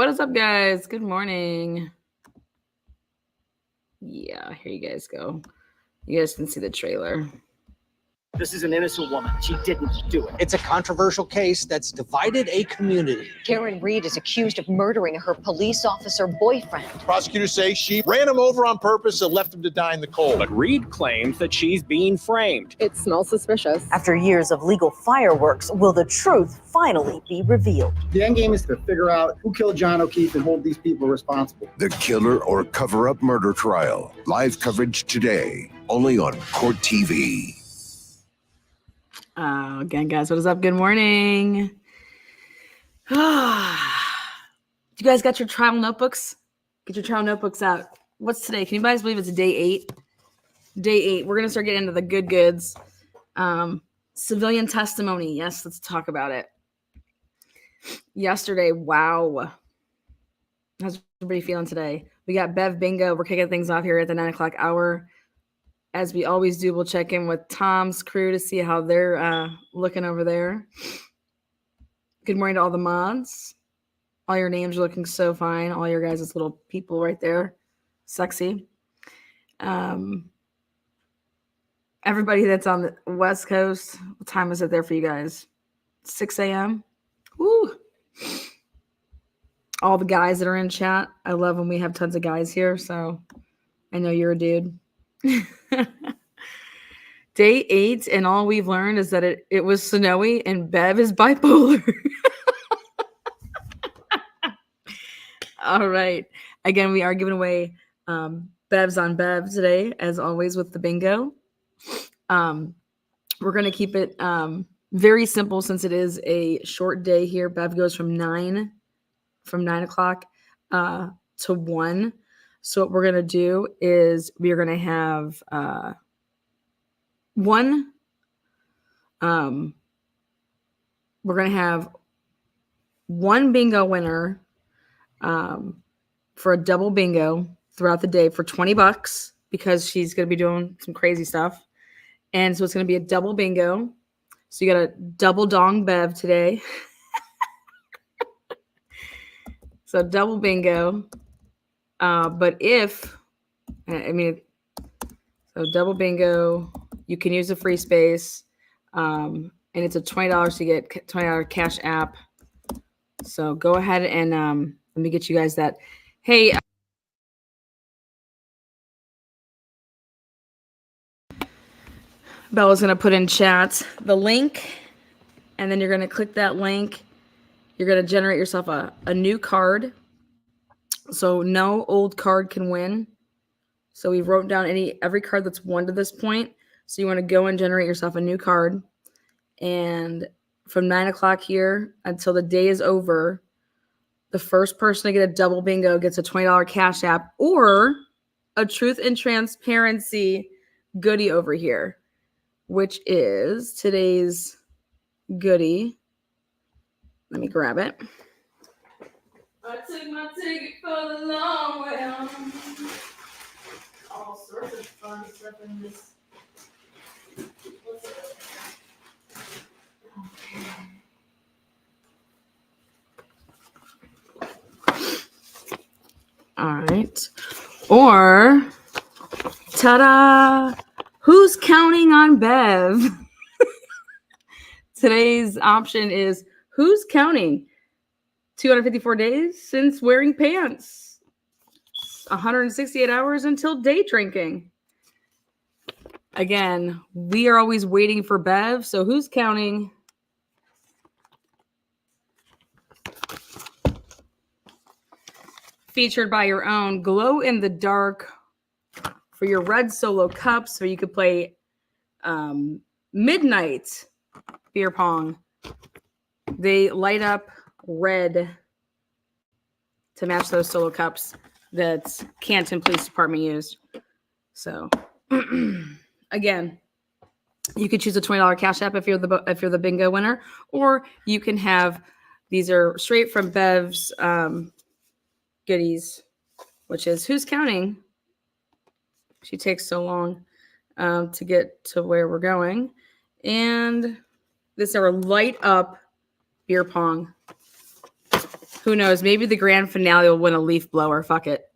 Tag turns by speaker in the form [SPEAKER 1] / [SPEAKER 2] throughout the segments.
[SPEAKER 1] What is up, guys? Good morning. Yeah, here you guys go. You guys can see the trailer.
[SPEAKER 2] This is an innocent woman. She didn't do it.
[SPEAKER 3] It's a controversial case that's divided a community.
[SPEAKER 4] Karen Reed is accused of murdering her police officer boyfriend.
[SPEAKER 5] Prosecutors say she ran him over on purpose and left him to die in the cold.
[SPEAKER 6] But Reed claims that she's being framed.
[SPEAKER 7] It smells suspicious.
[SPEAKER 4] After years of legal fireworks, will the truth finally be revealed?
[SPEAKER 8] The end game is to figure out who killed John O'Keefe and hold these people responsible.
[SPEAKER 9] The killer or cover-up murder trial. Live coverage today, only on Court TV.
[SPEAKER 1] Again, guys, what is up? Good morning. You guys got your trial notebooks? Get your trial notebooks out. What's today? Can you guys believe it's day 8? Day 8. We're going to start getting into the good goods. Civilian testimony. Yes, let's talk about it. Yesterday, wow. How's everybody feeling today? We got Bev Bingo. We're kicking things off here at the 9 o'clock hour. As we always do, we'll check in with Tom's crew to see how they're looking over there. Good morning to all the mods. All your names are looking so fine. All your guys' little people right there. Sexy. Everybody that's on the West Coast, what time is it there for you guys? 6 a.m.? Woo! All the guys that are in chat. I love when we have tons of guys here, so I know you're a dude. Day 8, and all we've learned is that it was snowy and Bev is bipolar. All right. Again, we are giving away Bevs on Bev today, as always, with the bingo. We're going to keep it very simple since it is a short day here. Bev goes from 9 o'clock to 1. So what we're going to do is we're going to have we're going to have one bingo winner for a double bingo throughout the day for $20 because she's going to be doing some crazy stuff. And so it's going to be a double bingo. So you got a double dong Bev today. So double bingo. But so double bingo, you can use a free space. And it's a $20 to get $20 cash app. So go ahead and let me get you guys that. Hey, Bella's going to put in chat the link, and then you're going to click that link. You're going to generate yourself a new card. So no old card can win. So we wrote down every card that's won to this point. So you want to go and generate yourself a new card. And from 9 o'clock here until the day is over, the first person to get a double bingo gets a $20 cash app or a truth and transparency goodie over here, which is today's goodie. Let me grab it. I took my ticket for the long way home. All sorts of fun stuff in this. What's it? Okay. All right. Or, ta-da! Who's counting on Bev? Today's option is who's counting? 254 days since wearing pants. 168 hours until day drinking. Again, we are always waiting for Bev. So who's counting? Featured by your own glow in the dark for your red solo cups, so you could play midnight beer pong. They light up red to match those solo cups that Canton Police Department used. So again, you could choose a $20 cash app if you're the bingo winner, or you can have, these are straight from Bev's goodies, which is who's counting. She takes so long to get to where we're going. And this are light up beer pong. Who knows? Maybe the grand finale will win a leaf blower. Fuck it.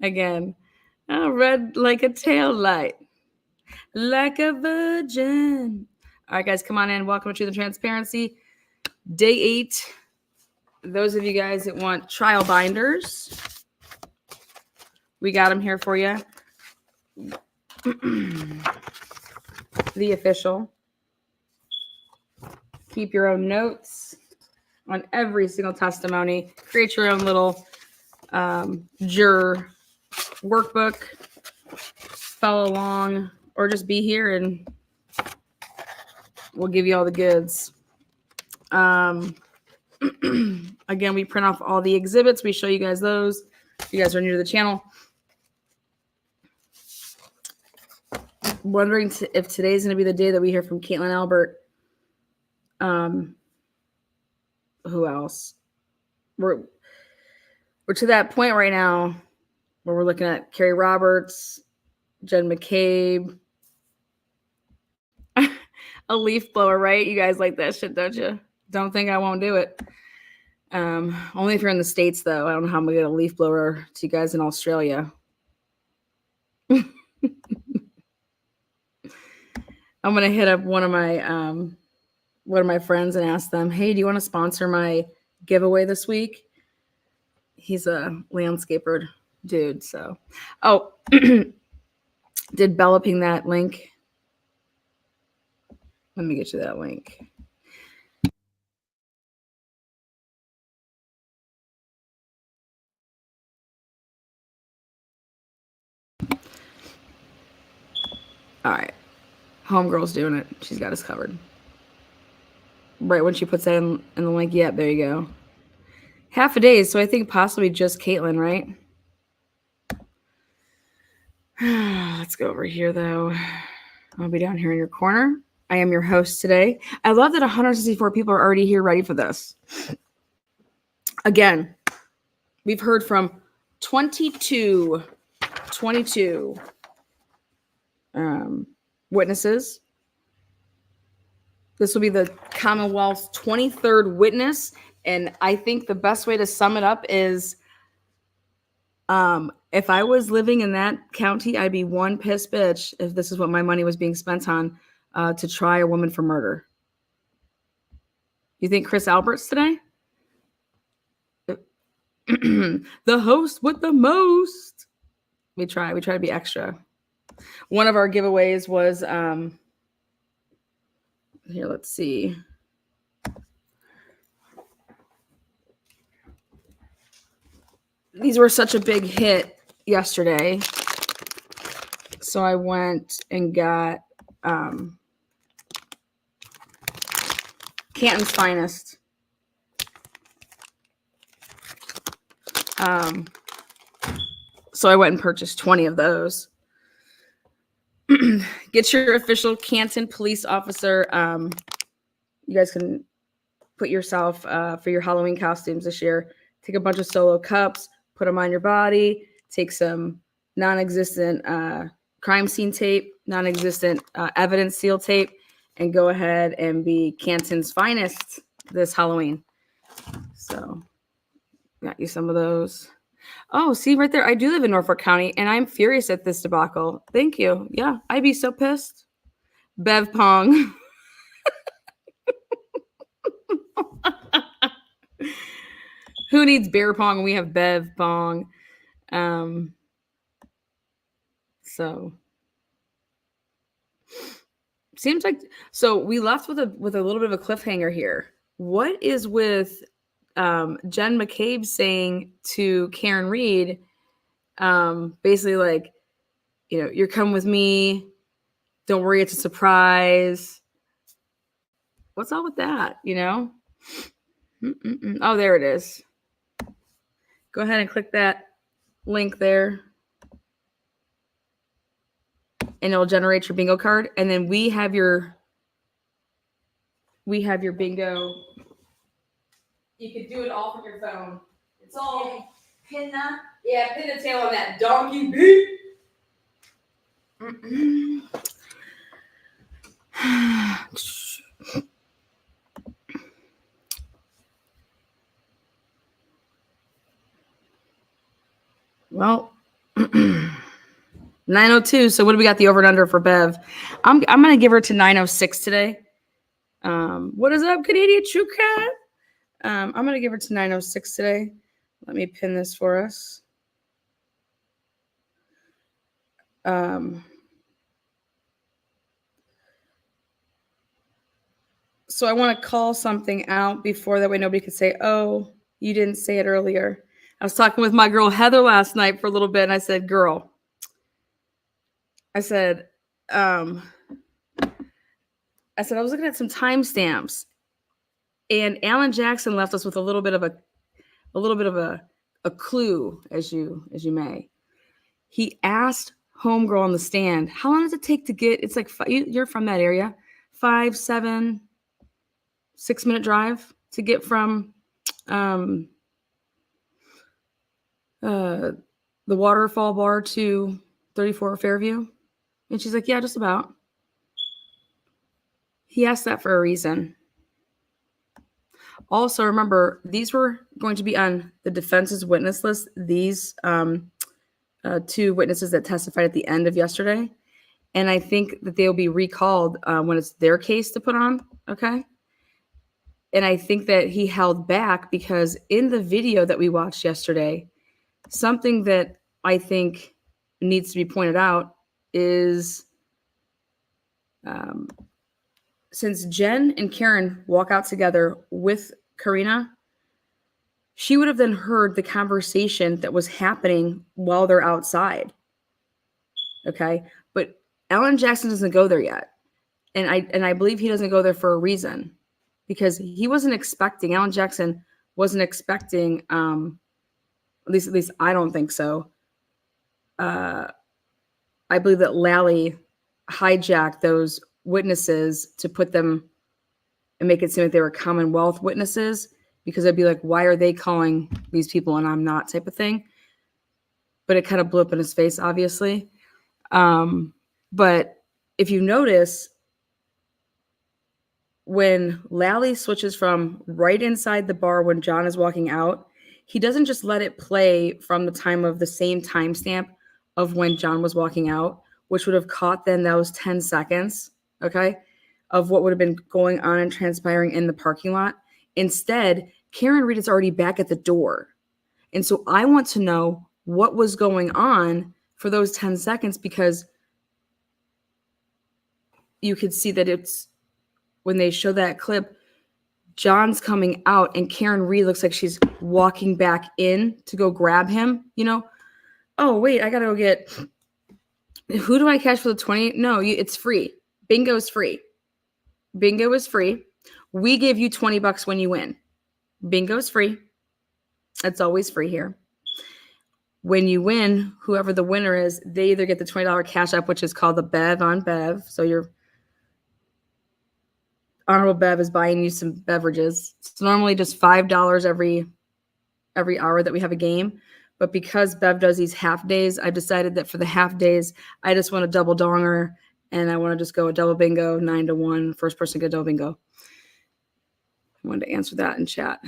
[SPEAKER 1] Again. Oh, red like a tail light. Like a virgin. All right, guys, come on in. Welcome to the Transparency. Day 8. Those of you guys that want trial binders, we got them here for you. The official. Keep your own notes on every single testimony. Create your own little juror workbook. Follow along, or just be here and we'll give you all the goods. Again, we print off all the exhibits. We show you guys those. If you guys are new to the channel. Wondering if today's going to be the day that we hear from Caitlin Albert. Who else? We're to that point right now where we're looking at Carrie Roberts, Jen McCabe, a leaf blower, right? You guys like that shit, don't you? Don't think I won't do it. Only if you're in the States, though. I don't know how I'm gonna get a leaf blower to you guys in Australia. I'm gonna hit up one of my friends and ask them, "Hey, do you want to sponsor my giveaway this week?" He's a landscaper dude. So, oh, did Bella ping that link? Let me get you that link. All right. Homegirl's doing it. She's got us covered. Right when she puts that in the link, yep, there you go. Half a day, so I think possibly just Caitlin, right? Let's go over here, though. I'll be down here in your corner. I am your host today. I love that 164 people are already here ready for this. Again, we've heard from 22 witnesses. This will be the Commonwealth's 23rd witness. And I think the best way to sum it up is if I was living in that county, I'd be one pissed bitch if this is what my money was being spent on to try a woman for murder. You think Chris Alberts today? The host with the most. We try to be extra. One of our giveaways was here, let's see. These were such a big hit yesterday. So I went and got Canton's Finest. So I went and purchased 20 of those. Get your official Canton police officer. You guys can put yourself for your Halloween costumes this year. Take a bunch of solo cups, put them on your body. Take some non-existent crime scene tape, non-existent evidence seal tape, and go ahead and be Canton's Finest this Halloween. So, got you some of those. Oh, see right there. I do live in Norfolk County, and I'm furious at this debacle. Thank you. Yeah, I'd be so pissed. Bev Pong. Who needs beer pong when we have Bev Pong? So seems like we left with a little bit of a cliffhanger here. What is with Jen McCabe saying to Karen Reed, basically like, you're coming with me. Don't worry, it's a surprise. What's all with that? Oh, there it is. Go ahead and click that link there. And it'll generate your bingo card. And then we have your bingo. You can do it all from your phone. It's all pin that. Yeah, pin the tail on that donkey beat. Well, 902. So what do we got the over and under for Bev? I'm gonna give her to 906 today. What is up, Canadian True Cat? I'm gonna give her to 906 today. Let me pin this for us. So I want to call something out before that way nobody could say, "Oh, you didn't say it earlier." I was talking with my girl Heather last night for a little bit, and I said, "Girl," I said, I was looking at some timestamps, and Alan Jackson left us with a little bit of a clue, as you may. He asked homegirl on the stand, "How long does it take to get?" It's like you're from that area, 5, 7, 6-minute drive to get from the Waterfall bar to 34 Fairview. And she's like, "Yeah, just about." He asked that for a reason. Also, remember, these were going to be on the defense's witness list. These 2 witnesses that testified at the end of yesterday. And I think that they'll be recalled when it's their case to put on. Okay. And I think that he held back because in the video that we watched yesterday, something that I think needs to be pointed out is since Jen and Karen walk out together with Karina, she would have then heard the conversation that was happening while they're outside. Okay. But Alan Jackson doesn't go there yet. And I believe he doesn't go there for a reason. Because he wasn't expecting, Alan Jackson wasn't expecting, at least I don't think so. I believe that Lally hijacked those witnesses to put them and make it seem like they were Commonwealth witnesses, because they'd be like, "Why are they calling these people and I'm not?" type of thing. But it kind of blew up in his face, obviously. But if you notice, when Lally switches from right inside the bar when John is walking out, he doesn't just let it play from the time of the same timestamp of when John was walking out, which would have caught then those 10 seconds, okay, of what would have been going on and transpiring in the parking lot. Instead, Karen Reed is already back at the door. And so I want to know what was going on for those 10 seconds, because you could see that it's, when they show that clip, John's coming out and Karen Reed looks like she's walking back in to go grab him, Oh, wait, I got to go get, who do I catch for the 20? No, it's free. Bingo is free. Bingo is free. We give you $20 when you win. Bingo is free. It's always free here. When you win, whoever the winner is, they either get the $20 cash app, which is called the Bev on Bev. So your Honorable Bev is buying you some beverages. It's normally just $5 every hour that we have a game. But because Bev does these half days, I've decided that for the half days, I just want a double donger, and I want to just go a double bingo, 9-1. First person to get a double bingo. I wanted to answer that in chat.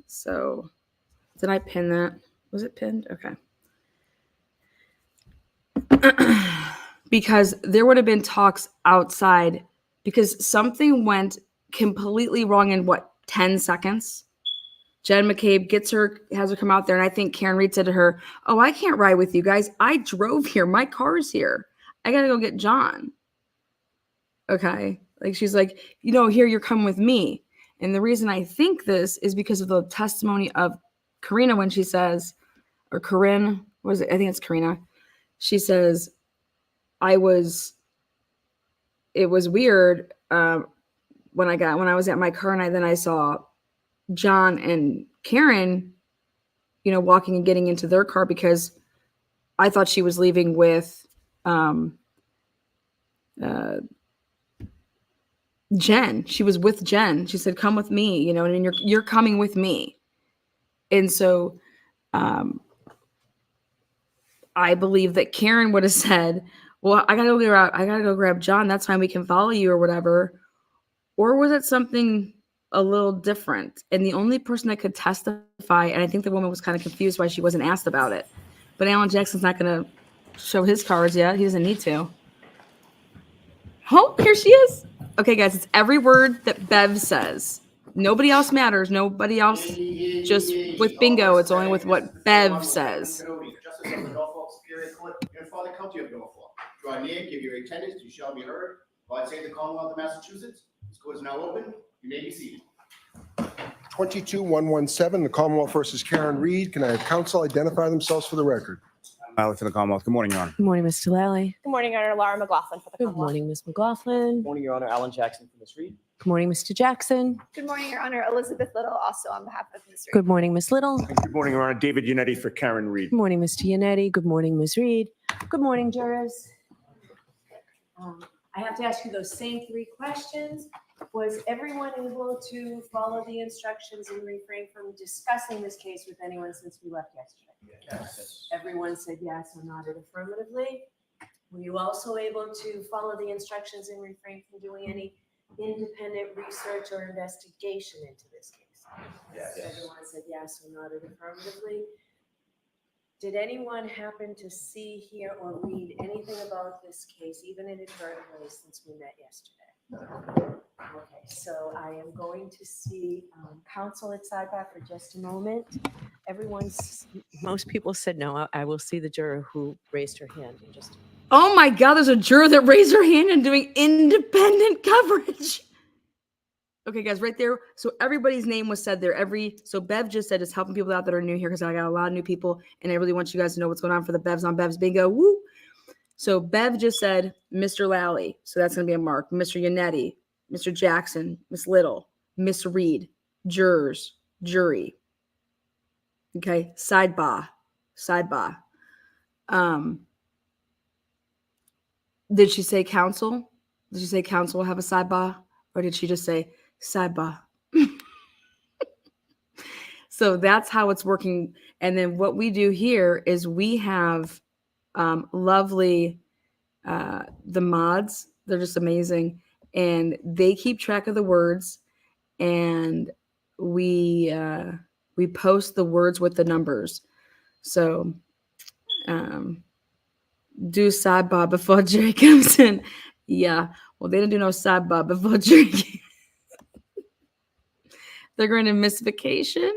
[SPEAKER 1] So did I pin that? Was it pinned? Okay. Because there would have been talks outside, because something went completely wrong in 10 seconds. Jen McCabe has her come out there, and I think Karen Reed said to her, "Oh, I can't ride with you guys. I drove here. My car's here. I got to go get John." Okay. Like, she's like, "Here, you're coming with me." And the reason I think this is because of the testimony of Karina when she says, or Corinne, what is it? I think it's Karina. She says, it was weird when I was at my car, and I saw John and Karen, walking and getting into their car, because I thought she was leaving with Jen. She was with Jen. She said, "Come with me," and you're coming with me. And so I believe that Karen would have said, "Well, I gotta go grab John. That's fine. We can follow you," or whatever. Or was it something a little different? And the only person that could testify, and I think the woman was kind of confused why she wasn't asked about it, But Alan Jackson's not going to show his cards yet. He doesn't need to. Oh, here she is. Okay, guys, it's every word that Bev says. Nobody else matters. Nobody else. Just with bingo, it's only with what Bev says.
[SPEAKER 7] Justice of the Norfolk Superior Court in the County of Norfolk. Draw near, give your attendance, you shall be heard. God save the Commonwealth of Massachusetts. This court is now open. You may be seated.
[SPEAKER 5] 22-117, the Commonwealth versus Karen Reed. Can I have counsel identify themselves for the record?
[SPEAKER 6] Lally for the Commonwealth. Good morning, Your Honor.
[SPEAKER 10] Good morning, Mr. Lally.
[SPEAKER 11] Good morning, Your Honor. Laura McLaughlin for the
[SPEAKER 10] Good
[SPEAKER 11] Commonwealth.
[SPEAKER 10] morning, Ms. McLaughlin.
[SPEAKER 2] Good morning, Your Honor. Alan Jackson for Ms. Reed.
[SPEAKER 10] Good morning, Mr. Jackson.
[SPEAKER 11] Good morning, Your Honor. Elizabeth Little, also on behalf of Ms. Reed.
[SPEAKER 10] Good morning, Ms. Little.
[SPEAKER 6] Good morning, Your Honor. David Yannetti for Karen Reed.
[SPEAKER 10] Good morning, Mr. Yannetti. Good morning, Ms. Reed. Good morning, jurors. I have to ask you those same three questions. Was everyone able to follow the instructions and refrain from discussing this case with anyone since we left yesterday?
[SPEAKER 2] Yes.
[SPEAKER 10] Everyone said yes or nodded affirmatively. Were you also able to follow the instructions and refrain from doing any independent research or investigation into this case?
[SPEAKER 2] Yes.
[SPEAKER 10] Everyone said yes or nodded affirmatively. Did anyone happen to see, hear, or read anything about this case, even inadvertently, since we met yesterday? Okay, so I am going to see counsel at sidebar for just a moment. Most people said no. I will see the juror who raised her hand in just a moment.
[SPEAKER 1] Oh my God, there's a juror that raised her hand and doing independent coverage. Okay, guys, right there. So everybody's name was said there. So Bev just said just helping people out that are new here because I got a lot of new people and I really want you guys to know what's going on for the Bevs on Bevs bingo. Woo! So Bev just said Mr. Lally. So that's going to be a mark. Mr. Yannetti, Mr. Jackson, Miss Little, Miss Reed, jurors, jury. Okay, sidebar. Did she say counsel? Did she say counsel will have a sidebar? Or did she just say sidebar? So that's how it's working. And then what we do here is we have lovely, the mods. They're just amazing. And they keep track of the words. And we post the words with the numbers. So do sidebar before jury comes in. Yeah. Well, they didn't do no sidebar before jury. They're going to miss vacation.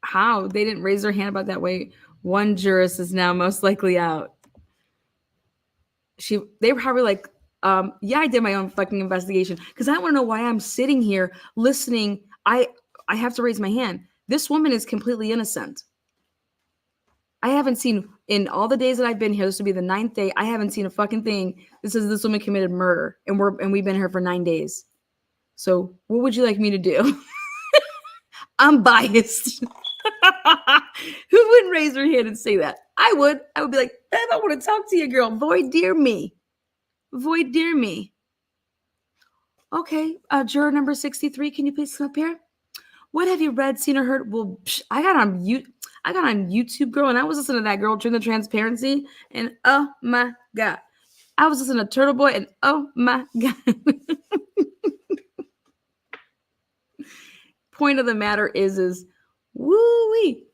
[SPEAKER 1] How? They didn't raise their hand about that way. One jurist is now most likely out. They were probably like, yeah, I did my own fucking investigation because I want to know why I'm sitting here listening. I have to raise my hand. This woman is completely innocent. I haven't seen in all the days that I've been here. This will be the 9th day. I haven't seen a fucking thing. This woman committed murder, and we've been here for 9 days. So what would you like me to do? I'm biased. Who wouldn't raise their hand and say that? I would. I would be like, Bev, I want to talk to you, girl. Void dear me. Void dear me. Okay, juror number 63. Can you please come up here? What have you read, seen, or heard? Well, I got on YouTube, girl, and I was listening to that girl during the transparency, and oh my God. I was listening to Turtle Boy, and oh my God. Point of the matter is woo-wee.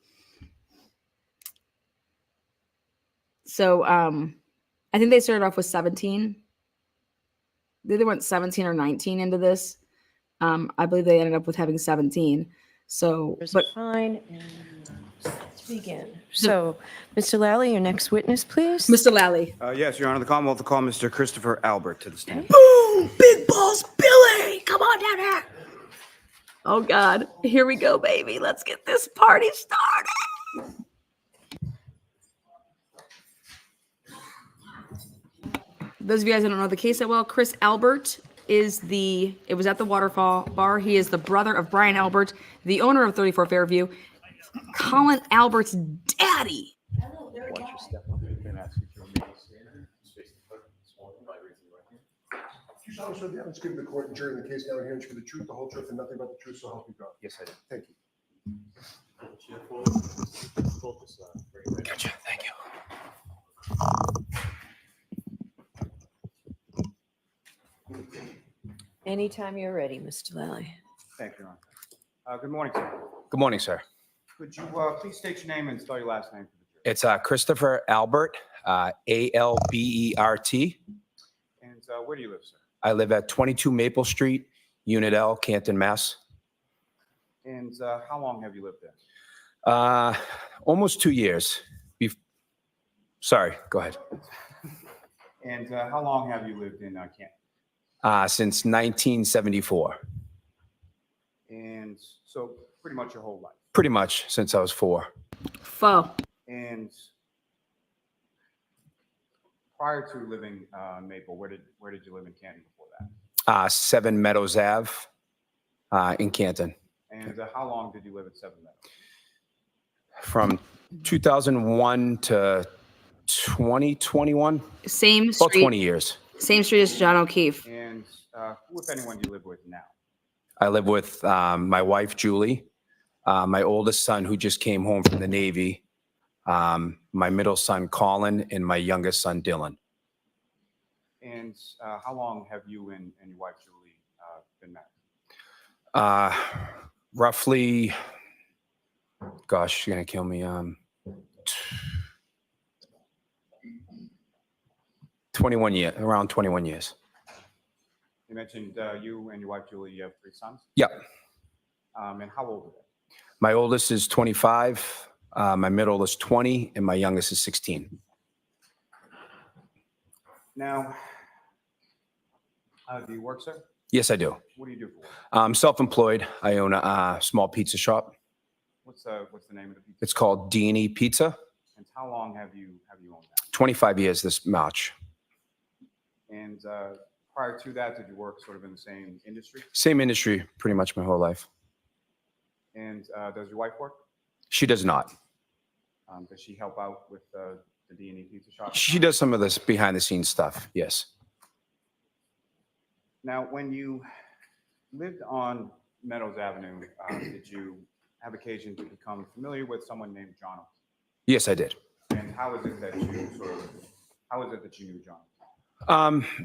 [SPEAKER 1] So I think they started off with 17. They went 17 or 19 into this. I believe they ended up with having 17. So, but
[SPEAKER 10] fine. And let's begin. So, Mr. Lally, your next witness, please.
[SPEAKER 1] Mr. Lally.
[SPEAKER 6] Yes, Your Honor. The Commonwealth will call Mr. Christopher Albert to the stand.
[SPEAKER 1] Boom! Big balls, Billy! Come on down here. Oh God, here we go, baby. Let's get this party started. Those of you guys that don't know the case that well, Chris Albert it was at the Waterfall bar. He is the brother of Brian Albert, the owner of 34 Fairview, Colin Albert's daddy.
[SPEAKER 5] You solemnly swear the evidence given to the court and jury in the case now in hearings for the truth, the whole truth, and nothing but the truth, so help you God.
[SPEAKER 6] Yes, I did.
[SPEAKER 5] Thank you.
[SPEAKER 6] Gotcha. Thank you.
[SPEAKER 10] Anytime you're ready, Mr. Lally.
[SPEAKER 6] Thank you, Your Honor. Good morning, sir.
[SPEAKER 3] Good morning, sir.
[SPEAKER 6] Could you please state your name and spell your last name for the jury?
[SPEAKER 12] It's Christopher Albert, Albert.
[SPEAKER 6] And where do you live, sir?
[SPEAKER 12] I live at 22 Maple Street, Unit L, Canton, Mass.
[SPEAKER 6] And how long have you lived there?
[SPEAKER 12] Almost 2 years. Sorry, go ahead.
[SPEAKER 6] And how long have you lived in Canton?
[SPEAKER 12] Since 1974.
[SPEAKER 6] And so pretty much your whole life.
[SPEAKER 12] Pretty much since I was 4.
[SPEAKER 1] Faux.
[SPEAKER 6] And prior to living in Maple, where did you live in Canton before that?
[SPEAKER 12] 7 Meadows Ave in Canton.
[SPEAKER 6] And how long did you live at 7 Meadows?
[SPEAKER 12] From 2001 to 2021.
[SPEAKER 1] Same
[SPEAKER 12] About
[SPEAKER 1] street.
[SPEAKER 12] 20 years.
[SPEAKER 1] Same street as John O'Keefe.
[SPEAKER 6] And who, if anyone, do you live with now?
[SPEAKER 12] I live with my wife, Julie, my oldest son, who just came home from the Navy, my middle son, Colin, and my youngest son, Dylan.
[SPEAKER 6] And how long have you and your wife, Julie, been married?
[SPEAKER 12] Roughly, gosh, she's going to kill me. 21 years, around 21 years.
[SPEAKER 6] You mentioned you and your wife, Julie, you have 3 sons?
[SPEAKER 12] Yep.
[SPEAKER 6] And how old are they?
[SPEAKER 12] My oldest is 25, my middle is 20, and my youngest is 16.
[SPEAKER 6] Now, do you work, sir?
[SPEAKER 12] Yes, I do.
[SPEAKER 6] What do you do for work?
[SPEAKER 12] I'm self-employed. I own a small pizza shop.
[SPEAKER 6] What's the name of the pizza?
[SPEAKER 12] It's called D&E Pizza.
[SPEAKER 6] And how long have you owned that?
[SPEAKER 12] 25 years this March.
[SPEAKER 6] And prior to that, did you work sort of in the same industry?
[SPEAKER 12] Same industry pretty much my whole life.
[SPEAKER 6] And does your wife work?
[SPEAKER 12] She does not.
[SPEAKER 6] Does she help out with the D&E Pizza Shop?
[SPEAKER 12] She does some of this behind the scenes stuff, yes.
[SPEAKER 6] Now, when you lived on Meadows Avenue, did you have occasion to become familiar with someone named John?
[SPEAKER 12] Yes, I did.
[SPEAKER 6] And how is it that you knew John?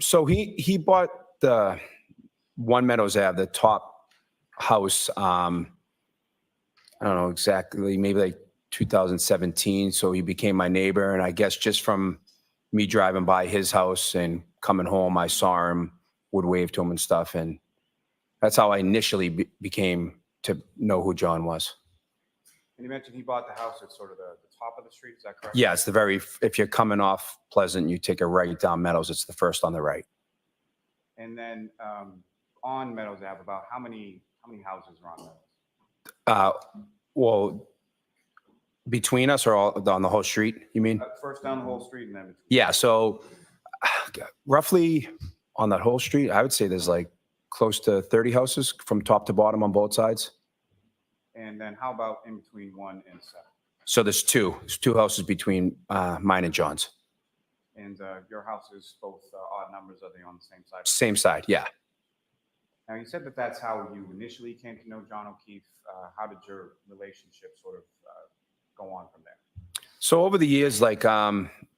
[SPEAKER 12] So he bought the 1 Meadows Ave, the top house, I don't know exactly, maybe like 2017. So he became my neighbor. And I guess just from me driving by his house and coming home, I saw him, would wave to him and stuff. And that's how I initially became to know who John was.
[SPEAKER 6] And you mentioned he bought the house at sort of the top of the street. Is that correct?
[SPEAKER 12] Yeah, it's if you're coming off Pleasant, you take a right down Meadows. It's the first on the right.
[SPEAKER 6] And then on Meadows Ave, about how many houses are on Meadows?
[SPEAKER 12] Well, between us or on the whole street, you mean?
[SPEAKER 6] First down the whole street and then between.
[SPEAKER 12] Yeah, so roughly on that whole street, I would say there's like close to 30 houses from top to bottom on both sides.
[SPEAKER 6] And then how about in between 1 and 7?
[SPEAKER 12] So there's 2. There's 2 houses between mine and John's.
[SPEAKER 6] And your house is both odd numbers. Are they on the same side?
[SPEAKER 12] Same side, yeah.
[SPEAKER 6] Now, you said that that's how you initially came to know John O'Keefe. How did your relationship sort of go on from there?
[SPEAKER 12] So over the years, like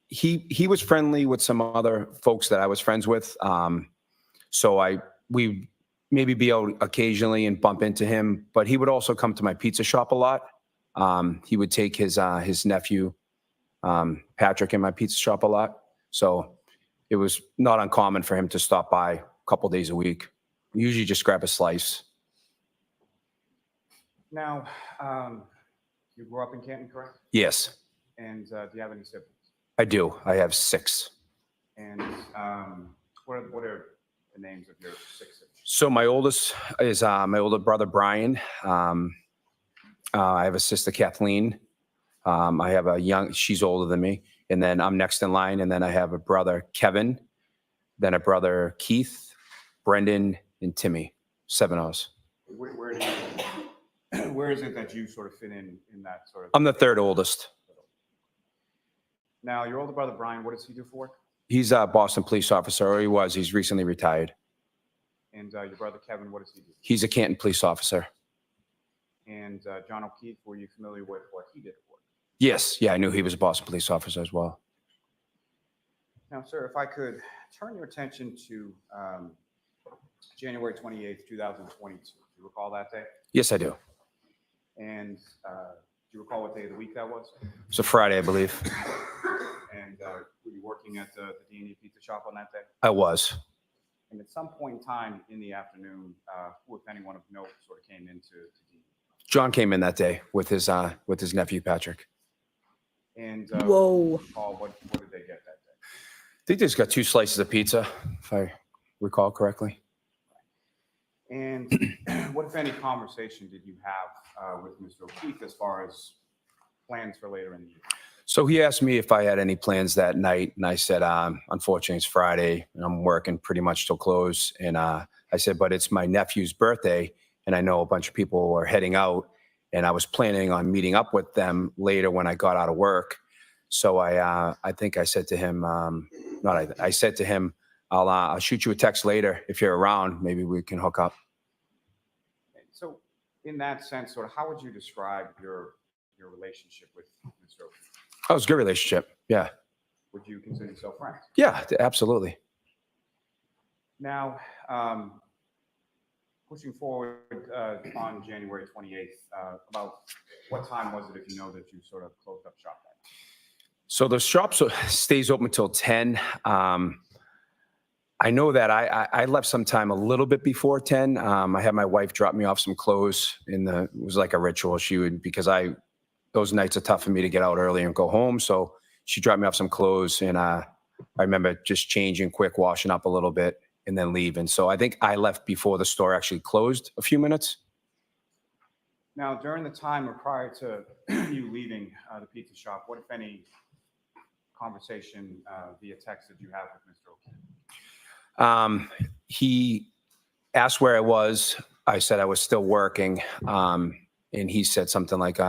[SPEAKER 12] he was friendly with some other folks that I was friends with. So we maybe be out occasionally and bump into him, but he would also come to my pizza shop a lot. He would take his nephew, Patrick, in my pizza shop a lot. So it was not uncommon for him to stop by a couple days a week. We usually just grab a slice.
[SPEAKER 6] Now, you grew up in Canton, correct?
[SPEAKER 12] Yes,
[SPEAKER 6] And do you have any siblings?
[SPEAKER 12] I do. I have 6.
[SPEAKER 6] And what are the names of your 6 siblings?
[SPEAKER 12] So my oldest is my older brother, Brian. I have a sister, Kathleen. I have she's older than me. And then I'm next in line. And then I have a brother, Kevin. Then a brother, Keith, Brendan, and Timmy. 7 of us.
[SPEAKER 6] Where is it that you sort of fit in that sort of?
[SPEAKER 12] I'm the 3rd oldest.
[SPEAKER 6] Now, your older brother, Brian, what does he do for work?
[SPEAKER 12] He's a Boston police officer, or he was. He's recently retired.
[SPEAKER 6] And your brother, Kevin, what does he do?
[SPEAKER 12] He's a Canton police officer.
[SPEAKER 6] And John O'Keefe, were you familiar with what he did for work?
[SPEAKER 12] Yes. Yeah, I knew he was a Boston police officer as well.
[SPEAKER 6] Now, sir, if I could turn your attention to January 28th, 2022. Do you recall that day?
[SPEAKER 12] Yes, I do.
[SPEAKER 6] And you recall what day of the week that was?
[SPEAKER 12] It's a Friday, I believe.
[SPEAKER 6] And were you working at the D&E Pizza Shop on that day?
[SPEAKER 12] I was.
[SPEAKER 6] And at some point in time in the afternoon, who, if anyone of note, sort of came into D&E?
[SPEAKER 12] John came in that day with his nephew, Patrick.
[SPEAKER 6] And
[SPEAKER 1] Whoa.
[SPEAKER 6] Paul, what did they get that day?
[SPEAKER 12] They just got 2 slices of pizza, if I recall correctly.
[SPEAKER 6] And what, if any, conversation did you have with Mr. O'Keefe as far as plans for later in the year?
[SPEAKER 12] So he asked me if I had any plans that night, and I said, unfortunately, it's Friday, and I'm working pretty much till close. And I said, but it's my nephew's birthday, and I know a bunch of people are heading out, and I was planning on meeting up with them later when I got out of work. So I think I said to him, I said to him, I'll shoot you a text later if you're around. Maybe we can hook up.
[SPEAKER 6] So in that sense, sort of, how would you describe your relationship with Mr. O'Keefe?
[SPEAKER 12] Oh, it was a good relationship. Yeah.
[SPEAKER 6] Would you consider yourself friends?
[SPEAKER 12] Yeah, absolutely.
[SPEAKER 6] Now, pushing forward on January 28th, about what time was it, if you know, that you sort of closed up shop that?
[SPEAKER 12] So the shop stays open until 10. I know that I left sometime a little bit before 10. I had my wife drop me off some clothes it was like a ritual. She would, because those nights are tough for me to get out early and go home. So she dropped me off some clothes, and I remember just changing quick, washing up a little bit, and then leaving. So I think I left before the store actually closed a few minutes.
[SPEAKER 6] Now, during the time or prior to you leaving the pizza shop, what, if any, conversation via text did you have with Mr. O'Keefe?
[SPEAKER 12] He asked where I was. I said I was still working. And he said something like,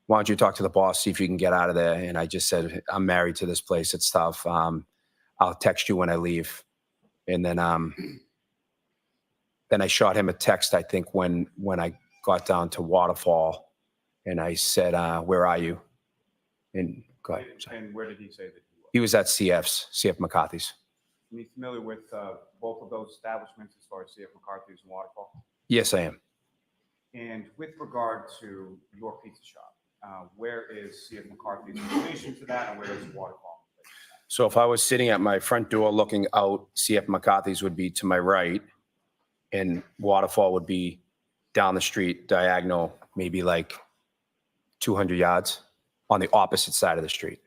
[SPEAKER 12] why don't you talk to the boss, see if you can get out of there? And I just said, I'm married to this place. It's tough. I'll text you when I leave. And then I shot him a text, I think, when I got down to Waterfall, and I said, where are you? And go ahead.
[SPEAKER 6] And where did he say that he was?
[SPEAKER 12] He was at CF McCarthy's.
[SPEAKER 6] Are you familiar with both of those establishments as far as CF McCarthy's and Waterfall?
[SPEAKER 12] Yes, I am.
[SPEAKER 6] And with regard to your pizza shop, where is CF McCarthy's in relation to that, and where is Waterfall?
[SPEAKER 12] So if I was sitting at my front door looking out, CF McCarthy's would be to my right, and Waterfall would be down the street, diagonal, maybe like 200 yards on the opposite side of the street.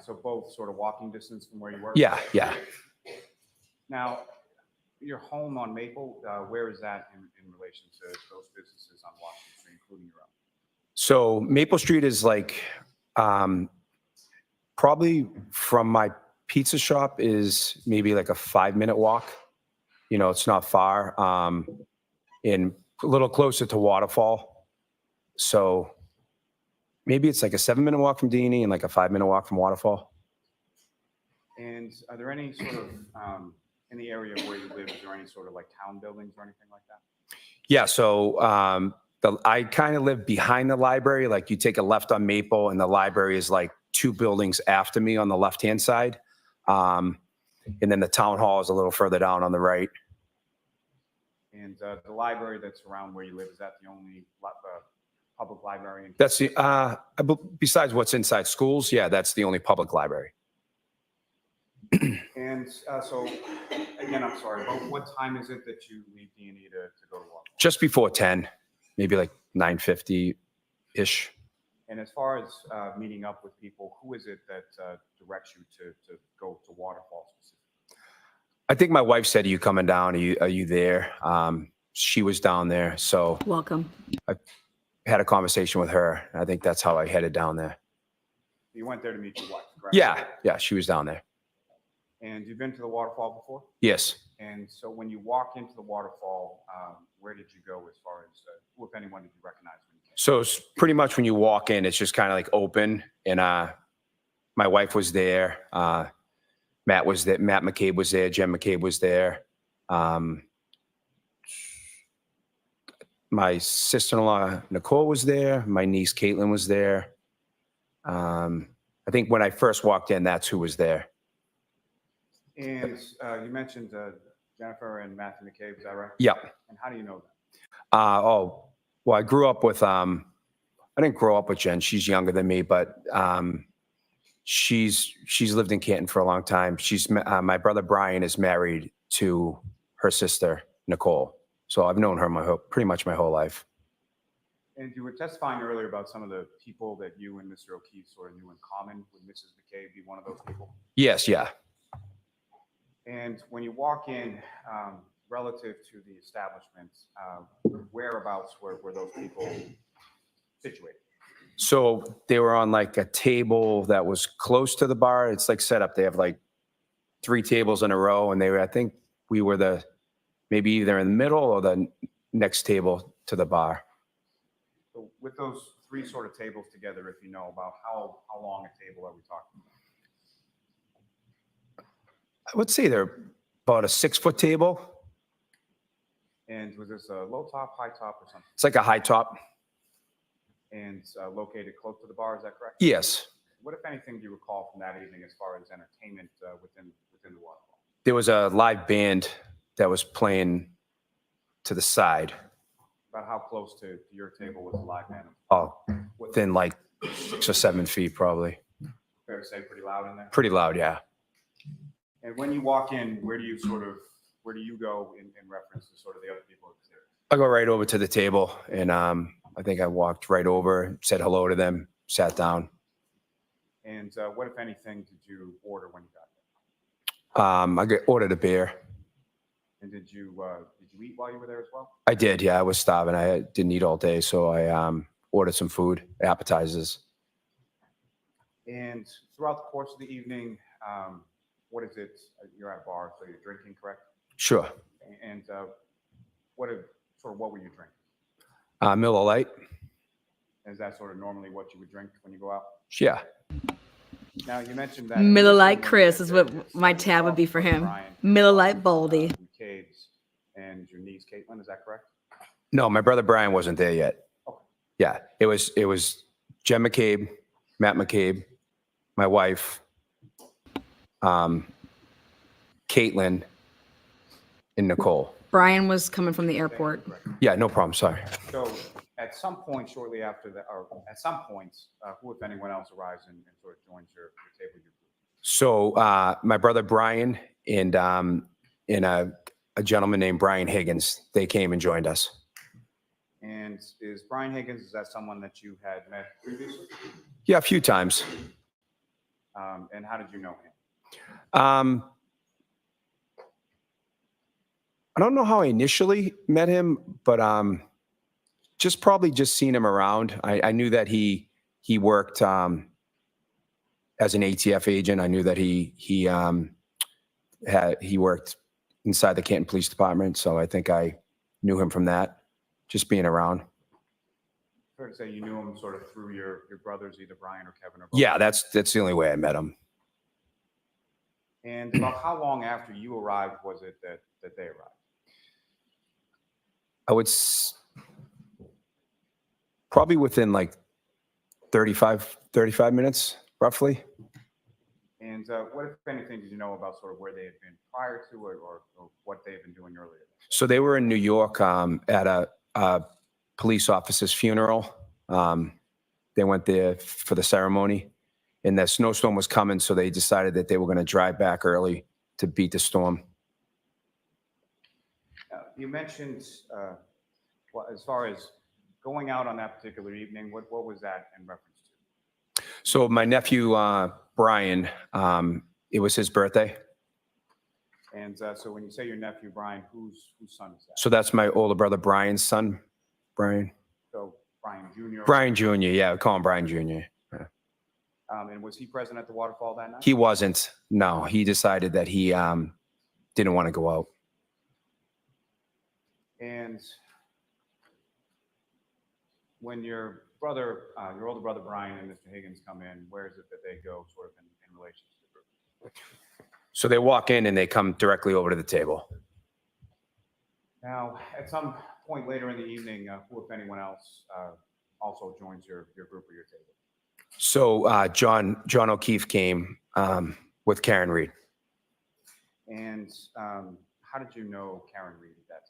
[SPEAKER 6] So both sort of walking distance from where you work?
[SPEAKER 12] Yeah, yeah.
[SPEAKER 6] Now, your home on Maple, where is that in relation to those businesses on Washington Street, including your own?
[SPEAKER 12] So Maple Street is like, probably from my pizza shop is maybe like a 5-minute walk. You know, it's not far. And a little closer to Waterfall. So maybe it's like a 7-minute walk from D&E and like a 5-minute walk from Waterfall.
[SPEAKER 6] And are there any sort of, in the area where you live, is there any sort of like town buildings or anything like that?
[SPEAKER 12] Yeah, so I kind of live behind the library. Like you take a left on Maple, and the library is like 2 buildings after me on the left-hand side. And then the town hall is a little further down on the right.
[SPEAKER 6] And the library that's around where you live, is that the only public library?
[SPEAKER 12] That's the, besides what's inside schools, yeah, that's the only public library.
[SPEAKER 6] And so, again, I'm sorry, but what time is it that you leave D&E to go to work?
[SPEAKER 12] Just before 10, maybe like 9:50-ish.
[SPEAKER 6] And as far as meeting up with people, who is it that directs you to go to Waterfall specifically?
[SPEAKER 12] I think my wife said, are you coming down? Are you there? She was down there. So
[SPEAKER 1] Welcome.
[SPEAKER 12] I had a conversation with her. I think that's how I headed down there.
[SPEAKER 6] You went there to meet your wife, correct?
[SPEAKER 12] Yeah, she was down there.
[SPEAKER 6] And you've been to the Waterfall before?
[SPEAKER 12] Yes.
[SPEAKER 6] And so when you walk into the Waterfall, where did you go as far as, who, if anyone, did you recognize when you came?
[SPEAKER 12] So it's pretty much when you walk in, it's just kind of like open. And my wife was there. Matt was there. Matt McCabe was there. Jen McCabe was there. My sister-in-law, Nicole, was there. My niece, Caitlin, was there. I think when I first walked in, that's who was there.
[SPEAKER 6] And you mentioned Jennifer and Matthew McCabe, is that right?
[SPEAKER 12] Yeah.
[SPEAKER 6] And how do you know them?
[SPEAKER 12] Well, I grew up with I didn't grow up with Jen. She's younger than me, but she's lived in Canton for a long time. My brother Brian is married to her sister Nicole, so I've known her pretty much my whole life.
[SPEAKER 6] And you were testifying earlier about some of the people that you and Mr. O'Keefe sort of knew in common. Would Mrs. McCabe be one of those people?
[SPEAKER 12] Yes, yeah.
[SPEAKER 6] And when you walk in, relative to the establishment, whereabouts were those people situated?
[SPEAKER 12] So they were on like a table that was close to the bar. It's like set up. They have like 3 tables in a row, and I think we were maybe either in the middle or the next table to the bar.
[SPEAKER 6] So with those 3 sort of tables together, if you know about how long a table are we talking about?
[SPEAKER 12] I would say they're about a 6-foot table.
[SPEAKER 6] And was this a low top, high top, or something?
[SPEAKER 12] It's like a high top.
[SPEAKER 6] And located close to the bar, is that correct?
[SPEAKER 12] Yes.
[SPEAKER 6] What, if anything, do you recall from that evening as far as entertainment within the Waterfall?
[SPEAKER 12] There was a live band that was playing to the side.
[SPEAKER 6] About how close to your table was the live band?
[SPEAKER 12] Oh, within like 6 or 7 feet, probably.
[SPEAKER 6] Fair to say, pretty loud in there?
[SPEAKER 12] Pretty loud, yeah.
[SPEAKER 6] And when you walk in, where do you go in reference to sort of the other people upstairs?
[SPEAKER 12] I go right over to the table, and I think I walked right over, said hello to them, sat down.
[SPEAKER 6] And what, if anything, did you order when you got there?
[SPEAKER 12] I ordered a beer.
[SPEAKER 6] And did you eat while you were there as well?
[SPEAKER 12] I did, yeah. I was starving. I didn't eat all day, so I ordered some food, appetizers.
[SPEAKER 6] And throughout the course of the evening, what is it? You're at a bar, so you're drinking, correct?
[SPEAKER 12] Sure.
[SPEAKER 6] And what were you drinking?
[SPEAKER 12] Miller Lite.
[SPEAKER 6] Is that sort of normally what you would drink when you go out?
[SPEAKER 12] Yeah.
[SPEAKER 6] Now, you mentioned that
[SPEAKER 1] Miller Lite Chris is what my tab would be for him. Miller Lite Baldy.
[SPEAKER 6] McCabe's and your niece Caitlin, is that correct?
[SPEAKER 12] No, my brother Brian wasn't there yet.
[SPEAKER 6] Okay.
[SPEAKER 12] Yeah, it was Jen McCabe, Matt McCabe, my wife, Caitlin, and Nicole.
[SPEAKER 1] Brian was coming from the airport.
[SPEAKER 12] Yeah, no problem. Sorry.
[SPEAKER 6] So at some point shortly after that, or at some point, who, if anyone else, arrives and sort of joins your table? Your group?
[SPEAKER 12] So my brother Brian and a gentleman named Brian Higgins, they came and joined us.
[SPEAKER 6] And is Brian Higgins, is that someone that you had met previously?
[SPEAKER 12] Yeah, a few times.
[SPEAKER 6] And how did you know him?
[SPEAKER 12] I don't know how I initially met him, but probably seen him around. I knew that he worked as an ATF agent. I knew that he worked inside the Canton Police Department, so I think I knew him from that, just being around.
[SPEAKER 6] Fair to say you knew him sort of through your brothers, either Brian or Kevin or both?
[SPEAKER 12] Yeah, that's the only way I met him.
[SPEAKER 6] And about how long after you arrived was it that they arrived?
[SPEAKER 12] I would probably within like 35 minutes, roughly.
[SPEAKER 6] And what, if anything, did you know about sort of where they had been prior to it, or what they had been doing earlier?
[SPEAKER 12] So they were in New York at a police officer's funeral. They went there for the ceremony, and the snowstorm was coming, so they decided that they were going to drive back early to beat the storm.
[SPEAKER 6] You mentioned, as far as going out on that particular evening, what was that in reference to?
[SPEAKER 12] So my nephew, Brian, it was his birthday.
[SPEAKER 6] And so when you say your nephew, Brian, whose son is that?
[SPEAKER 12] So that's my older brother, Brian's son, Brian.
[SPEAKER 6] So Brian Jr.?
[SPEAKER 12] Brian Jr., yeah, we call him Brian Jr. Yeah.
[SPEAKER 6] And was he present at the Waterfall that night?
[SPEAKER 12] He wasn't. No, he decided that he didn't want to go out.
[SPEAKER 6] And when your brother, your older brother Brian and Mr. Higgins come in, where is it that they go sort of in relation to the group?
[SPEAKER 12] So they walk in and they come directly over to the table.
[SPEAKER 6] Now, at some point later in the evening, who, if anyone else, also joins your group or your table?
[SPEAKER 12] So John O'Keefe came with Karen Reed.
[SPEAKER 6] And how did you know Karen Reed at that time?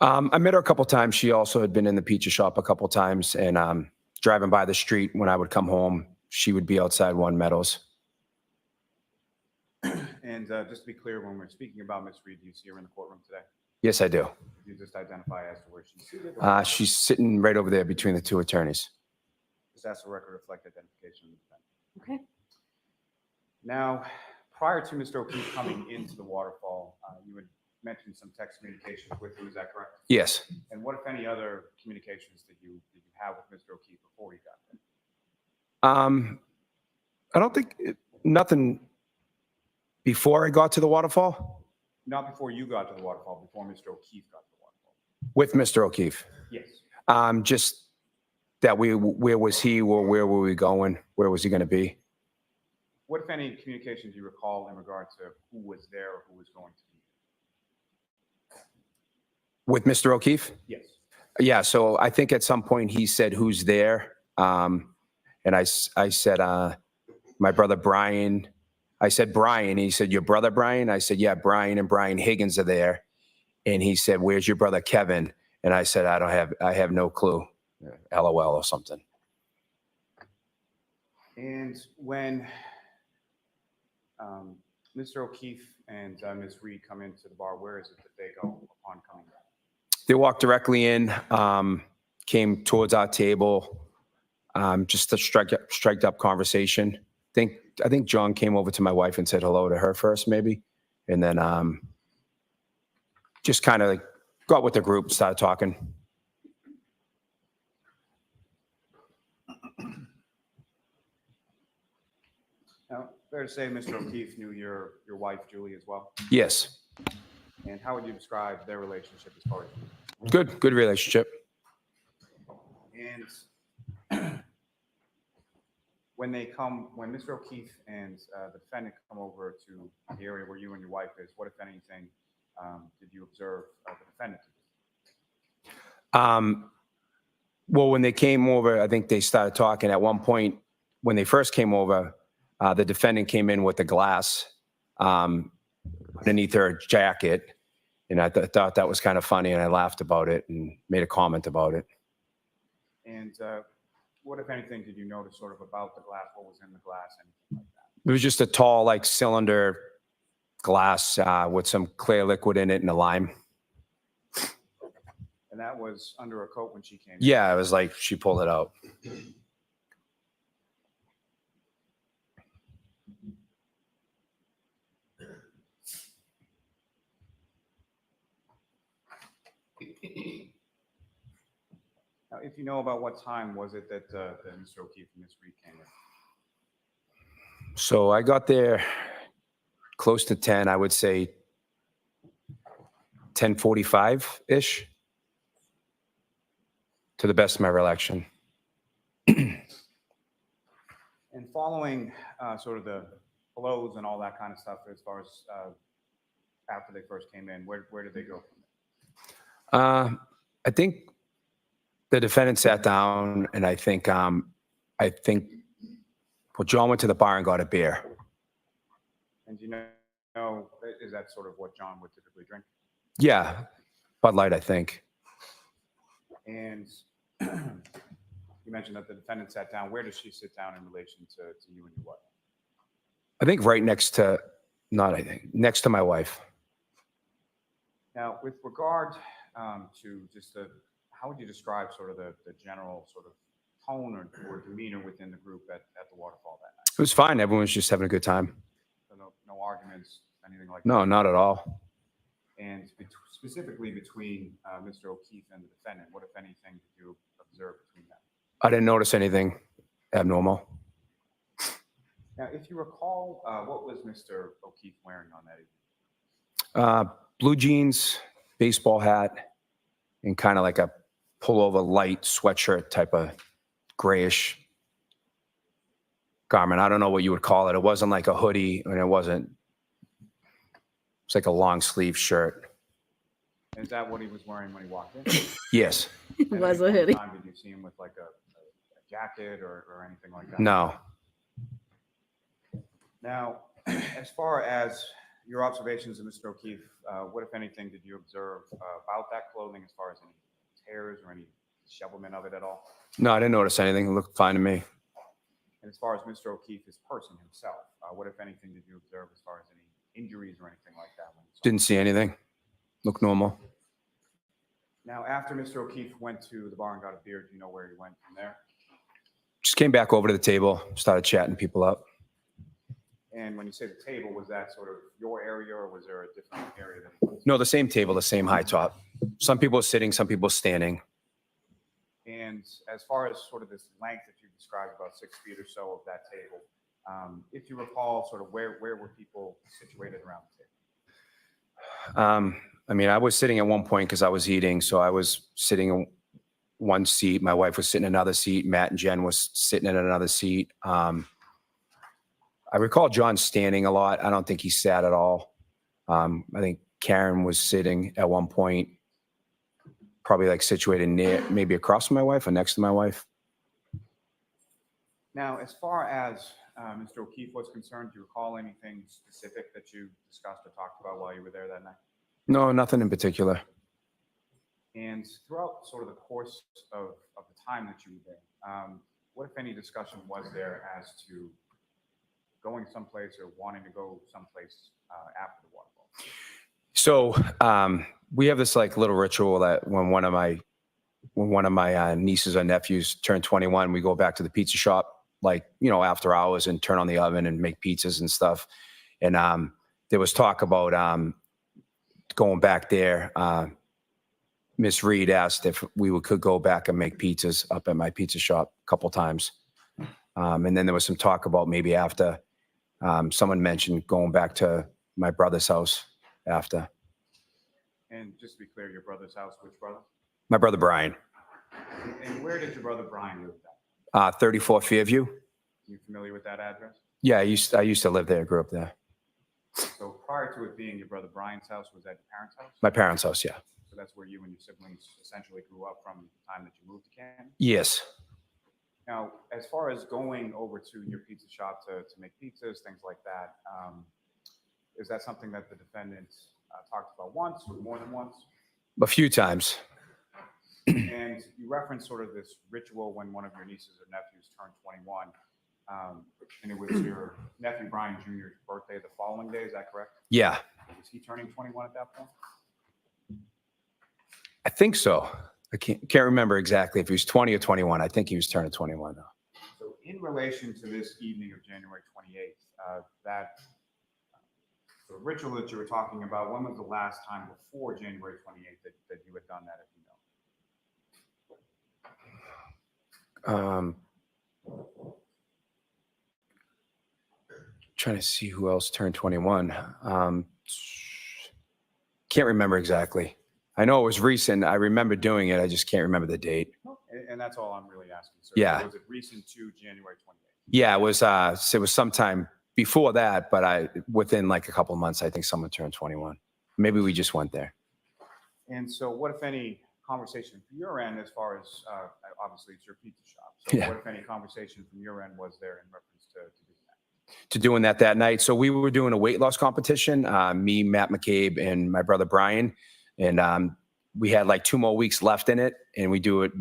[SPEAKER 12] I met her a couple times. She also had been in the pizza shop a couple times, and driving by the street when I would come home, she would be outside One Meadows.
[SPEAKER 6] And just to be clear, when we're speaking about Ms. Reed, do you see her in the courtroom today?
[SPEAKER 12] Yes, I do.
[SPEAKER 6] Could you just identify as to where she's seated?
[SPEAKER 12] She's sitting right over there between the two attorneys.
[SPEAKER 6] Just ask the record to reflect identification of the defendant.
[SPEAKER 10] Okay.
[SPEAKER 6] Now, prior to Mr. O'Keefe coming into the Waterfall, you had mentioned some text communications with him, is that correct?
[SPEAKER 12] Yes.
[SPEAKER 6] And what, if any, other communications did you have with Mr. O'Keefe before he got there?
[SPEAKER 12] I don't think, nothing before I got to the Waterfall?
[SPEAKER 6] Not before you got to the Waterfall, before Mr. O'Keefe got to the Waterfall.
[SPEAKER 12] With Mr. O'Keefe?
[SPEAKER 6] Yes.
[SPEAKER 12] Just that where was he, or where were we going? Where was he going to be?
[SPEAKER 6] What, if any, communications do you recall in regard to who was there or who was going to be there?
[SPEAKER 12] With Mr. O'Keefe?
[SPEAKER 6] Yes.
[SPEAKER 12] Yeah, so I think at some point he said, who's there? And I said, my brother Brian. I said, Brian. He said, your brother Brian? I said, yeah, Brian and Brian Higgins are there. And he said, where's your brother Kevin? And I said, I have no clue. LOL or something.
[SPEAKER 6] And when Mr. O'Keefe and Ms. Reed come into the bar, where is it that they go upon coming back?
[SPEAKER 12] They walked directly in, came towards our table, just a striked up conversation. I think John came over to my wife and said hello to her first, maybe. And then just kind of like got with the group, started talking.
[SPEAKER 6] Now, fair to say Mr. O'Keefe knew your wife, Julie, as well?
[SPEAKER 12] Yes.
[SPEAKER 6] And how would you describe their relationship as far as?
[SPEAKER 12] Good relationship.
[SPEAKER 6] And when Mr. O'Keefe and the defendant come over to the area where you and your wife is, what, if anything, did you observe the defendant to do?
[SPEAKER 12] Well, when they came over, I think they started talking. At one point, when they first came over, the defendant came in with a glass underneath her jacket. And I thought that was kind of funny, and I laughed about it and made a comment about it.
[SPEAKER 6] And what, if anything, did you notice sort of about the glass? What was in the glass? Anything like that?
[SPEAKER 12] It was just a tall, like, cylinder glass with some clear liquid in it and a lime.
[SPEAKER 6] And that was under a coat when she came in?
[SPEAKER 12] Yeah, it was like she pulled it out.
[SPEAKER 6] Now, if you know about what time was it that Mr. O'Keefe and Ms. Reed came in?
[SPEAKER 12] So I got there close to 10, I would say 10:45-ish, to the best of my recollection.
[SPEAKER 6] And following sort of the blows and all that kind of stuff, as far as after they first came in, where did they go from there?
[SPEAKER 12] I think the defendant sat down, and I think well, John went to the bar and got a beer.
[SPEAKER 6] And you know, is that sort of what John would typically drink?
[SPEAKER 12] Yeah, Bud Light, I think.
[SPEAKER 6] And you mentioned that the defendant sat down. Where does she sit down in relation to you and your wife?
[SPEAKER 12] I think right next to, next to my wife.
[SPEAKER 6] Now, with regard to just how would you describe sort of the general sort of tone or demeanor within the group at the Waterfall that night?
[SPEAKER 12] It was fine. Everyone was just having a good time.
[SPEAKER 6] So no arguments, anything like
[SPEAKER 12] No,
[SPEAKER 6] that?
[SPEAKER 12] not at all.
[SPEAKER 6] And specifically between Mr. O'Keefe and the defendant, what, if anything, did you observe between them?
[SPEAKER 12] I didn't notice anything abnormal.
[SPEAKER 6] Now, if you recall, what was Mr. O'Keefe wearing on that evening?
[SPEAKER 12] Blue jeans, baseball hat, and kind of like a pullover light sweatshirt type of grayish garment. I don't know what you would call it. It wasn't like a hoodie, and it wasn't. It's like a long sleeve shirt.
[SPEAKER 6] Is that what he was wearing when he walked in?
[SPEAKER 12] Yes.
[SPEAKER 1] It was a hoodie.
[SPEAKER 6] Did you see him with like a jacket or anything like that?
[SPEAKER 12] No.
[SPEAKER 6] Now, as far as your observations of Mr. O'Keefe, what, if anything, did you observe about that clothing as far as any tears or any dishevelment of it at all?
[SPEAKER 12] No, I didn't notice anything. It looked fine to me.
[SPEAKER 6] And as far as Mr. O'Keefe, his person himself, what, if anything, did you observe as far as any injuries or anything like that? When you saw him?
[SPEAKER 12] Didn't see anything. Looked normal.
[SPEAKER 6] Now, after Mr. O'Keefe went to the bar and got a beer, do you know where he went from there?
[SPEAKER 12] Just came back over to the table, started chatting people up.
[SPEAKER 6] And when you say the table, was that sort of your area or was there a different area that he went to?
[SPEAKER 12] No, the same table, the same high top. Some people sitting, some people standing.
[SPEAKER 6] And as far as sort of this length that you described, about 6 feet or so of that table, if you recall, sort of where were people situated around the table?
[SPEAKER 12] I mean, I was sitting at one point because I was eating. So I was sitting in one seat. My wife was sitting in another seat. Matt and Jen was sitting in another seat. I recall John standing a lot. I don't think he sat at all. I think Karen was sitting at one point, probably like situated near, maybe across from my wife or next to my wife.
[SPEAKER 6] Now, as far as Mr. O'Keefe was concerned, do you recall anything specific that you discussed or talked about while you were there that night?
[SPEAKER 12] No, nothing in particular.
[SPEAKER 6] And throughout sort of the course of the time that you were there, what, if any, discussion was there as to going someplace or wanting to go someplace after the waterfall?
[SPEAKER 12] So we have this like little ritual that when one of my nieces or nephews turn 21, we go back to the pizza shop, like, you know, after hours and turn on the oven and make pizzas and stuff. And there was talk about going back there. Miss Reed asked if we could go back and make pizzas up at my pizza shop a couple times. And then there was some talk about maybe after, someone mentioned going back to my brother's house after.
[SPEAKER 6] And just to be clear, your brother's house, which brother?
[SPEAKER 12] My brother Brian.
[SPEAKER 6] And where did your brother Brian live at?
[SPEAKER 12] 34 Fairview.
[SPEAKER 6] You familiar with that address?
[SPEAKER 12] Yeah, I used to live there, grew up there.
[SPEAKER 6] So prior to it being your brother Brian's house, was that your parents' house?
[SPEAKER 12] My parents' house, yeah.
[SPEAKER 6] So that's where you and your siblings essentially grew up from the time that you moved to Canton?
[SPEAKER 12] Yes.
[SPEAKER 6] Now, as far as going over to your pizza shop to make pizzas, things like that, is that something that the defendant talked about once or more than once?
[SPEAKER 12] A few times.
[SPEAKER 6] And you referenced sort of this ritual when one of your nieces or nephews turned 21, and it was your nephew Brian Jr.'s birthday the following day, is that correct?
[SPEAKER 12] Yeah.
[SPEAKER 6] Was he turning 21 at that point?
[SPEAKER 12] I think so. I can't remember exactly if he was 20 or 21. I think he was turning 21 though.
[SPEAKER 6] So in relation to this evening of January 28th, that sort of ritual that you were talking about, when was the last time before January 28th that you had done that, if you know?
[SPEAKER 12] Trying to see who else turned 21. Can't remember exactly. I know it was recent. I remember doing it. I just can't remember the date.
[SPEAKER 6] And that's all I'm really asking, sir.
[SPEAKER 12] Yeah.
[SPEAKER 6] Was it recent to January 28th?
[SPEAKER 12] Yeah, it was sometime before that, but within like a couple of months, I think someone turned 21. Maybe we just went there.
[SPEAKER 6] And so what, if any, conversation from your end as far as, obviously it's your pizza shop. So
[SPEAKER 12] Yeah.
[SPEAKER 6] what, if any, conversation from your end was there in reference to doing that?
[SPEAKER 12] To doing that night. So we were doing a weight loss competition, me, Matt McCabe, and my brother Brian. And we had like 2 more weeks left in it. And we do it,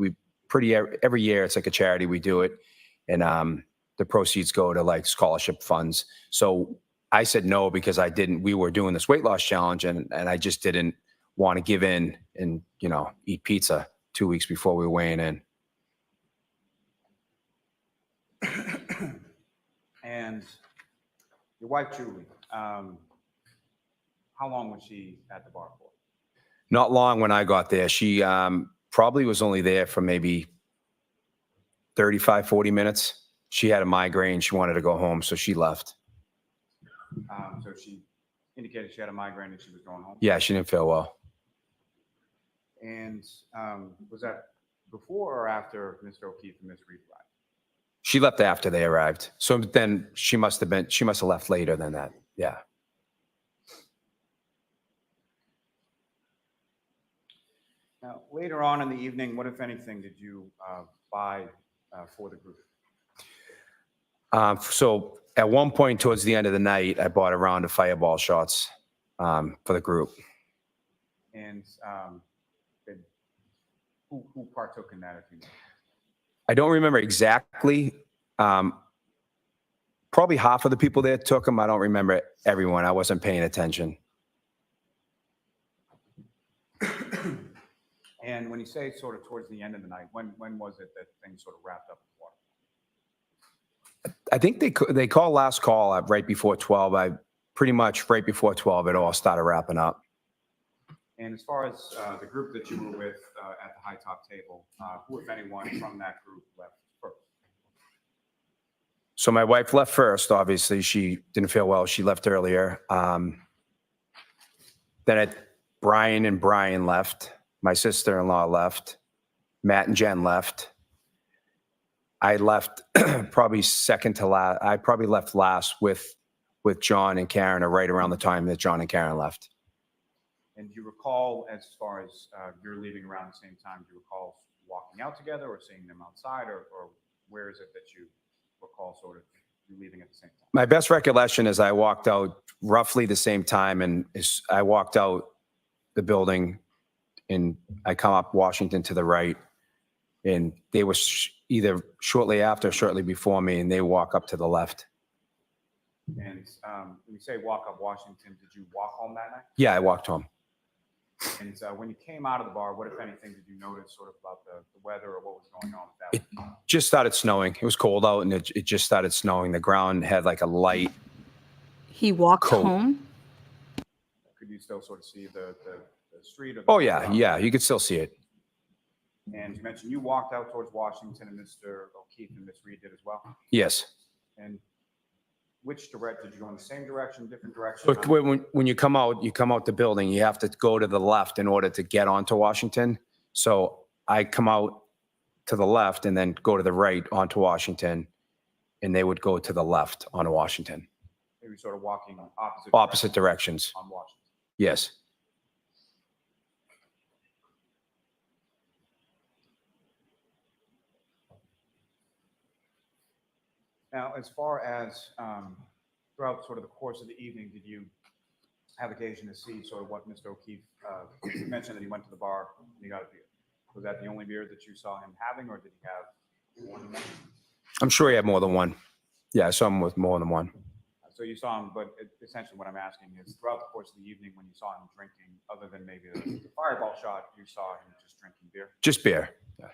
[SPEAKER 12] every year, it's like a charity, we do it. And the proceeds go to like scholarship funds. So I said no, because we were doing this weight loss challenge and I just didn't want to give in and, you know, eat pizza 2 weeks before we were weighing in.
[SPEAKER 6] And your wife, Julie, how long was she at the bar for?
[SPEAKER 12] Not long when I got there. She probably was only there for maybe 35, 40 minutes. She had a migraine. She wanted to go home, so she left.
[SPEAKER 6] So she indicated she had a migraine and she was going home?
[SPEAKER 12] Yeah, she didn't feel well.
[SPEAKER 6] And was that before or after Mr. O'Keefe and Ms. Reed arrived?
[SPEAKER 12] She left after they arrived. So then she must have left later than that. Yeah.
[SPEAKER 6] Now, later on in the evening, what, if anything, did you buy for the group?
[SPEAKER 12] So at one point towards the end of the night, I bought a round of fireball shots for the group.
[SPEAKER 6] And Who partook in that, if you know?
[SPEAKER 12] I don't remember exactly. Probably half of the people there took them. I don't remember everyone. I wasn't paying attention.
[SPEAKER 6] And when you say sort of towards the end of the night, when was it that things sort of wrapped up in the water?
[SPEAKER 12] I think they called last call at right before 12. Pretty much right before 12, it all started wrapping up.
[SPEAKER 6] And as far as the group that you were with at the high top table, who, if anyone, from that group left first?
[SPEAKER 12] So my wife left first. Obviously, she didn't feel well. She left earlier. Then Brian and Brian left. My sister-in-law left. Matt and Jen left. I left probably second to last. I probably left last with John and Karen, or right around the time that John and Karen left.
[SPEAKER 6] And do you recall, as far as you're leaving around the same time, do you recall walking out together or seeing them outside, or where is it that you recall sort of you leaving at the same time?
[SPEAKER 12] My best recollection is I walked out roughly the same time, and I walked out the building, and I come up Washington to the right, and they were either shortly after or shortly before me, and they walk up to the left.
[SPEAKER 6] And when you say walk up Washington, did you walk home that night?
[SPEAKER 12] Yeah, I walked home.
[SPEAKER 6] And when you came out of the bar, what, if anything, did you notice sort of about the weather or what was going on with that?
[SPEAKER 12] It just started snowing. It was cold out, and it just started snowing. The ground had like a light.
[SPEAKER 1] He walked
[SPEAKER 12] coat.
[SPEAKER 1] home.
[SPEAKER 6] Could you still sort of see the street? Or
[SPEAKER 12] Oh yeah, yeah, you could still see it.
[SPEAKER 6] And you mentioned you walked out towards Washington, and Mr. O'Keefe and Miss Reed did as well.
[SPEAKER 12] Yes.
[SPEAKER 6] And which direction? Did you go in the same direction, different direction?
[SPEAKER 12] But when you come out the building, you have to go to the left in order to get onto Washington. So I come out to the left and then go to the right onto Washington, and they would go to the left onto Washington.
[SPEAKER 6] They were sort of walking
[SPEAKER 12] Opposite directions.
[SPEAKER 6] on Washington.
[SPEAKER 12] Yes.
[SPEAKER 6] Now, as far as throughout sort of the course of the evening, did you have occasion to see sort of what Mr. O'Keefe mentioned, that he went to the bar and he got a beer? Was that the only beer that you saw him having, or did he have more than one?
[SPEAKER 12] I'm sure he had more than one. Yeah, I saw him with more than one.
[SPEAKER 6] So you saw him, but essentially what I'm asking is throughout the course of the evening when you saw him drinking, other than maybe the fireball shot, you saw him just drinking beer?
[SPEAKER 12] Just beer. Yeah.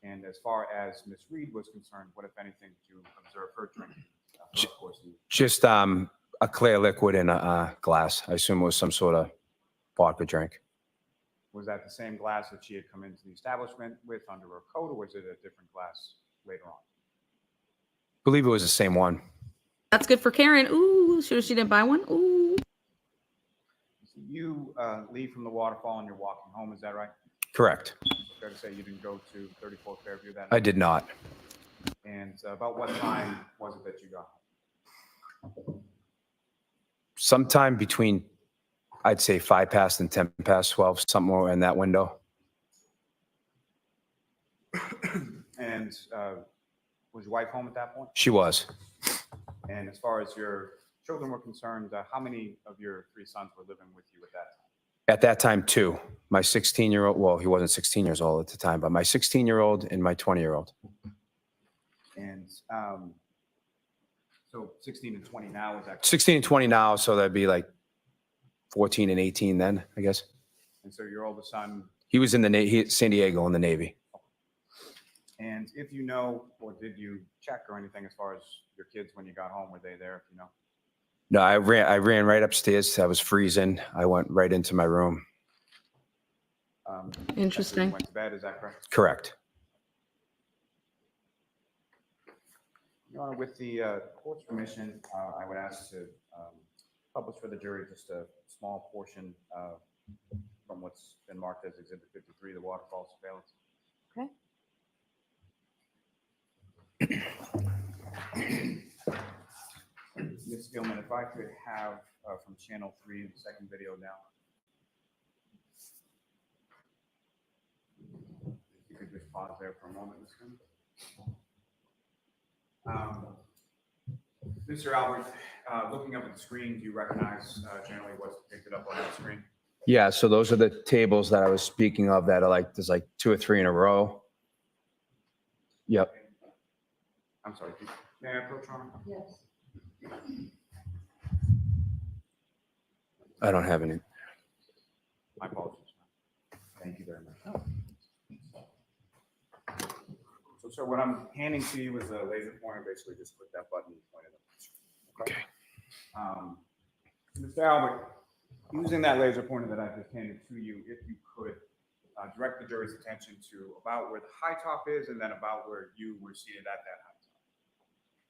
[SPEAKER 6] And as far as Miss Reed was concerned, what, if anything, did you observe her drinking throughout the course of the evening?
[SPEAKER 12] Just a clear liquid in a glass. I assume it was some sort of vodka drink.
[SPEAKER 6] Was that the same glass that she had come into the establishment with under her coat, or was it a different glass later on?
[SPEAKER 12] I believe it was the same one.
[SPEAKER 1] That's good for Karen. Ooh, sure she didn't buy one. Ooh.
[SPEAKER 6] So you leave from the Waterfall and you're walking home, is that right?
[SPEAKER 12] Correct.
[SPEAKER 6] Fair to say you didn't go to 34 Fairview that night?
[SPEAKER 12] I did not.
[SPEAKER 6] And about what time was it that you got home?
[SPEAKER 12] Sometime between, I'd say 5 past and 10 past 12, somewhere in that window.
[SPEAKER 6] And was your wife home at that point?
[SPEAKER 12] She was.
[SPEAKER 6] And as far as your children were concerned, how many of your 3 sons were living with you at that time?
[SPEAKER 12] At that time, 2. My 16-year-old, well, he wasn't 16 years old at the time, but my 16-year-old and my 20-year-old.
[SPEAKER 6] And so 16 and 20 now, is that?
[SPEAKER 12] 16 and 20 now, so that'd be like 14 and 18 then, I guess.
[SPEAKER 6] And so your oldest son?
[SPEAKER 12] He was in the San Diego in the Navy.
[SPEAKER 6] And if you know, or did you check or anything as far as your kids when you got home, were they there, if you know?
[SPEAKER 12] No, I ran right upstairs. I was freezing. I went right into my room.
[SPEAKER 1] Interesting.
[SPEAKER 6] You went to bed, is that correct?
[SPEAKER 12] Correct.
[SPEAKER 6] Your Honor, with the court's permission, I would ask to publish for the jury just a small portion from what's been marked as Exhibit 53, the Waterfall surveillance.
[SPEAKER 10] Okay.
[SPEAKER 6] Ms. Gilman, if I could have from Channel 3, the second video now. If you could just pause there for a moment, Ms. Gilman. Mr. Albert, looking up at the screen, do you recognize generally what's depicted up on that screen?
[SPEAKER 12] Yeah, so those are the tables that I was speaking of that are like, there's like 2 or 3 in a row. Yep.
[SPEAKER 6] I'm sorry. May I approach, Your Honor?
[SPEAKER 10] Yes.
[SPEAKER 12] I don't have any.
[SPEAKER 6] My apologies. Thank you very much. So, sir, what I'm handing to you is a laser pointer. Basically, just click that button and point it up.
[SPEAKER 12] Okay.
[SPEAKER 6] Mr. Albert, using that laser pointer that I just handed to you, if you could direct the jury's attention to about where the high top is and then about where you were seated at that high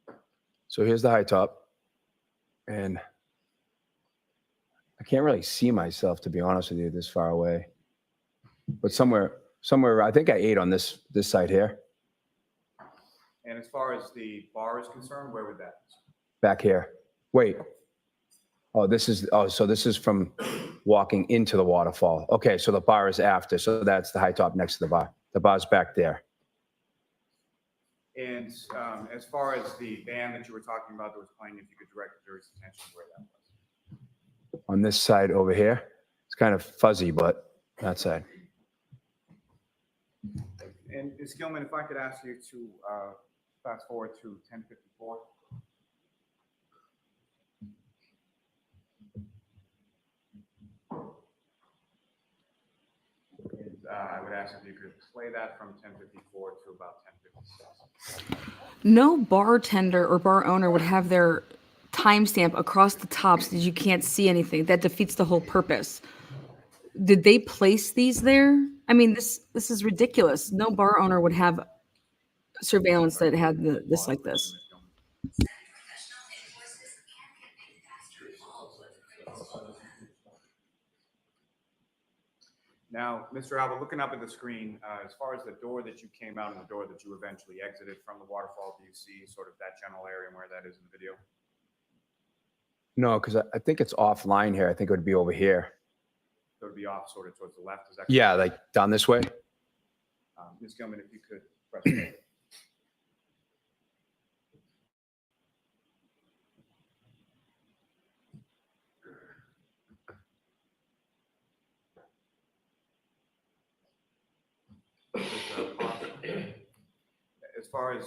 [SPEAKER 6] top.
[SPEAKER 12] So here's the high top. And I can't really see myself, to be honest with you, this far away. But somewhere, I think I ate on this side here.
[SPEAKER 6] And as far as the bar is concerned, where would that be?
[SPEAKER 12] Back here. Wait. Oh, so this is from walking into the waterfall. Okay, so the bar is after. So that's the high top next to the bar. The bar's back there.
[SPEAKER 6] And as far as the band that you were talking about that was playing, if you could direct the jury's attention to where that was.
[SPEAKER 12] On this side over here. It's kind of fuzzy, but that side.
[SPEAKER 6] And Ms. Gilman, if I could ask you to fast forward to 1054. I would ask if you could play that from 1054 to about 1056.
[SPEAKER 1] No bartender or bar owner would have their timestamp across the top so that you can't see anything. That defeats the whole purpose. Did they place these there? I mean, this is ridiculous. No bar owner would have surveillance that had this like this.
[SPEAKER 6] Now, Mr. Albert, looking up at the screen, as far as the door that you came out and the door that you eventually exited from the waterfall, do you see sort of that general area and where that is in the video?
[SPEAKER 12] No, because I think it's offline here. I think it would be over here.
[SPEAKER 6] It would be off sort of towards the left. Is that correct?
[SPEAKER 12] Yeah, like down this way.
[SPEAKER 6] Ms. Gilman, if you could press play. As far as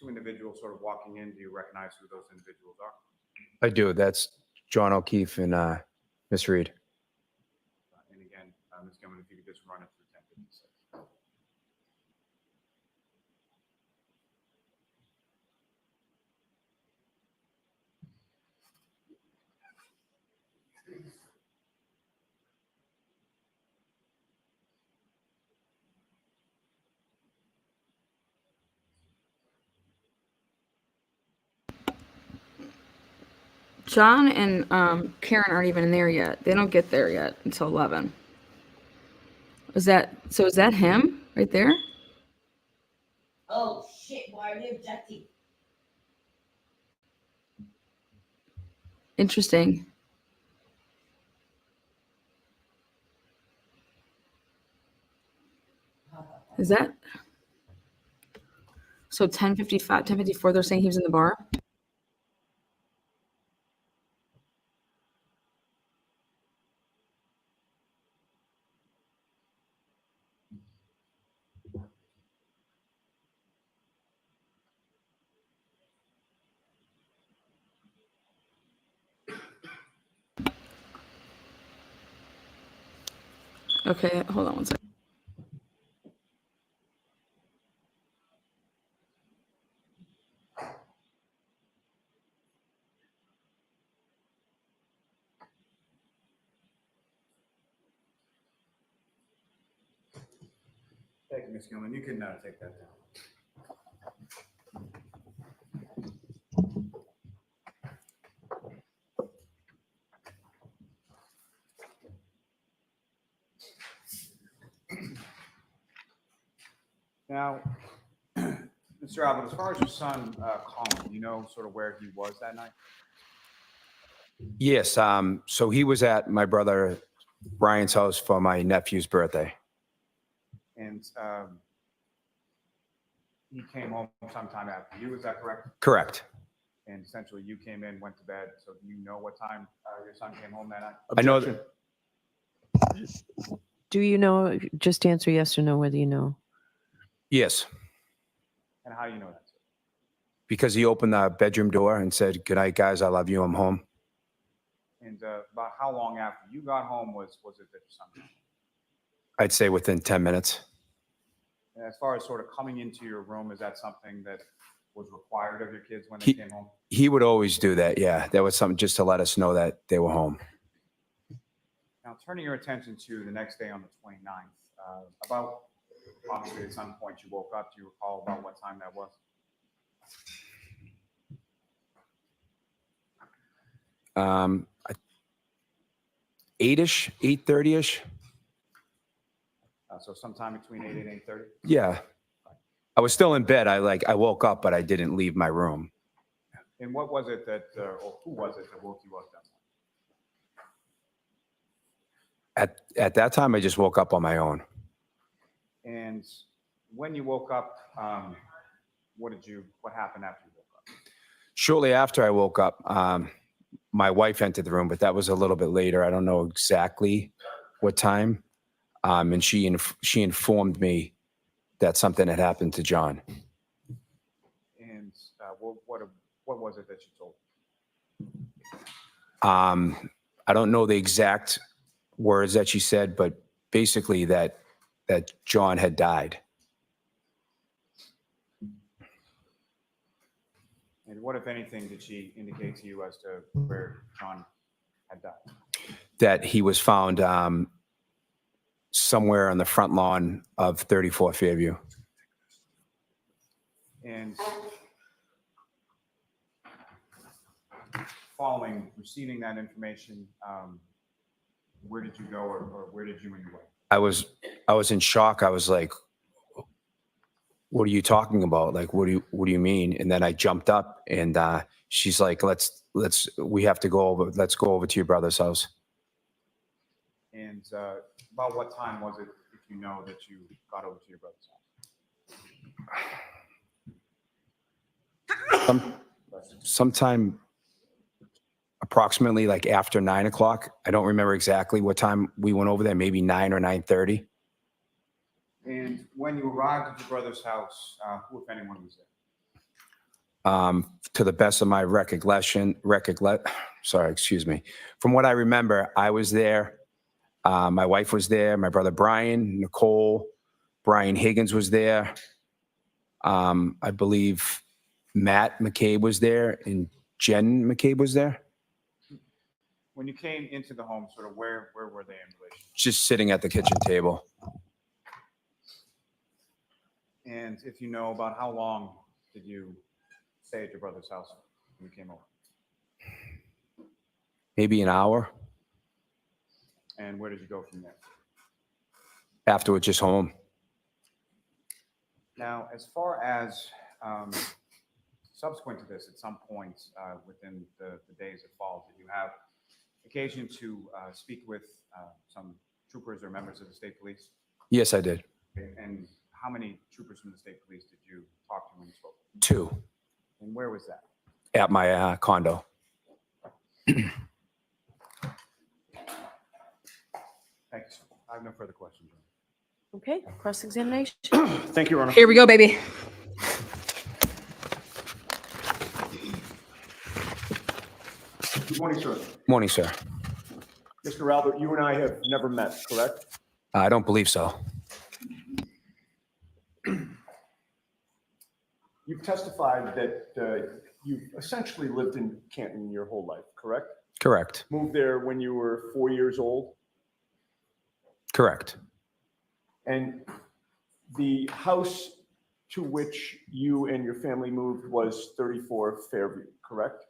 [SPEAKER 6] 2 individuals sort of walking in, do you recognize who those individuals are?
[SPEAKER 12] I do. That's John O'Keefe and Miss Reed.
[SPEAKER 6] And again, Ms. Gilman, if you could just run it through 1056.
[SPEAKER 1] John and Karen aren't even there yet. They don't get there yet until 11. Is that him right there?
[SPEAKER 13] Oh shit, why are they objecting?
[SPEAKER 1] Interesting. Is that so 10:55, 10:54, they're saying he was in the bar? Okay, hold on one second.
[SPEAKER 6] Thank you, Ms. Gilman. You can take that down. Now, Mr. Albert, as far as your son, Colin, you know sort of where he was that night?
[SPEAKER 12] Yes. So he was at my brother Brian's house for my nephew's birthday.
[SPEAKER 6] And he came home sometime after you, is that correct?
[SPEAKER 12] Correct.
[SPEAKER 6] And essentially you came in, went to bed. So do you know what time your son came home that night?
[SPEAKER 12] I know that.
[SPEAKER 14] Do you know, just answer yes or no whether you know.
[SPEAKER 12] Yes,
[SPEAKER 6] And how do you know that?
[SPEAKER 12] because he opened the bedroom door and said, "Good night, guys. I love you. I'm home."
[SPEAKER 6] And about how long after you got home was it that your son got home?
[SPEAKER 12] I'd say within 10 minutes.
[SPEAKER 6] And as far as sort of coming into your room, is that something that was required of your kids when they came home?
[SPEAKER 12] He would always do that. Yeah, that was something just to let us know that they were home.
[SPEAKER 6] Now, turning your attention to the next day on the 29th, about, obviously, at some point you woke up. Do you recall about what time that was?
[SPEAKER 12] Um, 8-ish, 8:30-ish.
[SPEAKER 6] So sometime between 8 and 8:30?
[SPEAKER 12] Yeah. I was still in bed. I woke up, but I didn't leave my room.
[SPEAKER 6] And what was it that, or who was it that woke you up that morning?
[SPEAKER 12] At that time, I just woke up on my own.
[SPEAKER 6] And when you woke up, what happened after you woke up?
[SPEAKER 12] Shortly after I woke up, my wife entered the room, but that was a little bit later. I don't know exactly what time. And she informed me that something had happened to John.
[SPEAKER 6] And what was it that you told?
[SPEAKER 12] I don't know the exact words that she said, but basically that John had died.
[SPEAKER 6] And what, if anything, did she indicate to you as to where John had died?
[SPEAKER 12] That he was found somewhere on the front lawn of 34 Fairview.
[SPEAKER 6] And receiving that information, where did you go, or where did you and your wife?
[SPEAKER 12] I was in shock. I was like, "What are you talking about? Like, what do you mean?" And then I jumped up, and she's like, we have to go over. Let's go over to your brother's house.
[SPEAKER 6] And about what time was it, if you know, that you got over to your brother's house?
[SPEAKER 12] Sometime approximately like after 9 o'clock. I don't remember exactly what time we went over there, maybe 9 or 9:30.
[SPEAKER 6] And when you arrived at your brother's house, who, if anyone, was there?
[SPEAKER 12] To the best of my recollection, from what I remember, I was there. My wife was there. My brother Brian, Nicole, Brian Higgins was there. I believe Matt McCabe was there, and Jen McCabe was there.
[SPEAKER 6] When you came into the home, sort of where were they in relation?
[SPEAKER 12] Just sitting at the kitchen table.
[SPEAKER 6] And if you know, about how long did you stay at your brother's house when you came over?
[SPEAKER 12] Maybe an hour.
[SPEAKER 6] And where did you go from there?
[SPEAKER 12] Afterwards, just home.
[SPEAKER 6] Now, as far as subsequent to this, at some point within the days that followed, did you have occasion to speak with some troopers or members of the state police?
[SPEAKER 12] Yes, I did.
[SPEAKER 6] And how many troopers from the state police did you talk to when you spoke?
[SPEAKER 12] 2.
[SPEAKER 6] And where was that?
[SPEAKER 12] At my condo.
[SPEAKER 6] Thank you, sir. I have no further questions.
[SPEAKER 14] Okay, cross-examination.
[SPEAKER 2] Thank you, Your Honor.
[SPEAKER 1] Here we go, baby.
[SPEAKER 5] Good morning, sir.
[SPEAKER 12] Morning, sir.
[SPEAKER 5] Mr. Albert, you and I have never met, correct?
[SPEAKER 12] I don't believe so.
[SPEAKER 5] You've testified that you've essentially lived in Canton your whole life, correct?
[SPEAKER 12] Correct.
[SPEAKER 5] Moved there when you were 4 years old?
[SPEAKER 12] Correct.
[SPEAKER 5] And the house to which you and your family moved was 34 Fairview, correct?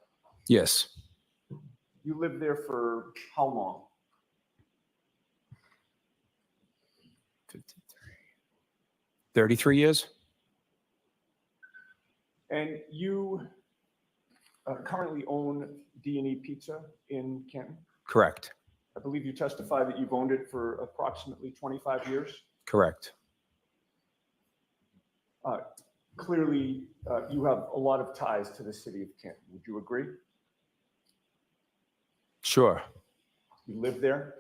[SPEAKER 12] Yes.
[SPEAKER 5] You lived there for how long?
[SPEAKER 12] 33 years?
[SPEAKER 5] And you currently own D&E Pizza in Canton?
[SPEAKER 12] Correct.
[SPEAKER 5] I believe you testified that you've owned it for approximately 25 years?
[SPEAKER 12] Correct.
[SPEAKER 5] Clearly, you have a lot of ties to the city of Canton. Would you agree?
[SPEAKER 12] Sure.
[SPEAKER 5] You live there?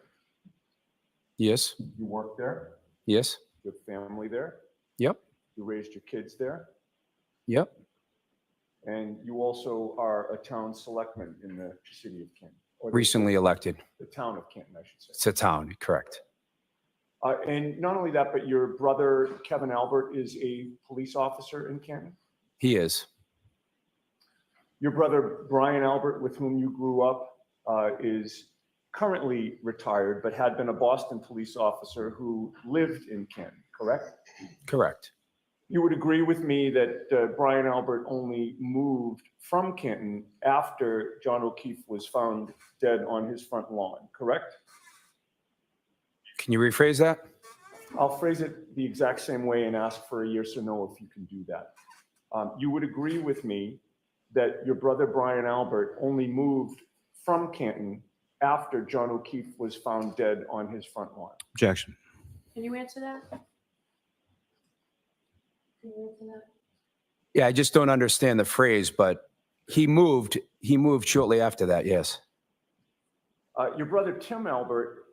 [SPEAKER 12] Yes.
[SPEAKER 5] You work there?
[SPEAKER 12] Yes.
[SPEAKER 5] You have family there?
[SPEAKER 12] Yep.
[SPEAKER 5] You raised your kids there?
[SPEAKER 12] Yep.
[SPEAKER 5] And you also are a town selectman in the city of Canton. Or
[SPEAKER 12] Recently elected.
[SPEAKER 5] The town of Canton, I should say.
[SPEAKER 12] It's a town, correct.
[SPEAKER 5] And not only that, but your brother, Kevin Albert, is a police officer in Canton?
[SPEAKER 12] He is.
[SPEAKER 5] Your brother, Brian Albert, with whom you grew up, is currently retired, but had been a Boston police officer who lived in Canton, correct?
[SPEAKER 12] Correct.
[SPEAKER 5] You would agree with me that Brian Albert only moved from Canton after John O'Keefe was found dead on his front lawn, correct?
[SPEAKER 12] Can you rephrase that?
[SPEAKER 5] I'll phrase it the exact same way and ask for a yes or no if you can do that. You would agree with me that your brother Brian Albert only moved from Canton after John O'Keefe was found dead on his front lawn?
[SPEAKER 12] Objection.
[SPEAKER 10] Can you answer that? Can you answer that?
[SPEAKER 12] Yeah, I just don't understand the phrase, but he moved shortly after that, yes.
[SPEAKER 5] Your brother Tim Albert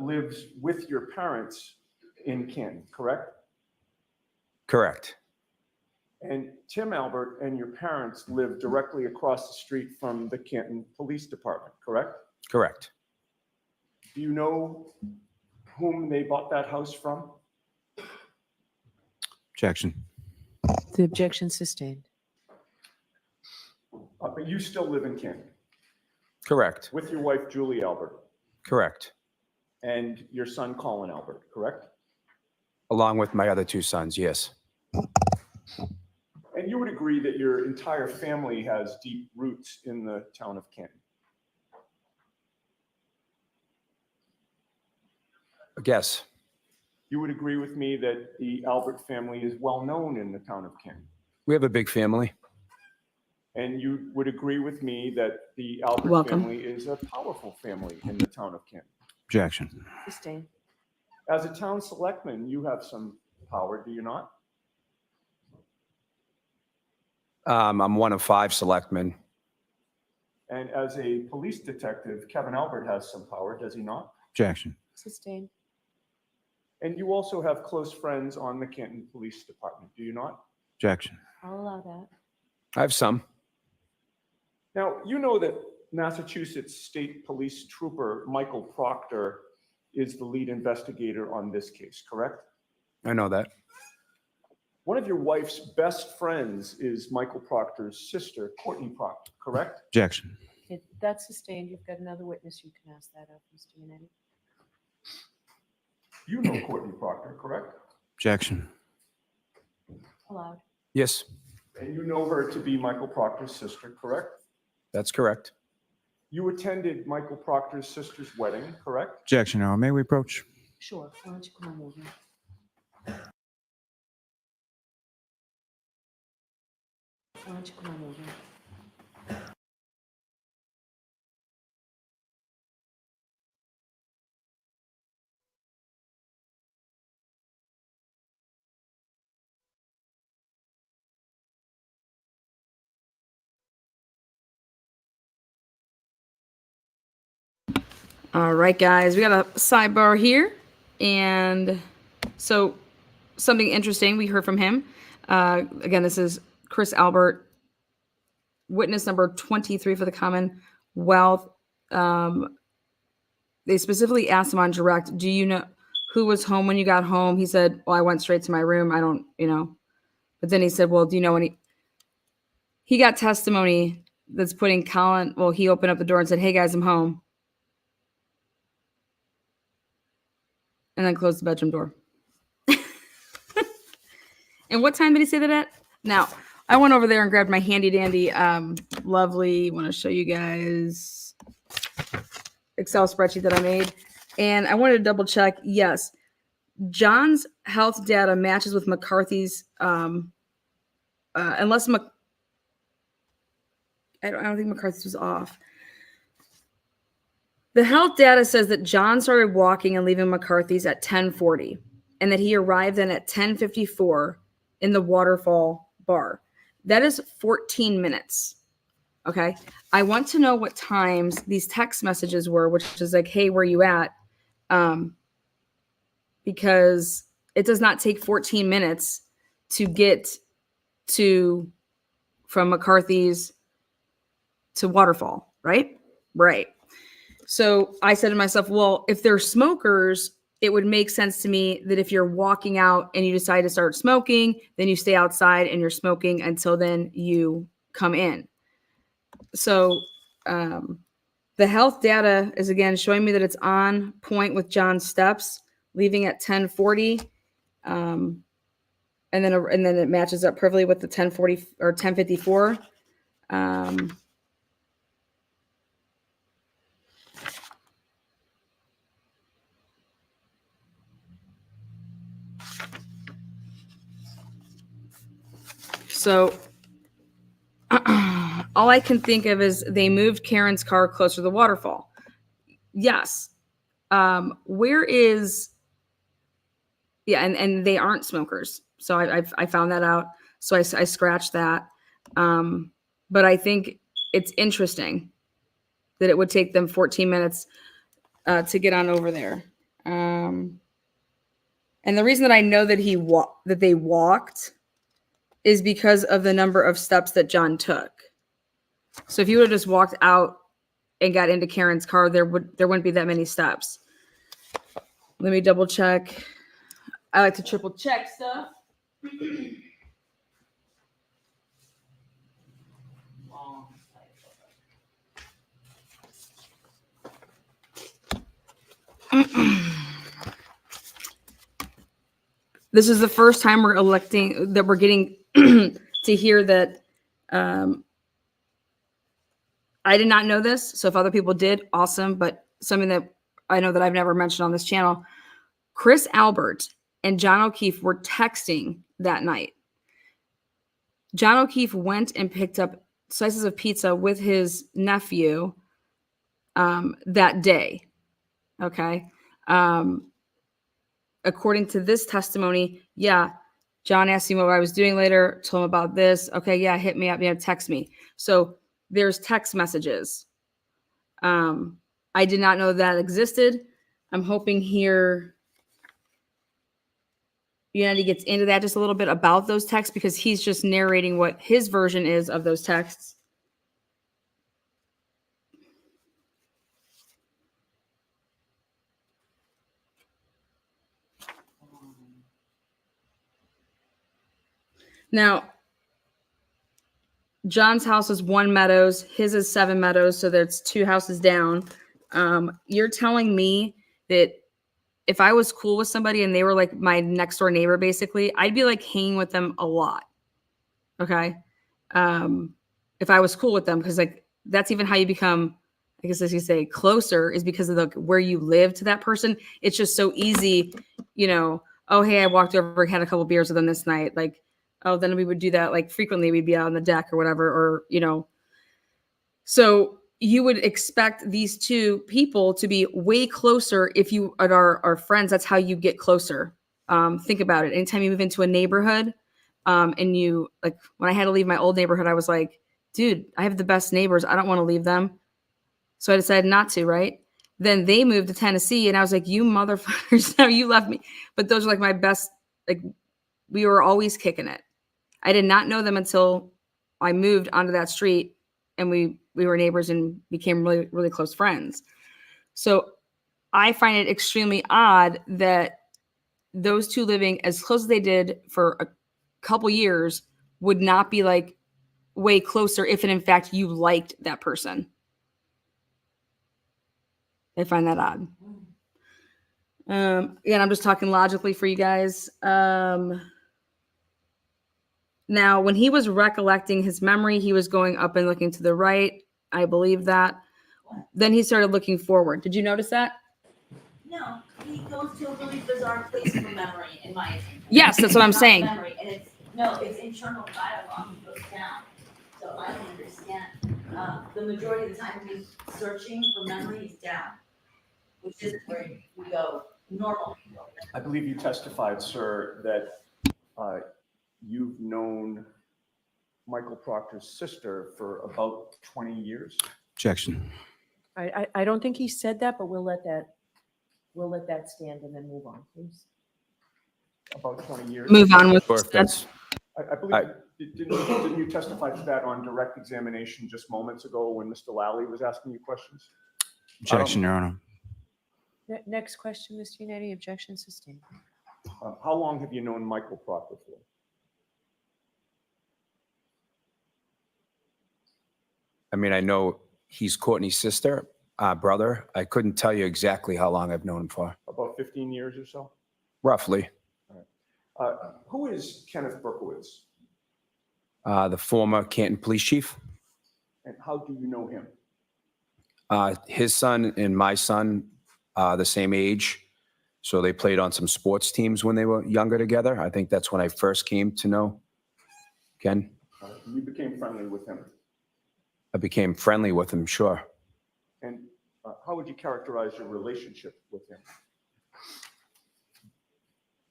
[SPEAKER 5] lives with your parents in Canton, correct?
[SPEAKER 12] Correct.
[SPEAKER 5] And Tim Albert and your parents live directly across the street from the Canton Police Department, correct?
[SPEAKER 12] Correct.
[SPEAKER 5] Do you know whom they bought that house from?
[SPEAKER 12] Objection.
[SPEAKER 14] The objection sustained.
[SPEAKER 5] But you still live in Canton
[SPEAKER 12] Correct.
[SPEAKER 5] with your wife, Julie Albert,
[SPEAKER 12] Correct.
[SPEAKER 5] and your son, Colin Albert, correct?
[SPEAKER 12] Along with my other two sons, yes.
[SPEAKER 5] And you would agree that your entire family has deep roots in the town of Canton?
[SPEAKER 12] I guess.
[SPEAKER 5] You would agree with me that the Albert family is well known in the town of Canton?
[SPEAKER 12] We have a big family.
[SPEAKER 5] And you would agree with me that the Albert
[SPEAKER 1] Welcome.
[SPEAKER 5] family is a powerful family in the town of Canton?
[SPEAKER 12] Objection.
[SPEAKER 10] Sustained.
[SPEAKER 5] As a town selectman, you have some power, do you not?
[SPEAKER 12] I'm one of 5 selectmen.
[SPEAKER 5] And as a police detective, Kevin Albert has some power, does he not?
[SPEAKER 12] Objection.
[SPEAKER 10] Sustained.
[SPEAKER 5] And you also have close friends on the Canton Police Department, do you not?
[SPEAKER 12] Objection.
[SPEAKER 10] I'll allow that.
[SPEAKER 12] I have some.
[SPEAKER 5] Now, you know that Massachusetts State Police Trooper Michael Proctor is the lead investigator on this case, correct?
[SPEAKER 12] I know that.
[SPEAKER 5] One of your wife's best friends is Michael Proctor's sister, Courtney Proctor, correct?
[SPEAKER 12] Objection.
[SPEAKER 10] That's sustained. You've got another witness. You can ask that of, Mr. Yannetti.
[SPEAKER 5] You know Courtney Proctor, correct?
[SPEAKER 12] Objection.
[SPEAKER 10] Allowed.
[SPEAKER 12] Yes,
[SPEAKER 5] And you know her to be Michael Proctor's sister, correct?
[SPEAKER 12] that's correct.
[SPEAKER 5] You attended Michael Proctor's sister's wedding, correct?
[SPEAKER 12] Objection, Your Honor. May we approach?
[SPEAKER 10] Sure. Why don't you come on over? Why don't you come on over?
[SPEAKER 1] All right, guys, we got a sidebar here. And so something interesting, we heard from him. Again, this is Chris Albert, witness number 23 for the Commonwealth. They specifically asked him on direct, do you know who was home when you got home? He said, well, I went straight to my room. I don't, But then he said, well, do you know any? He got testimony that's putting Colin, well, he opened up the door and said, hey, guys, I'm home. And then closed the bedroom door. And what time did he say that at? Now, I went over there and grabbed my handy dandy, lovely, want to show you guys, Excel spreadsheet that I made. And I wanted to double check. Yes, John's health data matches with McCarthy's, unless I don't think McCarthy's was off. The health data says that John started walking and leaving McCarthy's at 10:40 and that he arrived then at 10:54 in the Waterfall bar. That is 14 minutes. Okay. I want to know what times these text messages were, which is like, hey, where you at? because it does not take 14 minutes to get from McCarthy's to Waterfall, right? Right. So I said to myself, well, if they're smokers, it would make sense to me that if you're walking out and you decide to start smoking, then you stay outside and you're smoking until then you come in. So the health data is again showing me that it's on point with John's steps, leaving at 10:40, and then it matches up perfectly with the 10:40 or 10:54. So all I can think of is they moved Karen's car closer to the waterfall. Yes. Where is, yeah, and they aren't smokers. So I found that out. So I scratched that. But I think it's interesting that it would take them 14 minutes to get on over there. And the reason that I know that they walked is because of the number of steps that John took. So if you would have just walked out and got into Karen's car, there wouldn't be that many steps. Let me double check. I like to triple check stuff. This is the first time we're getting to hear that. I did not know this. So if other people did, awesome. But something that I know that I've never mentioned on this channel, Chris Albert and John O'Keefe were texting that night. John O'Keefe went and picked up slices of pizza with his nephew that day. Okay. According to this testimony, yeah, John asked me what I was doing later, told him about this. Okay, yeah, hit me up, yeah, text me. So there's text messages. I did not know that existed. I'm hoping here Unity gets into that just a little bit about those texts because he's just narrating what his version is of those texts. Now, John's house is 1 Meadows. His is 7 Meadows. So there's 2 houses down. You're telling me that if I was cool with somebody and they were like my next door neighbor, basically, I'd be like hanging with them a lot. Okay. If I was cool with them, because like that's even how you become, I guess as you say, closer is because of where you live to that person. It's just so easy, oh, hey, I walked over, had a couple beers with them this night. Like, oh, then we would do that like frequently. We'd be out on the deck or whatever, or, so you would expect these 2 people to be way closer if you are friends. That's how you get closer. Think about it. Anytime you move into a neighborhood and you like when I had to leave my old neighborhood, I was like, dude, I have the best neighbors. I don't want to leave them. So I decided not to, right? Then they moved to Tennessee and I was like, you motherfuckers, now you left me. But those are like my best, like we were always kicking it. I did not know them until I moved onto that street and we were neighbors and became really, really close friends. So I find it extremely odd that those 2 living as close as they did for a couple years would not be like way closer if in fact you liked that person. I find that odd. Again, I'm just talking logically for you guys. Now, when he was recollecting his memory, he was going up and looking to the right. I believe that. Then he started looking forward. Did you notice that?
[SPEAKER 13] No, he goes to a really bizarre place for memory, in my opinion.
[SPEAKER 1] Yes, that's what I'm saying.
[SPEAKER 13] Memory, and it's internal dialogue. He goes down. So I don't understand. The majority of the time he's searching for memory, he's down, which is where we go normal people.
[SPEAKER 5] I believe you testified, sir, that you've known Michael Proctor's sister for about 20 years.
[SPEAKER 12] Objection.
[SPEAKER 14] I don't think he said that, but we'll let that stand and then move on, please.
[SPEAKER 5] about 20 years?
[SPEAKER 1] Move on with
[SPEAKER 12] Or if that's,
[SPEAKER 5] I believe, didn't you testify to that on direct examination just moments ago when Mr. Lally was asking you questions?
[SPEAKER 6] Objection, Your Honor.
[SPEAKER 14] Next question, Mr. Unity. Objection sustained.
[SPEAKER 5] How long have you known Michael Proctor for?
[SPEAKER 12] I mean, I know he's Courtney's sister, brother. I couldn't tell you exactly how long I've known him for.
[SPEAKER 5] About 15 years or so?
[SPEAKER 12] Roughly.
[SPEAKER 5] Who is Kenneth Berkowitz,
[SPEAKER 12] The former Canton police chief.
[SPEAKER 5] and how do you know him?
[SPEAKER 12] His son and my son, the same age. So they played on some sports teams when they were younger together. I think that's when I first came to know Ken.
[SPEAKER 5] You became friendly with him.
[SPEAKER 12] I became friendly with him, sure.
[SPEAKER 5] And how would you characterize your relationship with him?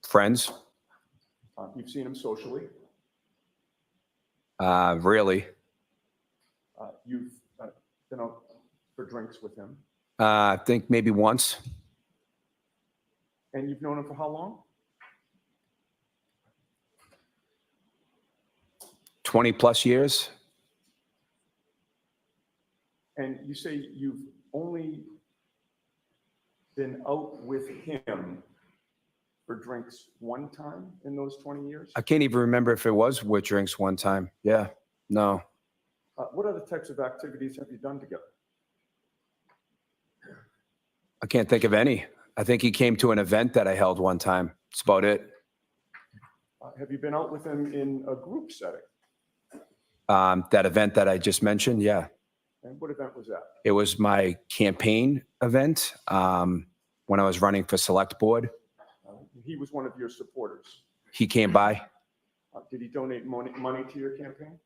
[SPEAKER 12] Friends,
[SPEAKER 5] You've seen him socially.
[SPEAKER 12] really.
[SPEAKER 5] You've been out for drinks with him.
[SPEAKER 12] I think maybe once.
[SPEAKER 5] And you've known him for how long?
[SPEAKER 12] 20 plus years.
[SPEAKER 5] And you say you've only been out with him for drinks one time in those 20 years?
[SPEAKER 12] I can't even remember if it was with drinks one time. Yeah, no.
[SPEAKER 5] What other types of activities have you done together?
[SPEAKER 12] I can't think of any. I think he came to an event that I held one time. That's about it.
[SPEAKER 5] Have you been out with him in a group setting?
[SPEAKER 12] That event that I just mentioned, yeah.
[SPEAKER 5] And what event was that?
[SPEAKER 12] It was my campaign event when I was running for select board.
[SPEAKER 5] He was one of your supporters.
[SPEAKER 12] He came by.
[SPEAKER 5] Did he donate money to your campaign?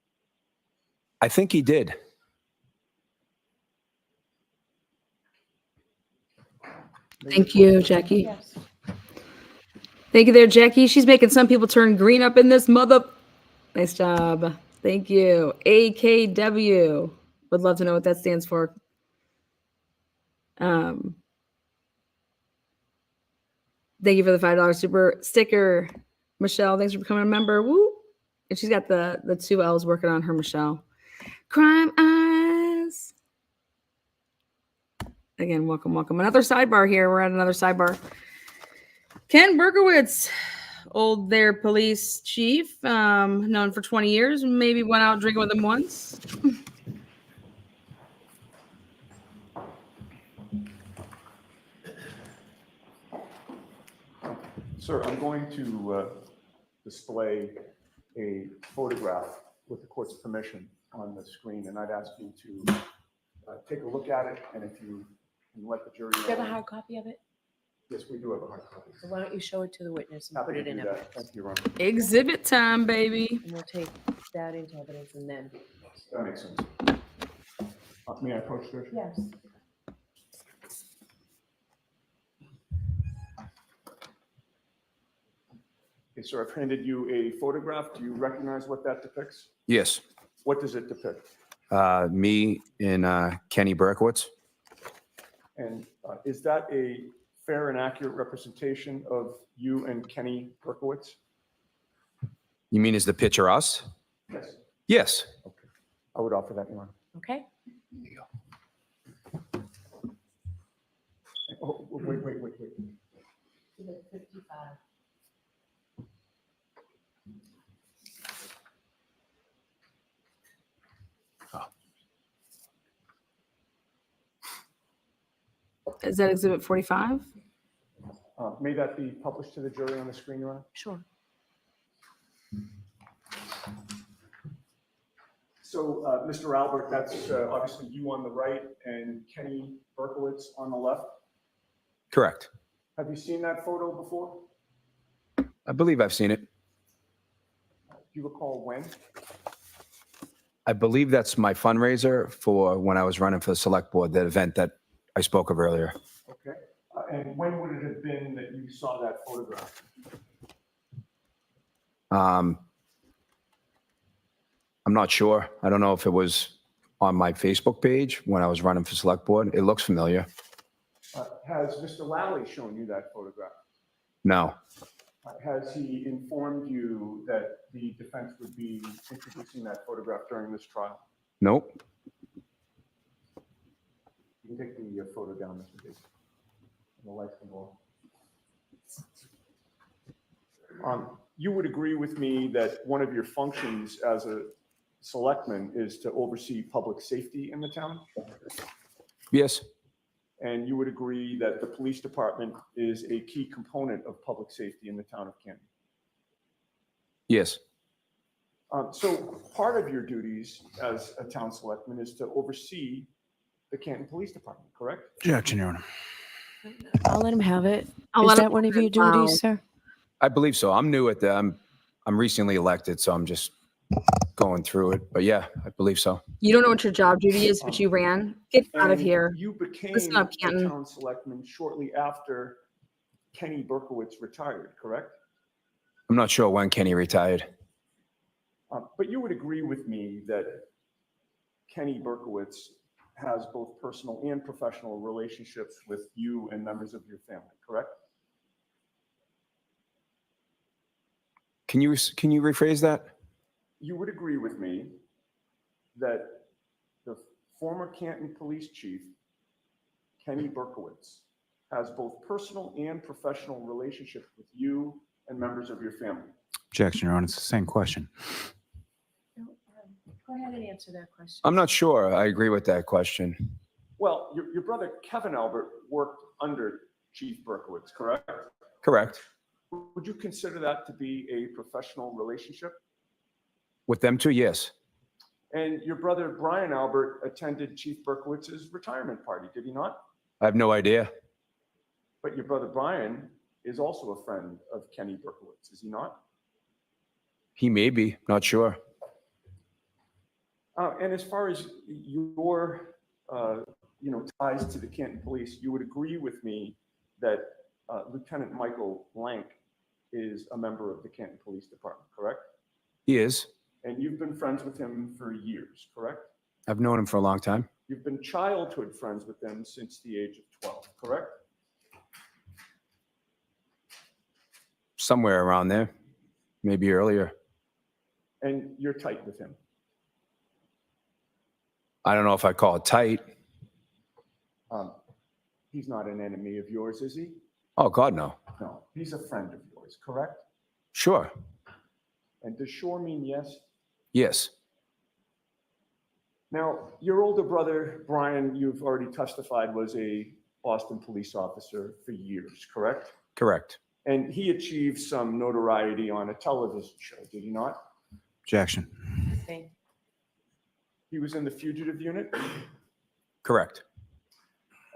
[SPEAKER 12] I think he did.
[SPEAKER 1] Thank you, Jackie. Thank you there, Jackie. She's making some people turn green up in this mother. Nice job. Thank you. AKW. Would love to know what that stands for. Thank you for the $5 super sticker. Michelle, thanks for becoming a member. Woo. And she's got the two L's working on her, Michelle. Crime Eyes. Again, welcome, welcome. Another sidebar here. We're at another sidebar. Ken Berkowitz, old there police chief, known for 20 years. Maybe went out drinking with him once.
[SPEAKER 5] Sir, I'm going to display a photograph with the court's permission on the screen, and I'd ask you to take a look at it, and if you can let the jury know.
[SPEAKER 14] Do you have a hard copy of it?
[SPEAKER 5] Yes, we do have a hard copy.
[SPEAKER 14] So why don't you show it to the witness and
[SPEAKER 5] Happy
[SPEAKER 14] put it
[SPEAKER 5] to
[SPEAKER 14] in
[SPEAKER 5] do that.
[SPEAKER 14] evidence?
[SPEAKER 5] Thank you, Ron.
[SPEAKER 1] Exhibit time, baby.
[SPEAKER 14] And we'll take that into evidence and then.
[SPEAKER 5] That makes sense. May I approach, Judge?
[SPEAKER 14] Yes.
[SPEAKER 5] Okay, sir, I've handed you a photograph. Do you recognize what that depicts?
[SPEAKER 12] Yes.
[SPEAKER 5] What does it depict?
[SPEAKER 12] Me and Kenny Berkowitz.
[SPEAKER 5] And is that a fair and accurate representation of you and Kenny Berkowitz?
[SPEAKER 12] You mean is the picture us?
[SPEAKER 5] Yes.
[SPEAKER 12] Yes.
[SPEAKER 5] Okay. I would offer that, Your Honor.
[SPEAKER 14] Okay.
[SPEAKER 5] Oh, wait.
[SPEAKER 14] 55.
[SPEAKER 1] Is that exhibit 45?
[SPEAKER 5] May that be published to the jury on the screen, Your Honor?
[SPEAKER 14] Sure.
[SPEAKER 5] So, Mr. Albert, that's obviously you on the right and Kenny Berkowitz on the left.
[SPEAKER 12] Correct.
[SPEAKER 5] Have you seen that photo before?
[SPEAKER 12] I believe I've seen it.
[SPEAKER 5] Do you recall when?
[SPEAKER 12] I believe that's my fundraiser for when I was running for the select board, that event that I spoke of earlier.
[SPEAKER 5] Okay. And when would it have been that you saw that photograph?
[SPEAKER 12] I'm not sure. I don't know if it was on my Facebook page when I was running for select board. It looks familiar.
[SPEAKER 5] Has Mr. Lally shown you that photograph?
[SPEAKER 12] No.
[SPEAKER 5] Has he informed you that the defense would be introducing that photograph during this trial?
[SPEAKER 12] Nope.
[SPEAKER 5] You can take the photo down, Mr. Bates. The lights can go off. You would agree with me that one of your functions as a selectman is to oversee public safety in the town?
[SPEAKER 12] Yes.
[SPEAKER 5] And you would agree that the police department is a key component of public safety in the town of Canton?
[SPEAKER 12] Yes.
[SPEAKER 5] So part of your duties as a town selectman is to oversee the Canton Police Department, correct?
[SPEAKER 6] Objection, Your Honor.
[SPEAKER 14] I'll let him have it.
[SPEAKER 1] I'll
[SPEAKER 14] Is
[SPEAKER 1] let him
[SPEAKER 14] that one of
[SPEAKER 1] have
[SPEAKER 14] your
[SPEAKER 1] it. Wow.
[SPEAKER 14] duties, sir?
[SPEAKER 12] I believe so. I'm new at the, I'm recently elected, so I'm just going through it. But yeah, I believe so.
[SPEAKER 1] You don't know what your job duty is, but you ran. Get out of
[SPEAKER 5] And
[SPEAKER 1] here.
[SPEAKER 5] You became
[SPEAKER 1] Listen up,
[SPEAKER 5] a
[SPEAKER 1] Canton.
[SPEAKER 5] town selectman shortly after Kenny Berkowitz retired, correct?
[SPEAKER 12] I'm not sure when Kenny retired.
[SPEAKER 5] But you would agree with me that Kenny Berkowitz has both personal and professional relationships with you and members of your family, correct?
[SPEAKER 12] Can you rephrase that?
[SPEAKER 5] You would agree with me that the former Canton Police Chief, Kenny Berkowitz, has both personal and professional relationships with you and members of your family.
[SPEAKER 6] Objection, Your Honor. It's the same question.
[SPEAKER 14] Go ahead and answer that question.
[SPEAKER 12] I'm not sure. I agree with that question.
[SPEAKER 5] Well, your brother Kevin Albert worked under Chief Berkowitz, correct?
[SPEAKER 12] Correct.
[SPEAKER 5] Would you consider that to be a professional relationship?
[SPEAKER 12] With them too, yes.
[SPEAKER 5] And your brother Brian Albert attended Chief Berkowitz's retirement party, did he not?
[SPEAKER 12] I have no idea.
[SPEAKER 5] But your brother Brian is also a friend of Kenny Berkowitz, is he not?
[SPEAKER 12] He may be, not sure.
[SPEAKER 5] And as far as your, ties to the Canton Police, you would agree with me that Lieutenant Michael Blank is a member of the Canton Police Department, correct?
[SPEAKER 12] He is.
[SPEAKER 5] And you've been friends with him for years, correct?
[SPEAKER 12] I've known him for a long time.
[SPEAKER 5] You've been childhood friends with him since the age of 12, correct?
[SPEAKER 12] Somewhere around there, maybe earlier.
[SPEAKER 5] And you're tight with him.
[SPEAKER 12] I don't know if I call it tight.
[SPEAKER 5] He's not an enemy of yours, is he?
[SPEAKER 12] Oh, God, no.
[SPEAKER 5] No, he's a friend of yours, correct?
[SPEAKER 12] Sure.
[SPEAKER 5] And does sure mean yes?
[SPEAKER 12] Yes.
[SPEAKER 5] Now, your older brother, Brian, you've already testified, was a Boston police officer for years, correct?
[SPEAKER 12] Correct.
[SPEAKER 5] And he achieved some notoriety on a television show, did he not?
[SPEAKER 6] Objection.
[SPEAKER 14] Okay.
[SPEAKER 5] He was in the fugitive unit?
[SPEAKER 12] Correct.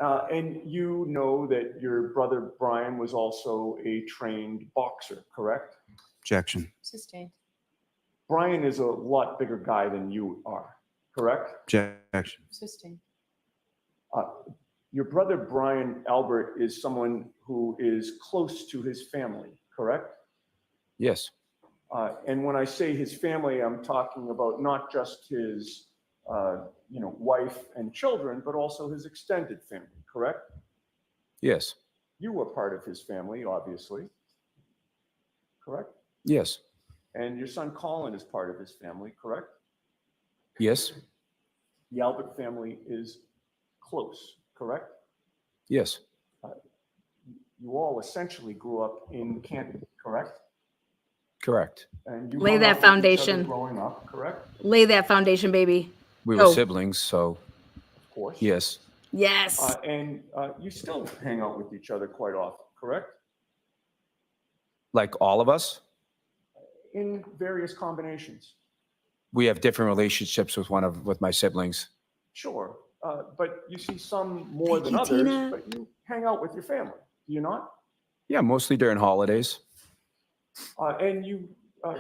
[SPEAKER 5] And you know that your brother Brian was also a trained boxer, correct?
[SPEAKER 6] Objection.
[SPEAKER 14] Sustained.
[SPEAKER 5] Brian is a lot bigger guy than you are, correct?
[SPEAKER 6] Objection.
[SPEAKER 14] Sustained.
[SPEAKER 5] Your brother Brian Albert is someone who is close to his family, correct?
[SPEAKER 12] Yes.
[SPEAKER 5] And when I say his family, I'm talking about not just his, wife and children, but also his extended family, correct?
[SPEAKER 12] Yes.
[SPEAKER 5] You were part of his family, obviously, correct?
[SPEAKER 12] Yes.
[SPEAKER 5] And your son Colin is part of his family, correct?
[SPEAKER 12] Yes.
[SPEAKER 5] The Albert family is close, correct?
[SPEAKER 12] Yes.
[SPEAKER 5] You all essentially grew up in Canton, correct?
[SPEAKER 12] Correct.
[SPEAKER 5] And you
[SPEAKER 1] Lay
[SPEAKER 5] hung
[SPEAKER 1] that
[SPEAKER 5] out with each other
[SPEAKER 1] foundation.
[SPEAKER 5] growing up, correct?
[SPEAKER 1] Lay that foundation, baby.
[SPEAKER 12] We were
[SPEAKER 1] Go.
[SPEAKER 12] siblings, so
[SPEAKER 5] Of course.
[SPEAKER 12] yes.
[SPEAKER 1] Yes.
[SPEAKER 5] And you still hang out with each other quite often, correct?
[SPEAKER 12] Like all of us,
[SPEAKER 5] In various combinations.
[SPEAKER 12] we have different relationships with my siblings.
[SPEAKER 5] Sure. But you see some more
[SPEAKER 1] Thank
[SPEAKER 5] than
[SPEAKER 1] you,
[SPEAKER 5] others,
[SPEAKER 1] Tina.
[SPEAKER 5] but you hang out with your family, do you not?
[SPEAKER 12] Yeah, mostly during holidays,
[SPEAKER 5] And you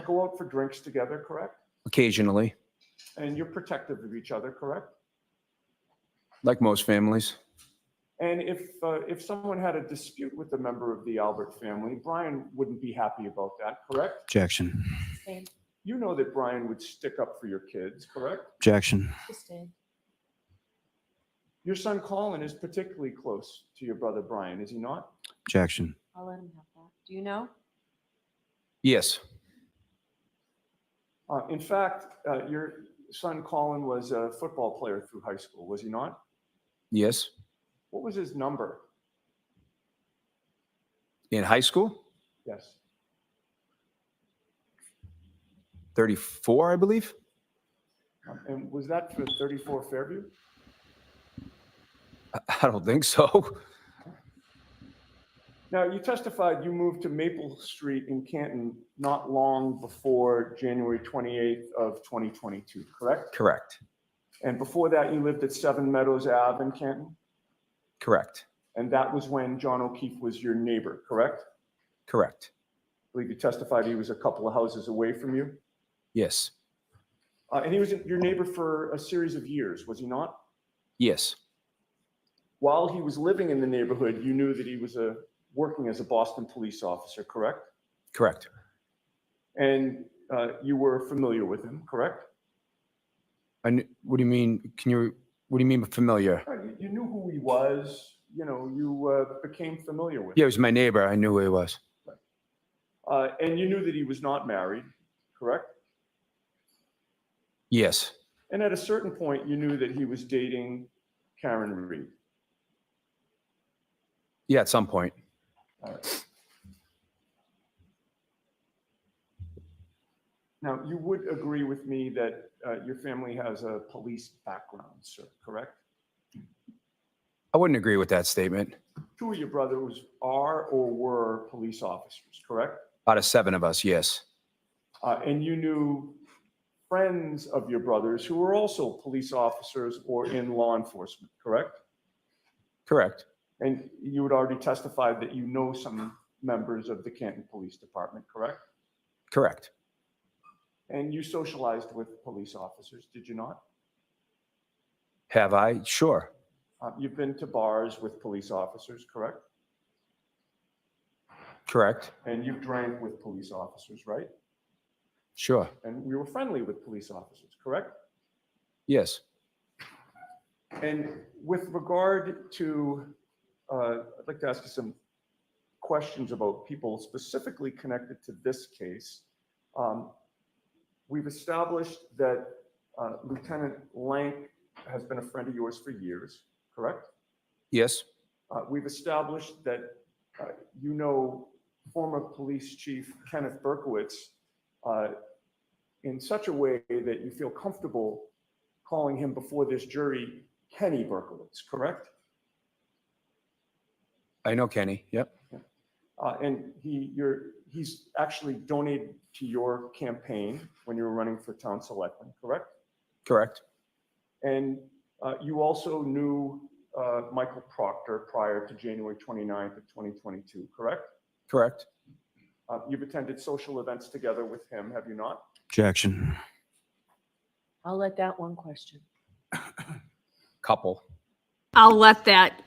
[SPEAKER 5] go out for drinks together, correct?
[SPEAKER 12] occasionally,
[SPEAKER 5] And you're protective of each other, correct?
[SPEAKER 12] like most families.
[SPEAKER 5] And if someone had a dispute with a member of the Albert family, Brian wouldn't be happy about that, correct?
[SPEAKER 6] Objection.
[SPEAKER 14] Sustained.
[SPEAKER 5] You know that Brian would stick up for your kids, correct?
[SPEAKER 6] Objection.
[SPEAKER 14] Sustained.
[SPEAKER 5] Your son Colin is particularly close to your brother Brian, is he not?
[SPEAKER 6] Objection.
[SPEAKER 14] I'll let him have that. Do you know?
[SPEAKER 12] Yes.
[SPEAKER 5] In fact, your son Colin was a football player through high school, was he not?
[SPEAKER 12] Yes.
[SPEAKER 5] What was his number?
[SPEAKER 12] In high school?
[SPEAKER 5] Yes.
[SPEAKER 12] 34, I believe.
[SPEAKER 5] And was that for 34 Fairview?
[SPEAKER 12] I don't think so.
[SPEAKER 5] Now, you testified you moved to Maple Street in Canton not long before January 28th of 2022, correct?
[SPEAKER 12] Correct.
[SPEAKER 5] And before that, you lived at 7 Meadows Ave in Canton?
[SPEAKER 12] Correct.
[SPEAKER 5] And that was when John O'Keefe was your neighbor, correct?
[SPEAKER 12] Correct.
[SPEAKER 5] I believe you testified he was a couple of houses away from you?
[SPEAKER 12] Yes.
[SPEAKER 5] And he was your neighbor for a series of years, was he not?
[SPEAKER 12] Yes.
[SPEAKER 5] While he was living in the neighborhood, you knew that he was working as a Boston police officer, correct?
[SPEAKER 12] Correct.
[SPEAKER 5] And you were familiar with him, correct?
[SPEAKER 12] What do you mean? What do you mean familiar?
[SPEAKER 5] You knew who he was. You became familiar with him.
[SPEAKER 12] Yeah, he was my neighbor. I knew who he was.
[SPEAKER 5] And you knew that he was not married, correct?
[SPEAKER 12] Yes.
[SPEAKER 5] And at a certain point, you knew that he was dating Karen Reed.
[SPEAKER 12] Yeah, at some point.
[SPEAKER 5] All right. Now, you would agree with me that your family has a police background, sir, correct?
[SPEAKER 12] I wouldn't agree with that statement.
[SPEAKER 5] 2 of your brothers are or were police officers, correct?
[SPEAKER 12] Out of 7 of us, yes.
[SPEAKER 5] And you knew friends of your brothers who were also police officers or in law enforcement, correct?
[SPEAKER 12] Correct.
[SPEAKER 5] And you had already testified that you know some members of the Canton Police Department, correct?
[SPEAKER 12] Correct.
[SPEAKER 5] And you socialized with police officers, did you not?
[SPEAKER 12] Have I? Sure.
[SPEAKER 5] You've been to bars with police officers, correct?
[SPEAKER 12] Correct.
[SPEAKER 5] And you've drank with police officers, right?
[SPEAKER 12] Sure.
[SPEAKER 5] And we were friendly with police officers, correct?
[SPEAKER 12] Yes.
[SPEAKER 5] And with regard to, I'd like to ask you some questions about people specifically connected to this case. We've established that Lieutenant Lank has been a friend of yours for years, correct?
[SPEAKER 12] Yes.
[SPEAKER 5] We've established that you know former police chief Kenneth Berkowitz in such a way that you feel comfortable calling him before this jury Kenny Berkowitz, correct?
[SPEAKER 12] I know Kenny. Yep.
[SPEAKER 5] And he's actually donated to your campaign when you were running for town selectman, correct?
[SPEAKER 12] Correct.
[SPEAKER 5] And you also knew Michael Proctor prior to January 29th of 2022, correct?
[SPEAKER 12] Correct.
[SPEAKER 5] You've attended social events together with him, have you not?
[SPEAKER 12] Objection.
[SPEAKER 14] I'll let that one question.
[SPEAKER 12] Couple.
[SPEAKER 1] I'll let that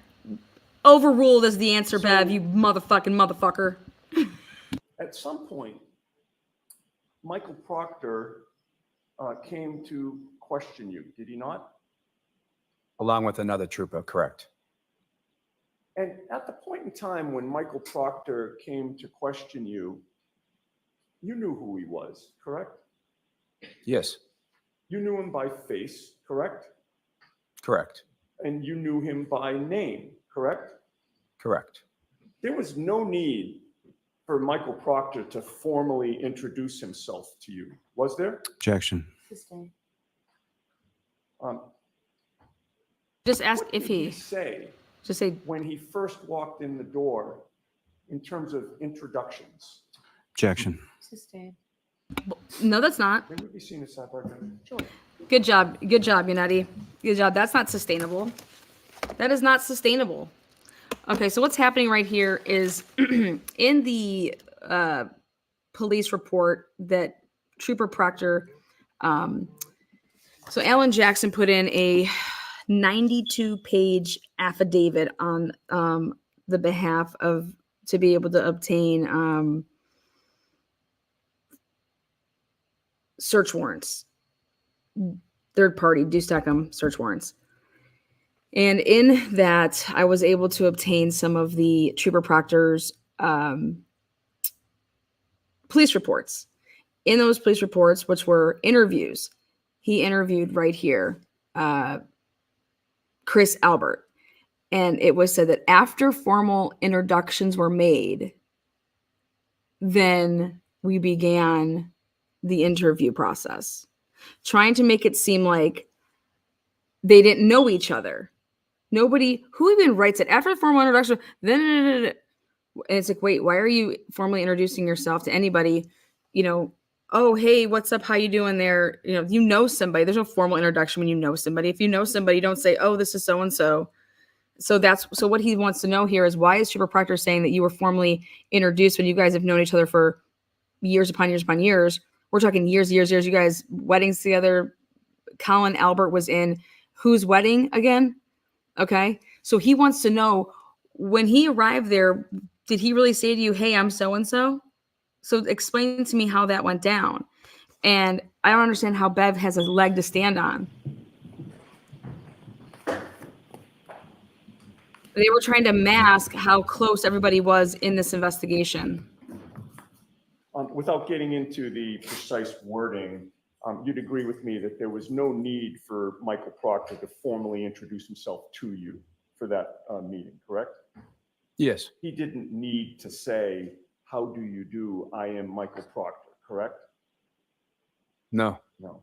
[SPEAKER 1] overruled as the answer, Bev, you motherfucker.
[SPEAKER 5] At some point, Michael Proctor came to question you, did he not?
[SPEAKER 12] Along with another trooper, correct.
[SPEAKER 5] And at the point in time when Michael Proctor came to question you, you knew who he was, correct?
[SPEAKER 12] Yes.
[SPEAKER 5] You knew him by face, correct?
[SPEAKER 12] Correct.
[SPEAKER 5] And you knew him by name, correct?
[SPEAKER 12] Correct.
[SPEAKER 5] There was no need for Michael Proctor to formally introduce himself to you, was there?
[SPEAKER 12] Objection.
[SPEAKER 14] Sustained.
[SPEAKER 1] Just ask
[SPEAKER 5] What
[SPEAKER 1] if
[SPEAKER 5] did
[SPEAKER 1] he
[SPEAKER 5] say
[SPEAKER 1] just say
[SPEAKER 5] when he first walked in the door in terms of introductions.
[SPEAKER 12] Objection.
[SPEAKER 14] Sustained.
[SPEAKER 1] no, that's not.
[SPEAKER 5] May we be seen as sidebar judge?
[SPEAKER 14] Sure.
[SPEAKER 1] Good job, Yannetti. Good job. That's not sustainable. That is not sustainable. Okay, so what's happening right here is in the police report that Trooper Proctor, so Alan Jackson put in a 92-page affidavit on the behalf of to be able to obtain search warrants, third-party Deuce Tecum search warrants. And in that, I was able to obtain some of the Trooper Proctor's police reports. In those police reports, which were interviews, he interviewed right here, Chris Albert. And it was said that after formal introductions were made, then we began the interview process, trying to make it seem like they didn't know each other. Nobody, who even writes it after the formal introduction, then, and it's like, wait, why are you formally introducing yourself to anybody? You know, oh, hey, what's up? How you doing there? You know somebody. There's no formal introduction when you know somebody. If you know somebody, don't say, oh, this is so-and-so. So what he wants to know here is, why is Trooper Proctor saying that you were formally introduced when you guys have known each other for years upon years upon years? We're talking years. You guys weddings together. Colin Albert was in whose wedding again? Okay. So he wants to know, when he arrived there, did he really say to you, hey, I'm so-and-so? So explain to me how that went down. And I don't understand how Bev has a leg to stand on. They were trying to mask how close everybody was in this investigation.
[SPEAKER 5] Without getting into the precise wording, you'd agree with me that there was no need for Michael Proctor to formally introduce himself to you for that meeting, correct?
[SPEAKER 12] Yes.
[SPEAKER 5] He didn't need to say, how do you do? I am Michael Proctor, correct?
[SPEAKER 12] No.
[SPEAKER 5] No.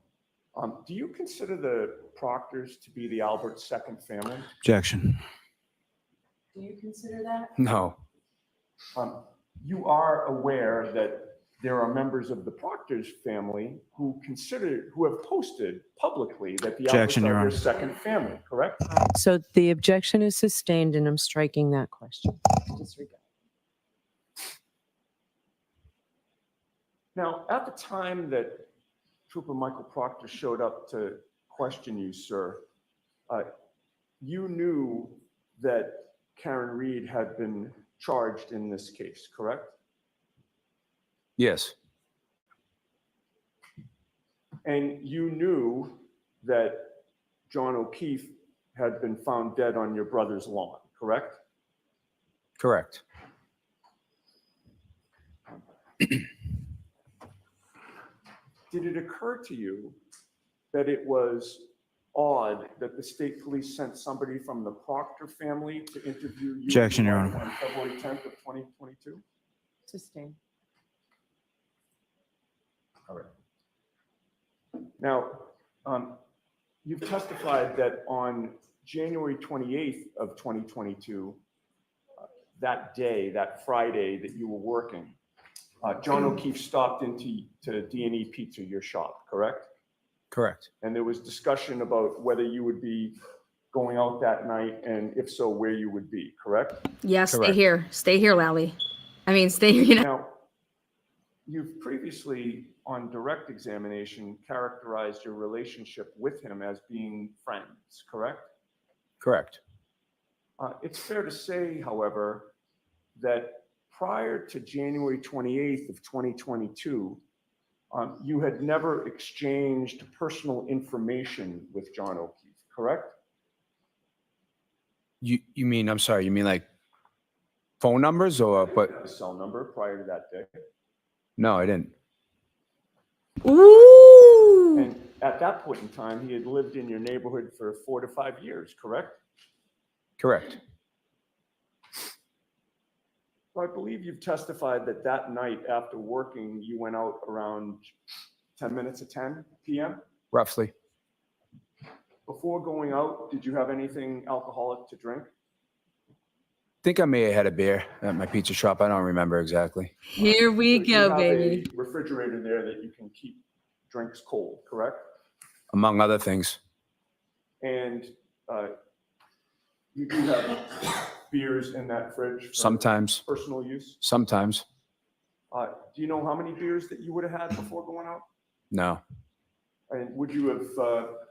[SPEAKER 5] Do you consider the Proctors to be the Alberts' second family?
[SPEAKER 6] Objection.
[SPEAKER 10] Do you consider that?
[SPEAKER 12] No.
[SPEAKER 5] You are aware that there are members of the Proctors family who have posted publicly that the Alberts
[SPEAKER 6] Objection,
[SPEAKER 5] are
[SPEAKER 6] Your
[SPEAKER 5] their
[SPEAKER 6] Honor.
[SPEAKER 5] second family, correct?
[SPEAKER 14] So the objection is sustained, and I'm striking that question. Disregard.
[SPEAKER 5] Now, at the time that Trooper Michael Proctor showed up to question you, sir, you knew that Karen Reed had been charged in this case, correct?
[SPEAKER 12] Yes.
[SPEAKER 5] And you knew that John O'Keefe had been found dead on your brother's lawn, correct?
[SPEAKER 12] Correct.
[SPEAKER 5] Did it occur to you that it was odd that the state police sent somebody from the Proctor family to interview you
[SPEAKER 6] Objection, Your Honor.
[SPEAKER 5] on February 10th of 2022?
[SPEAKER 14] Sustained.
[SPEAKER 5] All right. Now, you've testified that on January 28th of 2022, that day, that Friday that you were working, John O'Keefe stopped into D&E Pizza, your shop, correct?
[SPEAKER 12] Correct.
[SPEAKER 5] And there was discussion about whether you would be going out that night, and if so, where you would be, correct?
[SPEAKER 1] Yeah, stay
[SPEAKER 12] Correct.
[SPEAKER 1] here. Stay here, Lally. I mean, stay here.
[SPEAKER 5] Now, you've previously, on direct examination, characterized your relationship with him as being friends, correct?
[SPEAKER 12] Correct.
[SPEAKER 5] It's fair to say, however, that prior to January 28th of 2022, you had never exchanged personal information with John O'Keefe, correct?
[SPEAKER 12] You mean, I'm sorry, you mean like phone numbers or
[SPEAKER 5] A
[SPEAKER 12] but
[SPEAKER 5] cell number prior to that day.
[SPEAKER 12] no, I didn't.
[SPEAKER 1] Ooh.
[SPEAKER 5] And at that point in time, he had lived in your neighborhood for 4 to 5 years, correct?
[SPEAKER 12] Correct.
[SPEAKER 5] Well, I believe you've testified that that night after working, you went out around 10 minutes to 10 p.m.
[SPEAKER 12] Roughly.
[SPEAKER 5] Before going out, did you have anything alcoholic to drink?
[SPEAKER 12] Think I may have had a beer at my pizza shop. I don't remember exactly.
[SPEAKER 1] Here we
[SPEAKER 5] So
[SPEAKER 1] go,
[SPEAKER 5] you have
[SPEAKER 1] baby.
[SPEAKER 5] a refrigerator there that you can keep drinks cold, correct?
[SPEAKER 12] Among other things.
[SPEAKER 5] And you do have beers in that fridge for
[SPEAKER 12] Sometimes.
[SPEAKER 5] personal use.
[SPEAKER 12] Sometimes.
[SPEAKER 5] Do you know how many beers that you would have had before going out?
[SPEAKER 12] No.
[SPEAKER 5] And would you have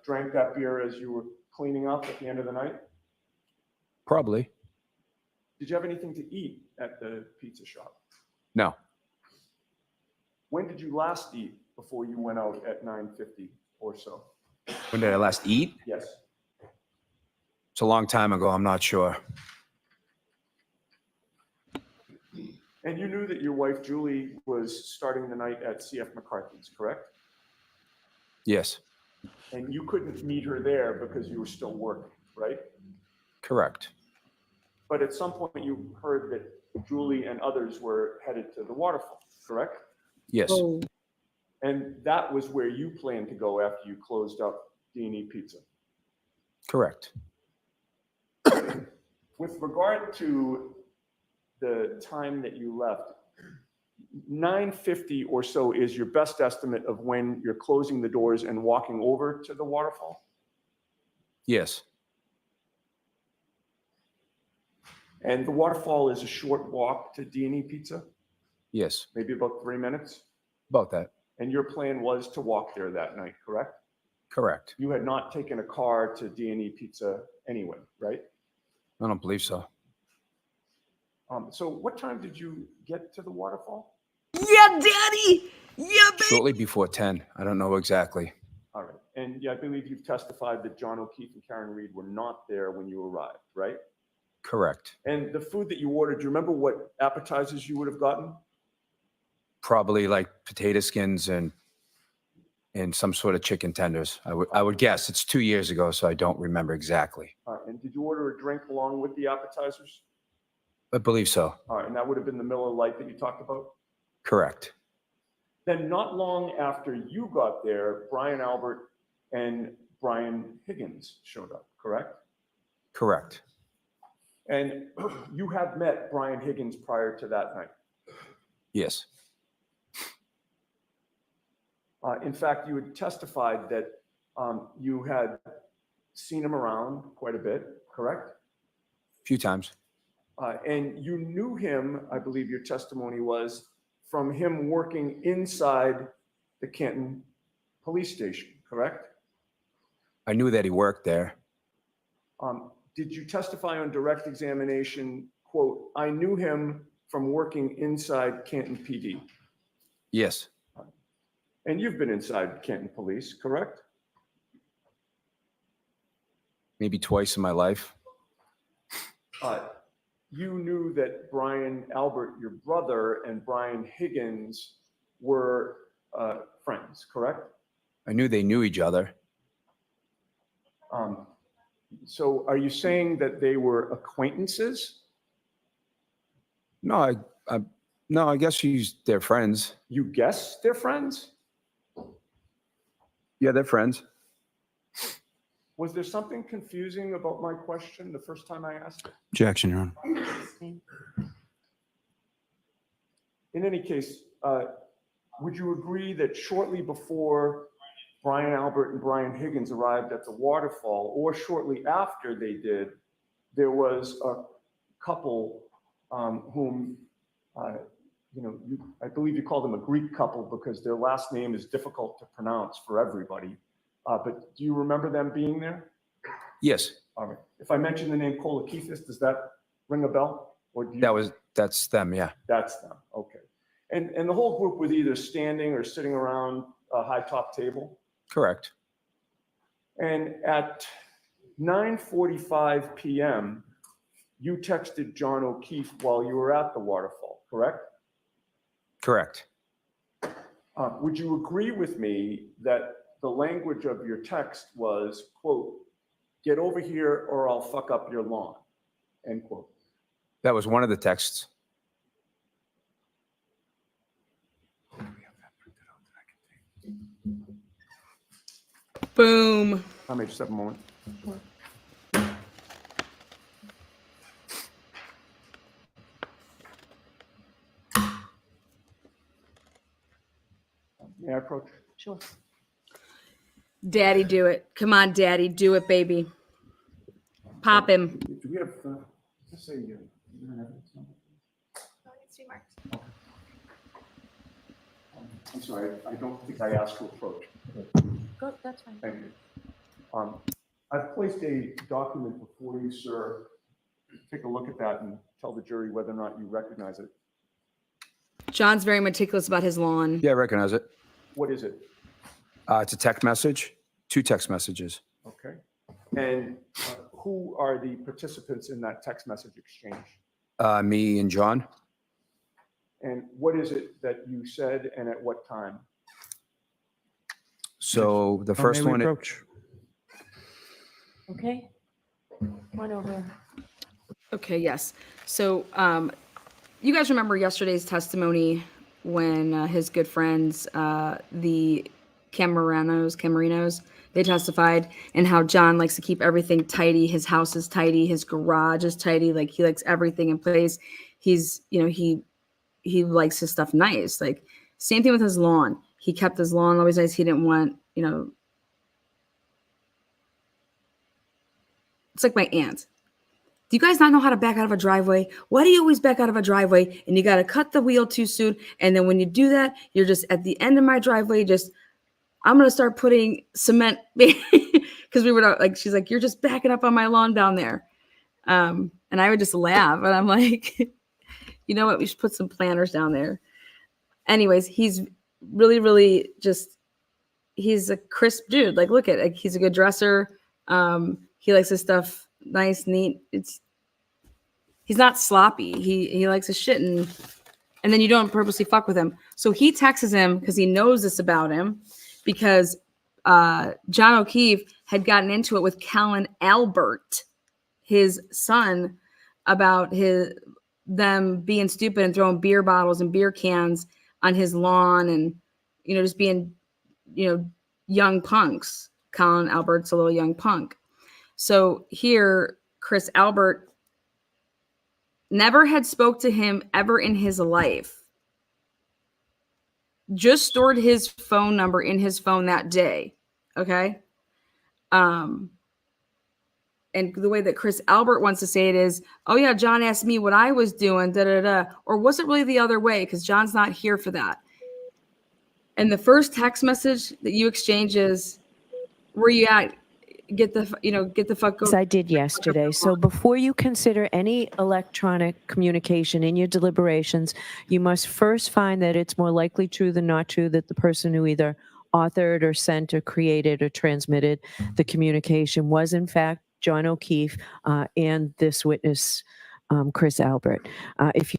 [SPEAKER 5] drank that beer as you were cleaning up at the end of the night?
[SPEAKER 12] Probably.
[SPEAKER 5] Did you have anything to eat at the pizza shop?
[SPEAKER 12] No.
[SPEAKER 5] When did you last eat before you went out at 9:50 or so?
[SPEAKER 12] When did I last eat?
[SPEAKER 5] Yes.
[SPEAKER 12] It's a long time ago. I'm not sure.
[SPEAKER 5] And you knew that your wife, Julie, was starting the night at CF McCarthy's, correct?
[SPEAKER 12] Yes,
[SPEAKER 5] And you couldn't meet her there because you were still working, right?
[SPEAKER 12] correct.
[SPEAKER 5] But at some point you heard that Julie and others were headed to the Waterfall, correct?
[SPEAKER 12] Yes,
[SPEAKER 1] Oh,
[SPEAKER 5] And that was where you planned to go after you closed up D&E Pizza.
[SPEAKER 12] correct.
[SPEAKER 5] With regard to the time that you left, 9:50 or so is your best estimate of when you're closing the doors and walking over to the Waterfall?
[SPEAKER 12] Yes,
[SPEAKER 5] And the Waterfall is a short walk to D&E Pizza,
[SPEAKER 12] yes,
[SPEAKER 5] maybe about 3 minutes?
[SPEAKER 12] about that.
[SPEAKER 5] And your plan was to walk there that night, correct?
[SPEAKER 12] Correct.
[SPEAKER 5] You had not taken a car to D&E Pizza anyway, right?
[SPEAKER 12] I don't believe so.
[SPEAKER 5] So what time did you get to the Waterfall?
[SPEAKER 1] yeah, daddy. Yeah, baby.
[SPEAKER 12] Shortly before 10. I don't know exactly.
[SPEAKER 5] All right. And yeah, I believe you've testified that John O'Keefe and Karen Reed were not there when you arrived, right?
[SPEAKER 12] Correct.
[SPEAKER 5] And the food that you ordered, do you remember what appetizers you would have gotten?
[SPEAKER 12] Probably like potato skins and some sort of chicken tenders. I would guess. It's 2 years ago, so I don't remember exactly.
[SPEAKER 5] And did you order a drink along with the appetizers?
[SPEAKER 12] I believe so.
[SPEAKER 5] All right. And that would have been the Miller Lite that you talked about?
[SPEAKER 12] Correct.
[SPEAKER 5] Then not long after you got there, Brian Albert and Brian Higgins showed up, correct?
[SPEAKER 12] Correct.
[SPEAKER 5] And you had met Brian Higgins prior to that night.
[SPEAKER 12] Yes.
[SPEAKER 5] In fact, you had testified that you had seen him around quite a bit, correct?
[SPEAKER 12] A few times.
[SPEAKER 5] And you knew him, I believe your testimony was, from him working inside the Canton Police Station, correct?
[SPEAKER 12] I knew that he worked there.
[SPEAKER 5] Did you testify on direct examination, quote, I knew him from working inside Canton PD?
[SPEAKER 12] Yes.
[SPEAKER 5] And you've been inside Canton Police, correct?
[SPEAKER 12] Maybe twice in my life.
[SPEAKER 5] You knew that Brian Albert, your brother, and Brian Higgins were friends, correct?
[SPEAKER 12] I knew they knew each other.
[SPEAKER 5] So are you saying that they were acquaintances?
[SPEAKER 12] No, I guess they're friends.
[SPEAKER 5] You guess they're friends?
[SPEAKER 12] Yeah, they're friends.
[SPEAKER 5] Was there something confusing about my question the first time I asked it?
[SPEAKER 12] Objection, Your Honor.
[SPEAKER 5] In any case, would you agree that shortly before Brian Albert and Brian Higgins arrived at the Waterfall, or shortly after they did, there was a couple whom, I believe you call them a Greek couple because their last name is difficult to pronounce for everybody. But do you remember them being there?
[SPEAKER 12] Yes.
[SPEAKER 5] All right. If I mention the name KEEFE, does that ring a bell? Or do you...
[SPEAKER 12] That's them, yeah.
[SPEAKER 5] That's them. Okay. And the whole group was either standing or sitting around a high top table?
[SPEAKER 12] Correct.
[SPEAKER 5] And at 9:45 p.m., you texted John O'Keefe while you were at the Waterfall, correct?
[SPEAKER 12] Correct.
[SPEAKER 5] Would you agree with me that the language of your text was, quote, get over here or I'll fuck up your lawn, end quote?
[SPEAKER 12] That was one of the texts.
[SPEAKER 1] Boom.
[SPEAKER 5] I'll make just a moment. May I approach?
[SPEAKER 1] Sure. Daddy, do it. Come on, Daddy, do it, baby. Pop him.
[SPEAKER 5] Do we have, just say, you don't have evidence number?
[SPEAKER 11] No, it needs to be marked.
[SPEAKER 5] I'm sorry, I don't think I asked to approach.
[SPEAKER 14] Go, that's fine.
[SPEAKER 5] Thank you. I've placed a document before you, sir. Take a look at that and tell the jury whether or not you recognize it.
[SPEAKER 1] John's very meticulous about his lawn.
[SPEAKER 12] Yeah, I recognize it.
[SPEAKER 5] What is it?
[SPEAKER 12] It's a text message, 2 text messages.
[SPEAKER 5] Okay. And who are the participants in that text message exchange?
[SPEAKER 12] Me and John.
[SPEAKER 5] And what is it that you said and at what time?
[SPEAKER 12] So the first one,
[SPEAKER 10] Okay. One over.
[SPEAKER 1] Okay, yes. So you guys remember yesterday's testimony when his good friends, the Camarinos, they testified, and how John likes to keep everything tidy. His house is tidy. His garage is tidy. Like, he likes everything in place. He's, he likes his stuff nice. Like, same thing with his lawn. He kept his lawn always nice. He didn't want, it's like my aunt. Do you guys not know how to back out of a driveway? Why do you always back out of a driveway and you got to cut the wheel too soon? And then when you do that, you're just at the end of my driveway, I'm going to start putting cement because we were not, like, she's like, you're just backing up on my lawn down there. And I would just laugh. And I'm like, you know what? We should put some planters down there. Anyways, he's really, really he's a crisp dude. Like, look at it. Like, he's a good dresser. He likes his stuff nice, neat. He's not sloppy. He likes his shit, and then you don't purposely fuck with him. So he texts him because he knows this about him, because John O'Keefe had gotten into it with Callan Albert, his son, about them being stupid and throwing beer bottles and beer cans on his lawn, and just being young punks. Callan Albert's a little young punk. So here, Chris Albert never had spoke to him ever in his life. Just stored his phone number in his phone that day. Okay. And the way that Chris Albert wants to say it is, oh yeah, John asked me what I was doing, or was it really the other way? Because John's not here for that. And the first text message that you exchange is, where you at? Get the fuck go.
[SPEAKER 14] I did yesterday. So before you consider any electronic communication in your deliberations, you must first find that it's more likely true than not true that the person who either authored or sent or created or transmitted the communication was in fact John O'Keefe and this witness, Chris Albert. If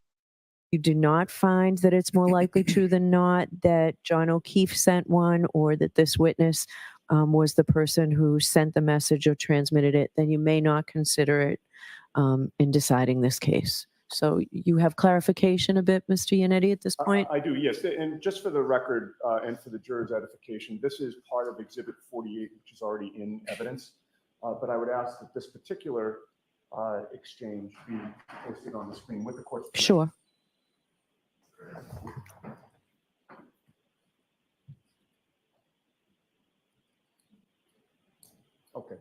[SPEAKER 14] you do not find that it's more likely true than not that John O'Keefe sent one, or that this witness was the person who sent the message or transmitted it, then you may not consider it in deciding this case. So you have clarification a bit, Mr. Yannetti, at this point?
[SPEAKER 5] I do, yes. And just for the record and for the juror's edification, this is part of Exhibit 48, which is already in evidence. But I would ask that this particular exchange be posted on the screen with the court's permission.
[SPEAKER 14] Sure.
[SPEAKER 5] Okay.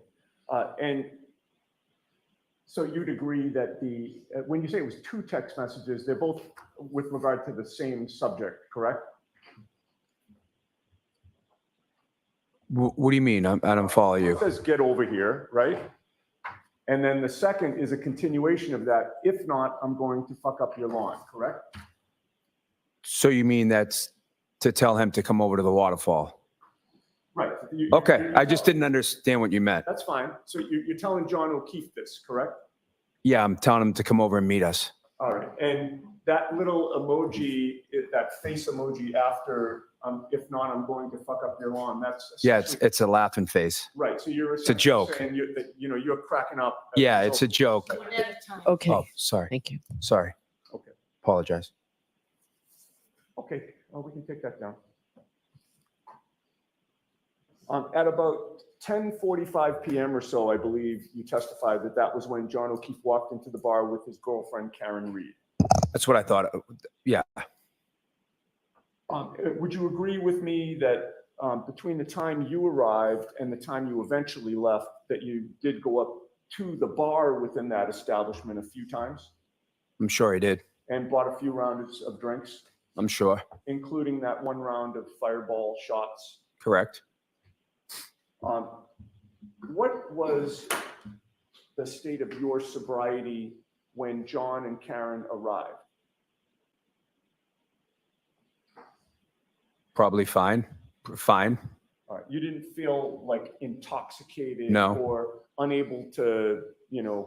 [SPEAKER 5] And so you'd agree that when you say it was two text messages, they're both with regard to the same subject, correct?
[SPEAKER 12] what do you mean? I don't follow you.
[SPEAKER 5] It says get over here, right? And then the second is a continuation of that. If not, I'm going to fuck up your lawn, correct?
[SPEAKER 12] So you mean that's to tell him to come over to the waterfall?
[SPEAKER 5] Right.
[SPEAKER 12] Okay, I just didn't understand what you meant.
[SPEAKER 5] That's fine. So you're telling John O'Keefe this, correct?
[SPEAKER 12] Yeah, I'm telling him to come over and meet us.
[SPEAKER 5] All right. And that little emoji, that face emoji after, if not, I'm going to fuck up your lawn. That's
[SPEAKER 12] Yeah, it's a laughing face.
[SPEAKER 5] right. So you're
[SPEAKER 12] It's a joke.
[SPEAKER 5] saying you're cracking up.
[SPEAKER 12] Yeah, it's a joke.
[SPEAKER 14] Okay.
[SPEAKER 12] Oh, sorry.
[SPEAKER 14] Thank you.
[SPEAKER 12] Sorry.
[SPEAKER 5] Okay.
[SPEAKER 12] Apologize.
[SPEAKER 5] Okay. We can take that down. At about 10:45 p.m. or so, I believe you testified that was when John O'Keefe walked into the bar with his girlfriend, Karen Reed.
[SPEAKER 12] That's what I thought. Yeah.
[SPEAKER 5] Would you agree with me that between the time you arrived and the time you eventually left, that you did go up to the bar within that establishment a few times
[SPEAKER 12] I'm sure he did.
[SPEAKER 5] and bought a few rounds of drinks,
[SPEAKER 12] I'm sure.
[SPEAKER 5] including that one round of fireball shots?
[SPEAKER 12] Correct.
[SPEAKER 5] What was the state of your sobriety when John and Karen arrived?
[SPEAKER 12] Probably fine. Fine.
[SPEAKER 5] All right. You didn't feel like intoxicated
[SPEAKER 12] No.
[SPEAKER 5] or unable to,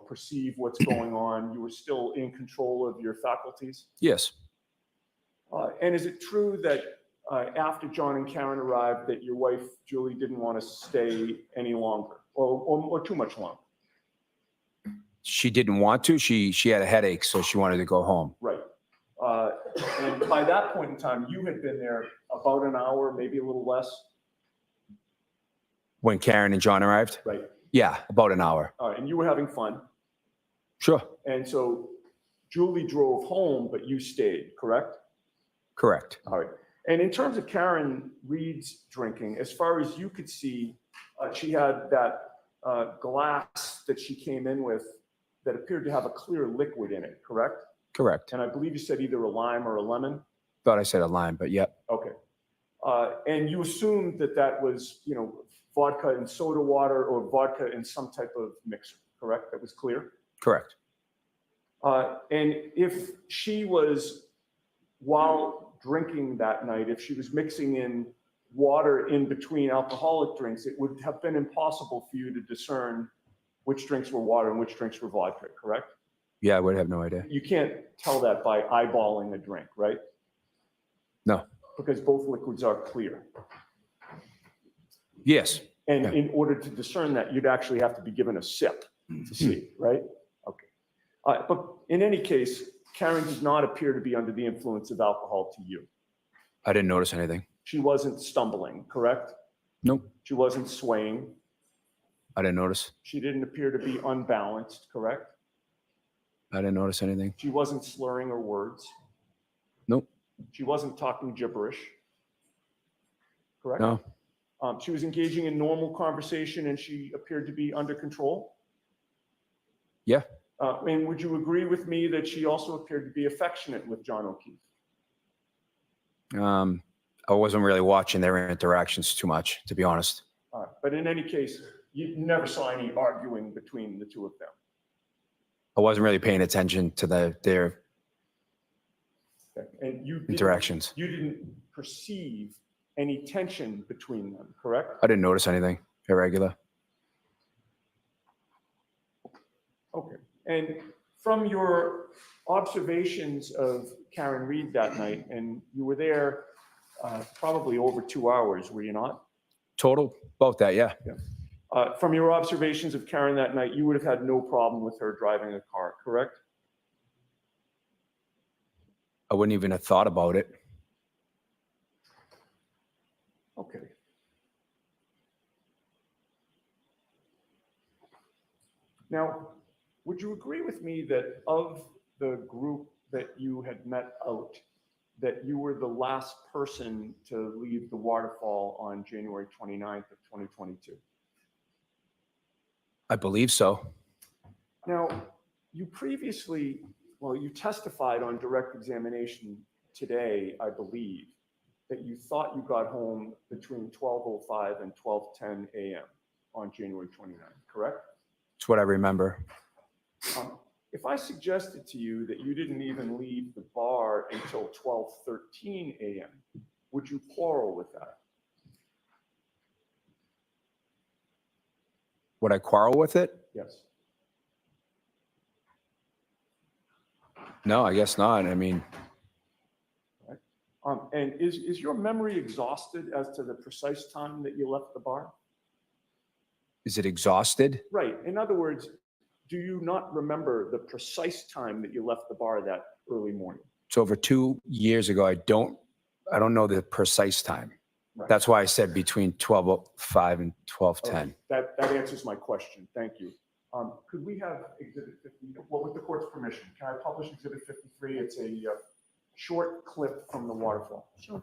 [SPEAKER 5] perceive what's going on. You were still in control of your faculties.
[SPEAKER 12] Yes.
[SPEAKER 5] And is it true that after John and Karen arrived, that your wife, Julie, didn't want to stay any longer or too much longer?
[SPEAKER 12] She didn't want to. She had a headache, so she wanted to go home.
[SPEAKER 5] Right. And by that point in time, you had been there about an hour, maybe a little less.
[SPEAKER 12] When Karen and John arrived?
[SPEAKER 5] Right.
[SPEAKER 12] Yeah, about an hour.
[SPEAKER 5] All right. And you were having fun.
[SPEAKER 12] Sure.
[SPEAKER 5] And so Julie drove home, but you stayed, correct?
[SPEAKER 12] Correct.
[SPEAKER 5] All right. And in terms of Karen Reed's drinking, as far as you could see, she had that glass that she came in with that appeared to have a clear liquid in it, correct?
[SPEAKER 12] Correct.
[SPEAKER 5] And I believe you said either a lime or a lemon.
[SPEAKER 12] Thought I said a lime, but yep.
[SPEAKER 5] Okay. And you assumed that that was, vodka and soda water or vodka in some type of mixer, correct? That was clear?
[SPEAKER 12] Correct.
[SPEAKER 5] And if she was, while drinking that night, if she was mixing in water in between alcoholic drinks, it would have been impossible for you to discern which drinks were water and which drinks were vodka, correct?
[SPEAKER 12] Yeah, I would have no idea.
[SPEAKER 5] You can't tell that by eyeballing a drink, right?
[SPEAKER 12] No.
[SPEAKER 5] Because both liquids are clear.
[SPEAKER 12] Yes.
[SPEAKER 5] And
[SPEAKER 12] Yeah.
[SPEAKER 5] in order to discern that, you'd actually have to be given a sip to see, right? Okay. But in any case, Karen did not appear to be under the influence of alcohol to you.
[SPEAKER 12] I didn't notice anything.
[SPEAKER 5] She wasn't stumbling, correct?
[SPEAKER 12] Nope.
[SPEAKER 5] She wasn't swaying.
[SPEAKER 12] I didn't notice.
[SPEAKER 5] She didn't appear to be unbalanced, correct?
[SPEAKER 12] I didn't notice anything.
[SPEAKER 5] She wasn't slurring her words.
[SPEAKER 12] Nope.
[SPEAKER 5] She wasn't talking gibberish, correct?
[SPEAKER 12] No.
[SPEAKER 5] She was engaging in normal conversation and she appeared to be under control.
[SPEAKER 12] Yeah.
[SPEAKER 5] And would you agree with me that she also appeared to be affectionate with John O'Keefe?
[SPEAKER 12] I wasn't really watching their interactions too much, to be honest.
[SPEAKER 5] But in any case, you never saw any arguing between the two of them.
[SPEAKER 12] I wasn't really paying attention to their
[SPEAKER 5] Okay. And you
[SPEAKER 12] interactions.
[SPEAKER 5] You didn't perceive any tension between them, correct?
[SPEAKER 12] I didn't notice anything irregular.
[SPEAKER 5] Okay. And from your observations of Karen Reed that night, and you were there probably over 2 hours, were you not?
[SPEAKER 12] Total? About that, yeah.
[SPEAKER 5] From your observations of Karen that night, you would have had no problem with her driving a car, correct?
[SPEAKER 12] I wouldn't even have thought about it.
[SPEAKER 5] Okay. Now, would you agree with me that of the group that you had met out, that you were the last person to leave the Waterfall on January 29th of 2022?
[SPEAKER 12] I believe so.
[SPEAKER 5] Now, you previously, you testified on direct examination today, I believe, that you thought you got home between 12:05 and 12:10 a.m. on January 29th, correct?
[SPEAKER 12] It's what I remember.
[SPEAKER 5] If I suggested to you that you didn't even leave the bar until 12:13 a.m., would you quarrel with that?
[SPEAKER 12] Would I quarrel with it?
[SPEAKER 5] Yes.
[SPEAKER 12] No, I guess not. I mean,
[SPEAKER 5] And is your memory exhausted as to the precise time that you left the bar?
[SPEAKER 12] is it exhausted?
[SPEAKER 5] Right. In other words, do you not remember the precise time that you left the bar that early morning?
[SPEAKER 12] It's over 2 years ago. I don't know the precise time.
[SPEAKER 5] Right.
[SPEAKER 12] That's why I said between 12:05 and 12:10.
[SPEAKER 5] That answers my question. Thank you. Could we have Exhibit 50? Well, with the court's permission, can I publish Exhibit 53? It's a short clip from the Waterfall.
[SPEAKER 10] Sure.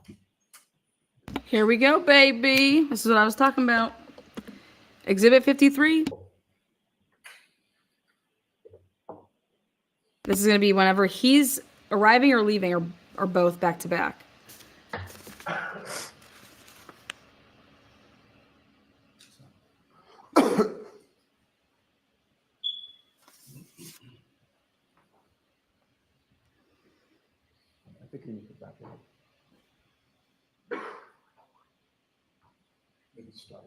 [SPEAKER 1] Here we go, baby. This is what I was talking about. Exhibit 53. This is going to be whenever he's arriving or leaving or both back to back.
[SPEAKER 5] I think we need to back it up. Maybe start.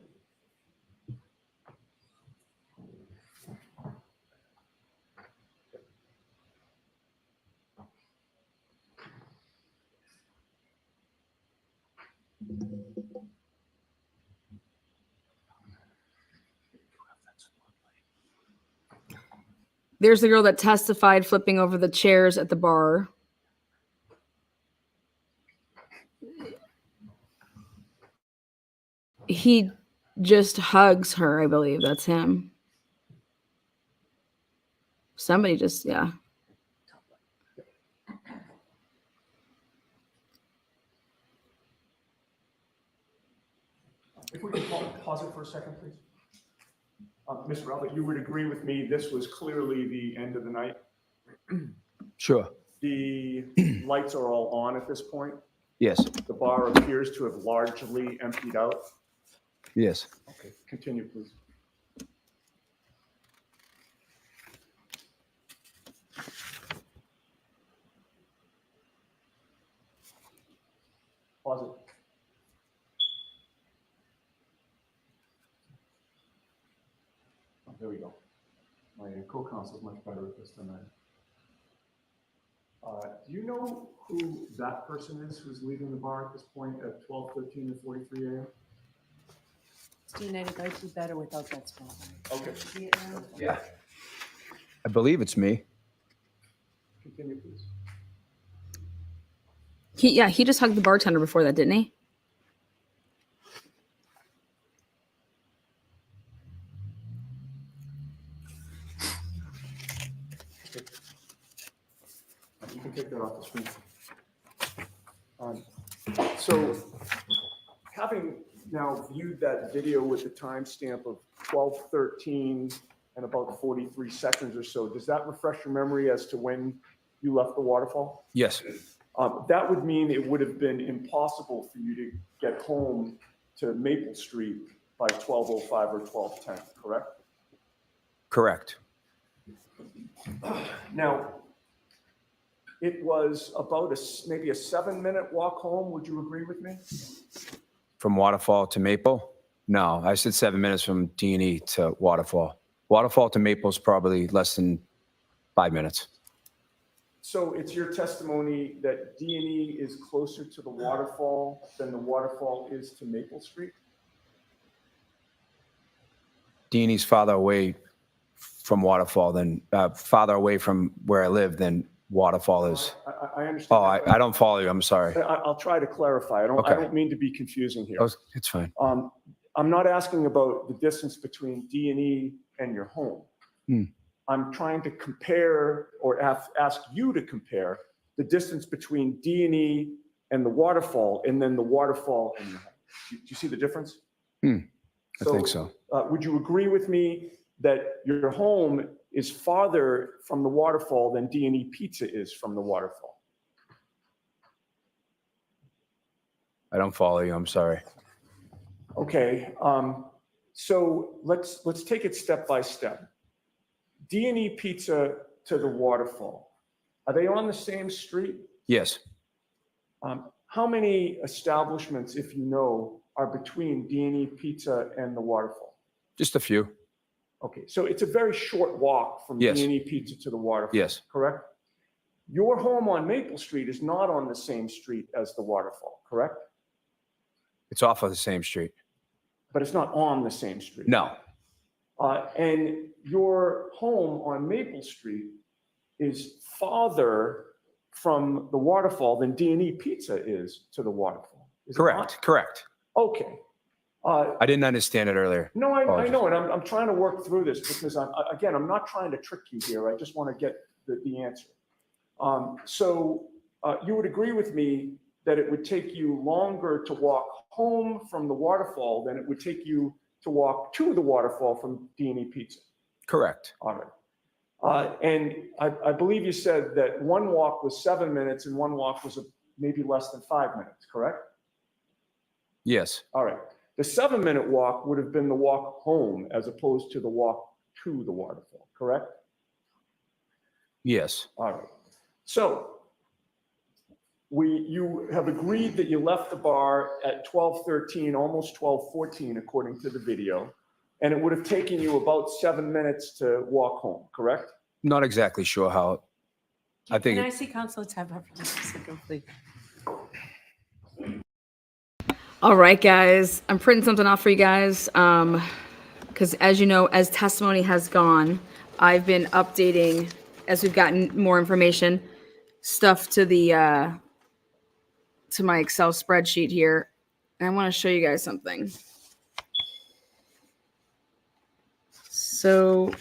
[SPEAKER 1] There's the girl that testified flipping over the chairs at the bar. He just hugs her, I believe. That's him. Somebody just, yeah.
[SPEAKER 5] If we could pause it for a second, please. Mr. Albert, you would agree with me, this was clearly the end of the night?
[SPEAKER 12] Sure.
[SPEAKER 5] The lights are all on at this point.
[SPEAKER 12] Yes.
[SPEAKER 5] The bar appears to have largely emptied out.
[SPEAKER 12] Yes.
[SPEAKER 5] Okay, continue, please. Pause it. Oh, there we go. My co-counsel is much better at this than I. Do you know who that person is who's leaving the bar at this point at 12:13 and 43 a.m.?
[SPEAKER 10] Christine, I'd like you better without that spot.
[SPEAKER 5] Okay.
[SPEAKER 10] See it now?
[SPEAKER 12] Yeah. I believe it's me.
[SPEAKER 5] Continue, please.
[SPEAKER 1] He just hugged the bartender before that, didn't he?
[SPEAKER 5] You can take that off the screen. So, having now viewed that video with the timestamp of 12:13 and about 43 seconds or so, does that refresh your memory as to when you left the waterfall?
[SPEAKER 12] Yes.
[SPEAKER 5] That would mean it would have been impossible for you to get home to Maple Street by 12:05 or 12:10, correct?
[SPEAKER 12] Correct.
[SPEAKER 5] Now, it was about maybe a 7-minute walk home. Would you agree with me?
[SPEAKER 12] From Waterfall to Maple? No, I said 7 minutes from D&E to Waterfall. Waterfall to Maple is probably less than 5 minutes.
[SPEAKER 5] So it's your testimony that D&E is closer to the waterfall than the waterfall is to Maple Street?
[SPEAKER 12] D&E's farther away from Waterfall than farther away from where I live than Waterfall is.
[SPEAKER 5] I understand.
[SPEAKER 12] Oh, I don't follow you. I'm sorry.
[SPEAKER 5] I'll try to clarify. I don't mean to be confusing here.
[SPEAKER 12] Oh, it's fine.
[SPEAKER 5] I'm not asking about the distance between D&E and your home. I'm trying to compare or ask you to compare the distance between D&E and the waterfall and then the waterfall and your home. Do you see the difference?
[SPEAKER 12] I think so.
[SPEAKER 5] Would you agree with me that your home is farther from the waterfall than D&E Pizza is from the waterfall?
[SPEAKER 12] I don't follow you. I'm sorry.
[SPEAKER 5] Okay. So let's take it step by step. D&E Pizza to the waterfall. Are they on the same street?
[SPEAKER 12] Yes.
[SPEAKER 5] How many establishments, if you know, are between D&E Pizza and the waterfall?
[SPEAKER 12] Just a few.
[SPEAKER 5] Okay, so it's a very short walk from
[SPEAKER 12] Yes.
[SPEAKER 5] D&E Pizza to the waterfall.
[SPEAKER 12] Yes.
[SPEAKER 5] Correct? Your home on Maple Street is not on the same street as the waterfall, correct?
[SPEAKER 12] It's off of the same street.
[SPEAKER 5] But it's not on the same street.
[SPEAKER 12] No.
[SPEAKER 5] And your home on Maple Street is farther from the waterfall than D&E Pizza is to the waterfall. Is it
[SPEAKER 12] Correct.
[SPEAKER 5] not?
[SPEAKER 12] Correct.
[SPEAKER 5] Okay.
[SPEAKER 12] I didn't understand it earlier.
[SPEAKER 5] No, I
[SPEAKER 12] Apologies.
[SPEAKER 5] know, and I'm trying to work through this because I'm not trying to trick you here. I just want to get the answer. So you would agree with me that it would take you longer to walk home from the waterfall than it would take you to walk to the waterfall from D&E Pizza.
[SPEAKER 12] Correct.
[SPEAKER 5] All right. And I believe you said that one walk was 7 minutes and one walk was maybe less than 5 minutes, correct?
[SPEAKER 12] Yes.
[SPEAKER 5] All right. The 7-minute walk would have been the walk home as opposed to the walk to the waterfall, correct?
[SPEAKER 12] Yes.
[SPEAKER 5] All right. So you have agreed that you left the bar at 12:13, almost 12:14, according to the video, and it would have taken you about 7 minutes to walk home, correct?
[SPEAKER 12] Not exactly sure how. I think.
[SPEAKER 10] Can I see Counselor Tabor for just a second, please?
[SPEAKER 1] All right, guys. I'm printing something off for you guys. Because as you know, as testimony has gone, I've been updating as we've gotten more information, stuff to the to my Excel spreadsheet here. And I want to show you guys something. So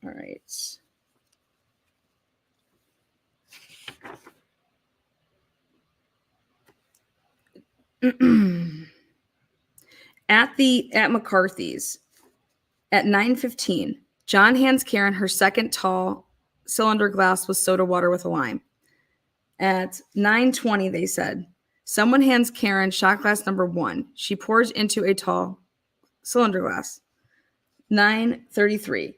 [SPEAKER 1] all right. At McCarthy's at 9:15, John hands Karen her second tall cylinder glass with soda water with a lime. At 9:20, they said, someone hands Karen shot glass number 1. She pours into a tall cylinder glass. 9:33,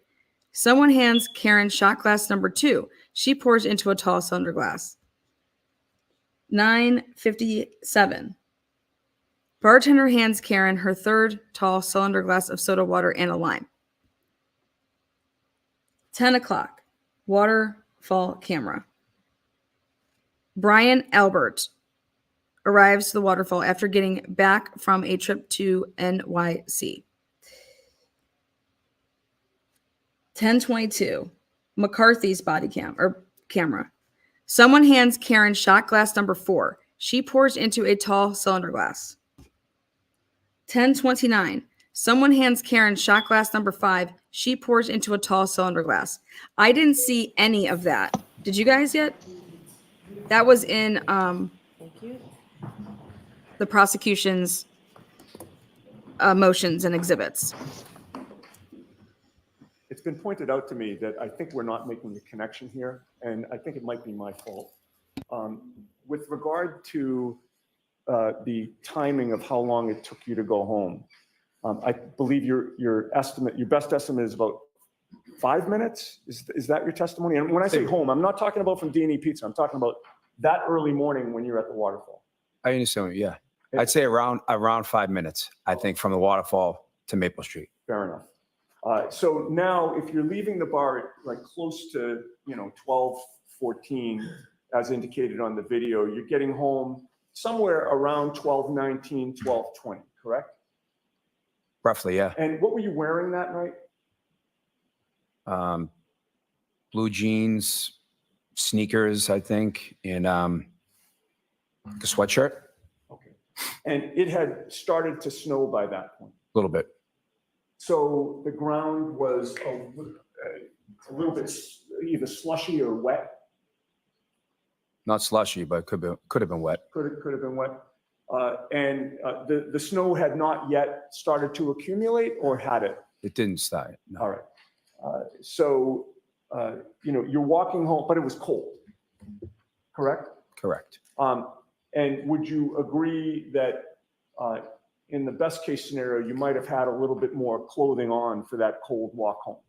[SPEAKER 1] someone hands Karen shot glass number 2. She pours into a tall cylinder glass. 9:57, bartender hands Karen her third tall cylinder glass of soda water and a lime. 10 o'clock, Waterfall camera. Brian Albert arrives to the Waterfall after getting back from a trip to NYC. 10:22, McCarthy's body camera. Someone hands Karen shot glass number 4. She pours into a tall cylinder glass. 10:29, someone hands Karen shot glass number 5. She pours into a tall cylinder glass. I didn't see any of that. Did you guys yet? That was in the prosecution's motions and exhibits.
[SPEAKER 5] It's been pointed out to me that I think we're not making the connection here, and I think it might be my fault. With regard to the timing of how long it took you to go home, I believe your best estimate is about 5 minutes. Is that your testimony? And when I say home, I'm not talking about from D&E Pizza. I'm talking about that early morning when you're at the Waterfall.
[SPEAKER 12] I understand. Yeah. I'd say around 5 minutes, I think, from the Waterfall to Maple Street.
[SPEAKER 5] Fair enough. So now if you're leaving the bar at like close to, 12:14, as indicated on the video, you're getting home somewhere around 12:19, 12:20, correct?
[SPEAKER 12] Roughly, yeah.
[SPEAKER 5] And what were you wearing that night?
[SPEAKER 12] Blue jeans, sneakers, I think, and a sweatshirt.
[SPEAKER 5] Okay. And it had started to snow by that point.
[SPEAKER 12] A little bit.
[SPEAKER 5] So the ground was a little bit either slushy or wet.
[SPEAKER 12] Not slushy, but could have been wet.
[SPEAKER 5] Could have been wet. And the snow had not yet started to accumulate, or had it?
[SPEAKER 12] It didn't start. No.
[SPEAKER 5] All right. So you're walking home, but it was cold. Correct?
[SPEAKER 12] Correct.
[SPEAKER 5] And would you agree that in the best case scenario, you might have had a little bit more clothing on for that cold walk home?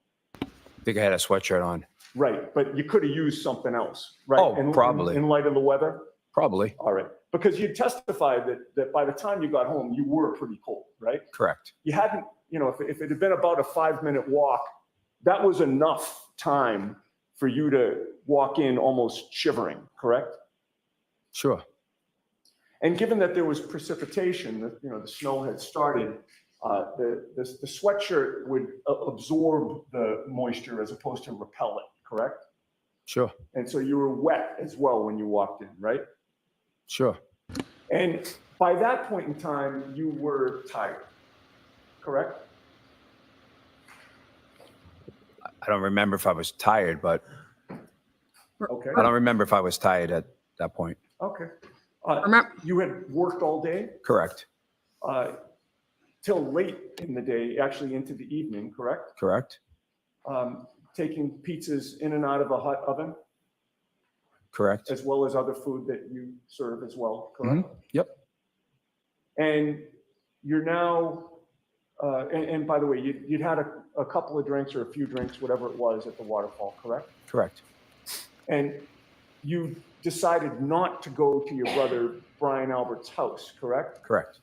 [SPEAKER 12] I think I had a sweatshirt on.
[SPEAKER 5] Right, but you could have used something else, right?
[SPEAKER 12] Oh, probably.
[SPEAKER 5] In light of the weather?
[SPEAKER 12] Probably.
[SPEAKER 5] All right, because you testified that by the time you got home, you were pretty cold, right?
[SPEAKER 12] Correct.
[SPEAKER 5] You hadn't, if it had been about a 5-minute walk, that was enough time for you to walk in almost shivering, correct?
[SPEAKER 12] Sure.
[SPEAKER 5] And given that there was precipitation, the snow had started, the sweatshirt would absorb the moisture as opposed to repel it, correct?
[SPEAKER 12] Sure.
[SPEAKER 5] And so you were wet as well when you walked in, right?
[SPEAKER 12] Sure.
[SPEAKER 5] And by that point in time, you were tired, correct?
[SPEAKER 12] I don't remember if I was tired, but
[SPEAKER 5] Okay.
[SPEAKER 12] I don't remember if I was tired at that point.
[SPEAKER 5] Okay.
[SPEAKER 1] Remember,
[SPEAKER 5] You had worked all day
[SPEAKER 12] Correct.
[SPEAKER 5] till late in the day, actually into the evening, correct?
[SPEAKER 12] Correct.
[SPEAKER 5] Taking pizzas in and out of a hot oven,
[SPEAKER 12] Correct.
[SPEAKER 5] as well as other food that you serve as well, correct?
[SPEAKER 12] Yep.
[SPEAKER 5] And you're now, and by the way, you'd had a couple of drinks or a few drinks, whatever it was, at the Waterfall, correct?
[SPEAKER 12] Correct.
[SPEAKER 5] And you decided not to go to your brother Brian Albert's house, correct?
[SPEAKER 12] Correct.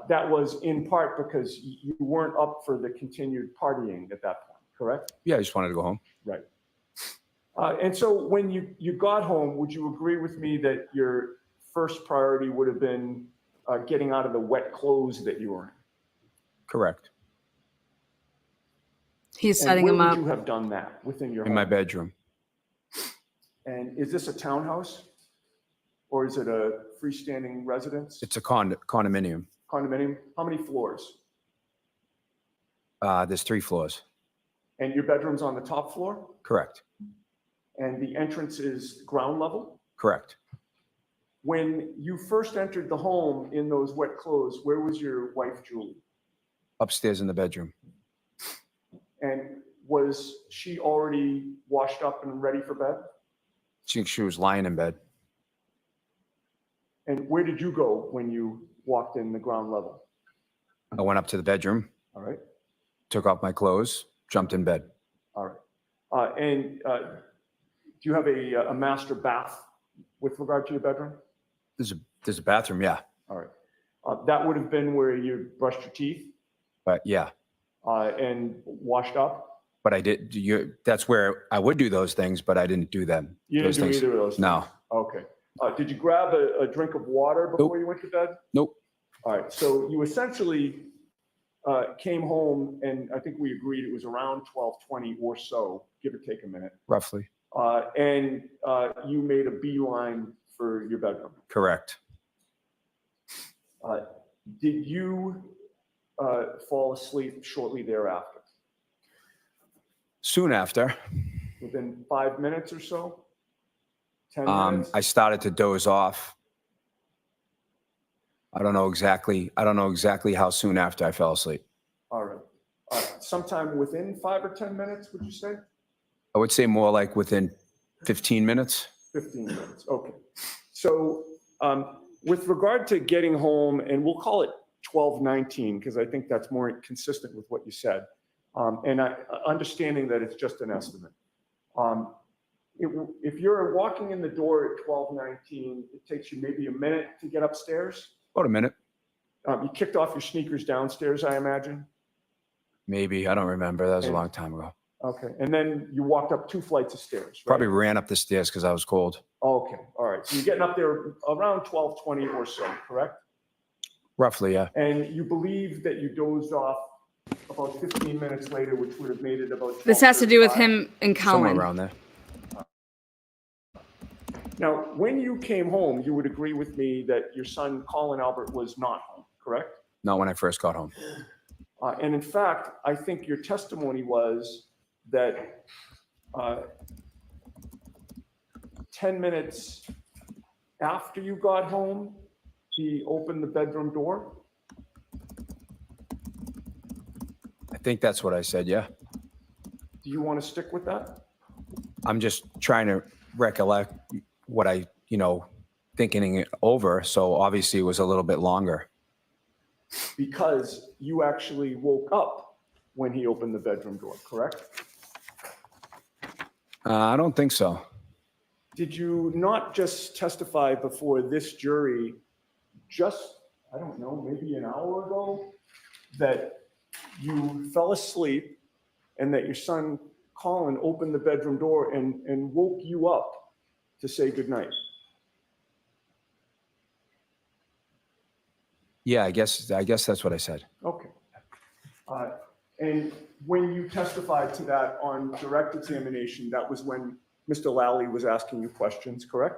[SPEAKER 5] That was in part because you weren't up for the continued partying at that point, correct?
[SPEAKER 12] Yeah, I just wanted to go home.
[SPEAKER 5] Right. And so when you got home, would you agree with me that your first priority would have been getting out of the wet clothes that you were in?
[SPEAKER 12] Correct.
[SPEAKER 1] He's
[SPEAKER 5] And
[SPEAKER 1] setting
[SPEAKER 5] where
[SPEAKER 1] him
[SPEAKER 5] would
[SPEAKER 1] up.
[SPEAKER 5] you have done that within your
[SPEAKER 12] In
[SPEAKER 5] home?
[SPEAKER 12] my bedroom.
[SPEAKER 5] And is this a townhouse? Or is it a freestanding residence?
[SPEAKER 12] It's a condominium.
[SPEAKER 5] Condominium? How many floors?
[SPEAKER 12] There's 3 floors.
[SPEAKER 5] And your bedroom's on the top floor?
[SPEAKER 12] Correct.
[SPEAKER 5] And the entrance is ground level?
[SPEAKER 12] Correct.
[SPEAKER 5] When you first entered the home in those wet clothes, where was your wife, Julie?
[SPEAKER 12] Upstairs in the bedroom.
[SPEAKER 5] And was she already washed up and ready for bed?
[SPEAKER 12] She was lying in bed.
[SPEAKER 5] And where did you go when you walked in the ground level?
[SPEAKER 12] I went up to the bedroom,
[SPEAKER 5] All right,
[SPEAKER 12] took off my clothes, jumped in bed.
[SPEAKER 5] all right. And do you have a master bath with regard to your bedroom?
[SPEAKER 12] There's a bathroom, yeah.
[SPEAKER 5] All right. That would have been where you brushed your teeth
[SPEAKER 12] But yeah,
[SPEAKER 5] and washed up?
[SPEAKER 12] but I did. That's where I would do those things, but I didn't do them.
[SPEAKER 5] You didn't
[SPEAKER 12] those
[SPEAKER 5] do
[SPEAKER 12] things.
[SPEAKER 5] either of those?
[SPEAKER 12] No.
[SPEAKER 5] things? Okay. Did you grab a drink of water before you went to bed?
[SPEAKER 12] Nope.
[SPEAKER 5] All right. So you essentially came home, and I think we agreed it was around 12:20 or so, give or take a minute.
[SPEAKER 12] Roughly.
[SPEAKER 5] And you made a beeline for your bedroom.
[SPEAKER 12] Correct.
[SPEAKER 5] Did you fall asleep shortly thereafter?
[SPEAKER 12] Soon after,
[SPEAKER 5] Within 5 minutes or so? 10 minutes?
[SPEAKER 12] I started to doze off. I don't know exactly how soon after I fell asleep.
[SPEAKER 5] All right. Sometime within 5 or 10 minutes, would you say?
[SPEAKER 12] I would say more like within 15 minutes.
[SPEAKER 5] 15 minutes. Okay. So with regard to getting home, and we'll call it 12:19 because I think that's more consistent with what you said. And understanding that it's just an estimate. If you're walking in the door at 12:19, it takes you maybe a minute to get upstairs.
[SPEAKER 12] About a minute.
[SPEAKER 5] You kicked off your sneakers downstairs, I imagine.
[SPEAKER 12] Maybe. I don't remember. That was a long time ago.
[SPEAKER 5] Okay. And then you walked up 2 flights of stairs. Right?
[SPEAKER 12] Probably ran up the stairs because I was cold.
[SPEAKER 5] Okay. All right. So you're getting up there around 12:20 or so, correct?
[SPEAKER 12] Roughly, yeah.
[SPEAKER 5] And you believe that you dozed off about 15 minutes later, which would have made it about 12:35.
[SPEAKER 1] This has to do with him and
[SPEAKER 12] Somewhere
[SPEAKER 1] Colin.
[SPEAKER 12] around there.
[SPEAKER 5] Now, when you came home, you would agree with me that your son, Colin Albert, was not home, correct?
[SPEAKER 12] Not when I first got home.
[SPEAKER 5] And in fact, I think your testimony was that 10 minutes after you got home, he opened the bedroom door.
[SPEAKER 12] I think that's what I said, yeah.
[SPEAKER 5] Do you want to stick with that?
[SPEAKER 12] I'm just trying to recollect what I, thinking it over. So obviously it was a little bit longer.
[SPEAKER 5] Because you actually woke up when he opened the bedroom door, correct?
[SPEAKER 12] I don't think so.
[SPEAKER 5] Did you not just testify before this jury just, I don't know, maybe an hour ago, that you fell asleep and that your son Colin opened the bedroom door and woke you up to say goodnight?
[SPEAKER 12] Yeah, I guess that's what I said.
[SPEAKER 5] Okay. And when you testified to that on direct examination, that was when Mr. Lally was asking you questions, correct?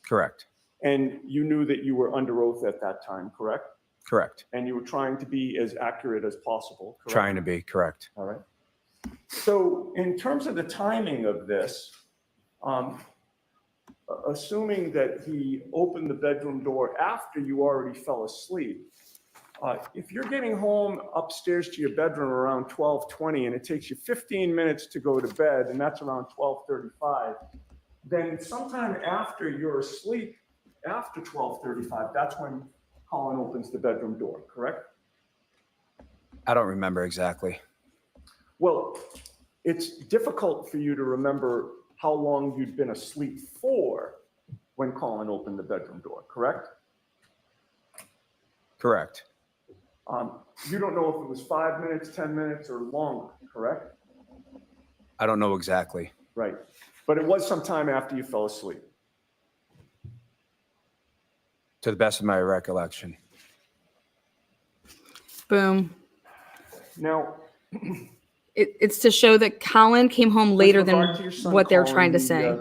[SPEAKER 12] Correct.
[SPEAKER 5] And you knew that you were under oath at that time, correct?
[SPEAKER 12] Correct.
[SPEAKER 5] And you were trying to be as accurate as possible, correct?
[SPEAKER 12] Trying to be correct.
[SPEAKER 5] All right. So in terms of the timing of this, assuming that he opened the bedroom door after you already fell asleep, if you're getting home upstairs to your bedroom around 12:20 and it takes you 15 minutes to go to bed, and that's around 12:35, then sometime after you're asleep, after 12:35, that's when Colin opens the bedroom door, correct?
[SPEAKER 12] I don't remember exactly.
[SPEAKER 5] Well, it's difficult for you to remember how long you'd been asleep for when Colin opened the bedroom door, correct?
[SPEAKER 12] Correct.
[SPEAKER 5] You don't know if it was 5 minutes, 10 minutes, or longer, correct?
[SPEAKER 12] I don't know exactly.
[SPEAKER 5] Right. But it was some time after you fell asleep.
[SPEAKER 12] To the best of my recollection.
[SPEAKER 1] Boom.
[SPEAKER 5] Now,
[SPEAKER 1] It's to show that Colin came home later
[SPEAKER 5] with
[SPEAKER 1] than
[SPEAKER 5] regard to your son,
[SPEAKER 1] what they're
[SPEAKER 5] Colin,
[SPEAKER 1] trying to
[SPEAKER 5] he,
[SPEAKER 1] say.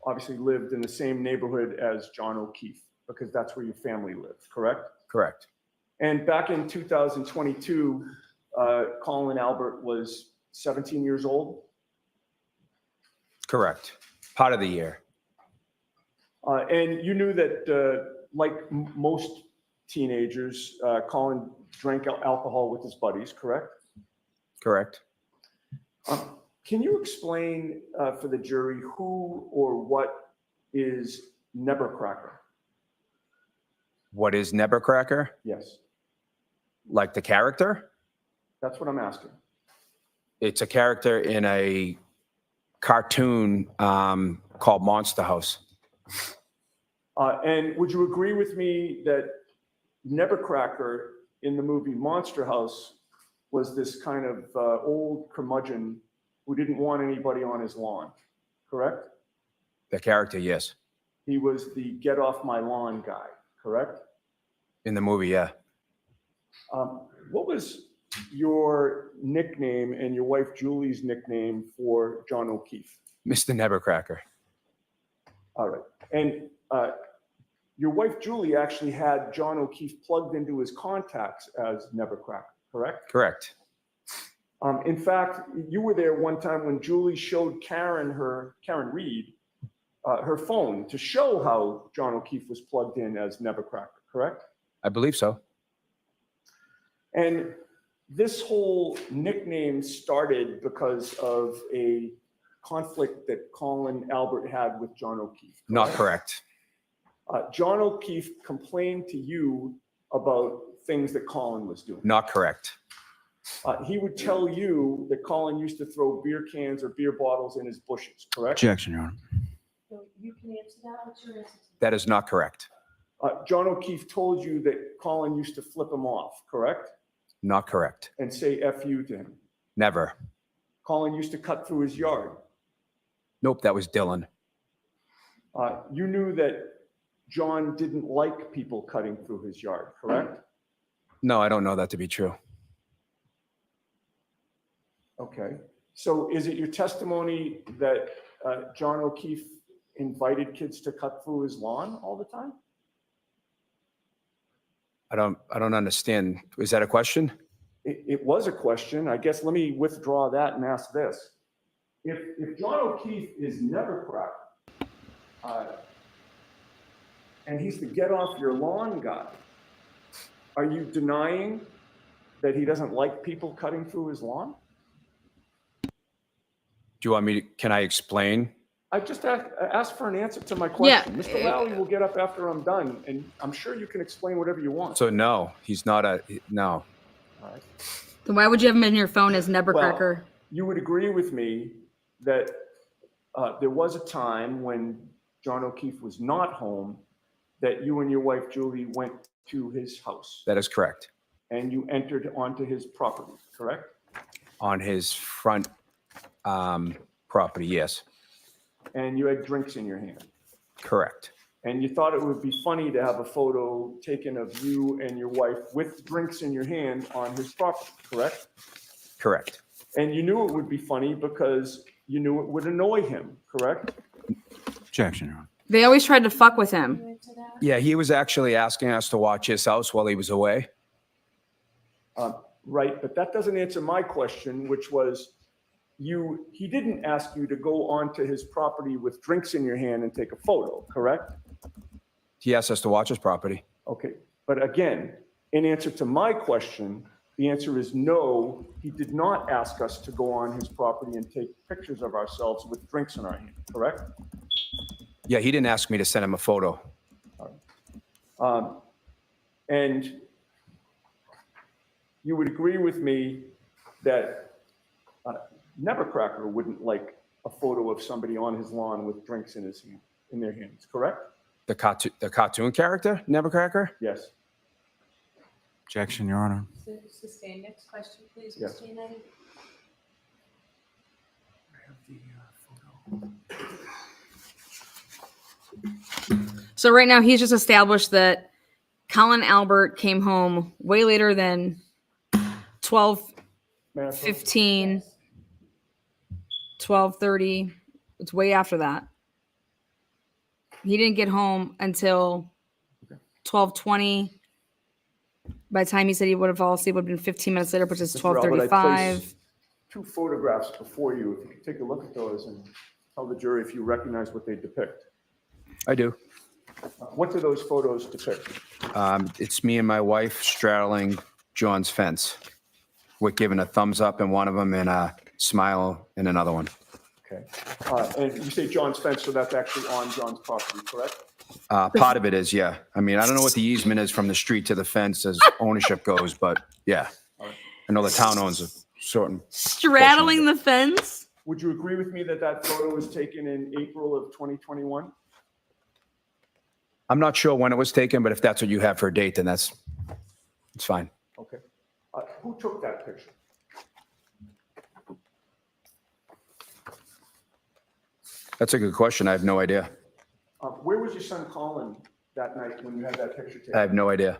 [SPEAKER 5] Obviously lived in the same neighborhood as John O'Keefe, because that's where your family lived, correct?
[SPEAKER 12] Correct.
[SPEAKER 5] And back in 2022, Colin Albert was 17 years old.
[SPEAKER 12] Correct. Part of the year.
[SPEAKER 5] And you knew that, like most teenagers, Colin drank alcohol with his buddies, correct?
[SPEAKER 12] Correct.
[SPEAKER 5] Can you explain for the jury who or what is Nebercracker?
[SPEAKER 12] What is Nebercracker?
[SPEAKER 5] Yes,
[SPEAKER 12] Like the character?
[SPEAKER 5] that's what I'm asking.
[SPEAKER 12] It's a character in a cartoon called Monster House.
[SPEAKER 5] And would you agree with me that Nebercracker in the movie Monster House was this kind of old curmudgeon who didn't want anybody on his lawn, correct?
[SPEAKER 12] The character, yes.
[SPEAKER 5] He was the get off my lawn guy, correct?
[SPEAKER 12] In the movie, yeah.
[SPEAKER 5] What was your nickname and your wife Julie's nickname for John O'Keefe?
[SPEAKER 12] Mr. Nebercracker.
[SPEAKER 5] All right. And your wife Julie actually had John O'Keefe plugged into his contacts as Nebercracker, correct?
[SPEAKER 12] Correct.
[SPEAKER 5] In fact, you were there one time when Julie showed Karen Reed, her phone to show how John O'Keefe was plugged in as Nebercracker, correct?
[SPEAKER 12] I believe so.
[SPEAKER 5] And this whole nickname started because of a conflict that Colin Albert had with John O'Keefe.
[SPEAKER 12] Not correct.
[SPEAKER 5] John O'Keefe complained to you about things that Colin was doing.
[SPEAKER 12] Not correct.
[SPEAKER 5] He would tell you that Colin used to throw beer cans or beer bottles in his bushes, correct?
[SPEAKER 6] Objection, Your Honor.
[SPEAKER 10] So you can answer that. What's your answer?
[SPEAKER 12] That is not correct.
[SPEAKER 5] John O'Keefe told you that Colin used to flip him off, correct?
[SPEAKER 12] Not correct.
[SPEAKER 5] And say F you to him.
[SPEAKER 12] Never.
[SPEAKER 5] Colin used to cut through his yard.
[SPEAKER 12] Nope, that was Dylan.
[SPEAKER 5] You knew that John didn't like people cutting through his yard, correct?
[SPEAKER 12] No, I don't know that to be true.
[SPEAKER 5] Okay. So is it your testimony that John O'Keefe invited kids to cut through his lawn all the time?
[SPEAKER 12] I don't understand. Is that a question?
[SPEAKER 5] It was a question. I guess let me withdraw that and ask this. If John O'Keefe is Nebercracker, and he's the get off your lawn guy, are you denying that he doesn't like people cutting through his lawn?
[SPEAKER 12] Do you want me to, can I explain?
[SPEAKER 5] I just asked for an answer to my question.
[SPEAKER 1] Yeah.
[SPEAKER 5] Mr. Lally will get up after I'm done, and I'm sure you can explain whatever you want.
[SPEAKER 12] So no, he's not no.
[SPEAKER 5] All right.
[SPEAKER 1] Then why would you have him in your phone as Nebercracker?
[SPEAKER 5] Well, you would agree with me that there was a time when John O'Keefe was not home that you and your wife Julie went to his house.
[SPEAKER 12] That is correct.
[SPEAKER 5] And you entered onto his property, correct?
[SPEAKER 12] On his front property, yes.
[SPEAKER 5] And you had drinks in your hand.
[SPEAKER 12] Correct.
[SPEAKER 5] And you thought it would be funny to have a photo taken of you and your wife with drinks in your hand on his property, correct?
[SPEAKER 12] Correct.
[SPEAKER 5] And you knew it would be funny because you knew it would annoy him, correct?
[SPEAKER 6] Objection, Your Honor.
[SPEAKER 1] They always tried to fuck with him.
[SPEAKER 12] Yeah, he was actually asking us to watch his house while he was away.
[SPEAKER 5] Right, but that doesn't answer my question, which was he didn't ask you to go onto his property with drinks in your hand and take a photo, correct?
[SPEAKER 12] He asked us to watch his property.
[SPEAKER 5] Okay, but again, in answer to my question, the answer is no, he did not ask us to go on his property and take pictures of ourselves with drinks in our hand, correct?
[SPEAKER 12] Yeah, he didn't ask me to send him a photo.
[SPEAKER 5] And you would agree with me that Nebercracker wouldn't like a photo of somebody on his lawn with drinks in their hands, correct?
[SPEAKER 12] The cartoon character, Nebercracker?
[SPEAKER 5] Yes.
[SPEAKER 6] Objection, Your Honor.
[SPEAKER 10] Sustain. Next question, please,
[SPEAKER 5] Yes.
[SPEAKER 10] Mr. United.
[SPEAKER 1] So right now he's just established that Colin Albert came home way later than 12:15, 12:30. It's way after that. He didn't get home until 12:20. By the time he said he would have fallen asleep, it would have been 15 minutes later, which is
[SPEAKER 5] Mr. Albert, I
[SPEAKER 1] 12:35.
[SPEAKER 5] placed 2 photographs before you. If you could take a look at those and tell the jury if you recognize what they depict.
[SPEAKER 12] I do.
[SPEAKER 5] What do those photos depict?
[SPEAKER 12] It's me and my wife straddling John's fence. We're giving a thumbs up in one of them and a smile in another one.
[SPEAKER 5] Okay. And you say John's fence, so that's actually on John's property, correct?
[SPEAKER 12] Part of it is, yeah. I mean, I don't know what the easement is from the street to the fence as ownership goes, but yeah. I know the town owns a certain.
[SPEAKER 1] Straddling the fence?
[SPEAKER 5] Would you agree with me that that photo was taken in April of 2021?
[SPEAKER 12] I'm not sure when it was taken, but if that's what you have for a date, then it's fine.
[SPEAKER 5] Okay. Who took that picture?
[SPEAKER 12] That's a good question. I have no idea.
[SPEAKER 5] Where was your son Colin that night when you had that picture taken?
[SPEAKER 12] I have no idea.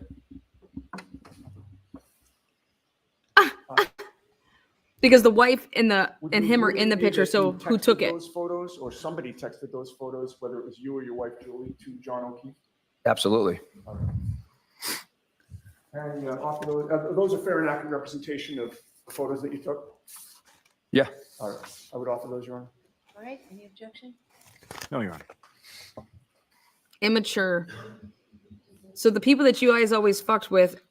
[SPEAKER 1] Because the wife and
[SPEAKER 5] Would you
[SPEAKER 1] him are
[SPEAKER 5] agree
[SPEAKER 1] in the
[SPEAKER 5] with me
[SPEAKER 1] picture,
[SPEAKER 5] that
[SPEAKER 1] so
[SPEAKER 5] you
[SPEAKER 1] who took
[SPEAKER 5] texted
[SPEAKER 1] it?
[SPEAKER 5] those photos, or somebody texted those photos, whether it was you or your wife Julie, to John O'Keefe?
[SPEAKER 12] Absolutely.
[SPEAKER 5] And off of those are fair and accurate representation of the photos that you took?
[SPEAKER 12] Yeah.
[SPEAKER 5] All right. I would offer those, Your Honor.
[SPEAKER 10] All right, any objection?
[SPEAKER 6] No, Your Honor.
[SPEAKER 1] Immature. So the people that you guys always fucked with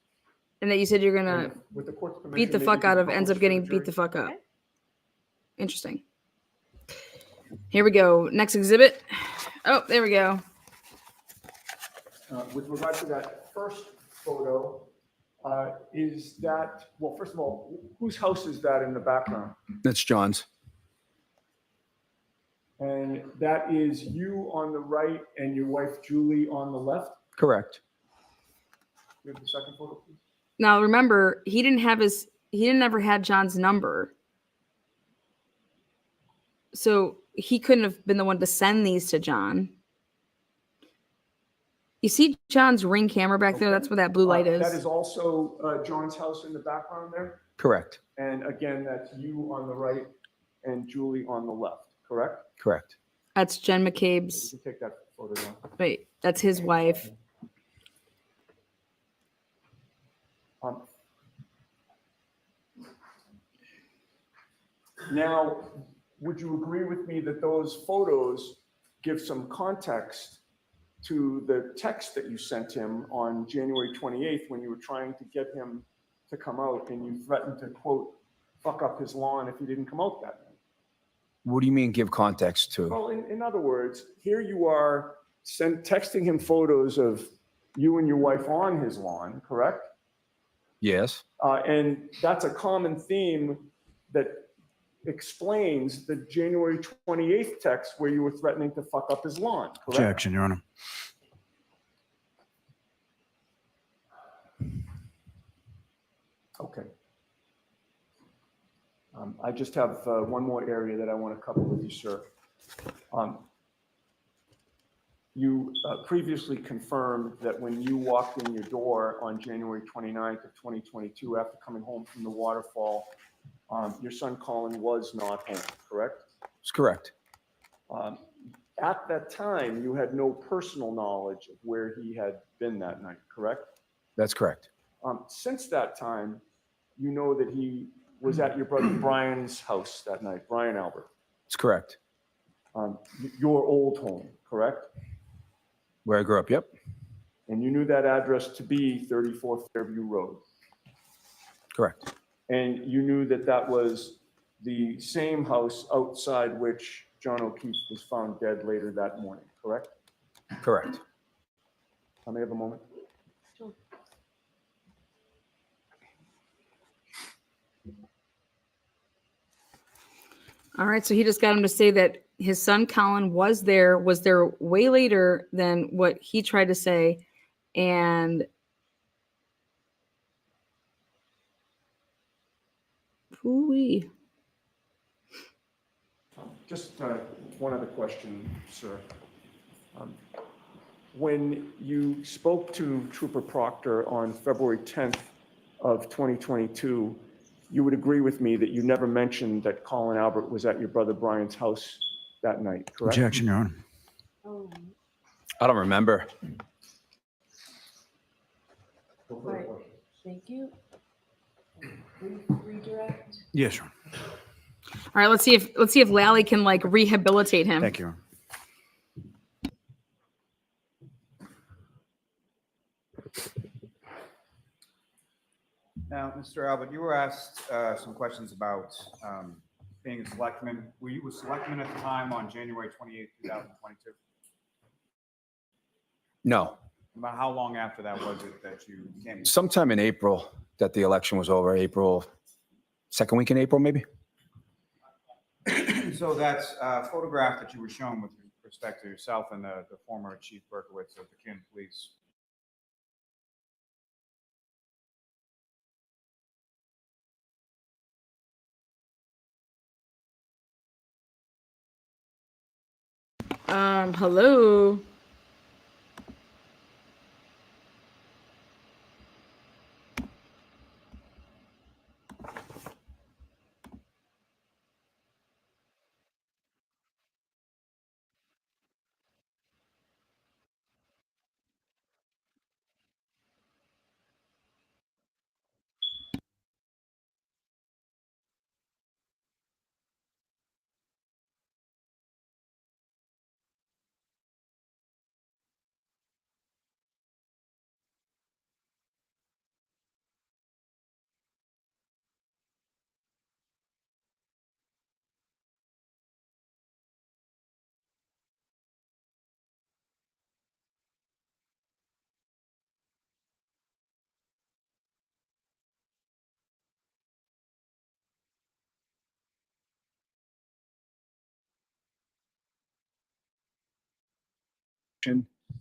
[SPEAKER 1] and that you said you're gonna
[SPEAKER 5] With the court's permission,
[SPEAKER 1] beat the
[SPEAKER 5] maybe
[SPEAKER 1] fuck
[SPEAKER 5] you
[SPEAKER 1] out
[SPEAKER 5] can
[SPEAKER 1] of ends up
[SPEAKER 5] publish for
[SPEAKER 1] getting
[SPEAKER 5] the
[SPEAKER 1] beat the
[SPEAKER 5] jury?
[SPEAKER 1] fuck up. Interesting. Here we go. Next exhibit. Oh, there we go.
[SPEAKER 5] With regard to that first photo, is that, well, first of all, whose house is that in the background?
[SPEAKER 12] That's John's.
[SPEAKER 5] And that is you on the right and your wife Julie on the left?
[SPEAKER 12] Correct.
[SPEAKER 5] You have the second photo, please?
[SPEAKER 1] Now remember, he didn't ever had John's number. So he couldn't have been the one to send these to John. You see John's Ring camera back there?
[SPEAKER 5] Okay.
[SPEAKER 1] That's where that blue light is.
[SPEAKER 5] That is also John's house in the background there?
[SPEAKER 12] Correct.
[SPEAKER 5] And again, that's you on the right and Julie on the left, correct?
[SPEAKER 12] Correct.
[SPEAKER 1] That's Jen
[SPEAKER 5] You
[SPEAKER 1] McCabe's.
[SPEAKER 5] can take that photo down.
[SPEAKER 1] Wait, that's his wife.
[SPEAKER 5] Now, would you agree with me that those photos give some context to the text that you sent him on January 28th when you were trying to get him to come out and you threatened to, quote, fuck up his lawn if he didn't come out that night?
[SPEAKER 12] What do you mean give context to?
[SPEAKER 5] Well, in other words, here you are texting him photos of you and your wife on his lawn, correct?
[SPEAKER 12] Yes.
[SPEAKER 5] And that's a common theme that explains the January 28th text where you were threatening to fuck up his lawn, correct?
[SPEAKER 6] Objection, Your Honor.
[SPEAKER 5] Okay. I just have one more area that I want to cover with you, sir. You previously confirmed that when you walked in your door on January 29th of 2022 after coming home from the Waterfall, your son Colin was not home, correct?
[SPEAKER 12] That's correct.
[SPEAKER 5] At that time, you had no personal knowledge of where he had been that night, correct?
[SPEAKER 12] That's correct.
[SPEAKER 5] Since that time, you know that he was at your brother Brian's house that night, Brian Albert.
[SPEAKER 12] That's correct.
[SPEAKER 5] Your old home, correct?
[SPEAKER 12] Where I grew up, yep.
[SPEAKER 5] And you knew that address to be 34 Fairview Road.
[SPEAKER 12] Correct.
[SPEAKER 5] And you knew that that was the same house outside which John O'Keefe was found dead later that morning, correct?
[SPEAKER 12] Correct.
[SPEAKER 5] I may have a moment.
[SPEAKER 1] All right, so he just got him to say that his son Colin was there way later than what he tried to say, and Ooh-wee.
[SPEAKER 5] Just one other question, sir. When you spoke to Trooper Proctor on February 10th of 2022, you would agree with me that you never mentioned that Colin Albert was at your brother Brian's house that night, correct?
[SPEAKER 6] Objection, Your Honor.
[SPEAKER 10] Oh,
[SPEAKER 12] I don't remember.
[SPEAKER 10] right. Thank you. Redirect.
[SPEAKER 6] Yes, Your Honor.
[SPEAKER 1] All right, let's see if Lally can like rehabilitate him.
[SPEAKER 6] Thank you, Your Honor. Now, Mr. Albert, you were asked some questions about being a selectman. Were you a selectman at the time on January 28, 2022?
[SPEAKER 12] No.
[SPEAKER 6] About how long after that was it that you became?
[SPEAKER 12] Sometime in April that the election was over. April, second week in April, maybe?
[SPEAKER 6] So that's a photograph that you were shown with respect to yourself and the former Chief Berkowitz of the Keene Police.
[SPEAKER 1] Hello.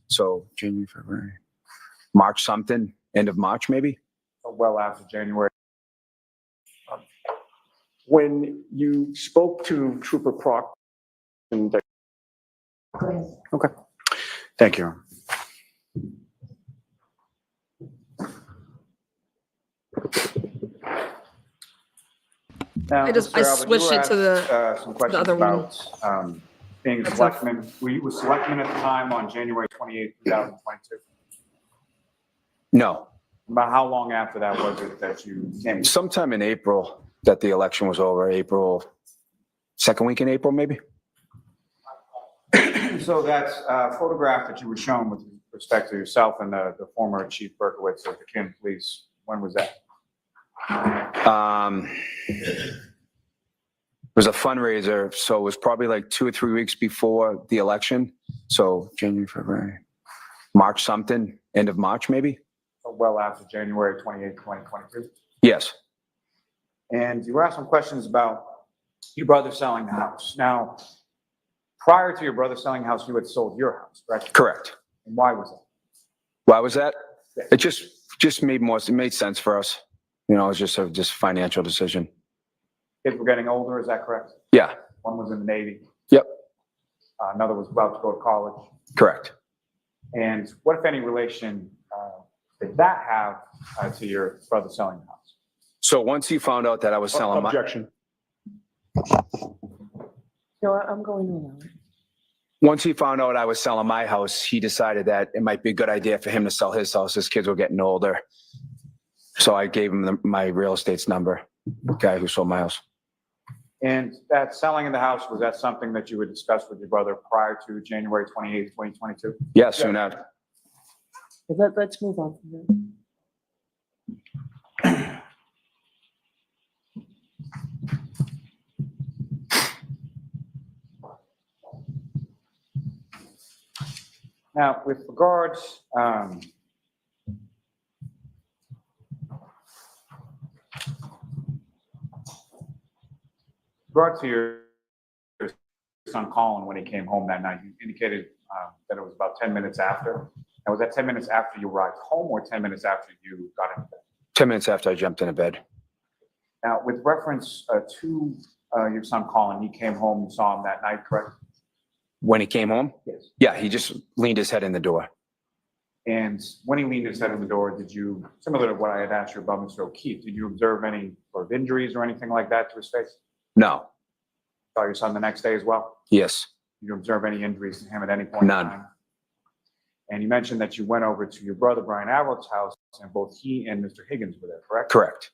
[SPEAKER 12] So January, February, March something, end of March, maybe?
[SPEAKER 6] Well after January.
[SPEAKER 5] When you spoke to Trooper Proctor,
[SPEAKER 6] Okay. Thank you. Now,
[SPEAKER 1] I
[SPEAKER 6] Mr. Albert, you
[SPEAKER 1] switched
[SPEAKER 6] were
[SPEAKER 1] it to
[SPEAKER 6] asked, some questions
[SPEAKER 1] other one.
[SPEAKER 6] about being a
[SPEAKER 1] That's
[SPEAKER 6] selectman. Were you a selectman at the time on January 28, 2022?
[SPEAKER 12] No.
[SPEAKER 6] About how long after that was it that you became?
[SPEAKER 12] Sometime in April that the election was over. April, second week in April, maybe?
[SPEAKER 6] So that's a photograph that you were shown with respect to yourself and the former Chief Berkowitz of the Keene Police. When was that?
[SPEAKER 12] It was a fundraiser, so it was probably like 2 or 3 weeks before the election. So January, February, March something, end of March, maybe?
[SPEAKER 6] Well after January 28, 2022.
[SPEAKER 12] Yes.
[SPEAKER 6] And you were asked some questions about your brother selling the house. Now, prior to your brother selling the house, you had sold your house, correct?
[SPEAKER 12] Correct.
[SPEAKER 6] And why was that?
[SPEAKER 12] Why was that? It just made sense for us. You know, it was just a financial decision.
[SPEAKER 6] Kids were getting older, is that correct?
[SPEAKER 12] Yeah.
[SPEAKER 6] One was in the Navy.
[SPEAKER 12] Yep.
[SPEAKER 6] Another was about to go to college.
[SPEAKER 12] Correct.
[SPEAKER 6] And what, if any, relation did that have to your brother selling the house?
[SPEAKER 12] So once he found out that I was selling
[SPEAKER 5] objection.
[SPEAKER 10] No, I'm going along.
[SPEAKER 12] Once he found out I was selling my house, he decided that it might be a good idea for him to sell his house. His kids were getting older. So I gave him my real estate's number, the guy who sold my house.
[SPEAKER 6] And that selling of the house, was that something that you would discuss with your brother prior to January 28, 2022?
[SPEAKER 12] Yeah, soon after.
[SPEAKER 10] Let's move on from that.
[SPEAKER 6] Now, with regards, to your son Colin when he came home that night, you indicated that it was about 10 minutes after. Now, was that 10 minutes after you arrived home or 10 minutes after you got into bed?
[SPEAKER 12] 10 minutes after I jumped into bed.
[SPEAKER 6] Now, with reference to your son Colin, he came home, you saw him that night, correct?
[SPEAKER 12] When he came home?
[SPEAKER 6] Yes.
[SPEAKER 12] Yeah, he just leaned his head in the door.
[SPEAKER 6] And when he leaned his head in the door, did you, similar to what I had asked you about Mr. O'Keefe, did you observe any sort of injuries or anything like that to his face?
[SPEAKER 12] No.
[SPEAKER 6] Saw your son the next day as well?
[SPEAKER 12] Yes.
[SPEAKER 6] Did you observe any injuries to him at any point in
[SPEAKER 12] None.
[SPEAKER 6] time? And you mentioned that you went over to your brother Brian Albert's house and both he and Mr. Higgins were there, correct?
[SPEAKER 12] Correct.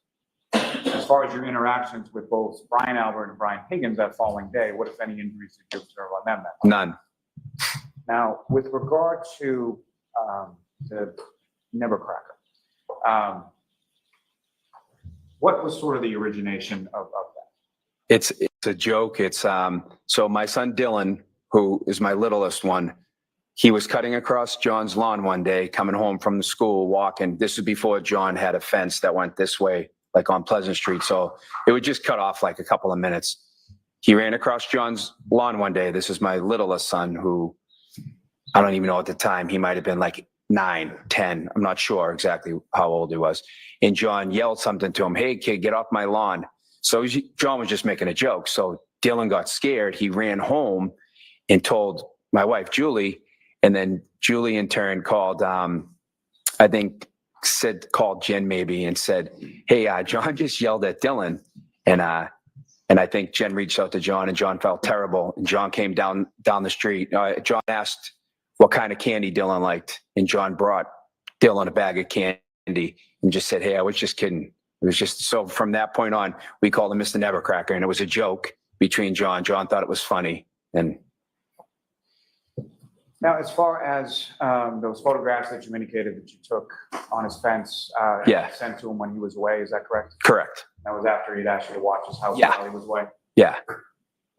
[SPEAKER 6] As far as your interactions with both Brian Albert and Brian Higgins that following day, what if any injuries did you observe on them that day?
[SPEAKER 12] None.
[SPEAKER 6] Now, with regard to the Nevercracker, what was sort of the origination of that?
[SPEAKER 12] It's a joke. It's so my son Dylan, who is my littlest one, he was cutting across John's lawn one day, coming home from the school, walking. This was before John had a fence that went this way, like on Pleasant Street. So it would just cut off like a couple of minutes. He ran across John's lawn one day. This is my littlest son, who I don't even know at the time. He might have been like 9, 10. I'm not sure exactly how old he was. And John yelled something to him. "Hey, kid, get off my lawn." So John was just making a joke. So Dylan got scared. He ran home and told my wife, Julie, and then Julie in turn called, I think called Jen maybe and said, "Hey, John just yelled at Dylan." And I think Jen reached out to John and John felt terrible. And John came down the street. John asked what kind of candy Dylan liked. And John brought Dylan a bag of candy and just said, "Hey, I was just kidding." It was just, so from that point on, we called him Mr. Nevercracker, and it was a joke between John. John thought it was funny. And
[SPEAKER 6] Now, as far as those photographs that you indicated that you took on his fence,
[SPEAKER 12] Yeah.
[SPEAKER 6] sent to him when he was away, is that correct?
[SPEAKER 12] correct.
[SPEAKER 6] That was after he'd asked you to watch his house
[SPEAKER 12] Yeah.
[SPEAKER 6] while he was away?
[SPEAKER 12] Yeah.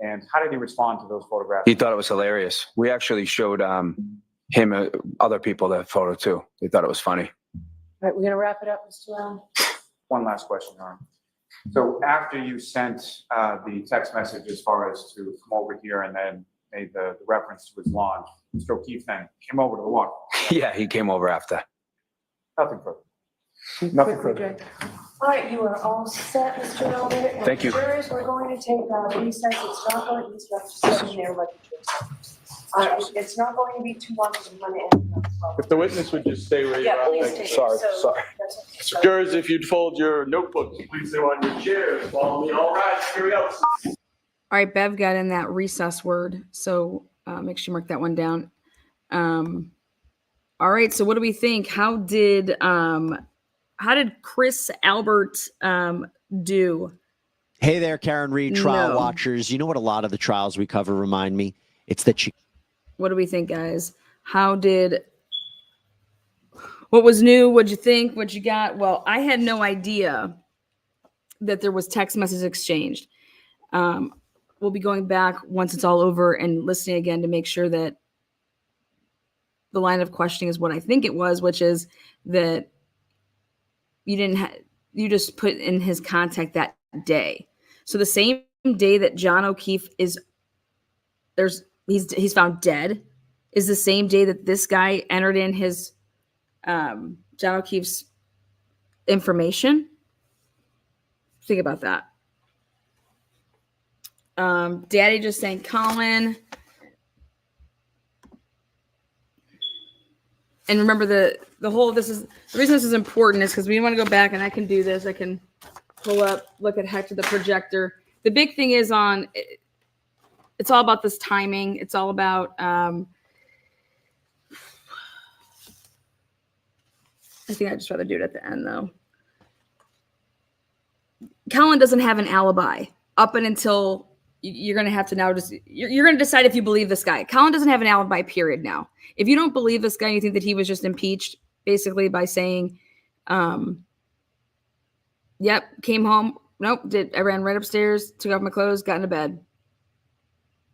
[SPEAKER 6] And how did he respond to those photographs?
[SPEAKER 12] He thought it was hilarious. We actually showed him, other people that photo too. They thought it was funny.
[SPEAKER 10] All right, we're gonna wrap it up, Mr. Allen.
[SPEAKER 6] One last question, Norm. So after you sent the text message as far as to come over here and then made the reference to his lawn, Mr. O'Keefe then came over to the lawn.
[SPEAKER 12] Yeah, he came over after.
[SPEAKER 6] Nothing further. Nothing
[SPEAKER 10] Quickly,
[SPEAKER 6] further.
[SPEAKER 10] Jay. All right, you are all set, Mr. Albert. And
[SPEAKER 12] Thank you.
[SPEAKER 10] Jurors, we're going to take a recess. It's not going to be sitting there like a jury. It's not going to be too long because I'm going to end it up.
[SPEAKER 15] If the witness would just stay where you
[SPEAKER 10] Yeah,
[SPEAKER 15] are.
[SPEAKER 10] please
[SPEAKER 15] Thank you.
[SPEAKER 10] stay.
[SPEAKER 15] Sorry,
[SPEAKER 10] So
[SPEAKER 15] sorry.
[SPEAKER 10] that's okay.
[SPEAKER 15] Jurors, if you'd fold your notebooks, please sit on your chairs. Follow me. All right, here we go.
[SPEAKER 1] All right, Bev got in that recess word, so make sure you mark that one down. All right, so what do we think? How did Chris Albert do?
[SPEAKER 16] Hey there, Karen Reed, trial
[SPEAKER 1] No.
[SPEAKER 16] watchers. You know what a lot of the trials we cover remind me? It's that you.
[SPEAKER 1] What do we think, guys? What was new? What'd you think? What you got? Well, I had no idea that there was text messages exchanged. We'll be going back once it's all over and listening again to make sure that the line of questioning is what I think it was, which is that you just put in his contact that day. So the same day that John O'Keefe he's found dead is the same day that this guy entered in his John O'Keefe's information. Think about that. Daddy just saying Colin. And remember the reason this is important is because we want to go back, and I can do this. I can pull up, look at Hector, the projector. The big thing is it's all about this timing. It's all about, I think I'd just rather do it at the end though. Colin doesn't have an alibi up and until you're going to have to now you're going to decide if you believe this guy. Colin doesn't have an alibi period now. If you don't believe this guy, you think that he was just impeached basically by saying, yep, came home. Nope. I ran right upstairs, took off my clothes, got into bed.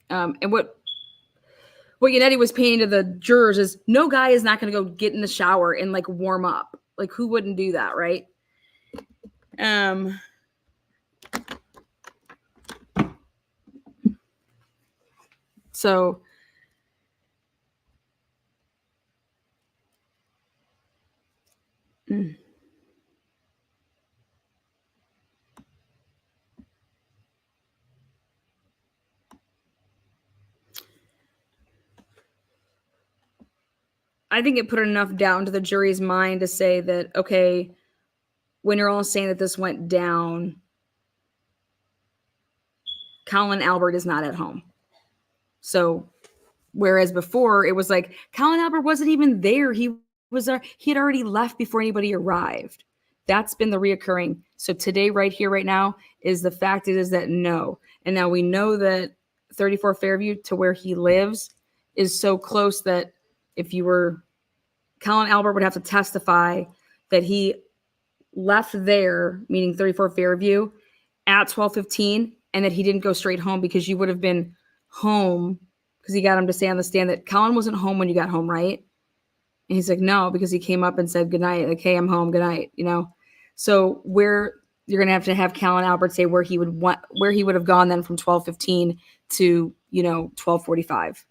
[SPEAKER 1] And what Yannetti was painting to the jurors is no guy is not going to go get in the shower and like warm up. Like who wouldn't do that? Right. So I think it put enough down to the jury's mind to say that, okay, when you're all saying that this went down, Colin Albert is not at home. So whereas before it was like Colin Albert wasn't even there. He had already left before anybody arrived. That's been the reoccurring. So today, right here, right now, is the fact is that no. And now we know that 34 Fairview to where he lives is so close that if you were, Colin Albert would have to testify that he left there, meaning 34 Fairview, at 12:15, and that he didn't go straight home because you would have been home because he got him to say on the stand that Colin wasn't home when you got home, right? And he's like, no, because he came up and said goodnight, like, hey, I'm home, good night, you know? So where you're gonna have to have Colin Albert say where he would have gone then from 12:15 to 12:45.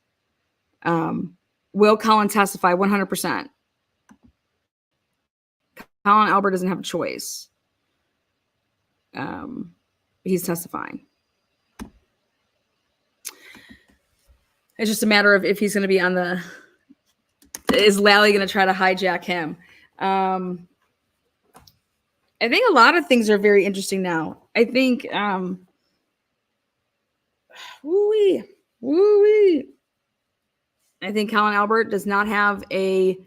[SPEAKER 1] Will Colin testify? 100%. Colin Albert doesn't have a choice. He's testifying. It's just a matter of if he's going to be on the. Is Lally going to try to hijack him? I think a lot of things are very interesting now. I think. Woo-wee. I think Colin Albert does not have an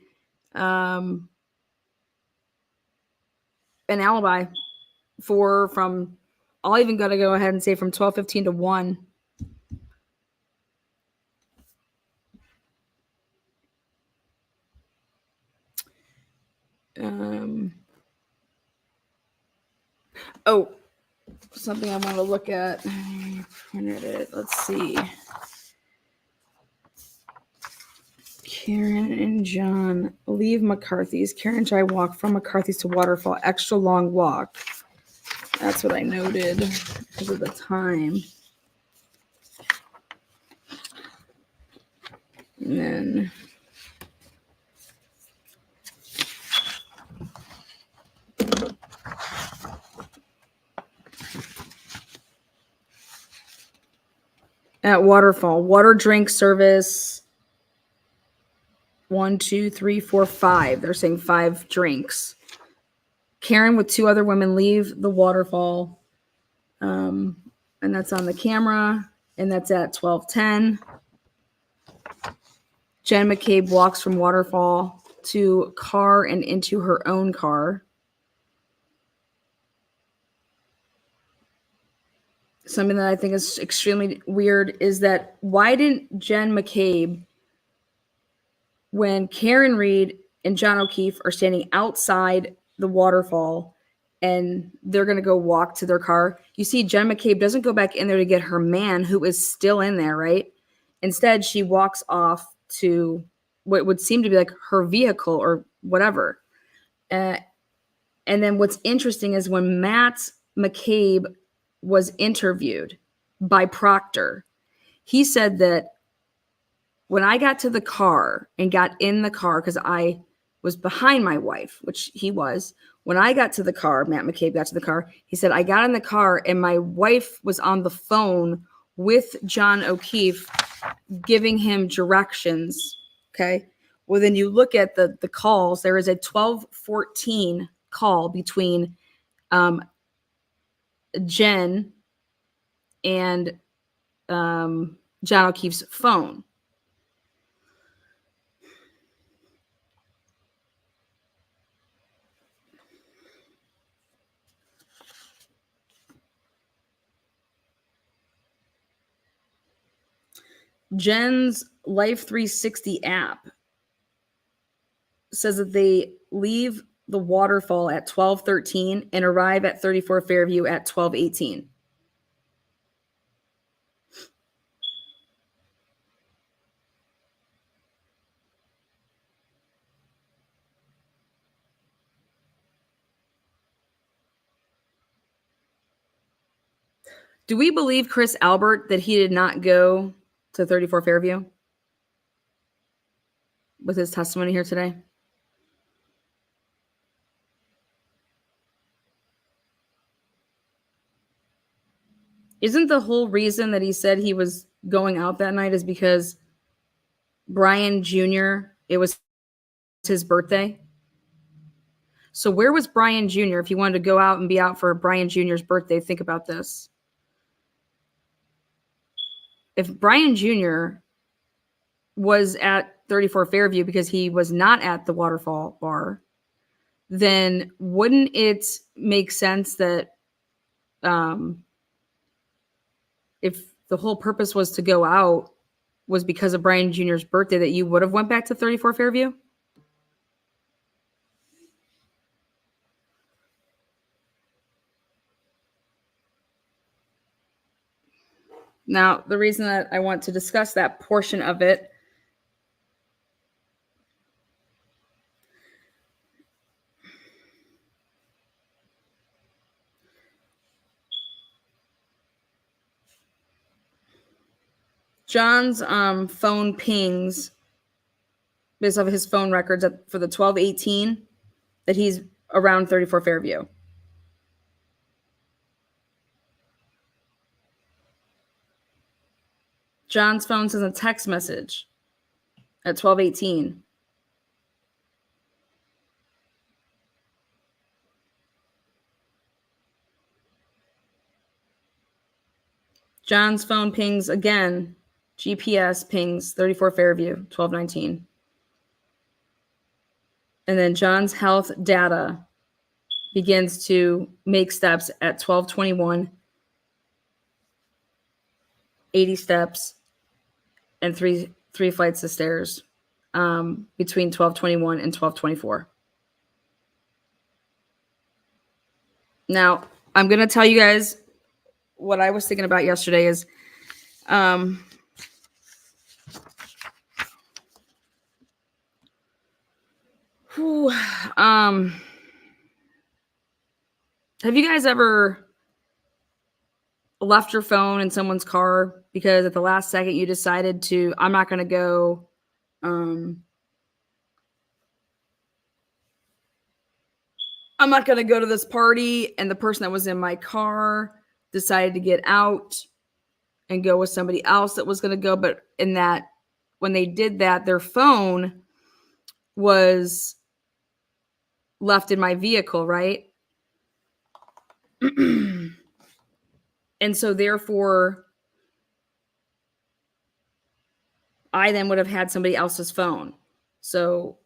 [SPEAKER 1] alibi from. I'll even go ahead and say from 12:15 to 1. Something I want to look at. I printed it. Let's see. Karen and John leave McCarthy's. Karen and I walk from McCarthy's to Waterfall. Extra long walk. That's what I noted because of the time. And then at Waterfall, water drink service 1, 2, 3, 4, 5. They're saying 5 drinks. Karen with 2 other women leave the Waterfall. And that's on the camera. And that's at 12:10. Jen McCabe walks from Waterfall to car and into her own car. Something that I think is extremely weird is that why didn't Jen McCabe, when Karen Reed and John O'Keefe are standing outside the Waterfall and they're going to go walk to their car, you see Jen McCabe doesn't go back in there to get her man who is still in there, right? Instead, she walks off to what would seem to be like her vehicle or whatever. And then what's interesting is when Matt McCabe was interviewed by Proctor, he said that when I got to the car and got in the car, because I was behind my wife, which he was, when I got to the car, Matt McCabe got to the car, he said, I got in the car and my wife was on the phone with John O'Keefe giving him directions. Okay. Well, then you look at the calls. There is a 12:14 call between Jen and John O'Keefe's phone. Jen's Life 360 app says that they leave the Waterfall at 12:13 and arrive at 34 Fairview at 12:18. Do we believe Chris Albert that he did not go to 34 Fairview with his testimony here today? Isn't the whole reason that he said he was going out that night is because Brian Jr., it was his birthday. So where was Brian Jr.? If you wanted to go out and be out for Brian Jr.'s birthday, think about this. If Brian Jr. was at 34 Fairview because he was not at the Waterfall bar, then wouldn't it make sense that if the whole purpose was to go out was because of Brian Jr.'s birthday, that you would have went back to 34 Fairview? Now, the reason that I want to discuss that portion of it John's phone pings based off of his phone records for the 12/18 that he's around 34 Fairview. John's phone sends a text message at 12/18. John's phone pings again. GPS pings 34 Fairview, 12/19. And then John's health data begins to make steps at 12/21, 80 steps, and three flights of stairs between 12/21 and 12/24. Now, I'm going to tell you guys what I was thinking about yesterday is have you guys ever left your phone in someone's car because at the last second you decided to, I'm not going to go to this party, and the person that was in my car decided to get out and go with somebody else that was going to go, but in that, when they did that, their phone was left in my vehicle, right? And so therefore, I then would have had somebody else's phone. So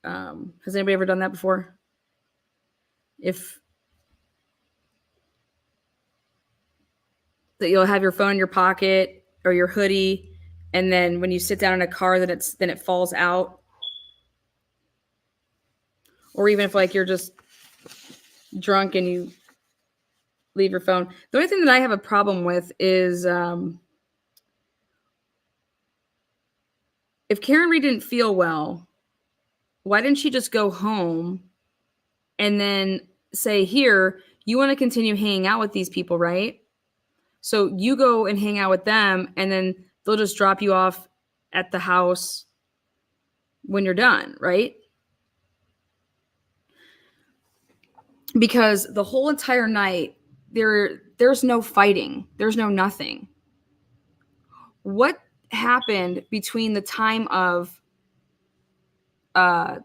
[SPEAKER 1] has anybody ever done that before? If that you'll have your phone in your pocket or your hoodie, and then when you sit down in a car, then it falls out. Or even if like you're just drunk and you leave your phone. The only thing that I have a problem with is if Karen Reed didn't feel well, why didn't she just go home and then say, here, you want to continue hanging out with these people, right? So you go and hang out with them, and then they'll just drop you off at the house when you're done, right? Because the whole entire night, there's no fighting. There's no nothing. What happened between the time of 10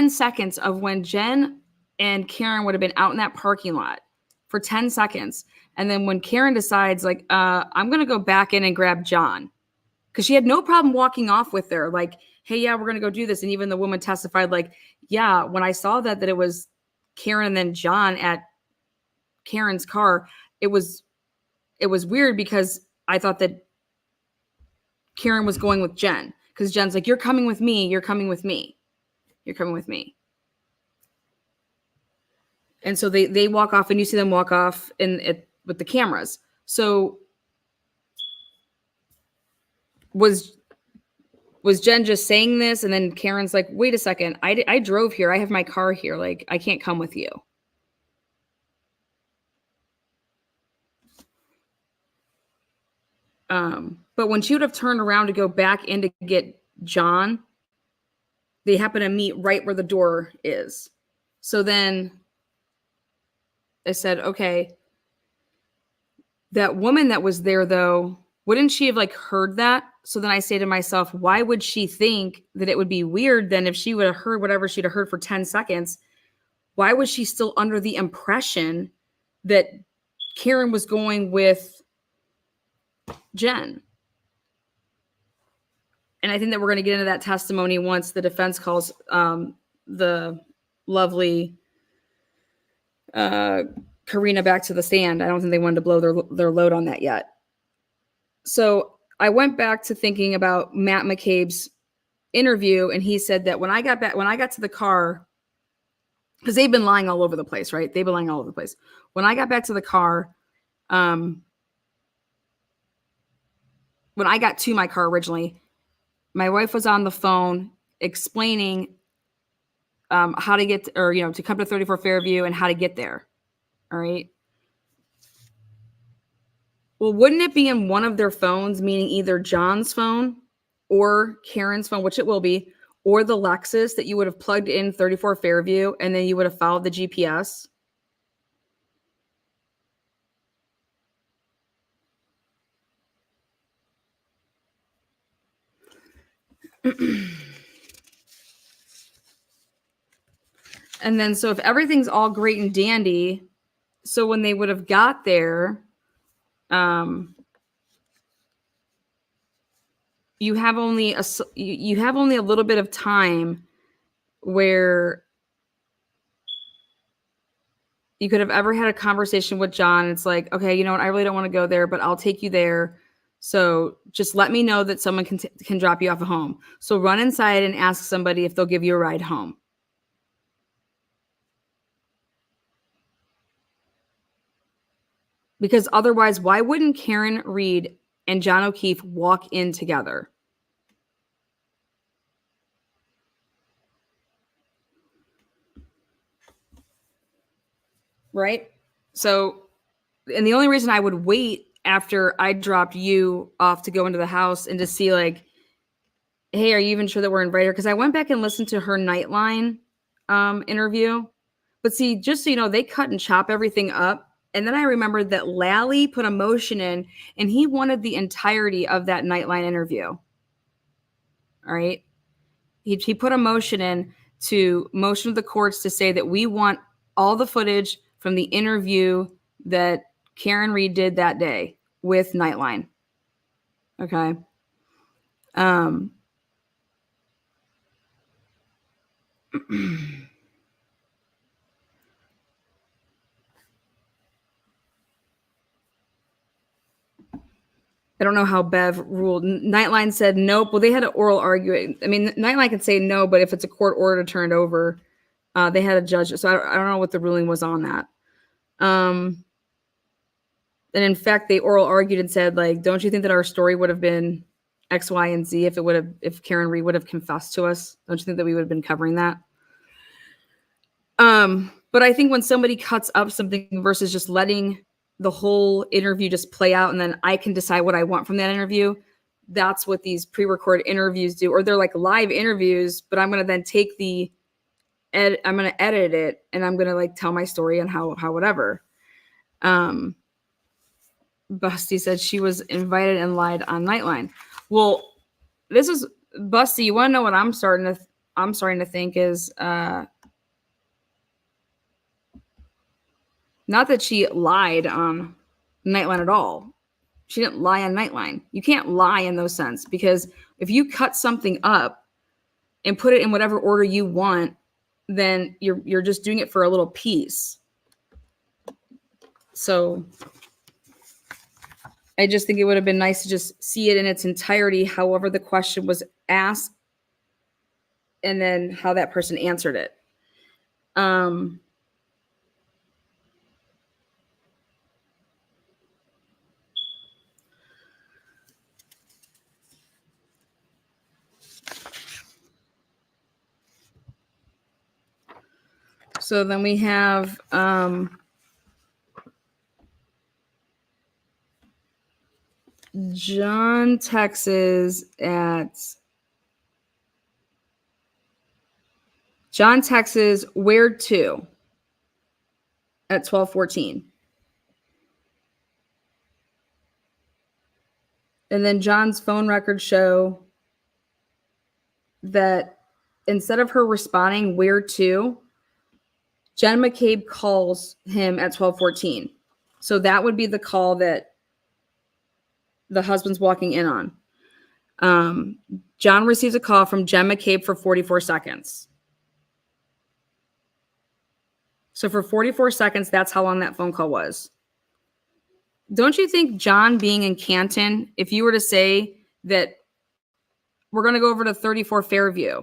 [SPEAKER 1] seconds of when Jen and Karen would have been out in that parking lot for 10 seconds. And then when Karen decides, like, I'm going to go back in and grab John, because she had no problem walking off with her. Like, hey, yeah, we're going to go do this. And even the woman testified, like, yeah, when I saw that it was Karen and then John at Karen's car, it was weird because I thought that Karen was going with Jen, because Jen's like, you're coming with me. You're coming with me. You're coming with me. And so they walk off, and you see them walk off with the cameras. So was Jen just saying this, and then Karen's like, wait a second, I drove here. I have my car here. Like, I can't come with you. But when she would have turned around to go back in to get John, they happen to meet right where the door is. So then I said, okay, that woman that was there, though, wouldn't she have like heard that? So then I say to myself, why would she think that it would be weird then if she would have heard whatever she'd have heard for 10 seconds? Why was she still under the impression that Karen was going with Jen? And I think that we're going to get into that testimony once the defense calls the lovely Karina back to the stand. I don't think they wanted to blow their load on that yet. So I went back to thinking about Matt McCabe's interview, and he said that when I got to the car, because they've been lying all over the place, right? They've been lying all over the place. When I got back to the car, when I got to my car originally, my wife was on the phone explaining how to get, to come to 34 Fairview and how to get there. All right. Well, wouldn't it be in one of their phones, meaning either John's phone or Karen's phone, which it will be, or the Lexus that you would have plugged in 34 Fairview and then you would have followed the GPS? And then, so if everything's all great and dandy, so when they would have got there, you have only a little bit of time where you could have ever had a conversation with John. It's like, okay, you know what? I really don't want to go there, but I'll take you there. So just let me know that someone can drop you off at home. So run inside and ask somebody if they'll give you a ride home. Because otherwise, why wouldn't Karen Reed and John O'Keefe walk in together? Right? So, and the only reason I would wait after I dropped you off to go into the house and to see like, hey, are you even sure that we're invited? Because I went back and listened to her Nightline interview. But see, just so you know, they cut and chop everything up. And then I remembered that Lally put a motion in and he wanted the entirety of that Nightline interview. All right. He put a motion in to motion of the courts to say that we want all the footage from the interview that Karen Reed did that day with Nightline. Okay. I don't know how Bev ruled. Nightline said nope. Well, they had an oral argument. I mean, Nightline can say no, but if it's a court order to turn it over, they had a judge. So I don't know what the ruling was on that. And in fact, they oral argued and said, like, don't you think that our story would have been X, Y, and Z if Karen Reed would have confessed to us? Don't you think that we would have been covering that? But I think when somebody cuts up something versus just letting the whole interview just play out and then I can decide what I want from that interview, that's what these pre-recorded interviews do. Or they're like live interviews, but I'm going to then take I'm going to edit it and I'm going to like tell my story and how whatever. Busty said she was invited and lied on Nightline. Well, this is Busty. You want to know what I'm starting to think is, not that she lied on Nightline at all. She didn't lie on Nightline. You can't lie in those sense because if you cut something up and put it in whatever order you want, then you're just doing it for a little piece. So I just think it would have been nice to just see it in its entirety, however the question was asked, and then how that person answered it. So then we have John Texas where to at 12:14. And then John's phone records show that instead of her responding, "Where to?" Jen McCabe calls him at 12:14. So that would be the call that the husband's walking in on. John receives a call from Jen McCabe for 44 seconds. So for 44 seconds, that's how long that phone call was. Don't you think John being in Canton, if you were to say that we're going to go over to 34 Fairview,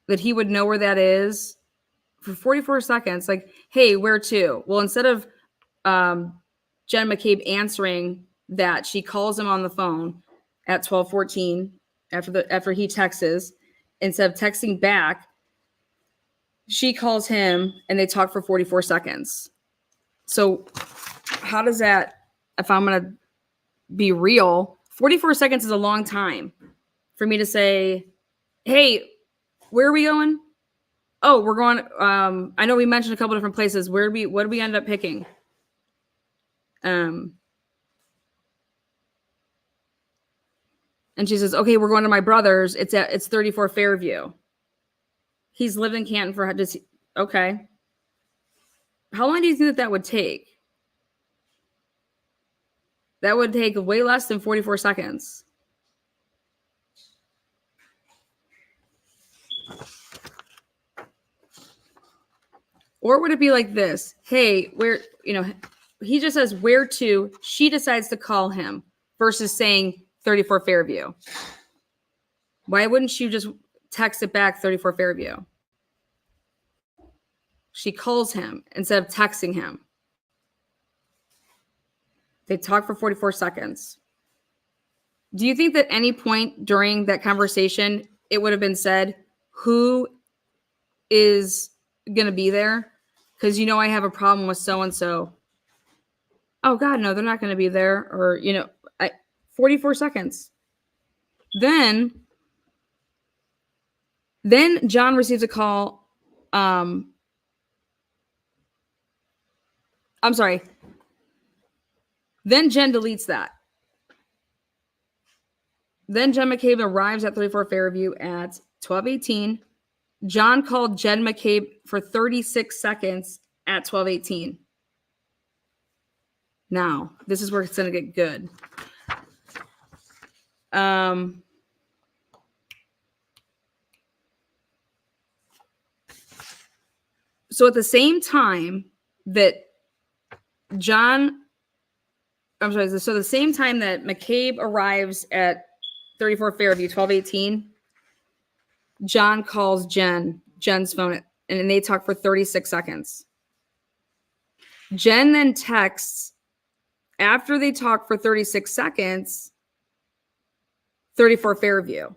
[SPEAKER 1] that he would know where that is for 44 seconds? Like, hey, where to? Well, instead of Jen McCabe answering that, she calls him on the phone at 12:14 after he texts. Instead of texting back, she calls him and they talk for 44 seconds. So how does that, if I'm going to be real, 44 seconds is a long time for me to say, hey, where are we going? Oh, we're going, I know we mentioned a couple different places. What did we end up picking? And she says, okay, we're going to my brother's. It's 34 Fairview. He's lived in Canton for just, okay. How long do you think that would take? That would take way less than 44 seconds. Or would it be like this? Hey, where, he just says where to, she decides to call him versus saying 34 Fairview. Why wouldn't you just text it back 34 Fairview? She calls him instead of texting him. They talk for 44 seconds. Do you think that any point during that conversation, it would have been said, who is going to be there? Because, I have a problem with so-and-so. Oh, God, no, they're not going to be there. Or, 44 seconds. Then John receives a call. I'm sorry. Then Jen deletes that. Then Jen McCabe arrives at 34 Fairview at 12:18. John called Jen McCabe for 36 seconds at 12:18. Now, this is where it's going to get good. So at the same time that so the same time that McCabe arrives at 34 Fairview, 12:18, John calls Jen's phone, and they talk for 36 seconds. Jen then texts, after they talk for 36 seconds, 34 Fairview.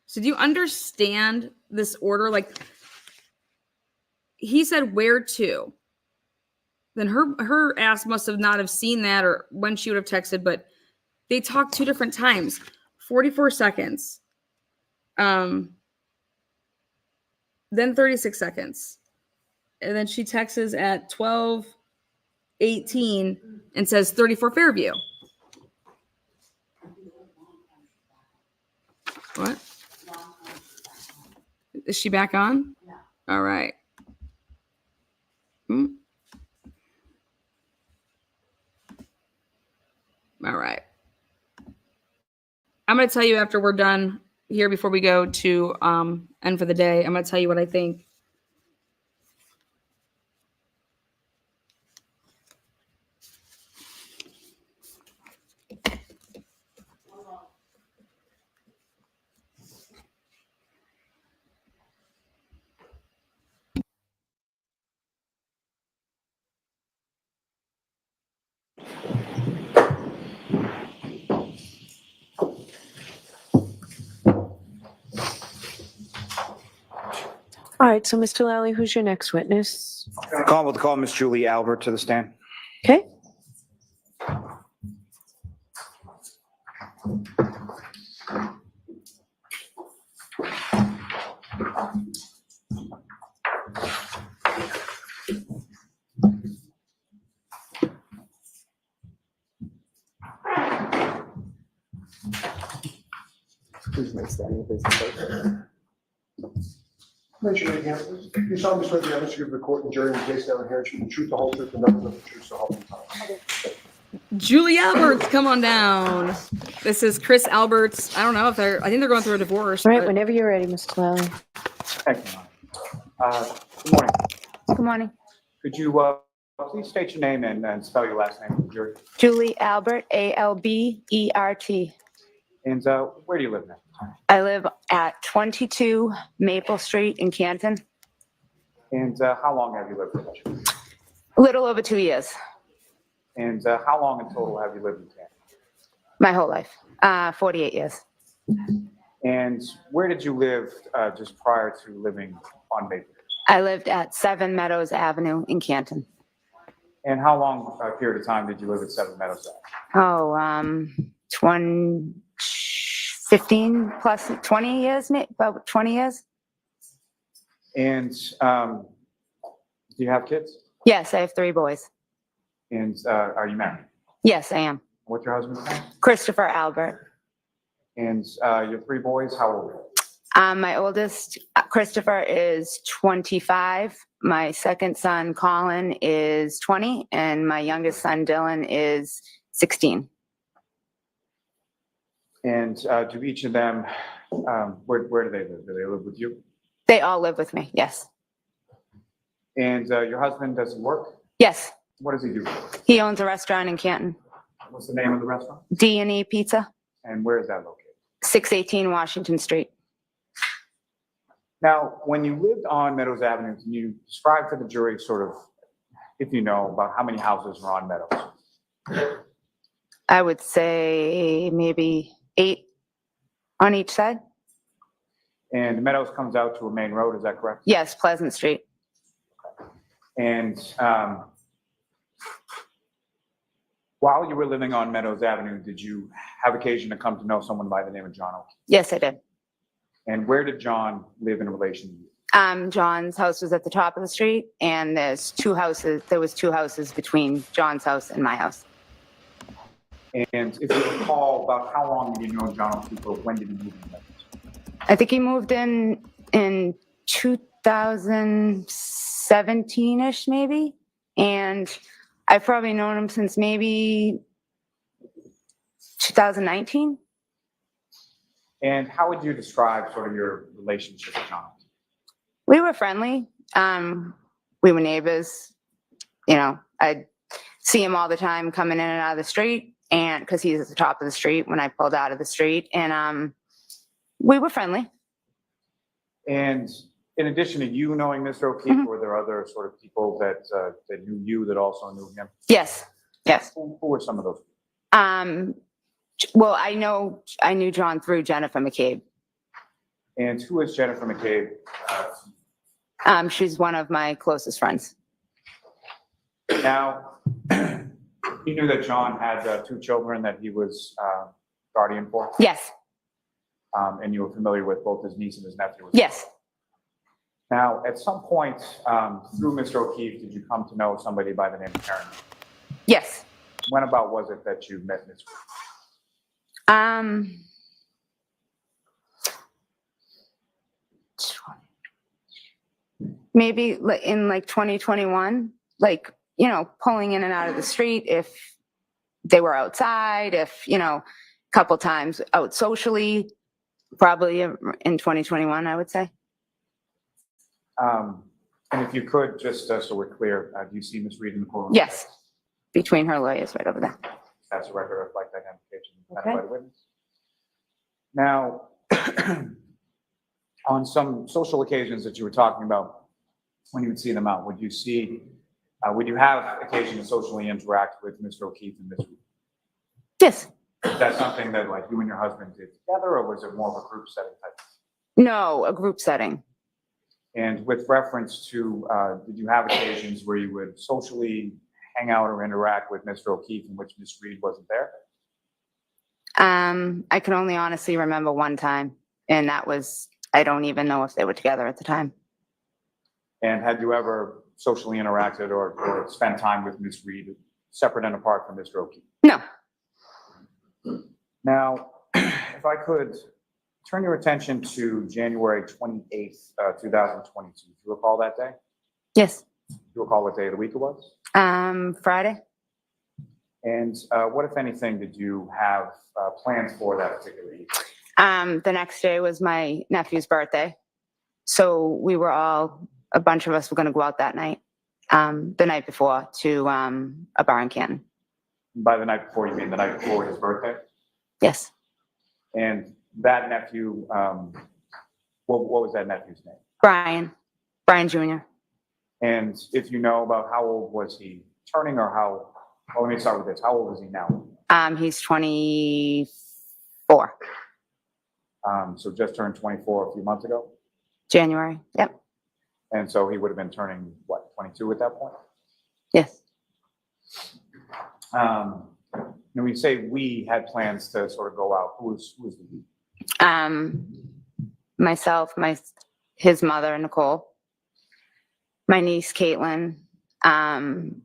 [SPEAKER 1] So do you understand this order? Like, he said, where to? Then her ass must have not have seen that or when she would have texted, but they talked 2 different times. 44 seconds. Then 36 seconds. And then she texts at 12:18 and says 34 Fairview. What? Is she back on? No. All right. All right. I'm going to tell you after we're done here before we go to end for the day. I'm going to tell you what I think.
[SPEAKER 14] All right, so Mr. Lally, who's your next witness?
[SPEAKER 6] We'll call Miss Julie Albert to the stand.
[SPEAKER 14] Okay.
[SPEAKER 6] Please make standing business.
[SPEAKER 15] Raise your right hand, please. You solemnly swear the evidence you give the court and jury in the case now in here should be the truth, the whole truth, and nothing but the truth, so help you God.
[SPEAKER 1] Julie Alberts, come on down. This is Chris Alberts. I don't know if I think they're going through a divorce.
[SPEAKER 14] All right,
[SPEAKER 1] but-
[SPEAKER 14] whenever you're ready, Mr. Lally.
[SPEAKER 6] Thank you, Mom. Good morning.
[SPEAKER 11] Good morning.
[SPEAKER 6] Could you please state your name and spell your last name, Jury?
[SPEAKER 11] Julie Albert, Albert.
[SPEAKER 6] And where do you live now?
[SPEAKER 11] I live at 22 Maple Street in Canton.
[SPEAKER 6] And how long have you lived there?
[SPEAKER 11] A little over 2 years,
[SPEAKER 6] And how long in total have you lived in Canton?
[SPEAKER 11] my whole life, 48 years.
[SPEAKER 6] And where did you live just prior to living on Maple?
[SPEAKER 11] I lived at 7 Meadows Avenue in Canton.
[SPEAKER 6] And how long a period of time did you live at 7 Meadows Avenue?
[SPEAKER 11] 15 plus 20 years, about 20 years.
[SPEAKER 6] And do you have kids?
[SPEAKER 11] Yes, I have 3 boys.
[SPEAKER 6] And are you married?
[SPEAKER 11] Yes, I am.
[SPEAKER 6] What's your husband's name?
[SPEAKER 11] Christopher Albert.
[SPEAKER 6] And your 3 boys, how old are they?
[SPEAKER 11] My oldest, Christopher, is 25. My second son, Colin, is 20. And my youngest son, Dylan, is 16.
[SPEAKER 6] And do each of them, where do they live? Do they live with you?
[SPEAKER 11] They all live with me, yes.
[SPEAKER 6] And your husband, does he work?
[SPEAKER 11] Yes,
[SPEAKER 6] What does he do?
[SPEAKER 11] he owns a restaurant in Canton,
[SPEAKER 6] What's the name of the restaurant?
[SPEAKER 11] D&E Pizza,
[SPEAKER 6] And where is that located?
[SPEAKER 11] 618 Washington Street.
[SPEAKER 6] Now, when you lived on Meadows Avenue, can you describe to the jury sort of, if you know, about how many houses were on Meadows?
[SPEAKER 11] I would say maybe 8 on each side.
[SPEAKER 6] And Meadows comes out to a main road, is that correct?
[SPEAKER 11] Yes, Pleasant Street.
[SPEAKER 6] And while you were living on Meadows Avenue, did you have occasion to come to know someone by the name of John O'Keefe?
[SPEAKER 11] Yes, I did.
[SPEAKER 6] And where did John live in relation to you?
[SPEAKER 11] John's house was at the top of the street, and there was 2 houses between John's house and my house.
[SPEAKER 6] And if you recall, about how long did you know John O'Keefe, or when did he move in?
[SPEAKER 11] I think he moved in 2017-ish, maybe. And I've probably known him since maybe 2019.
[SPEAKER 6] And how would you describe sort of your relationship with John?
[SPEAKER 11] We were friendly. We were neighbors. You know, I'd see him all the time coming in and out of the street, and because he's at the top of the street when I pulled out of the street. And we were friendly.
[SPEAKER 6] And in addition to you knowing Mr. O'Keefe, were there other sort of people that knew you that also knew him?
[SPEAKER 11] Yes, yes.
[SPEAKER 6] Who were some of those?
[SPEAKER 11] Well, I knew John through Jennifer McCabe.
[SPEAKER 6] And who is Jennifer McCabe?
[SPEAKER 11] She's one of my closest friends.
[SPEAKER 6] Now, you knew that John had 2 children that he was guardian for?
[SPEAKER 11] Yes,
[SPEAKER 6] And you were familiar with both his niece and his nephew?
[SPEAKER 11] yes.
[SPEAKER 6] Now, at some point through Mr. O'Keefe, did you come to know somebody by the name of Karen?
[SPEAKER 11] Yes.
[SPEAKER 6] When about was it that you met Ms.
[SPEAKER 11] Maybe in like 2021, like, you know, pulling in and out of the street if they were outside, if, you know, a couple times out socially, probably in 2021, I would say.
[SPEAKER 6] And if you could, just so we're clear, do you see Ms. Reed in the courtroom?
[SPEAKER 11] Yes, between her lawyers right over there.
[SPEAKER 6] That's a record of like identification
[SPEAKER 11] Okay.
[SPEAKER 6] by the witness. Now, on some social occasions that you were talking about, when you would see them out, would you have occasion to socially interact with Mr. O'Keefe and Ms. Reed?
[SPEAKER 11] Yes.
[SPEAKER 6] Is that something that like you and your husband did together, or was it more of a group setting type?
[SPEAKER 11] No, a group setting.
[SPEAKER 6] And with reference to, did you have occasions where you would socially hang out or interact with Mr. O'Keefe in which Ms. Reed wasn't there?
[SPEAKER 11] I can only honestly remember one time, and that was, I don't even know if they were together at the time.
[SPEAKER 6] And had you ever socially interacted or spent time with Ms. Reed separate and apart from Mr. O'Keefe?
[SPEAKER 11] No.
[SPEAKER 6] Now, if I could turn your attention to January 28th, 2022. Do you recall that day?
[SPEAKER 11] Yes.
[SPEAKER 6] Do you recall what day of the week it was?
[SPEAKER 11] Friday.
[SPEAKER 6] And what, if anything, did you have plans for that particular evening?
[SPEAKER 11] The next day was my nephew's birthday. So we were a bunch of us were going to go out that night, the night before, to a bar in Canton.
[SPEAKER 6] By the night before, you mean the night before his birthday?
[SPEAKER 11] Yes.
[SPEAKER 6] And that nephew, what was that nephew's name?
[SPEAKER 11] Brian Jr.
[SPEAKER 6] And if you know about how old was he turning, or let me start with this. How old is he now?
[SPEAKER 11] He's 24.
[SPEAKER 6] So just turned 24 a few months ago?
[SPEAKER 11] January. Yep.
[SPEAKER 6] And so he would have been turning, what, 22 at that point?
[SPEAKER 11] Yes.
[SPEAKER 6] When we say we had plans to sort of go out, who was the we?
[SPEAKER 11] Myself, his mother, Nicole, my niece, Caitlin, and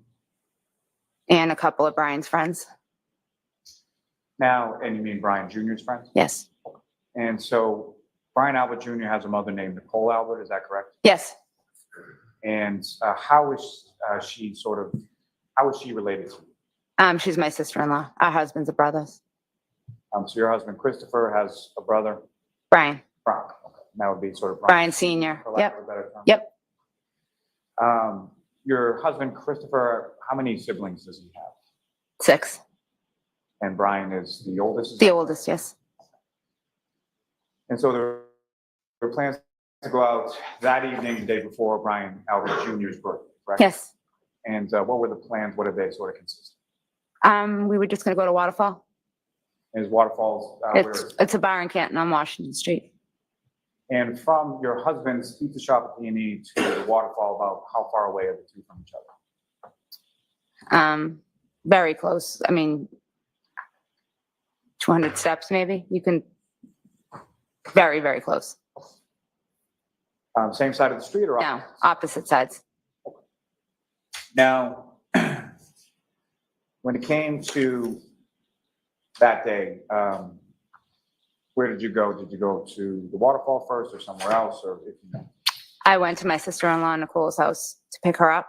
[SPEAKER 11] a couple of Brian's friends.
[SPEAKER 6] Now, and you mean Brian Jr.'s friends?
[SPEAKER 11] Yes.
[SPEAKER 6] And so Brian Albert Jr. has a mother named Nicole Albert, is that correct?
[SPEAKER 11] Yes.
[SPEAKER 6] And how is she related to you?
[SPEAKER 11] She's my sister-in-law. Our husbands are brothers.
[SPEAKER 6] So your husband Christopher has a brother?
[SPEAKER 11] Brian.
[SPEAKER 6] Brian. Okay. That would be sort of
[SPEAKER 11] Brian Sr.
[SPEAKER 6] for lack
[SPEAKER 11] Yep.
[SPEAKER 6] of a better term.
[SPEAKER 11] Yep.
[SPEAKER 6] Your husband Christopher, how many siblings does he have?
[SPEAKER 11] 6.
[SPEAKER 6] And Brian is the oldest?
[SPEAKER 11] The oldest, yes.
[SPEAKER 6] And so there were plans to go out that evening, the day before Brian Albert Jr.'s birthday, correct?
[SPEAKER 11] Yes.
[SPEAKER 6] And what were the plans? What did they sort of consist
[SPEAKER 11] We were just going to go to Waterfall.
[SPEAKER 6] of? Is Waterfalls,
[SPEAKER 11] It's a bar in Canton on Washington Street.
[SPEAKER 6] and from your husband's pizza shop at P&E to the Waterfall, about how far away are the two from each other?
[SPEAKER 11] Very close. I mean, 200 steps maybe. You can, very, very close.
[SPEAKER 6] Same side of the street or?
[SPEAKER 11] No, opposite sides.
[SPEAKER 6] Now, when it came to that day, where did you go? Did you go to the Waterfall first or somewhere else, or if you know?
[SPEAKER 11] I went to my sister-in-law Nicole's house to pick her up.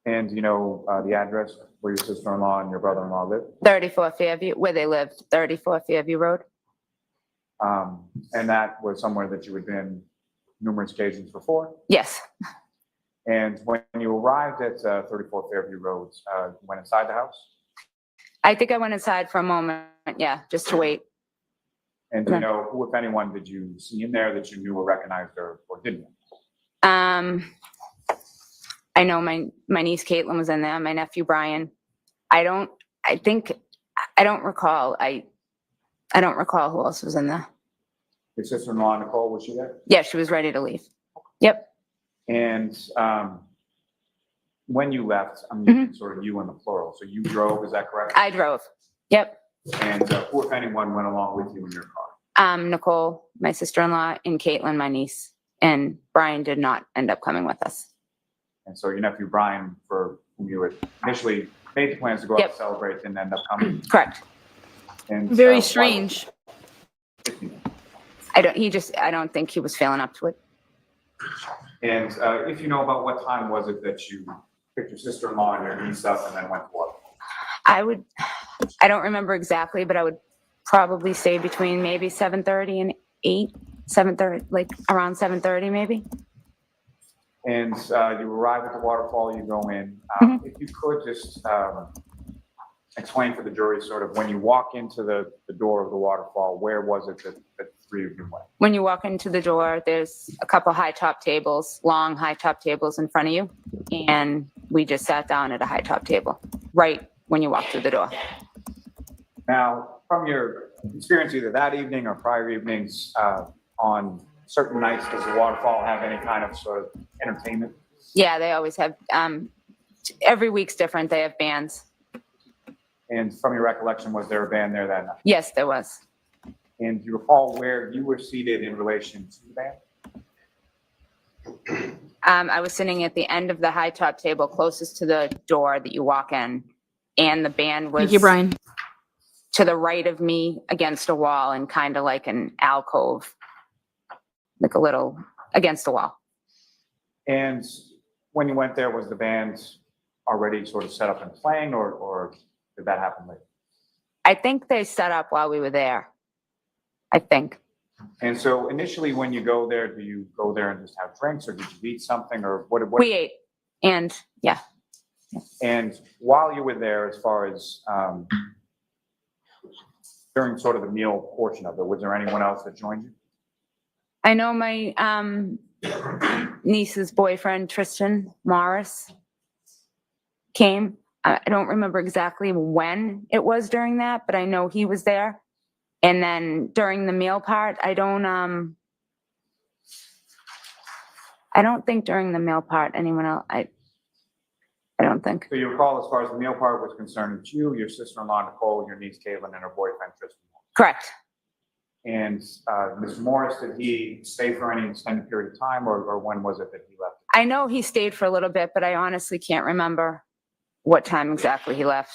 [SPEAKER 6] And you know the address where your sister-in-law and your brother-in-law live?
[SPEAKER 11] 34 Fairview, where they lived, 34 Fairview Road.
[SPEAKER 6] And that was somewhere that you had been numerous occasions before?
[SPEAKER 11] Yes.
[SPEAKER 6] And when you arrived at 34 Fairview Road, you went inside the house?
[SPEAKER 11] I think I went inside for a moment, yeah, just to wait.
[SPEAKER 6] And do you know who, if anyone, did you see in there that you knew or recognized or didn't?
[SPEAKER 11] I know my niece Caitlin was in there, my nephew Brian. I don't recall. I don't recall who else was in there.
[SPEAKER 6] Your sister-in-law Nicole, was she there?
[SPEAKER 11] Yeah, she was ready to leave. Yep.
[SPEAKER 6] And when you left, I'm using sort of you in the plural. So you drove, is that correct?
[SPEAKER 11] I drove. Yep.
[SPEAKER 6] And who, if anyone, went along with you in your car?
[SPEAKER 11] Nicole, my sister-in-law, and Caitlin, my niece. And Brian did not end up coming with us.
[SPEAKER 6] And so your nephew Brian, for whom you had initially made the plans to go out and celebrate, didn't end up coming?
[SPEAKER 11] Correct.
[SPEAKER 6] And
[SPEAKER 1] Very strange.
[SPEAKER 11] I don't think he was feeling up to it.
[SPEAKER 6] And if you know about what time was it that you picked your sister-in-law and your niece up and then went to work?
[SPEAKER 11] I don't remember exactly, but I would probably say between maybe 7:30 and 7:30, like around 7:30 maybe.
[SPEAKER 6] And you arrive at the Waterfall, you go in. If you could just explain for the jury sort of when you walk into the door of the Waterfall, where was it that the three of you went?
[SPEAKER 11] When you walk into the door, there's a couple high top tables, long high top tables in front of you. And we just sat down at a high top table right when you walk through the door.
[SPEAKER 6] Now, from your experience either that evening or prior evenings, on certain nights, does the Waterfall have any kind of sort of entertainment?
[SPEAKER 11] Yeah, they always have, every week's different. They have bands.
[SPEAKER 6] And from your recollection, was there a band there that night?
[SPEAKER 11] Yes, there was.
[SPEAKER 6] And do you recall where you were seated in relation to the band?
[SPEAKER 11] I was sitting at the end of the high top table closest to the door that you walk in. And the band was
[SPEAKER 1] Thank you, Brian.
[SPEAKER 11] to the right of me against a wall and kind of like an alcove, like a little against the wall.
[SPEAKER 6] And when you went there, was the band already sort of set up and playing, or did that happen later?
[SPEAKER 11] I think they set up while we were there. I think.
[SPEAKER 6] And so initially when you go there, do you go there and just have drinks, or did you eat something, or what?
[SPEAKER 11] We ate, and yeah.
[SPEAKER 6] And while you were there, as far as during sort of the meal portion of it, was there anyone else that joined you?
[SPEAKER 11] I know my niece's boyfriend, Tristan Morris, came. I don't remember exactly when it was during that, but I know he was there. And then during the meal part, I don't think during the meal part anyone else, I don't think.
[SPEAKER 6] So you recall, as far as the meal part was concerned, it's you, your sister-in-law Nicole, your niece Caitlin, and her boyfriend Tristan.
[SPEAKER 11] Correct.
[SPEAKER 6] And Mr. Morris, did he stay for any extended period of time, or when was it that he left?
[SPEAKER 11] I know he stayed for a little bit, but I honestly can't remember what time exactly he left.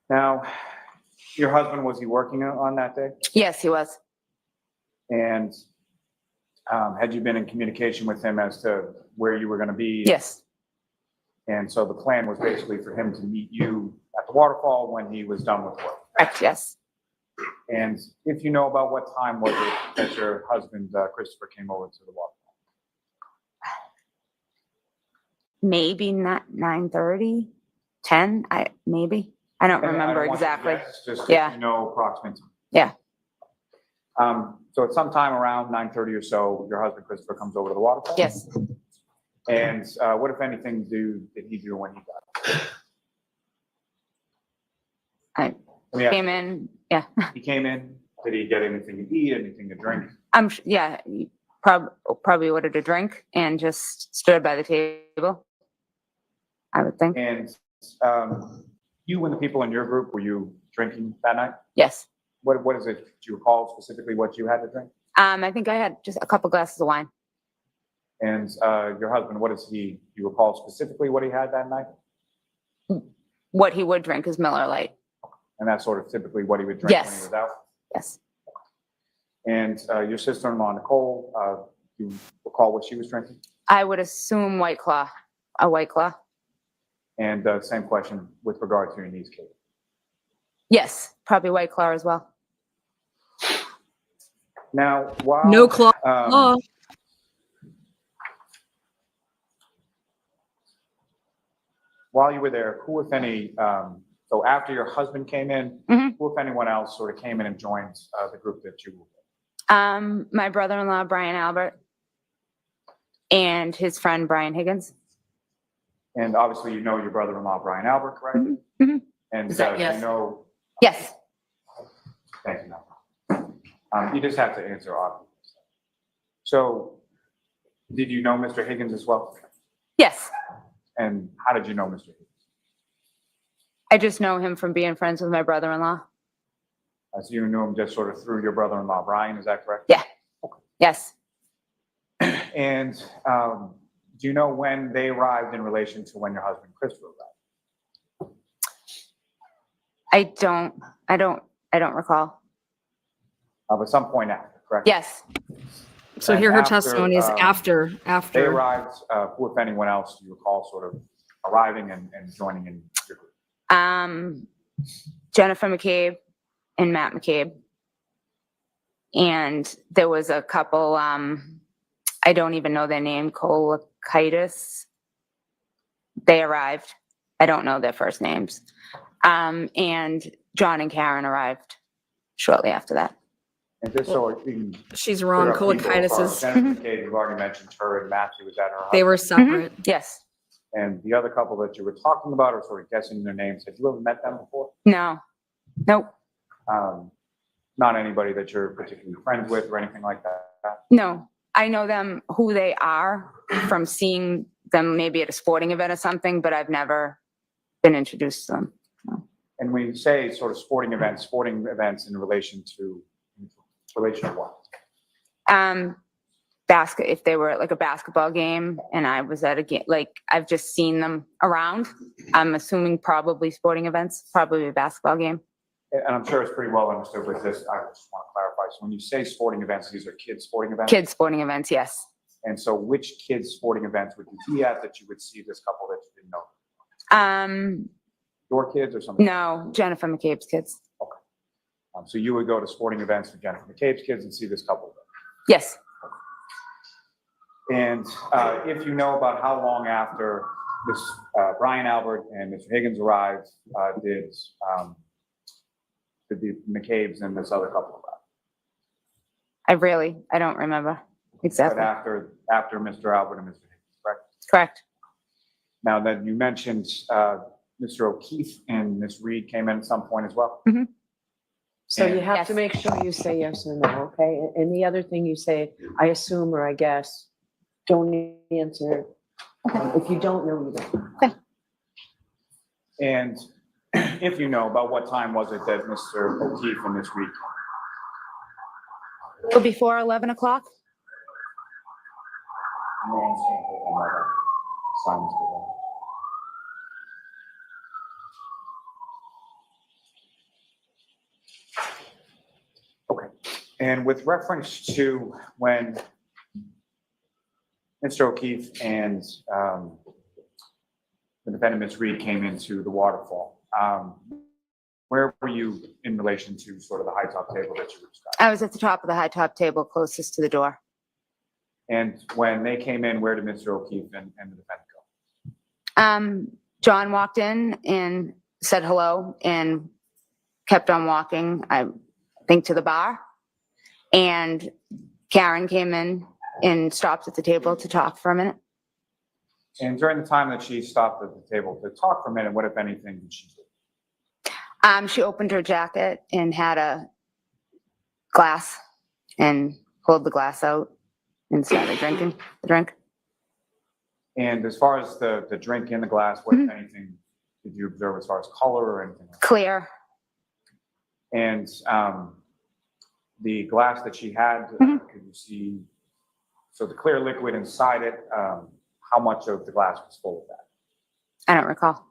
[SPEAKER 6] Now, your husband, was he working on that day?
[SPEAKER 11] Yes, he was.
[SPEAKER 6] And had you been in communication with him as to where you were going to be?
[SPEAKER 11] Yes.
[SPEAKER 6] And so the plan was basically for him to meet you at the Waterfall when he was done with work?
[SPEAKER 11] Correct, yes.
[SPEAKER 6] And if you know, about what time was it that your husband, Christopher, came over to the Waterfall?
[SPEAKER 11] Maybe not 9:30, 10, maybe. I don't remember exactly.
[SPEAKER 6] Just
[SPEAKER 11] Yeah.
[SPEAKER 6] if you know approximate time.
[SPEAKER 11] Yeah.
[SPEAKER 6] So at some time around 9:30 or so, your husband Christopher comes over to the Waterfall?
[SPEAKER 11] Yes.
[SPEAKER 6] And what, if anything, did he do when he got
[SPEAKER 11] I
[SPEAKER 6] there?
[SPEAKER 11] came in, yeah.
[SPEAKER 6] He came in, did he get anything to eat, anything to drink?
[SPEAKER 11] Yeah, he probably ordered a drink and just stood by the table, I would think.
[SPEAKER 6] And you and the people in your group, were you drinking that night?
[SPEAKER 11] Yes.
[SPEAKER 6] What is it, do you recall specifically what you had to drink?
[SPEAKER 11] I think I had just a couple glasses of wine.
[SPEAKER 6] And your husband, do you recall specifically what he had that night?
[SPEAKER 11] What he would drink is Miller Lite.
[SPEAKER 6] And that's sort of typically what he would drink when he
[SPEAKER 11] Yes.
[SPEAKER 6] was out?
[SPEAKER 11] Yes.
[SPEAKER 6] And your sister-in-law, Nicole, do you recall what she was drinking?
[SPEAKER 11] I would assume White Claw, a White Claw.
[SPEAKER 6] And same question with regard to your niece, Kate.
[SPEAKER 11] Yes, probably White Claw as well.
[SPEAKER 6] Now, while
[SPEAKER 1] No claw.
[SPEAKER 6] while you were there, who, if any, so after your husband came in, who, if anyone else, sort of came in and joined the group that you were with?
[SPEAKER 11] My brother-in-law, Brian Albert, and his friend, Brian Higgins.
[SPEAKER 6] And obviously, you know your brother-in-law, Brian Albert, correct?
[SPEAKER 11] Mm-hmm.
[SPEAKER 6] And
[SPEAKER 11] Is that yes?
[SPEAKER 6] you know.
[SPEAKER 11] Yes.
[SPEAKER 6] Thank you. You just have to answer obviously. So, did you know Mr. Higgins as well?
[SPEAKER 11] Yes.
[SPEAKER 6] And how did you know Mr. Higgins?
[SPEAKER 11] I just know him from being friends with my brother-in-law.
[SPEAKER 6] So you knew him just sort of through your brother-in-law, Brian, is that correct?
[SPEAKER 11] Yeah. Yes.
[SPEAKER 6] And do you know when they arrived in relation to when your husband Christopher arrived?
[SPEAKER 11] I don't recall.
[SPEAKER 6] But some point after, correct?
[SPEAKER 11] Yes.
[SPEAKER 1] So
[SPEAKER 6] And
[SPEAKER 1] here her
[SPEAKER 6] after,
[SPEAKER 1] testimony is after.
[SPEAKER 6] They arrived, who, if anyone else, do you recall sort of arriving and joining in your group?
[SPEAKER 11] Jennifer McCabe and Matt McCabe. And there was a couple, I don't even know their name, Colakitis. They arrived. I don't know their first names. And John and Karen arrived shortly after that.
[SPEAKER 6] And just so you can
[SPEAKER 1] She's wrong.
[SPEAKER 6] clear up people,
[SPEAKER 1] Colakitis is.
[SPEAKER 6] Jennifer McCabe, you've already mentioned her, and Matthew was at her house.
[SPEAKER 1] They were separate.
[SPEAKER 11] Yes.
[SPEAKER 6] And the other couple that you were talking about, or sort of guessing their names, have you ever met them before?
[SPEAKER 11] No. Nope.
[SPEAKER 6] Not anybody that you're particularly friends with or anything like that?
[SPEAKER 11] No. I know them, who they are, from seeing them maybe at a sporting event or something, but I've never been introduced to them. No.
[SPEAKER 6] And when you say sort of sporting events in relation to what?
[SPEAKER 11] if they were at like a basketball game and I was at a game, like I've just seen them around. I'm assuming probably sporting events, probably a basketball game.
[SPEAKER 6] And I'm sure it's pretty well understood with this. I just want to clarify. So when you say sporting events, these are kids' sporting events?
[SPEAKER 11] Kids sporting events, yes.
[SPEAKER 6] And so which kids' sporting events would you be at that you would see this couple that you didn't know? Your kids or something?
[SPEAKER 11] No, Jennifer McCabe's kids.
[SPEAKER 6] So you would go to sporting events for Jennifer McCabe's kids and see this couple?
[SPEAKER 11] Yes.
[SPEAKER 6] And if you know about how long after this Brian Albert and Mr. Higgins arrived, did the McCabe's and this other couple arrive?
[SPEAKER 11] I don't remember exactly.
[SPEAKER 6] But after Mr. Albert and Mr. Higgins, correct?
[SPEAKER 11] Correct.
[SPEAKER 6] Now then, you mentioned Mr. O'Keefe and Ms. Reed came in at some point as well.
[SPEAKER 11] Mm-hmm.
[SPEAKER 14] So you have to make sure you say yes or no, okay? And the other thing you say, I assume or I guess, don't answer. If you don't know, you don't.
[SPEAKER 11] Okay.
[SPEAKER 6] And if you know, about what time was it that Mr. O'Keefe and Ms. Reed came?
[SPEAKER 11] Before 11 o'clock?
[SPEAKER 6] Okay. And with reference to when Mr. O'Keefe and the defendant, Ms. Reed, came into the Waterfall, where were you in relation to sort of the high top table that you were describing?
[SPEAKER 11] I was at the top of the high top table closest to the door.
[SPEAKER 6] And when they came in, where did Mr. O'Keefe and the defendant go?
[SPEAKER 11] John walked in and said hello and kept on walking, I think, to the bar. And Karen came in and stopped at the table to talk for a minute.
[SPEAKER 6] And during the time that she stopped at the table to talk for a minute, what, if anything, did she do?
[SPEAKER 11] She opened her jacket and had a glass and pulled the glass out and started drinking the drink.
[SPEAKER 6] And as far as the drink in the glass, what, if anything, did you observe as far as color or anything like that?
[SPEAKER 11] Clear.
[SPEAKER 6] And the glass that she had, could you see, so the clear liquid inside it, how much of the glass was full of that?
[SPEAKER 11] I don't recall.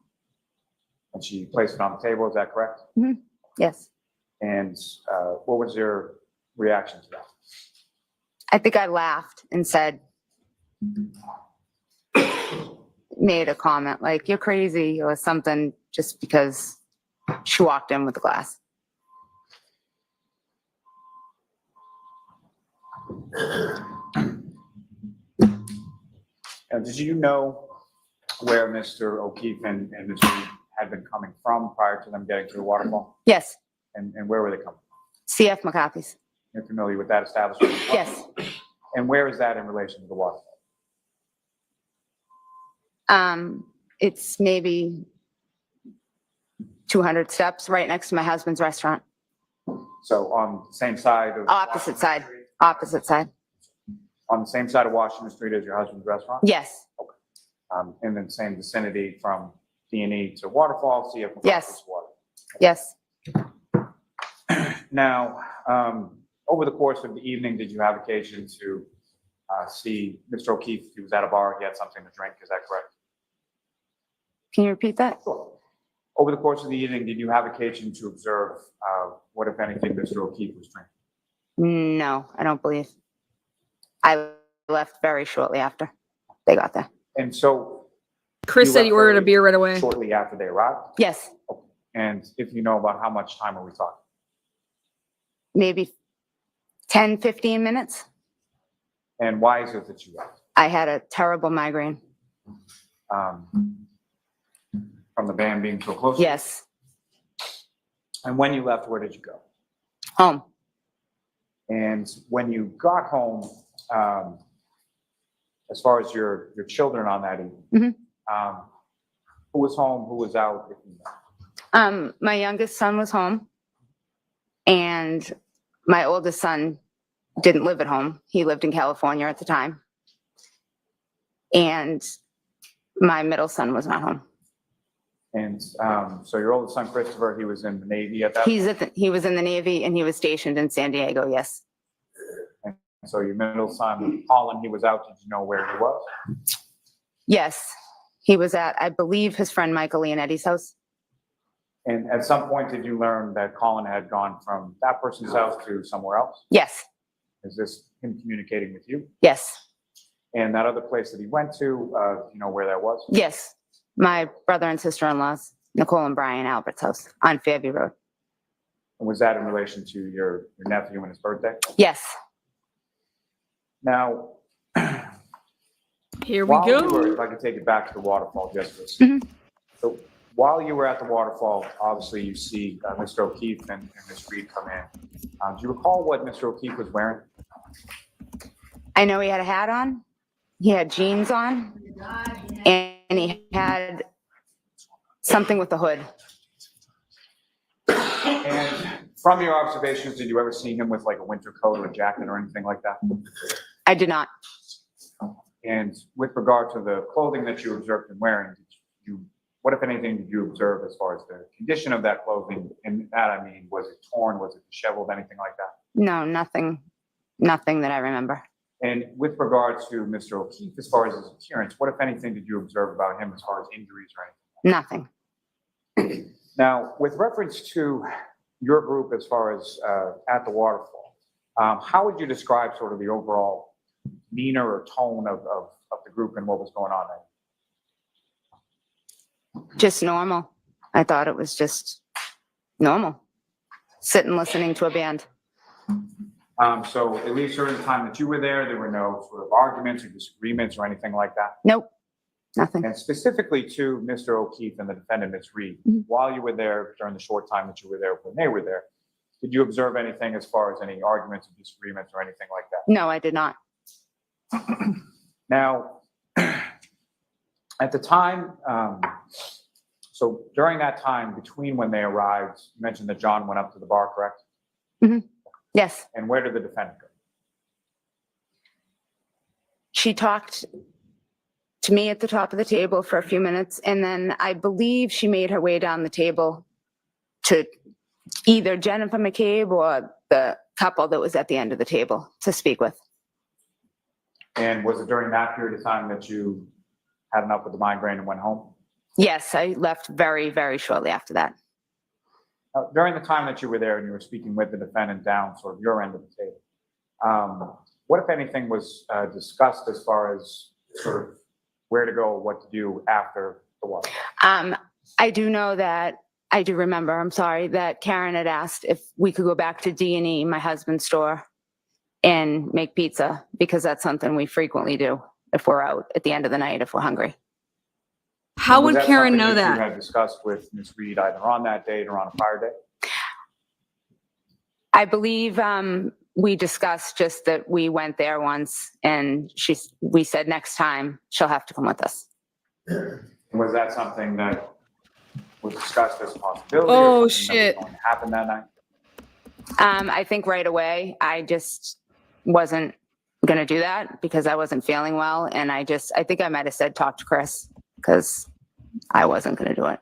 [SPEAKER 6] And she placed it on the table, is that correct?
[SPEAKER 11] Mm-hmm. Yes.
[SPEAKER 6] And what was your reaction to that?
[SPEAKER 11] I think I laughed and said, made a comment like, you're crazy or something, just because she walked in with the glass.
[SPEAKER 6] Did you know where Mr. O'Keefe and Ms. Reed had been coming from prior to them getting to the Waterfall?
[SPEAKER 11] Yes.
[SPEAKER 6] And where were they coming from?
[SPEAKER 11] CF McCarthy's.
[SPEAKER 6] You're familiar with that establishment?
[SPEAKER 11] Yes.
[SPEAKER 6] And where is that in relation to the Waterfall?
[SPEAKER 11] It's maybe 200 steps right next to my husband's restaurant.
[SPEAKER 6] So on the same side of
[SPEAKER 11] Opposite side. Opposite side.
[SPEAKER 6] on the same side of Washington Street as your husband's restaurant?
[SPEAKER 11] Yes.
[SPEAKER 6] In the same vicinity from D&E to Waterfall, CF McAlberts
[SPEAKER 11] Yes.
[SPEAKER 6] Water.
[SPEAKER 11] Yes.
[SPEAKER 6] Now, over the course of the evening, did you have occasion to see Mr. O'Keefe? He was at a bar, he had something to drink, is that correct?
[SPEAKER 11] Can you repeat that?
[SPEAKER 6] Over the course of the evening, did you have occasion to observe what, if anything, Mr. O'Keefe was drinking?
[SPEAKER 11] No, I don't believe. I left very shortly after they got there.
[SPEAKER 6] And so.
[SPEAKER 1] Chris said
[SPEAKER 6] left
[SPEAKER 1] you ordered a
[SPEAKER 6] early,
[SPEAKER 1] beer right away.
[SPEAKER 6] Shortly after they arrived?
[SPEAKER 11] Yes.
[SPEAKER 6] And if you know about how much time are we talking?
[SPEAKER 11] Maybe 10, 15 minutes.
[SPEAKER 6] And why is it that you left?
[SPEAKER 11] I had a terrible migraine.
[SPEAKER 6] From the band being so close?
[SPEAKER 11] Yes.
[SPEAKER 6] And when you left, where did you go?
[SPEAKER 11] Home.
[SPEAKER 6] And when you got home, as far as your children on that evening, who was home, who was out? If you know?
[SPEAKER 11] My youngest son was home, and my oldest son didn't live at home. He lived in California at the time. And my middle son was not home.
[SPEAKER 6] And so your oldest son, Christopher, he was in the Navy at that point?
[SPEAKER 11] He was in the Navy, and he was stationed in San Diego, yes.
[SPEAKER 6] So your middle son, Colin, he was out. Did you know where he was?
[SPEAKER 11] Yes, he was at, I believe, his friend Michael Leonetti's house.
[SPEAKER 6] And at some point, did you learn that Colin had gone from that person's house to somewhere else?
[SPEAKER 11] Yes,
[SPEAKER 6] Is this him communicating with you?
[SPEAKER 11] yes,
[SPEAKER 6] And that other place that he went to, you know where that was?
[SPEAKER 11] yes. My brother and sister-in-laws, Nicole and Brian Albert's house on Fairview Road.
[SPEAKER 6] And was that in relation to your nephew and his birthday?
[SPEAKER 11] Yes.
[SPEAKER 6] Now,
[SPEAKER 1] Here we
[SPEAKER 6] while you
[SPEAKER 1] go.
[SPEAKER 6] were, if I could take it back to the Waterfall just for a second. So while you were at the Waterfall, obviously you see Mr. O'Keefe and Ms. Reed come in. Do you recall what Mr. O'Keefe was wearing?
[SPEAKER 11] I know he had a hat on, he had jeans on, and he had something with the hood.
[SPEAKER 6] And from your observations, did you ever see him with like a winter coat or a jacket or anything like that?
[SPEAKER 11] I did not.
[SPEAKER 6] And with regard to the clothing that you observed him wearing, what, if anything, did you observe as far as the condition of that clothing? And that, I mean, was it torn? Was it disheveled? Anything like that?
[SPEAKER 11] No, nothing that I remember.
[SPEAKER 6] And with regard to Mr. O'Keefe, as far as his appearance, what, if anything, did you observe about him as far as injuries or anything?
[SPEAKER 11] Nothing.
[SPEAKER 6] Now, with reference to your group as far as at the Waterfall, how would you describe sort of the overall demeanor or tone of the group and what was going on there?
[SPEAKER 11] Just normal. I thought it was just normal. Sitting listening to a band.
[SPEAKER 6] So at least during the time that you were there were no sort of arguments or disagreements or anything like that?
[SPEAKER 11] Nope, nothing.
[SPEAKER 6] And specifically to Mr. O'Keefe and the defendant, Ms. Reed, while you were there, during the short time that you were there when they were there, did you observe anything as far as any arguments or disagreements or anything like that?
[SPEAKER 11] No, I did not.
[SPEAKER 6] Now, at the time, so during that time between when they arrived, you mentioned that John went up to the bar, correct?
[SPEAKER 11] Yes.
[SPEAKER 6] And where did the defendant go?
[SPEAKER 11] She talked to me at the top of the table for a few minutes, and then I believe she made her way down the table to either Jennifer McCabe or the couple that was at the end of the table to speak with.
[SPEAKER 6] And was it during that period of time that you had enough with the migraine and went home?
[SPEAKER 11] Yes, I left very, very shortly after that.
[SPEAKER 6] During the time that you were there and you were speaking with the defendant down sort of your end of the table, what, if anything, was discussed as far as sort of where to go, what to do after the walk?
[SPEAKER 11] I do know that, I do remember, I'm sorry, that Karen had asked if we could go back to D&E, my husband's store, and make pizza, because that's something we frequently do if we're out at the end of the night, if we're hungry.
[SPEAKER 1] How
[SPEAKER 6] Was
[SPEAKER 1] would
[SPEAKER 6] that
[SPEAKER 1] Karen
[SPEAKER 6] something
[SPEAKER 1] know
[SPEAKER 6] You
[SPEAKER 1] that?
[SPEAKER 6] had discussed with Ms. Reed either on that date or on a prior date?
[SPEAKER 11] I believe we discussed just that we went there once, and we said next time she'll have to come with us.
[SPEAKER 6] Was that something that was discussed as a possibility?
[SPEAKER 1] Oh,
[SPEAKER 6] or something that
[SPEAKER 1] shit.
[SPEAKER 6] was going to happen that night?
[SPEAKER 11] I think right away, I just wasn't going to do that because I wasn't feeling well. And I think I might have said, talk to Chris, because I wasn't going to do it.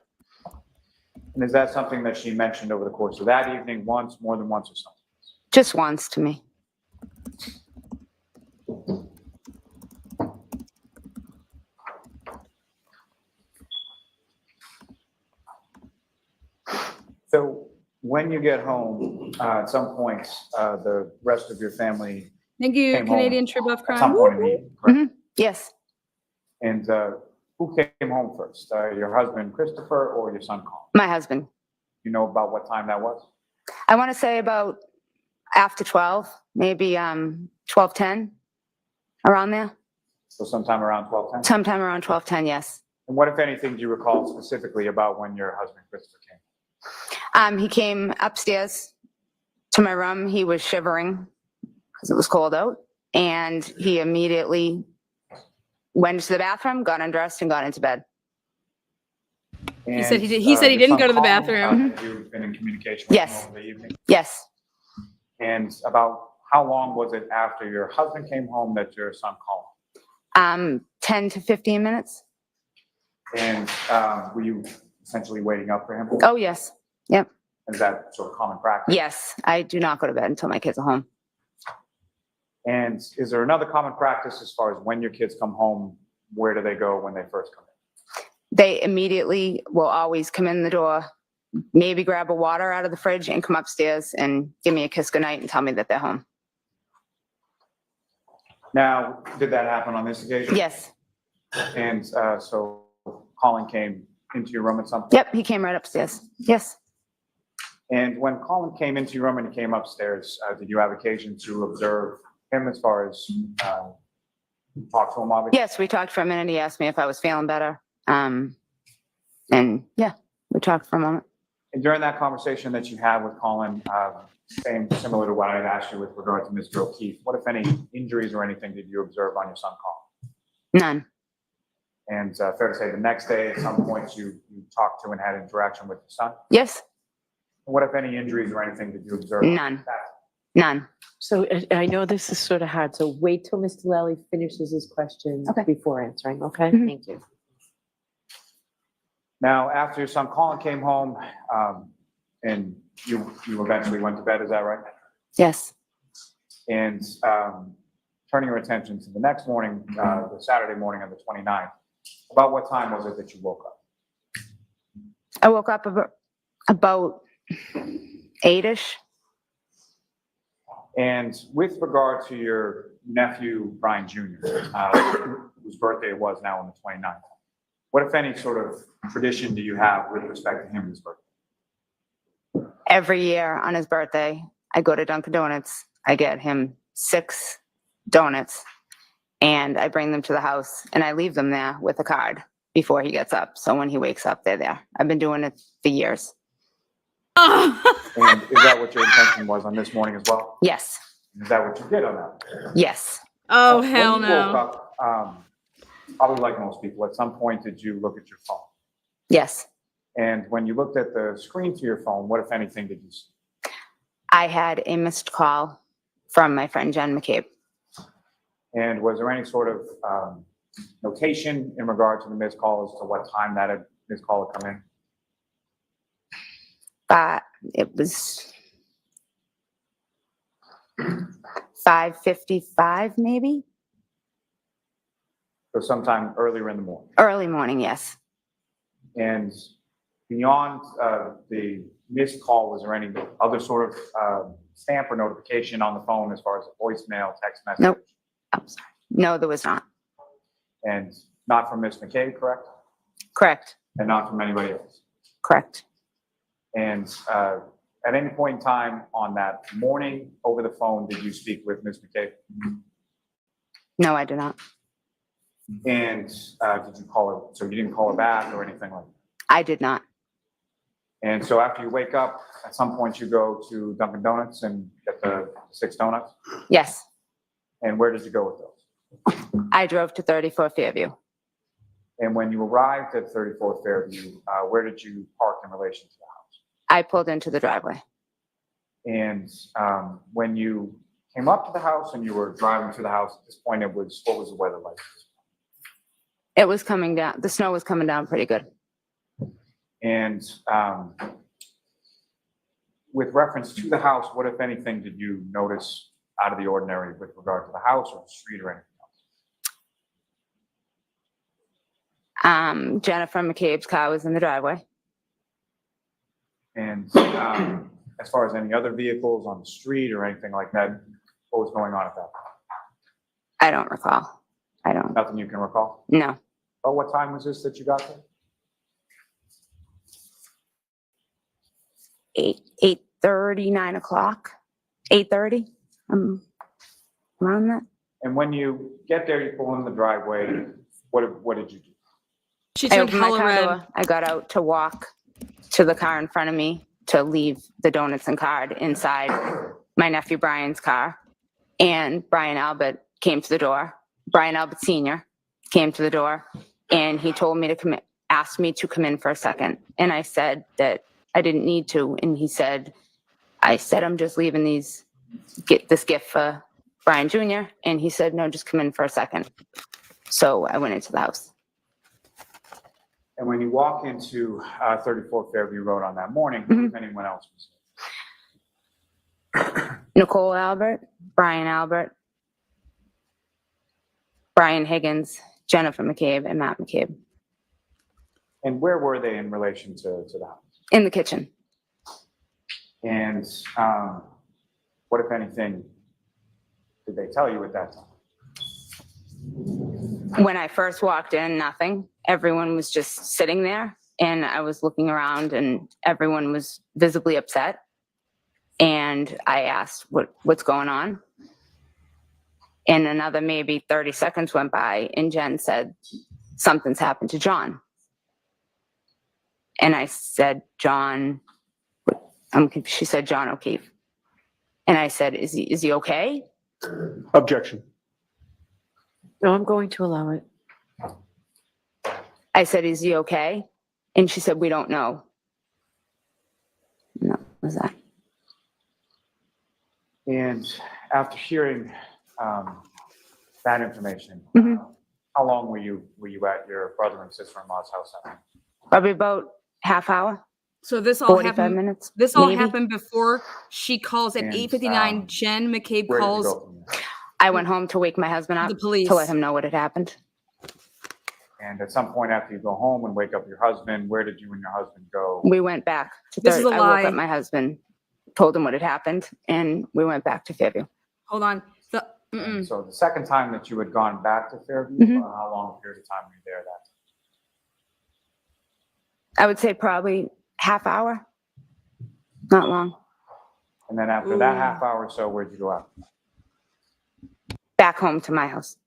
[SPEAKER 6] And is that something that she mentioned over the course of that evening once, more than once or something?
[SPEAKER 11] Just once to me.
[SPEAKER 6] So when you get home, at some point, the rest of your family
[SPEAKER 1] Thank you,
[SPEAKER 6] came home
[SPEAKER 1] Canadian Trip of
[SPEAKER 6] at
[SPEAKER 1] Crime.
[SPEAKER 6] some point in the evening, correct?
[SPEAKER 11] Yes.
[SPEAKER 6] And who came home first? Your husband, Christopher, or your son, Colin?
[SPEAKER 11] My husband.
[SPEAKER 6] You know about what time that was?
[SPEAKER 11] I want to say about after 12, maybe 12:10, around there.
[SPEAKER 6] So sometime around 12:10?
[SPEAKER 11] Sometime around 12:10, yes.
[SPEAKER 6] And what, if anything, do you recall specifically about when your husband, Christopher, came?
[SPEAKER 11] He came upstairs to my room. He was shivering because it was cold out, and he immediately went to the bathroom, got undressed, and got into bed.
[SPEAKER 1] He said he didn't go to the bathroom.
[SPEAKER 6] You've been in communication with
[SPEAKER 11] Yes.
[SPEAKER 6] him over the evening?
[SPEAKER 11] Yes.
[SPEAKER 6] And about how long was it after your husband came home that your son called?
[SPEAKER 11] 10 to 15 minutes.
[SPEAKER 6] And were you essentially waiting up for him?
[SPEAKER 11] Oh, yes. Yep.
[SPEAKER 6] Is that sort of common practice?
[SPEAKER 11] Yes. I do not go to bed until my kids are home.
[SPEAKER 6] And is there another common practice as far as when your kids come home, where do they go when they first come in?
[SPEAKER 11] They immediately will always come in the door, maybe grab a water out of the fridge and come upstairs and give me a kiss goodnight and tell me that they're home.
[SPEAKER 6] Now, did that happen on this occasion?
[SPEAKER 11] Yes.
[SPEAKER 6] And so Colin came into your room at some point?
[SPEAKER 11] Yep, he came right upstairs. Yes.
[SPEAKER 6] And when Colin came into your room and he came upstairs, did you have occasion to observe him as far as talk to him, obviously?
[SPEAKER 11] Yes, we talked for a minute. He asked me if I was feeling better. And yeah, we talked for a moment.
[SPEAKER 6] And during that conversation that you had with Colin, similar to what I had asked you with regard to Mr. O'Keefe, what, if any, injuries or anything did you observe on your son Colin?
[SPEAKER 11] None.
[SPEAKER 6] And fair to say the next day at some point you talked to and had interaction with your son?
[SPEAKER 11] Yes.
[SPEAKER 6] What, if any, injuries or anything did you observe?
[SPEAKER 11] None. None.
[SPEAKER 14] So I know this is sort of hard, so wait till Mr. Lally finishes his question before answering, okay?
[SPEAKER 11] Mhm.
[SPEAKER 14] Thank you.
[SPEAKER 6] Now, after your son Colin came home, and you eventually went to bed, is that right?
[SPEAKER 11] Yes.
[SPEAKER 6] And turning your attention to the next morning, the Saturday morning of the 29th, about what time was it that you woke up?
[SPEAKER 11] I woke up about 8-ish.
[SPEAKER 6] And with regard to your nephew, Brian Jr., whose birthday it was now on the 29th, what, if any, sort of tradition do you have with respect to him this birthday?
[SPEAKER 11] Every year on his birthday, I go to Dunkin' Donuts. I get him 6 donuts and I bring them to the house and I leave them there with a card before he gets up. So when he wakes up, they're there. I've been doing it for years.
[SPEAKER 6] And is that what your intention was on this morning as well?
[SPEAKER 11] Yes.
[SPEAKER 6] Is that what you did on that?
[SPEAKER 11] Yes.
[SPEAKER 1] Oh,
[SPEAKER 6] When
[SPEAKER 1] hell
[SPEAKER 6] you
[SPEAKER 1] no.
[SPEAKER 6] woke up, probably like most people, at some point did you look at your phone?
[SPEAKER 11] Yes.
[SPEAKER 6] And when you looked at the screen to your phone, what, if anything, did you see?
[SPEAKER 11] I had a missed call from my friend Jen McCabe.
[SPEAKER 6] And was there any sort of notation in regard to the missed call as to what time that missed call had come in?
[SPEAKER 11] It was 5:55 maybe.
[SPEAKER 6] So sometime earlier in the morning.
[SPEAKER 11] Early morning, yes.
[SPEAKER 6] And beyond the missed call, was there any other sort of stamp or notification on the phone as far as a voicemail, text message?
[SPEAKER 11] Nope. I'm sorry. No, there was not.
[SPEAKER 6] And not from Ms. McCabe, correct?
[SPEAKER 11] Correct.
[SPEAKER 6] And not from anybody else?
[SPEAKER 11] Correct.
[SPEAKER 6] And at any point in time on that morning over the phone, did you speak with Ms. McCabe?
[SPEAKER 11] No, I did not.
[SPEAKER 6] And did you call her? So you didn't call her back or anything like that?
[SPEAKER 11] I did not.
[SPEAKER 6] And so after you wake up, at some point you go to Dunkin' Donuts and get the 6 donuts?
[SPEAKER 11] Yes.
[SPEAKER 6] And where did you go with those?
[SPEAKER 11] I drove to 34 Fairview.
[SPEAKER 6] And when you arrived at 34 Fairview, where did you park in relation to the house?
[SPEAKER 11] I pulled into the driveway.
[SPEAKER 6] And when you came up to the house and you were driving to the house at this point, what was the weather like?
[SPEAKER 11] It was coming down. The snow was coming down pretty good.
[SPEAKER 6] And with reference to the house, what, if anything, did you notice out of the ordinary with regard to the house or the street or anything else?
[SPEAKER 11] Jennifer McCabe's car was in the driveway.
[SPEAKER 6] And as far as any other vehicles on the street or anything like that, what was going on at that point?
[SPEAKER 11] I don't recall. I don't.
[SPEAKER 6] Nothing you can recall?
[SPEAKER 11] No.
[SPEAKER 6] Oh, what time was this that you got there?
[SPEAKER 11] 8:30, 9 o'clock, 8:30, around that.
[SPEAKER 6] And when you get there, you pull in the driveway, what did you do?
[SPEAKER 1] She
[SPEAKER 11] I
[SPEAKER 1] turned
[SPEAKER 11] opened my
[SPEAKER 1] hella
[SPEAKER 11] car
[SPEAKER 1] red.
[SPEAKER 11] door. I got out to walk to the car in front of me to leave the donuts and card inside my nephew Brian's car. And Brian Albert came to the door. Brian Albert Sr. came to the door and he told me to come in, asked me to come in for a second. And I said that I didn't need to. And he said, I'm just leaving get this gift for Brian Jr. And he said, no, just come in for a second. So I went into the house.
[SPEAKER 6] And when you walk into 34 Fairview Road on that morning, if anyone else was there?
[SPEAKER 11] Nicole Albert, Brian Albert, Brian Higgins, Jennifer McCabe, and Matt McCabe
[SPEAKER 6] And where were they in relation to that?
[SPEAKER 11] in the kitchen.
[SPEAKER 6] And what, if anything, did they tell you at that time?
[SPEAKER 11] When I first walked in, nothing. Everyone was just sitting there, and I was looking around, and everyone was visibly upset. And I asked, what's going on? And another maybe 30 seconds went by, and Jen said, something's happened to John. And I said, John, she said, John O'Keefe. And I said, is he okay?
[SPEAKER 15] Objection.
[SPEAKER 14] No, I'm going to allow it.
[SPEAKER 11] I said, is he okay? And she said, we don't know. No, was that?
[SPEAKER 6] And after hearing that information, how long were you at your brother and sister-in-law's house that night?
[SPEAKER 11] Probably about half hour.
[SPEAKER 1] So this all
[SPEAKER 11] 45
[SPEAKER 1] happened.
[SPEAKER 11] minutes.
[SPEAKER 1] This all
[SPEAKER 11] maybe.
[SPEAKER 1] happened before she calls at
[SPEAKER 6] And,
[SPEAKER 1] 8:59. Jen McCabe
[SPEAKER 6] Where did you
[SPEAKER 1] calls
[SPEAKER 6] go from there?
[SPEAKER 11] I went home to wake my husband up
[SPEAKER 1] the police.
[SPEAKER 11] to let him know what had happened.
[SPEAKER 6] And at some point after you go home and wake up your husband, where did you and your husband go?
[SPEAKER 11] We went back to
[SPEAKER 1] This is a
[SPEAKER 11] I
[SPEAKER 1] lie.
[SPEAKER 11] woke up my husband, told him what had happened, and we went back to Fairview.
[SPEAKER 1] Hold on.
[SPEAKER 6] And so the second time that you had gone back to Fairview, how long a period of time were you there that?
[SPEAKER 11] I would say probably half hour. Not long.
[SPEAKER 6] And then after that half hour or so, where'd you go out?
[SPEAKER 11] Back home to my house.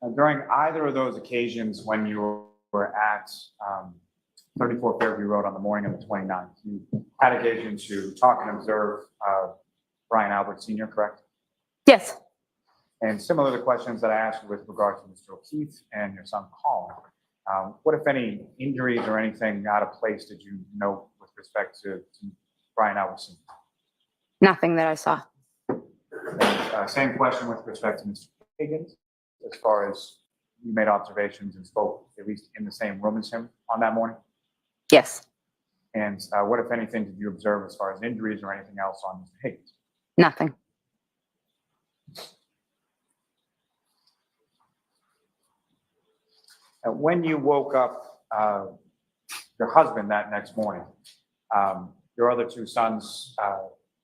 [SPEAKER 6] Now, during either of those occasions when you were at 34 Fairview Road on the morning of the 29th, you had occasion to talk and observe Brian Albert Sr., correct?
[SPEAKER 11] Yes.
[SPEAKER 6] And similar to questions that I asked you with regard to Mr. O'Keefe and your son Colin, what, if any, injuries or anything out of place did you note with respect to Brian Albert Sr.?
[SPEAKER 11] Nothing that I saw.
[SPEAKER 6] Same question with respect to Mr. Higgins, as far as you made observations and spoke at least in the same room as him on that morning?
[SPEAKER 11] Yes.
[SPEAKER 6] And what, if anything, did you observe as far as injuries or anything else on Mr. Higgins?
[SPEAKER 11] Nothing.
[SPEAKER 6] And when you woke up your husband that next morning, your other two sons,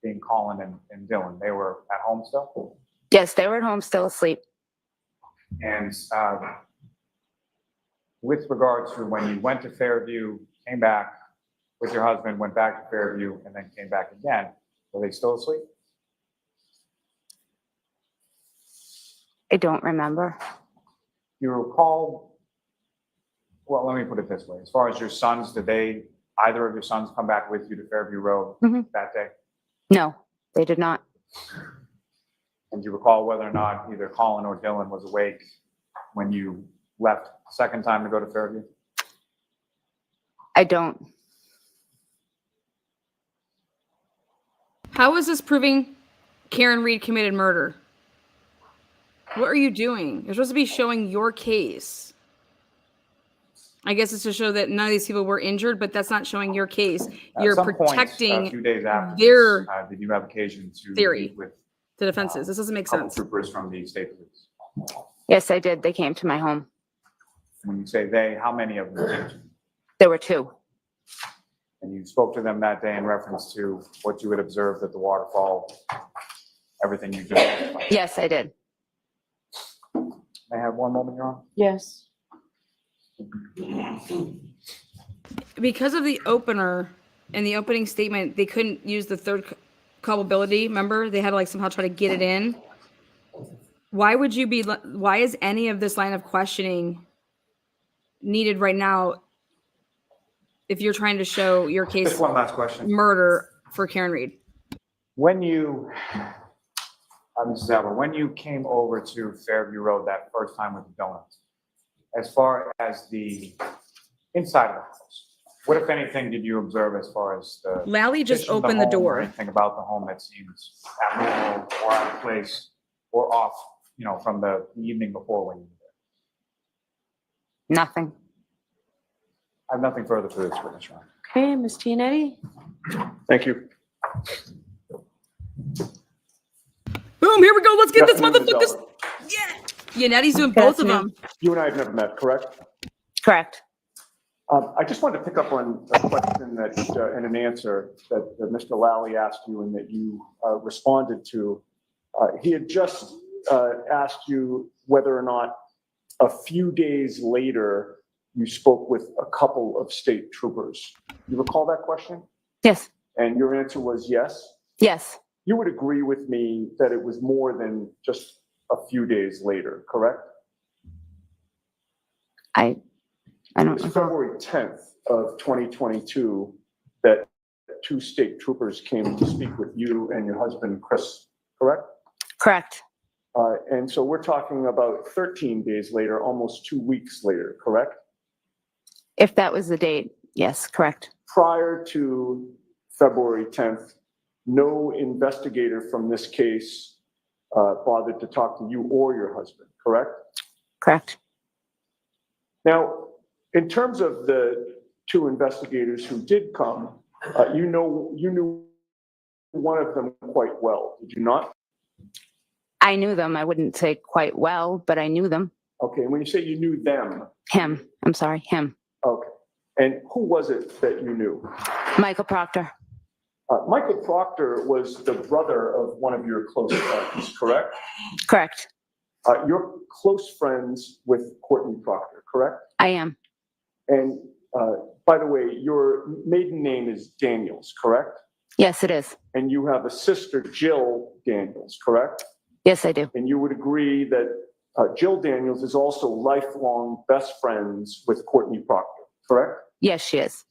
[SPEAKER 6] being Colin and Dylan, they were at home still?
[SPEAKER 11] Yes, they were at home still asleep.
[SPEAKER 6] And with regard to when you went to Fairview, came back with your husband, went back to Fairview, and then came back again, were they still asleep?
[SPEAKER 11] I don't remember.
[SPEAKER 6] You recall, well, let me put it this way. As far as your sons, did either of your sons come back with you to Fairview Road that day?
[SPEAKER 11] No, they did not.
[SPEAKER 6] And do you recall whether or not either Colin or Dylan was awake when you left the second time to go to Fairview?
[SPEAKER 11] I don't.
[SPEAKER 1] How is this proving Karen Reed committed murder? What are you doing? You're supposed to be showing your case. I guess it's to show that none of these people were injured, but that's not showing your case. You're protecting
[SPEAKER 6] a few days after
[SPEAKER 1] their
[SPEAKER 6] this, did you have occasion to
[SPEAKER 1] theory
[SPEAKER 6] meet with
[SPEAKER 1] the defenses. This doesn't make
[SPEAKER 6] couple
[SPEAKER 1] sense.
[SPEAKER 6] troopers from the state police?
[SPEAKER 11] Yes, I did. They came to my home.
[SPEAKER 6] When you say they, how many of them came to you?
[SPEAKER 11] There were two.
[SPEAKER 6] And you spoke to them that day in reference to what you had observed at the waterfall, everything you just testified?
[SPEAKER 11] Yes, I did.
[SPEAKER 6] May I have one moment, Your Honor?
[SPEAKER 14] Yes.
[SPEAKER 1] Because of the opener and the opening statement, they couldn't use the third culpability. Remember, they had to somehow try to get it in. Why is any of this line of questioning needed right now if you're trying to show your case?
[SPEAKER 6] Just one last question.
[SPEAKER 1] Murder for Karen Reed.
[SPEAKER 6] When you, Mrs. Albert, when you came over to Fairview Road that first time with the donuts, as far as the inside of the house, what, if anything, did you observe as far as the
[SPEAKER 1] Lally just
[SPEAKER 6] condition of
[SPEAKER 1] opened the
[SPEAKER 6] home or
[SPEAKER 1] door.
[SPEAKER 6] anything about the home that seems abnormal or out of place or off, from the evening before when you were there?
[SPEAKER 11] Nothing.
[SPEAKER 6] I have nothing further for this witness, Your Honor.
[SPEAKER 14] Okay, Ms. Tianetti?
[SPEAKER 15] Thank you.
[SPEAKER 1] Boom, here we go. Let's get this
[SPEAKER 15] Definitely
[SPEAKER 1] motherfucker.
[SPEAKER 15] Ms.
[SPEAKER 1] Yeah. Yanetti's doing both of them.
[SPEAKER 5] You and I have never met, correct?
[SPEAKER 11] Correct.
[SPEAKER 5] I just wanted to pick up on a question that, and an answer that Mr. Lally asked you and that you responded to. He had just asked you whether or not a few days later you spoke with a couple of state troopers. You recall that question?
[SPEAKER 11] Yes.
[SPEAKER 5] And your answer was yes?
[SPEAKER 11] Yes.
[SPEAKER 5] You would agree with me that it was more than just a few days later, correct?
[SPEAKER 11] I don't
[SPEAKER 5] It was February 10th of 2022 that two state troopers came to speak with you and your husband, Chris, correct?
[SPEAKER 11] Correct.
[SPEAKER 5] And so we're talking about 13 days later, almost 2 weeks later, correct?
[SPEAKER 11] If that was the date, yes, correct.
[SPEAKER 5] Prior to February 10th, no investigator from this case bothered to talk to you or your husband, correct?
[SPEAKER 11] Correct.
[SPEAKER 5] Now, in terms of the two investigators who did come, you knew one of them quite well, did you not?
[SPEAKER 11] I knew them. I wouldn't say quite well, but I knew them.
[SPEAKER 5] Okay, when you say you knew them.
[SPEAKER 11] Him. I'm sorry, him.
[SPEAKER 5] Okay. And who was it that you knew?
[SPEAKER 11] Michael Proctor.
[SPEAKER 5] Michael Proctor was the brother of one of your close friends, correct?
[SPEAKER 11] Correct.
[SPEAKER 5] You're close friends with Courtney Proctor, correct?
[SPEAKER 11] I am.
[SPEAKER 5] And by the way, your maiden name is Daniels, correct?
[SPEAKER 11] Yes, it is.
[SPEAKER 5] And you have a sister, Jill Daniels, correct?
[SPEAKER 11] Yes, I do.
[SPEAKER 5] And you would agree that Jill Daniels is also lifelong best friends with Courtney Proctor, correct?
[SPEAKER 11] Yes, she is.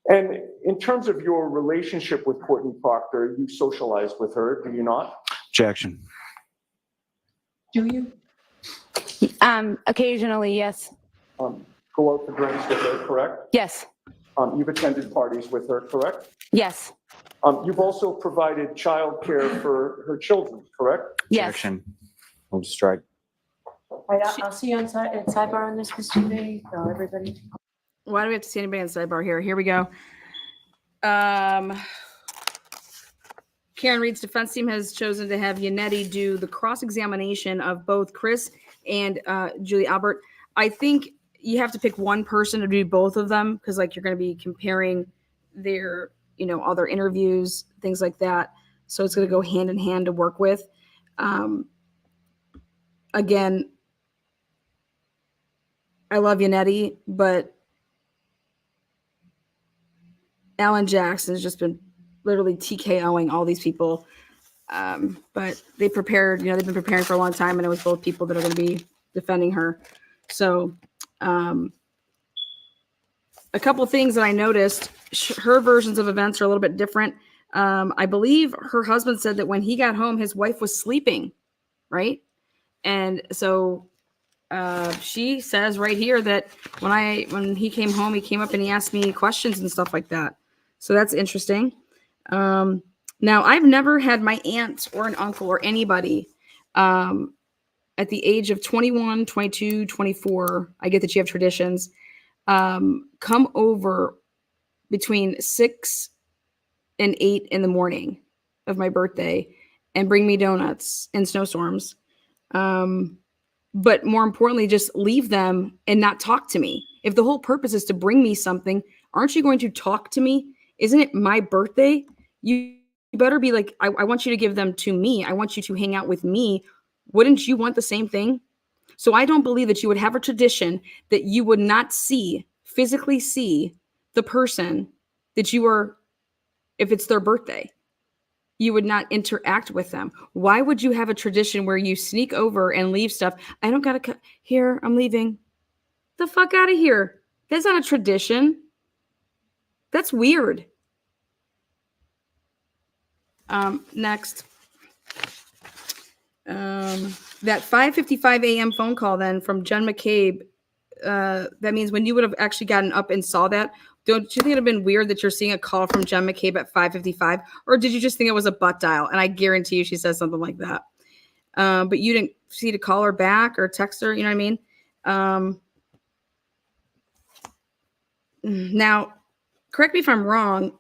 [SPEAKER 5] And in terms of your relationship with Courtney Proctor, you socialize with her, do you not?
[SPEAKER 6] Objection.
[SPEAKER 10] Do you?
[SPEAKER 11] Occasionally, yes.
[SPEAKER 5] Go out for drinks with her, correct?
[SPEAKER 11] Yes.
[SPEAKER 5] You've attended parties with her, correct?
[SPEAKER 11] Yes.
[SPEAKER 5] You've also provided childcare for her children, correct?
[SPEAKER 11] Yes.
[SPEAKER 6] Objection. Move to strike.
[SPEAKER 10] All right, I'll see you on sidebar on this, Mr. Day. No, everybody.
[SPEAKER 1] Why do we have to see anybody on sidebar here? Here we go. Karen Reed's defense team has chosen to have Yannetti do the cross-examination of both Chris and Julie Albert. I think you have to pick one person to do both of them because, like, you're going to be comparing their, all their interviews, things like that. So it's going to go hand in hand to work with. Again, I love Yannetti, but Alan Jackson has just been literally TKOing all these people. But they prepared, they've been preparing for a long time, and it was both people that are going to be defending her. So a couple things that I noticed, her versions of events are a little bit different. I believe her husband said that when he got home, his wife was sleeping, right? And so she says right here that when he came home, he came up and he asked me questions and stuff like that. So that's interesting. Now, I've never had my aunt or an uncle or anybody at the age of 21, 22, 24, I get that you have traditions, come over between 6 and 8 in the morning of my birthday and bring me donuts in snowstorms. But more importantly, just leave them and not talk to me. If the whole purpose is to bring me something, aren't you going to talk to me? Isn't it my birthday? You better be like, I want you to give them to me. I want you to hang out with me. Wouldn't you want the same thing? So I don't believe that you would have a tradition that you would not physically see the person that you are, if it's their birthday. You would not interact with them. Why would you have a tradition where you sneak over and leave stuff? I don't got to here. I'm leaving. The fuck out of here. That's not a tradition. That's weird. Next. That 5:55 a.m. phone call then from Jen McCabe. That means when you would have actually gotten up and saw that, don't you think it would have been weird that you're seeing a call from Jen McCabe at 5:55? Or did you just think it was a butt dial? And I guarantee you she says something like that. But you didn't see to call her back or text her, you know what I mean? Now, correct me if I'm wrong.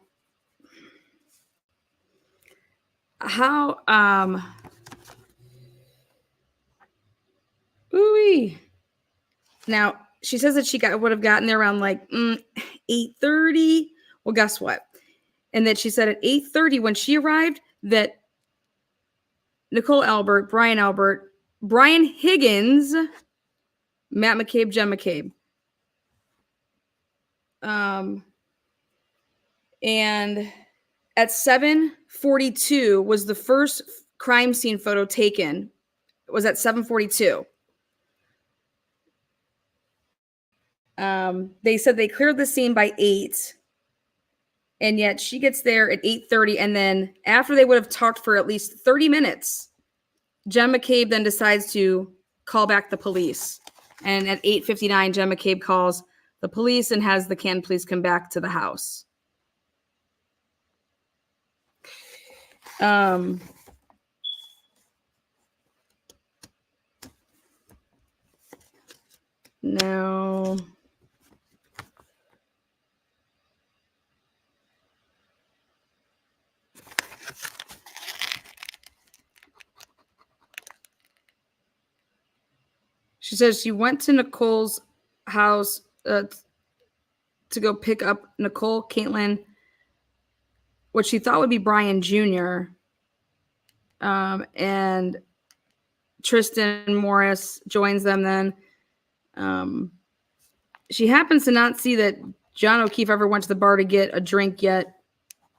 [SPEAKER 1] How Okay. Now, she says that she would have gotten there around like 8:30. Well, guess what? And that she said at 8:30 when she arrived that Nicole Albert, Brian Higgins, Matt McCabe, Jen McCabe. And at 7:42 was the first crime scene photo taken. It was at 7:42. They said they cleared the scene by 8. And yet she gets there at 8:30. And then after they would have talked for at least 30 minutes, Jen McCabe then decides to call back the police. And at 8:59, Jen McCabe calls the police and has the Canton police come back to the house. Now, she says she went to Nicole's house to go pick up Nicole, Caitlin, what she thought would be Brian Jr. And Tristan Morris joins them then. She happens to not see that John O'Keefe ever went to the bar to get a drink yet.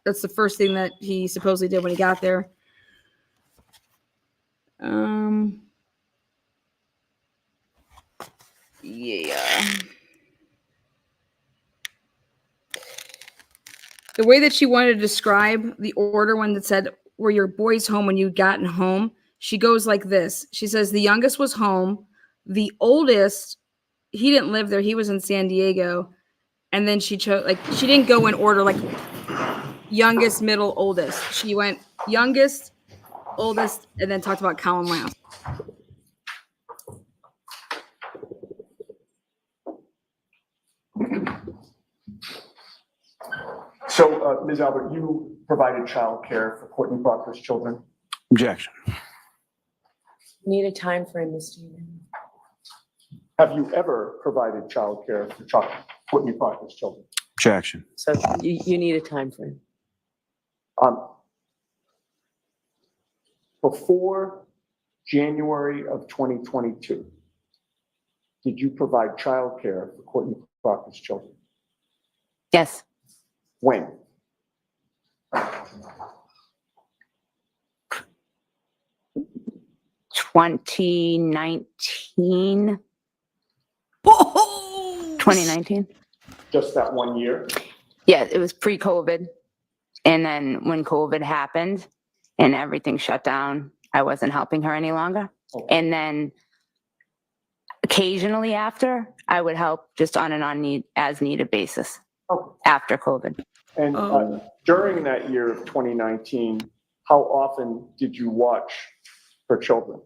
[SPEAKER 1] That's the first thing that he supposedly did when he got there. Yeah. The way that she wanted to describe the order when it said, were your boys home when you gotten home? She goes like this. She says, the youngest was home. The oldest, he didn't live there. He was in San Diego. And then she chose, like, she didn't go in order, like youngest, middle, oldest. She went youngest, oldest, and then talked about Colin last.
[SPEAKER 5] So, Ms. Albert, you provided child care for Courtney Proctor's children?
[SPEAKER 12] Objection.
[SPEAKER 10] Need a time frame, Mr. Newman.
[SPEAKER 5] Have you ever provided child care for Courtney Proctor's children?
[SPEAKER 12] Objection.
[SPEAKER 10] So you need a time frame.
[SPEAKER 5] Before January of 2022, did you provide child care for Courtney Proctor's children?
[SPEAKER 11] Yes.
[SPEAKER 5] When?
[SPEAKER 11] $2019. 2019.
[SPEAKER 5] Just that 1 year?
[SPEAKER 11] Yeah, it was pre-COVID. And then when COVID happened and everything shut down, I wasn't helping her any longer.
[SPEAKER 5] Okay.
[SPEAKER 11] And then occasionally after, I would help just on an as needed basis.
[SPEAKER 5] Okay.
[SPEAKER 11] After COVID.
[SPEAKER 5] And during that year of 2019, how often did you watch her children?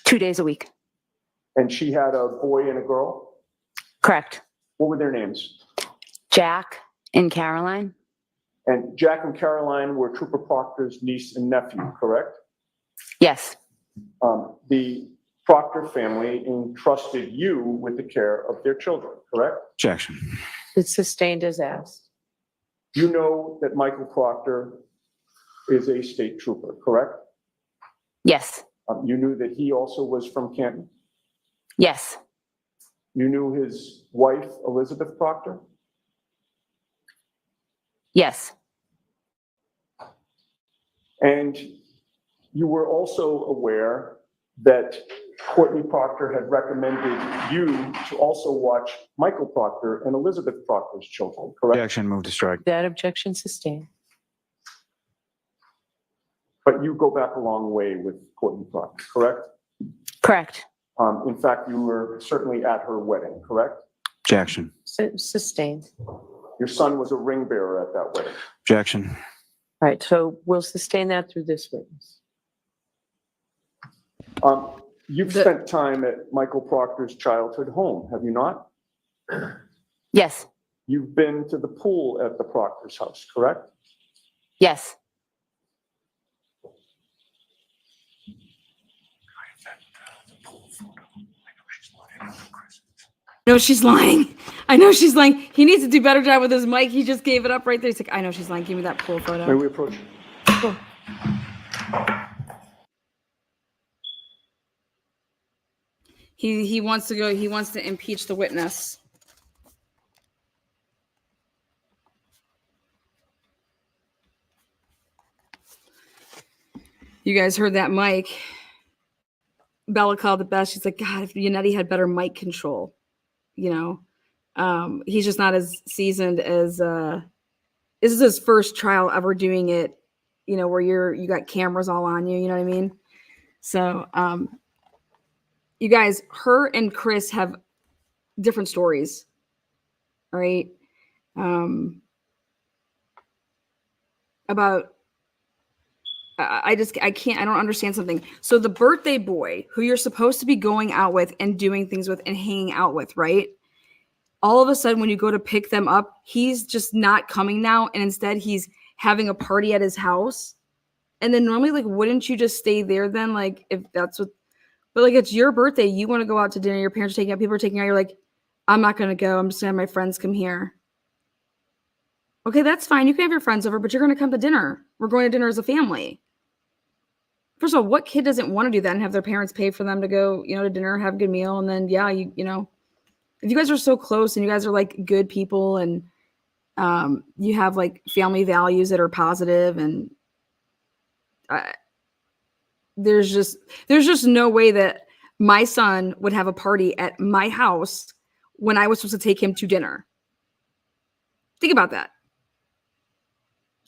[SPEAKER 11] 2 days a week.
[SPEAKER 5] And she had a boy and a girl?
[SPEAKER 11] Correct.
[SPEAKER 5] What were their names?
[SPEAKER 11] Jack and Caroline.
[SPEAKER 5] And Jack and Caroline were Trooper Proctor's niece and nephew, correct?
[SPEAKER 11] Yes.
[SPEAKER 5] The Proctor family entrusted you with the care of their children, correct?
[SPEAKER 12] Objection.
[SPEAKER 10] It's sustained as asked.
[SPEAKER 5] You know that Michael Proctor is a state trooper, correct?
[SPEAKER 11] Yes.
[SPEAKER 5] You knew that he also was from Canton?
[SPEAKER 11] Yes.
[SPEAKER 5] You knew his wife, Elizabeth Proctor?
[SPEAKER 11] Yes.
[SPEAKER 5] And you were also aware that Courtney Proctor had recommended you to also watch Michael Proctor and Elizabeth Proctor's children, correct?
[SPEAKER 12] Objection. Move to strike.
[SPEAKER 10] That objection sustained.
[SPEAKER 5] But you go back a long way with Courtney Proctor, correct?
[SPEAKER 11] Correct.
[SPEAKER 5] In fact, you were certainly at her wedding, correct?
[SPEAKER 12] Objection.
[SPEAKER 10] Sustained.
[SPEAKER 5] Your son was a ring bearer at that wedding.
[SPEAKER 12] Objection.
[SPEAKER 10] All right, so we'll sustain that through this witness.
[SPEAKER 5] You've spent time at Michael Proctor's childhood home, have you not?
[SPEAKER 11] Yes.
[SPEAKER 5] You've been to the pool at the Proctor's house, correct?
[SPEAKER 11] Yes.
[SPEAKER 1] No, she's lying. I know she's lying. He needs to do a better job with his mic. He just gave it up right there. He's like, I know she's lying. Give me that pool photo.
[SPEAKER 5] May we approach?
[SPEAKER 1] Cool. He wants to go. He wants to impeach the witness. You guys heard that mic. Bella called it best. She's like, God, if Yannetti had better mic control, you know, he's just not as seasoned as, this is his first trial ever doing it, you know, where you got cameras all on you, you know what I mean? So, you guys, her and Chris have different stories, right? About, I don't understand something. So the birthday boy who you're supposed to be going out with and doing things with and hanging out with, right? All of a sudden, when you go to pick them up, he's just not coming now. And instead he's having a party at his house. And then normally, like, wouldn't you just stay there then? Like, if that's what, but like, it's your birthday. You want to go out to dinner. Your parents are taking out, people are taking out. You're like, I'm not going to go. I'm just going to have my friends come here. Okay, that's fine. You can have your friends over, but you're going to come to dinner. We're going to dinner as a family. First of all, what kid doesn't want to do that and have their parents pay for them to go, you know, to dinner, have a good meal, and then you know, if you guys are so close and you guys are like good people and you have like family values that are positive, and there's just no way that my son would have a party at my house when I was supposed to take him to dinner. Think about that.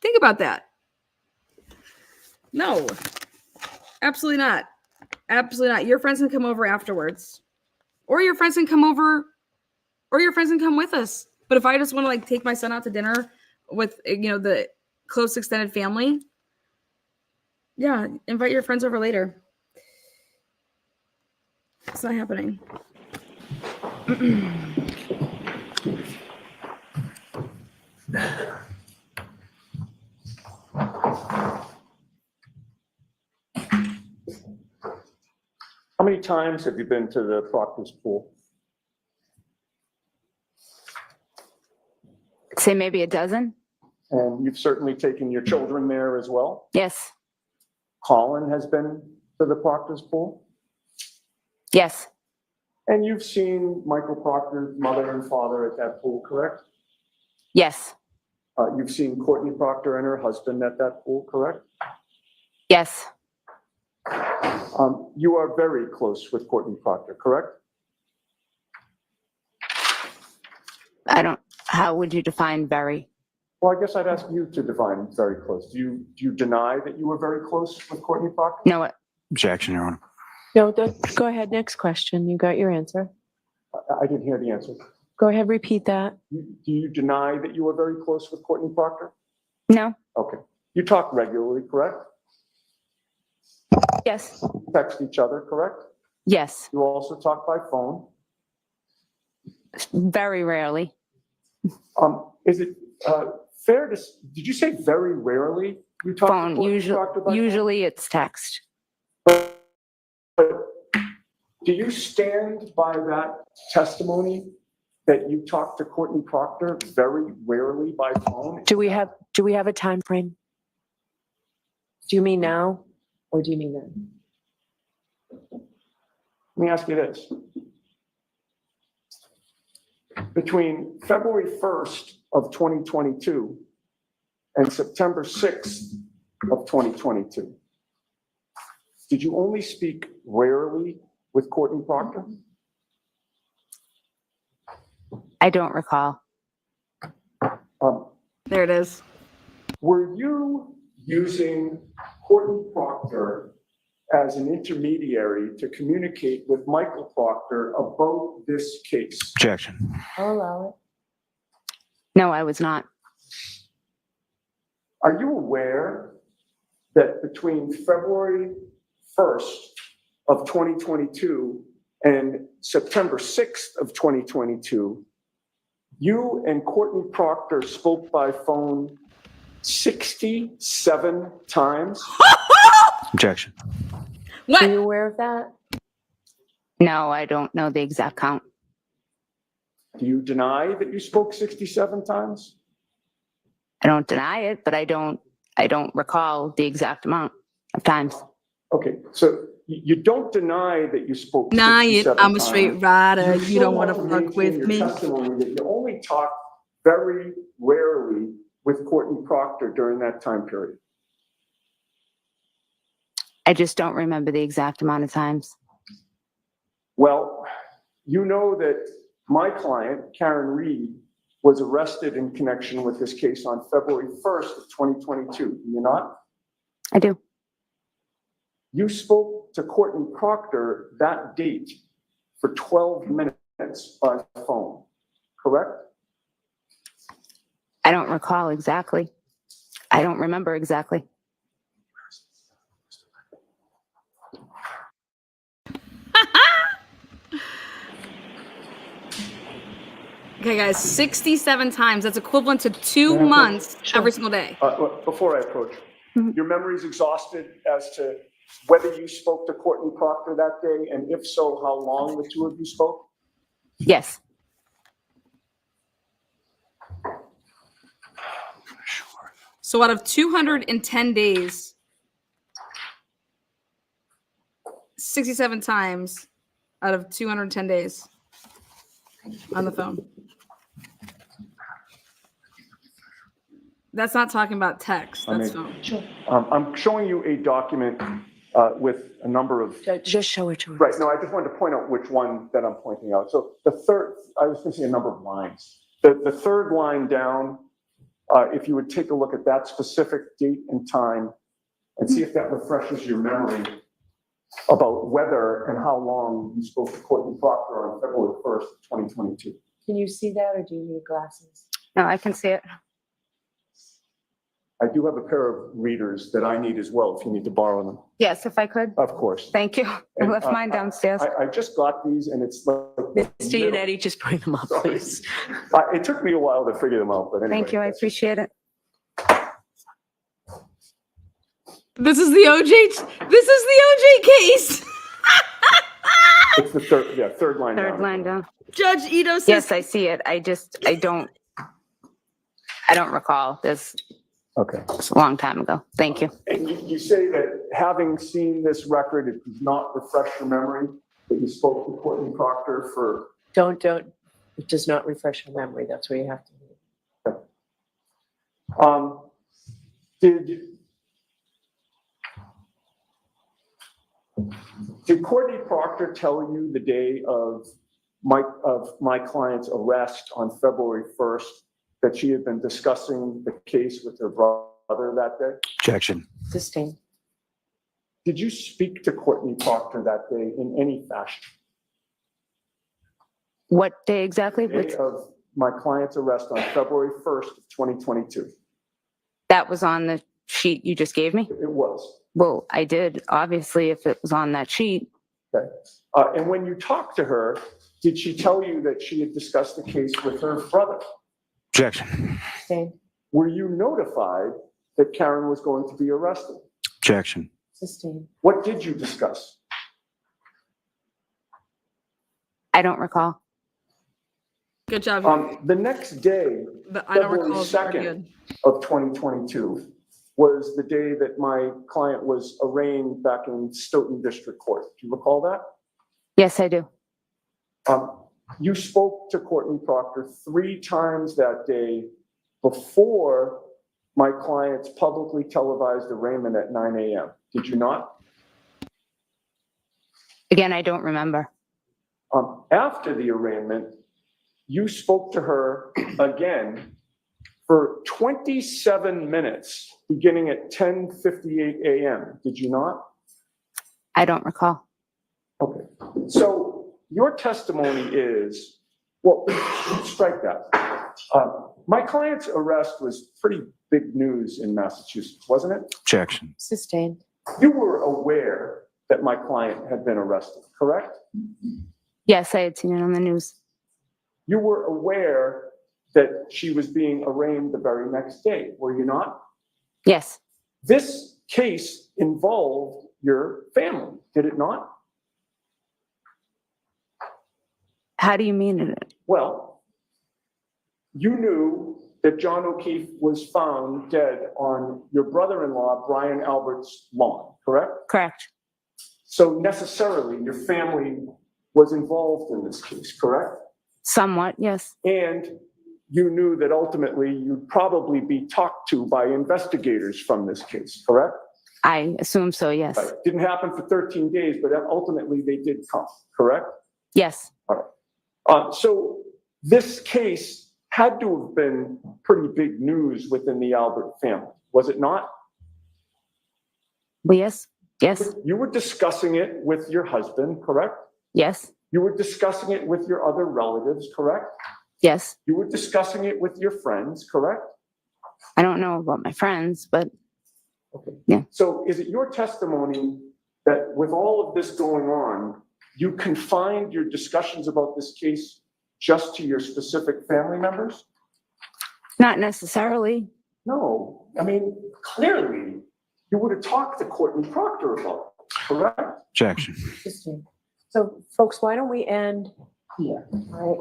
[SPEAKER 1] Think about that. No. Absolutely not. Absolutely not. Your friends can come over afterwards. Or your friends can come over, or your friends can come with us. But if I just want to like take my son out to dinner with, you know, the close extended family, yeah, invite your friends over later. It's not happening.
[SPEAKER 5] How many times have you been to the Proctor's pool?
[SPEAKER 11] Say maybe a dozen.
[SPEAKER 5] And you've certainly taken your children there as well?
[SPEAKER 11] Yes.
[SPEAKER 5] Colin has been to the Proctor's pool?
[SPEAKER 11] Yes.
[SPEAKER 5] And you've seen Michael Proctor's mother and father at that pool, correct?
[SPEAKER 11] Yes.
[SPEAKER 5] You've seen Courtney Proctor and her husband at that pool, correct?
[SPEAKER 11] Yes.
[SPEAKER 5] You are very close with Courtney Proctor, correct?
[SPEAKER 11] How would you define very?
[SPEAKER 5] Well, I guess I'd ask you to define very close. Do you deny that you were very close with Courtney Proctor?
[SPEAKER 11] No.
[SPEAKER 6] Objection, Your Honor.
[SPEAKER 14] No, go ahead. Next question. You got your answer.
[SPEAKER 5] I didn't hear the answer.
[SPEAKER 14] Go ahead, repeat that.
[SPEAKER 5] Do you deny that you were very close with Courtney Proctor?
[SPEAKER 11] No.
[SPEAKER 5] Okay. You talk regularly, correct?
[SPEAKER 11] Yes.
[SPEAKER 5] You text each other, correct?
[SPEAKER 11] Yes.
[SPEAKER 5] You also talk by phone.
[SPEAKER 11] Very rarely.
[SPEAKER 5] Is it fair to, did you say very rarely you talk
[SPEAKER 11] Phone.
[SPEAKER 5] to Courtney Proctor by phone?
[SPEAKER 11] Usually it's text.
[SPEAKER 5] But do you stand by that testimony that you talk to Courtney Proctor very rarely by phone?
[SPEAKER 14] Do we have a time frame? Do you mean now or do you mean then?
[SPEAKER 5] Let me ask you this. Between February 1st of 2022 and September 6th of 2022, did you only speak rarely with Courtney Proctor?
[SPEAKER 11] I don't recall.
[SPEAKER 1] There it is.
[SPEAKER 5] Were you using Courtney Proctor as an intermediary to communicate with Michael Proctor about this case?
[SPEAKER 6] Objection.
[SPEAKER 14] I'll allow it.
[SPEAKER 11] No, I was not.
[SPEAKER 5] Are you aware that between February 1st of 2022 and September 6th of 2022, you and Courtney Proctor spoke by phone 67 times?
[SPEAKER 6] Objection.
[SPEAKER 1] What?
[SPEAKER 14] Are you aware of that?
[SPEAKER 11] No, I don't know the exact count.
[SPEAKER 5] Do you deny that you spoke 67 times?
[SPEAKER 11] I don't deny it, but I don't recall the exact amount of times.
[SPEAKER 5] Okay, so you don't deny that you spoke
[SPEAKER 1] Deny
[SPEAKER 5] 67
[SPEAKER 1] it. I'm a
[SPEAKER 5] times.
[SPEAKER 1] straight rider. You
[SPEAKER 5] still
[SPEAKER 1] don't want to
[SPEAKER 5] want
[SPEAKER 1] fuck
[SPEAKER 5] maintain
[SPEAKER 1] with
[SPEAKER 5] your
[SPEAKER 1] me.
[SPEAKER 5] testimony that you only talked very rarely with Courtney Proctor during that time period.
[SPEAKER 11] I just don't remember the exact amount of times.
[SPEAKER 5] Well, you know that my client, Karen Reed, was arrested in connection with this case on February 1st of 2022. Do you not?
[SPEAKER 11] I do.
[SPEAKER 5] You spoke to Courtney Proctor that date for 12 minutes by phone, correct?
[SPEAKER 11] I don't recall exactly. I don't remember exactly.
[SPEAKER 1] Okay, guys, 67 times. That's equivalent to 2 months every single day.
[SPEAKER 5] Before I approach, your memory is exhausted as to whether you spoke to Courtney Proctor that day, and if so, how long the two of you spoke?
[SPEAKER 11] Yes.
[SPEAKER 1] So out of 210 days, 67 times out of 210 days on the phone. That's not talking about text. That's phone.
[SPEAKER 5] I'm showing you a document with a number of.
[SPEAKER 14] Just show it to us.
[SPEAKER 5] Right. No, I just wanted to point out which one that I'm pointing out. So the third, I was missing a number of lines. The third line down, if you would take a look at that specific date and time and see if that refreshes your memory about whether and how long you spoke to Courtney Proctor on February 1st, 2022.
[SPEAKER 14] Can you see that, or do you need glasses?
[SPEAKER 11] No, I can see it.
[SPEAKER 5] I do have a pair of readers that I need as well, if you need to borrow them.
[SPEAKER 11] Yes, if I could.
[SPEAKER 5] Of course.
[SPEAKER 11] Thank you. I
[SPEAKER 5] And,
[SPEAKER 11] left mine downstairs.
[SPEAKER 5] I just got these, and it's like.
[SPEAKER 14] Mr. Yannetti, just bring them up,
[SPEAKER 5] Sorry.
[SPEAKER 14] please.
[SPEAKER 5] It took me a while to figure them out, but anyway.
[SPEAKER 11] Thank you. I appreciate it.
[SPEAKER 1] This is the OJ. This is the OJ case.
[SPEAKER 5] It's the third line down.
[SPEAKER 11] Third line down.
[SPEAKER 1] Judge Ito says.
[SPEAKER 11] Yes, I see it. I don't recall this.
[SPEAKER 5] Okay.
[SPEAKER 11] It's a long time ago. Thank you.
[SPEAKER 5] And you say that having seen this record, it does not refresh your memory that you spoke to Courtney Proctor for.
[SPEAKER 14] Don't. It does not refresh your memory. That's where you have to.
[SPEAKER 5] Did Courtney Proctor tell you the day of my client's arrest on February 1st that she had been discussing the case with her brother that day?
[SPEAKER 16] Objection.
[SPEAKER 14] Sustained.
[SPEAKER 5] Did you speak to Courtney Proctor that day in any fashion?
[SPEAKER 11] What day exactly?
[SPEAKER 5] The day of my client's arrest on February 1st, 2022.
[SPEAKER 11] That was on the sheet you just gave me?
[SPEAKER 5] It was.
[SPEAKER 11] Well, I did, obviously, if it was on that sheet.
[SPEAKER 5] Okay. And when you talked to her, did she tell you that she had discussed the case with her brother?
[SPEAKER 16] Objection.
[SPEAKER 14] Sustained.
[SPEAKER 5] Were you notified that Karen was going to be arrested?
[SPEAKER 16] Objection.
[SPEAKER 14] Sustained.
[SPEAKER 5] What did you discuss?
[SPEAKER 11] I don't recall.
[SPEAKER 1] Good job.
[SPEAKER 5] The next day,
[SPEAKER 1] But I don't
[SPEAKER 5] February
[SPEAKER 1] recall. It's very
[SPEAKER 5] 2nd
[SPEAKER 1] good.
[SPEAKER 5] of 2022, was the day that my client was arraigned back in Stoughton District Court. Do you recall that?
[SPEAKER 11] Yes, I do.
[SPEAKER 5] You spoke to Courtney Proctor 3 times that day before my client's publicly televised arraignment at 9 a.m. Did you not?
[SPEAKER 11] Again, I don't remember.
[SPEAKER 5] After the arraignment, you spoke to her again for 27 minutes, beginning at 10:58 a.m. Did you not?
[SPEAKER 11] I don't recall.
[SPEAKER 5] Okay. So your testimony is, well, strike that. My client's arrest was pretty big news in Massachusetts, wasn't it?
[SPEAKER 16] Objection.
[SPEAKER 14] Sustained.
[SPEAKER 5] You were aware that my client had been arrested, correct?
[SPEAKER 11] Yes, I had seen it on the news.
[SPEAKER 5] You were aware that she was being arraigned the very next day, were you not?
[SPEAKER 11] Yes.
[SPEAKER 5] This case involved your family, did it not?
[SPEAKER 11] How do you mean it?
[SPEAKER 5] Well, You knew that John O'Keefe was found dead on your brother-in-law, Brian Albert's lawn, correct?
[SPEAKER 11] Correct.
[SPEAKER 5] So necessarily, your family was involved in this case, correct?
[SPEAKER 11] Somewhat, yes.
[SPEAKER 5] And you knew that ultimately you'd probably be talked to by investigators from this case, correct?
[SPEAKER 11] I assume so, yes.
[SPEAKER 5] Right. Didn't happen for 13 days, but ultimately they did come, correct?
[SPEAKER 11] Yes.
[SPEAKER 5] All right. So this case had to have been pretty big news within the Albert family, was it not?
[SPEAKER 11] Yes. Yes.
[SPEAKER 5] You were discussing it with your husband, correct?
[SPEAKER 11] Yes.
[SPEAKER 5] You were discussing it with your other relatives, correct?
[SPEAKER 11] Yes.
[SPEAKER 5] You were discussing it with your friends, correct?
[SPEAKER 11] I don't know about my friends, but
[SPEAKER 5] okay.
[SPEAKER 11] Yeah.
[SPEAKER 5] So is it your testimony that with all of this going on, you confined your discussions about this case just to your specific family members?
[SPEAKER 11] Not necessarily.
[SPEAKER 5] No. I mean, clearly, you would have talked to Courtney Proctor about it, correct?
[SPEAKER 12] Objection.
[SPEAKER 10] So folks, why don't we end here, right?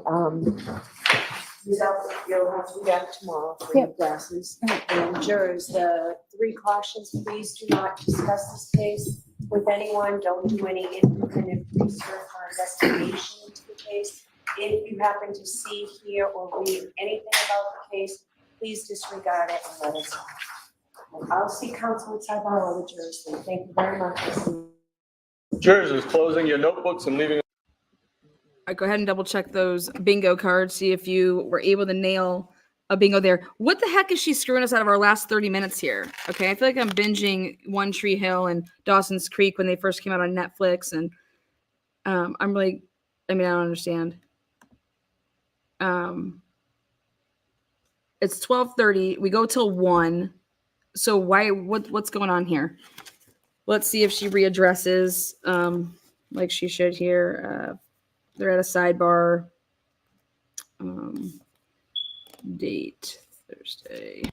[SPEAKER 10] Ms. Albert, you'll have to be back tomorrow for your classes. And jurors, the 3 cautions, please do not discuss this case with anyone. Don't do any independent research or investigation into the case. If you happen to see, hear, or read anything about the case, please disregard it and let us know. I'll see counsel outside by all the jurors. Thank you very much.
[SPEAKER 17] Jurors is closing your notebooks and leaving.
[SPEAKER 1] All right, go ahead and double check those bingo cards. See if you were able to nail a bingo there. What the heck is she screwing us out of our last 30 minutes here? Okay, I feel like I'm binging One Tree Hill and Dawson's Creek when they first came out on Netflix, and I'm really, I don't understand. It's 12:30. We go till 1. So what's going on here? Let's see if she readdresses like she should here. They're at a sidebar. Date Thursday.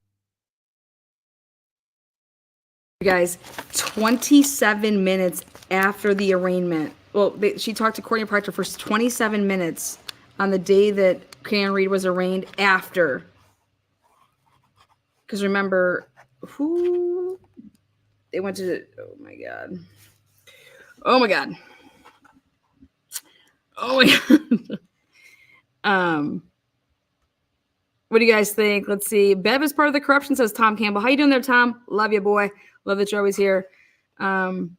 [SPEAKER 1] You guys, 27 minutes after the arraignment. Well, she talked to Courtney Proctor for 27 minutes on the day that Karen Reed was arraigned after. Because remember, who they went to? Oh my god! Oh my god! Oh my god! What do you guys think? Let's see. Bev is part of the corruption, says Tom Campbell. How you doing there, Tom? Love you, boy. Love that you're always here. I'm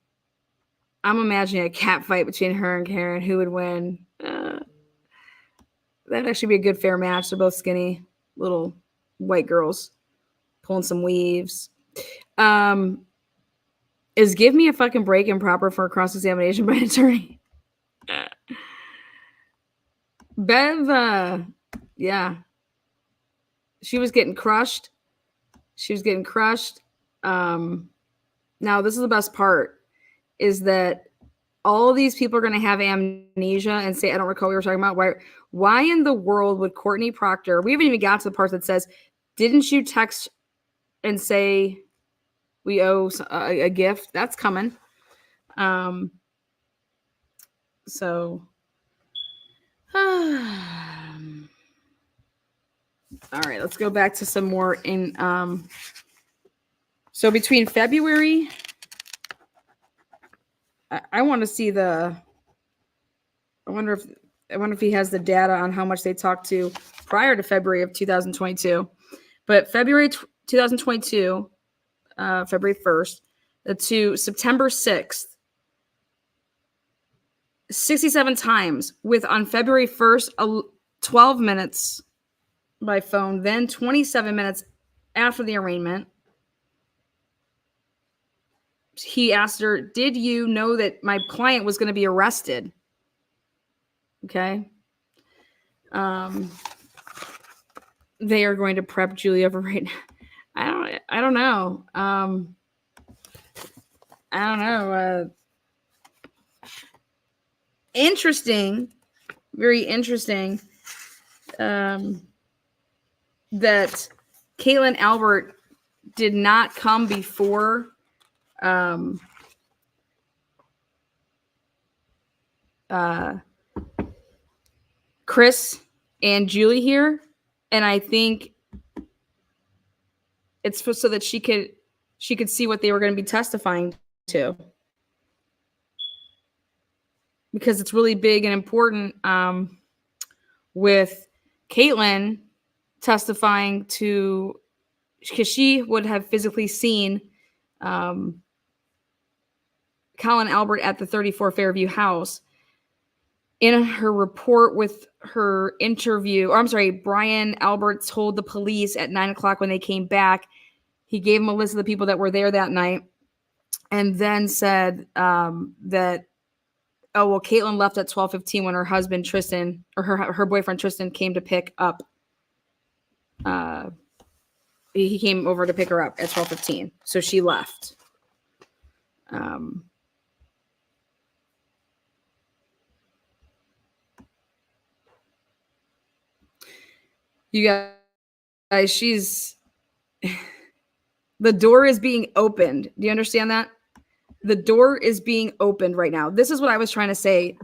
[SPEAKER 1] imagining a cat fight between her and Karen. Who would win? That'd actually be a good fair match. They're both skinny little white girls pulling some weaves. Is Give Me a Fucking Break improper for a cross-examination by an attorney? Bev, yeah. She was getting crushed. Now, this is the best part, is that all these people are going to have amnesia and say, I don't recall what we were talking about. Why in the world would Courtney Proctor, we haven't even got to the part that says, didn't you text and say we owe a gift? That's coming. So, all right, let's go back to some more in, so between February, I want to see I wonder if he has the data on how much they talked to prior to February of 2022. But February 2022, February 1st, to September 6th, 67 times, with on February 1st, 12 minutes by phone, then 27 minutes after the arraignment. He asked her, did you know that my client was going to be arrested? Okay. They are going to prep Julia for right now. I don't know. Interesting. Very interesting. That Caitlin Albert did not come before Chris and Julie here. And I think it's so that she could see what they were going to be testifying to. Because it's really big and important with Caitlin testifying to, because she would have physically seen Colin Albert at the 34 Fairview house. In her report with her interview, or I'm sorry, Brian Albert told the police at 9 o'clock when they came back, he gave them a list of the people that were there that night, and then said that, oh, well, Caitlin left at 12:15 when her husband Tristan, or her boyfriend Tristan, came to pick up. He came over to pick her up at 12:15, so she left. You guys, the door is being opened. Do you understand that? The door is being opened right now. This is what I was trying to say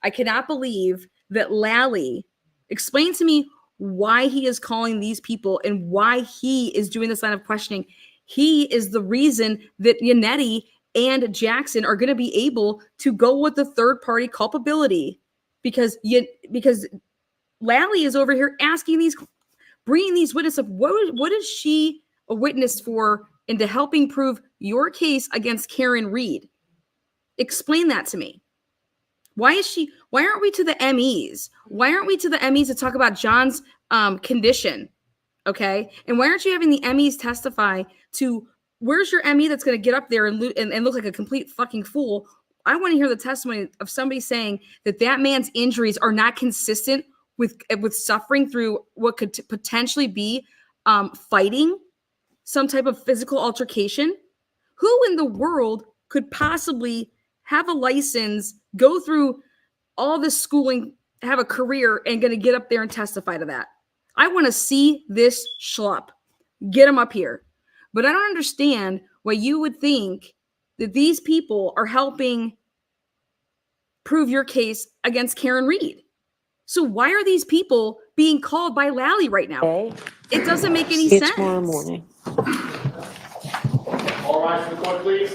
[SPEAKER 1] I cannot believe that Lally explained to me why he is calling these people and why he is doing this line of questioning. He is the reason that Yannetti and Jackson are going to be able to go with the third party culpability because Lally is over here bringing these witnesses up. What is she a witness for into helping prove your case against Karen Reed? Explain that to me. Why aren't we to the MEs? Why aren't we to the MEs to talk about John's condition? Okay. And why aren't you having the MEs testify to, where's your ME that's going to get up there and look like a complete fucking fool? I want to hear the testimony of somebody saying that man's injuries are not consistent with suffering through what could potentially be fighting, some type of physical altercation. Who in the world could possibly have a license, go through all this schooling, have a career, and going to get up there and testify to that? I want to see this schlup. Get him up here. But I don't understand why you would think that these people are helping prove your case against Karen Reed. So why are these people being called by Lally right now? It doesn't make any sense.
[SPEAKER 14] Tomorrow morning.
[SPEAKER 17] All rise for the court, please.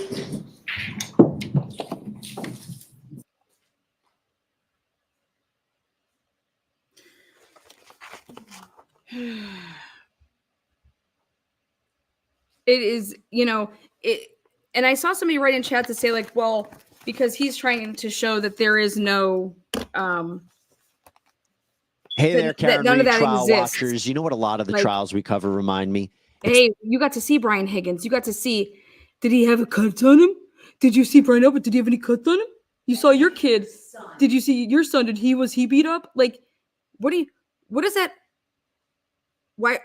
[SPEAKER 1] It is, and I saw somebody write in chat to say, like, well, because he's trying to show that there is no
[SPEAKER 16] Hey there, Karen
[SPEAKER 1] none of
[SPEAKER 16] Reed
[SPEAKER 1] that
[SPEAKER 16] trial
[SPEAKER 1] exists.
[SPEAKER 16] watchers. You know what a lot of the trials we cover remind me?
[SPEAKER 1] Hey, you got to see Brian Higgins. You got to see, did he have a cut on him? Did you see Brian Albert? Did he have any cuts on him? You saw your kid. Did you see your son? Was he beat up? Like, what is that? Why?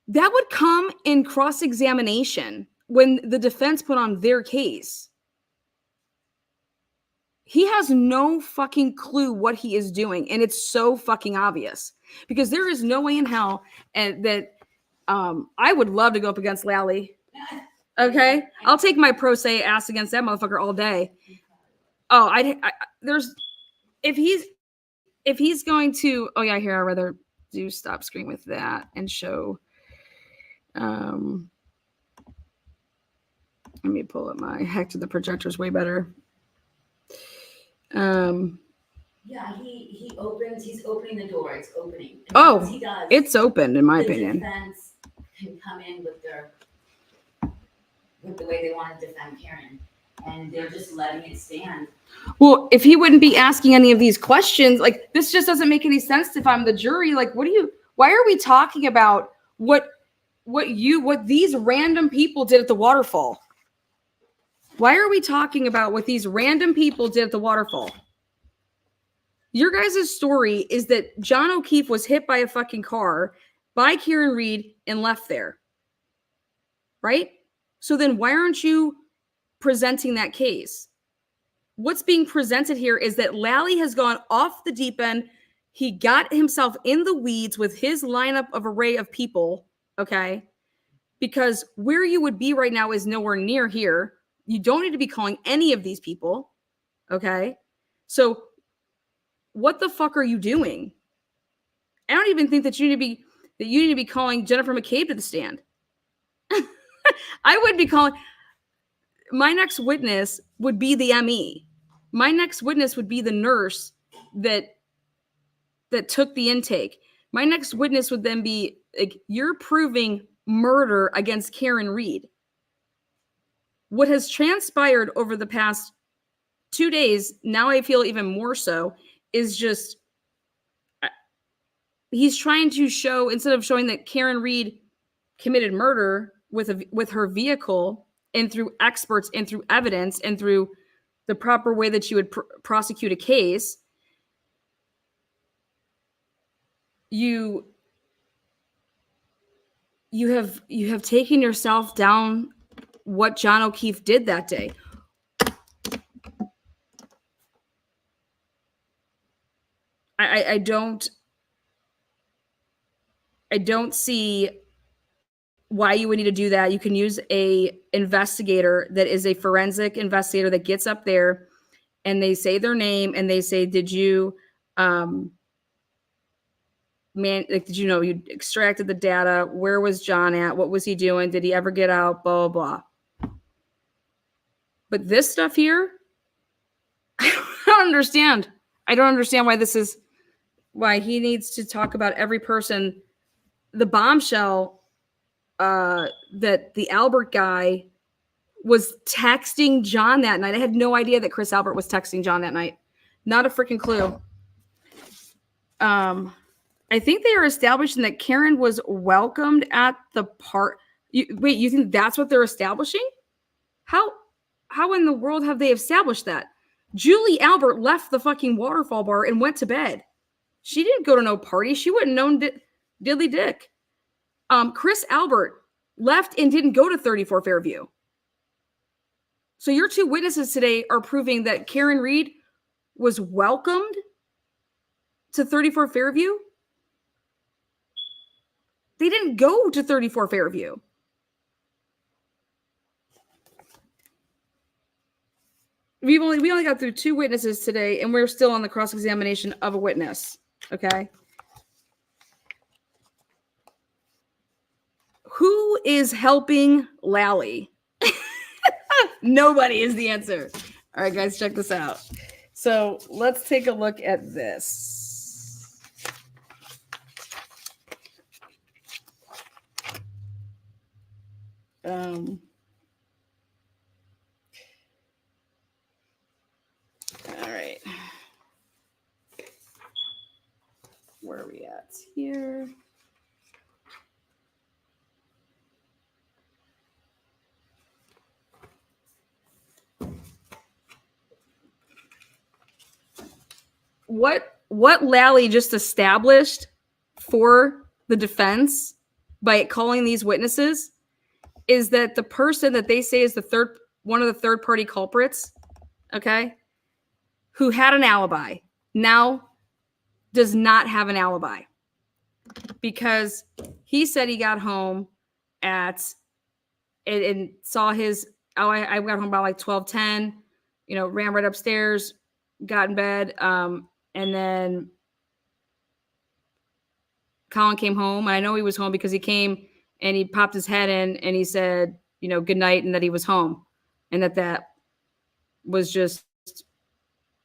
[SPEAKER 1] That would come in cross-examination when the defense put on their case. He has no fucking clue what he is doing, and it's so fucking obvious because there is no way in hell that I would love to go up against Lally. Okay, I'll take my pro se ass against that motherfucker all day. Oh, if he's going to, oh yeah, here I'd rather do stop screen with that and show. Let me pull up my Hector the projector's way better.
[SPEAKER 13] Yeah, he's opening the door. It's opening. And
[SPEAKER 1] Oh,
[SPEAKER 13] once he does,
[SPEAKER 1] it's opened in my
[SPEAKER 13] the
[SPEAKER 1] opinion.
[SPEAKER 13] defense can come in with the way they want to defend Karen, and they're just letting it stand.
[SPEAKER 1] Well, if he wouldn't be asking any of these questions, like this just doesn't make any sense if I'm the jury. Like, why are we talking about what these random people did at the Waterfall? Why are we talking about what these random people did at the Waterfall? Your guys' story is that John O'Keefe was hit by a fucking car by Karen Reed and left there. Right? So then why aren't you presenting that case? What's being presented here is that Lally has gone off the deep end. He got himself in the weeds with his lineup of array of people, okay? Because where you would be right now is nowhere near here. You don't need to be calling any of these people, okay? So what the fuck are you doing? I don't even think that you need to be calling Jennifer McCabe to the stand. I would be calling. My next witness would be the ME. My next witness would be the nurse that took the intake. My next witness would then be like, you're proving murder against Karen Reed. What has transpired over the past 2 days, now I feel even more so, is just he's trying to show, instead of showing that Karen Reed committed murder with her vehicle and through experts and through evidence and through the proper way that you would prosecute a case, you have taken yourself down what John O'Keefe did that day. I don't see why you would need to do that. You can use a investigator that is a forensic investigator that gets up there and they say their name and they say, did you did you know you extracted the data? Where was John at? What was he doing? Did he ever get out? Blah, blah, blah. But this stuff here, I don't understand. I don't understand why he needs to talk about every person. The bombshell that the Albert guy was texting John that night. I had no idea that Chris Albert was texting John that night. Not a freaking clue. I think they are establishing that Karen was welcomed at the part. Wait, you think that's what they're establishing? How in the world have they established that? Julie Albert left the fucking Waterfall bar and went to bed. She didn't go to no party. She wouldn't known diddly dick. Chris Albert left and didn't go to 34 Fairview. So your two witnesses today are proving that Karen Reed was welcomed to 34 Fairview. They didn't go to 34 Fairview. We only got through two witnesses today, and we're still on the cross-examination of a witness. Okay. Who is helping Lally? Nobody is the answer. All right, guys, check this out. So let's take a look at this. All right. Where are we at here? What Lally just established for the defense by calling these witnesses is that the person that they say is one of the third party culprits, okay, who had an alibi, now does not have an alibi because he said he got home and saw I got home about like 12:10, ran right upstairs, got in bed, and then Colin came home. And I know he was home because he came and he popped his head in and he said, good night, and that he was home. And that was just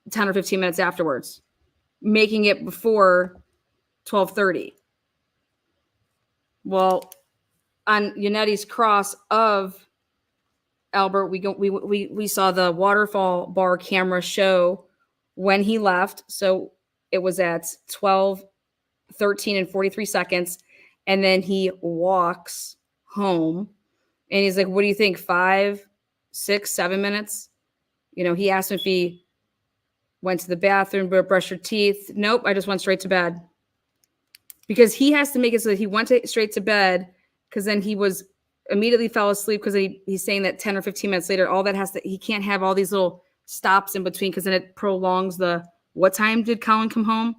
[SPEAKER 1] 10 or 15 minutes afterwards, making it before 12:30. Well, on Yanetti's cross of Albert, we saw the Waterfall bar camera show when he left. So it was at 12:13 and 43 seconds. And then he walks home and he's like, what do you think? 5, 6, 7 minutes? He asked him if he went to the bathroom, brushed your teeth. Nope. I just went straight to bed because he has to make it so that he went straight to bed. Cause then he was immediately fell asleep. Cause he's saying that 10 or 15 minutes later, all that he can't have all these little stops in between. Cause then it prolongs what time did Colin come home?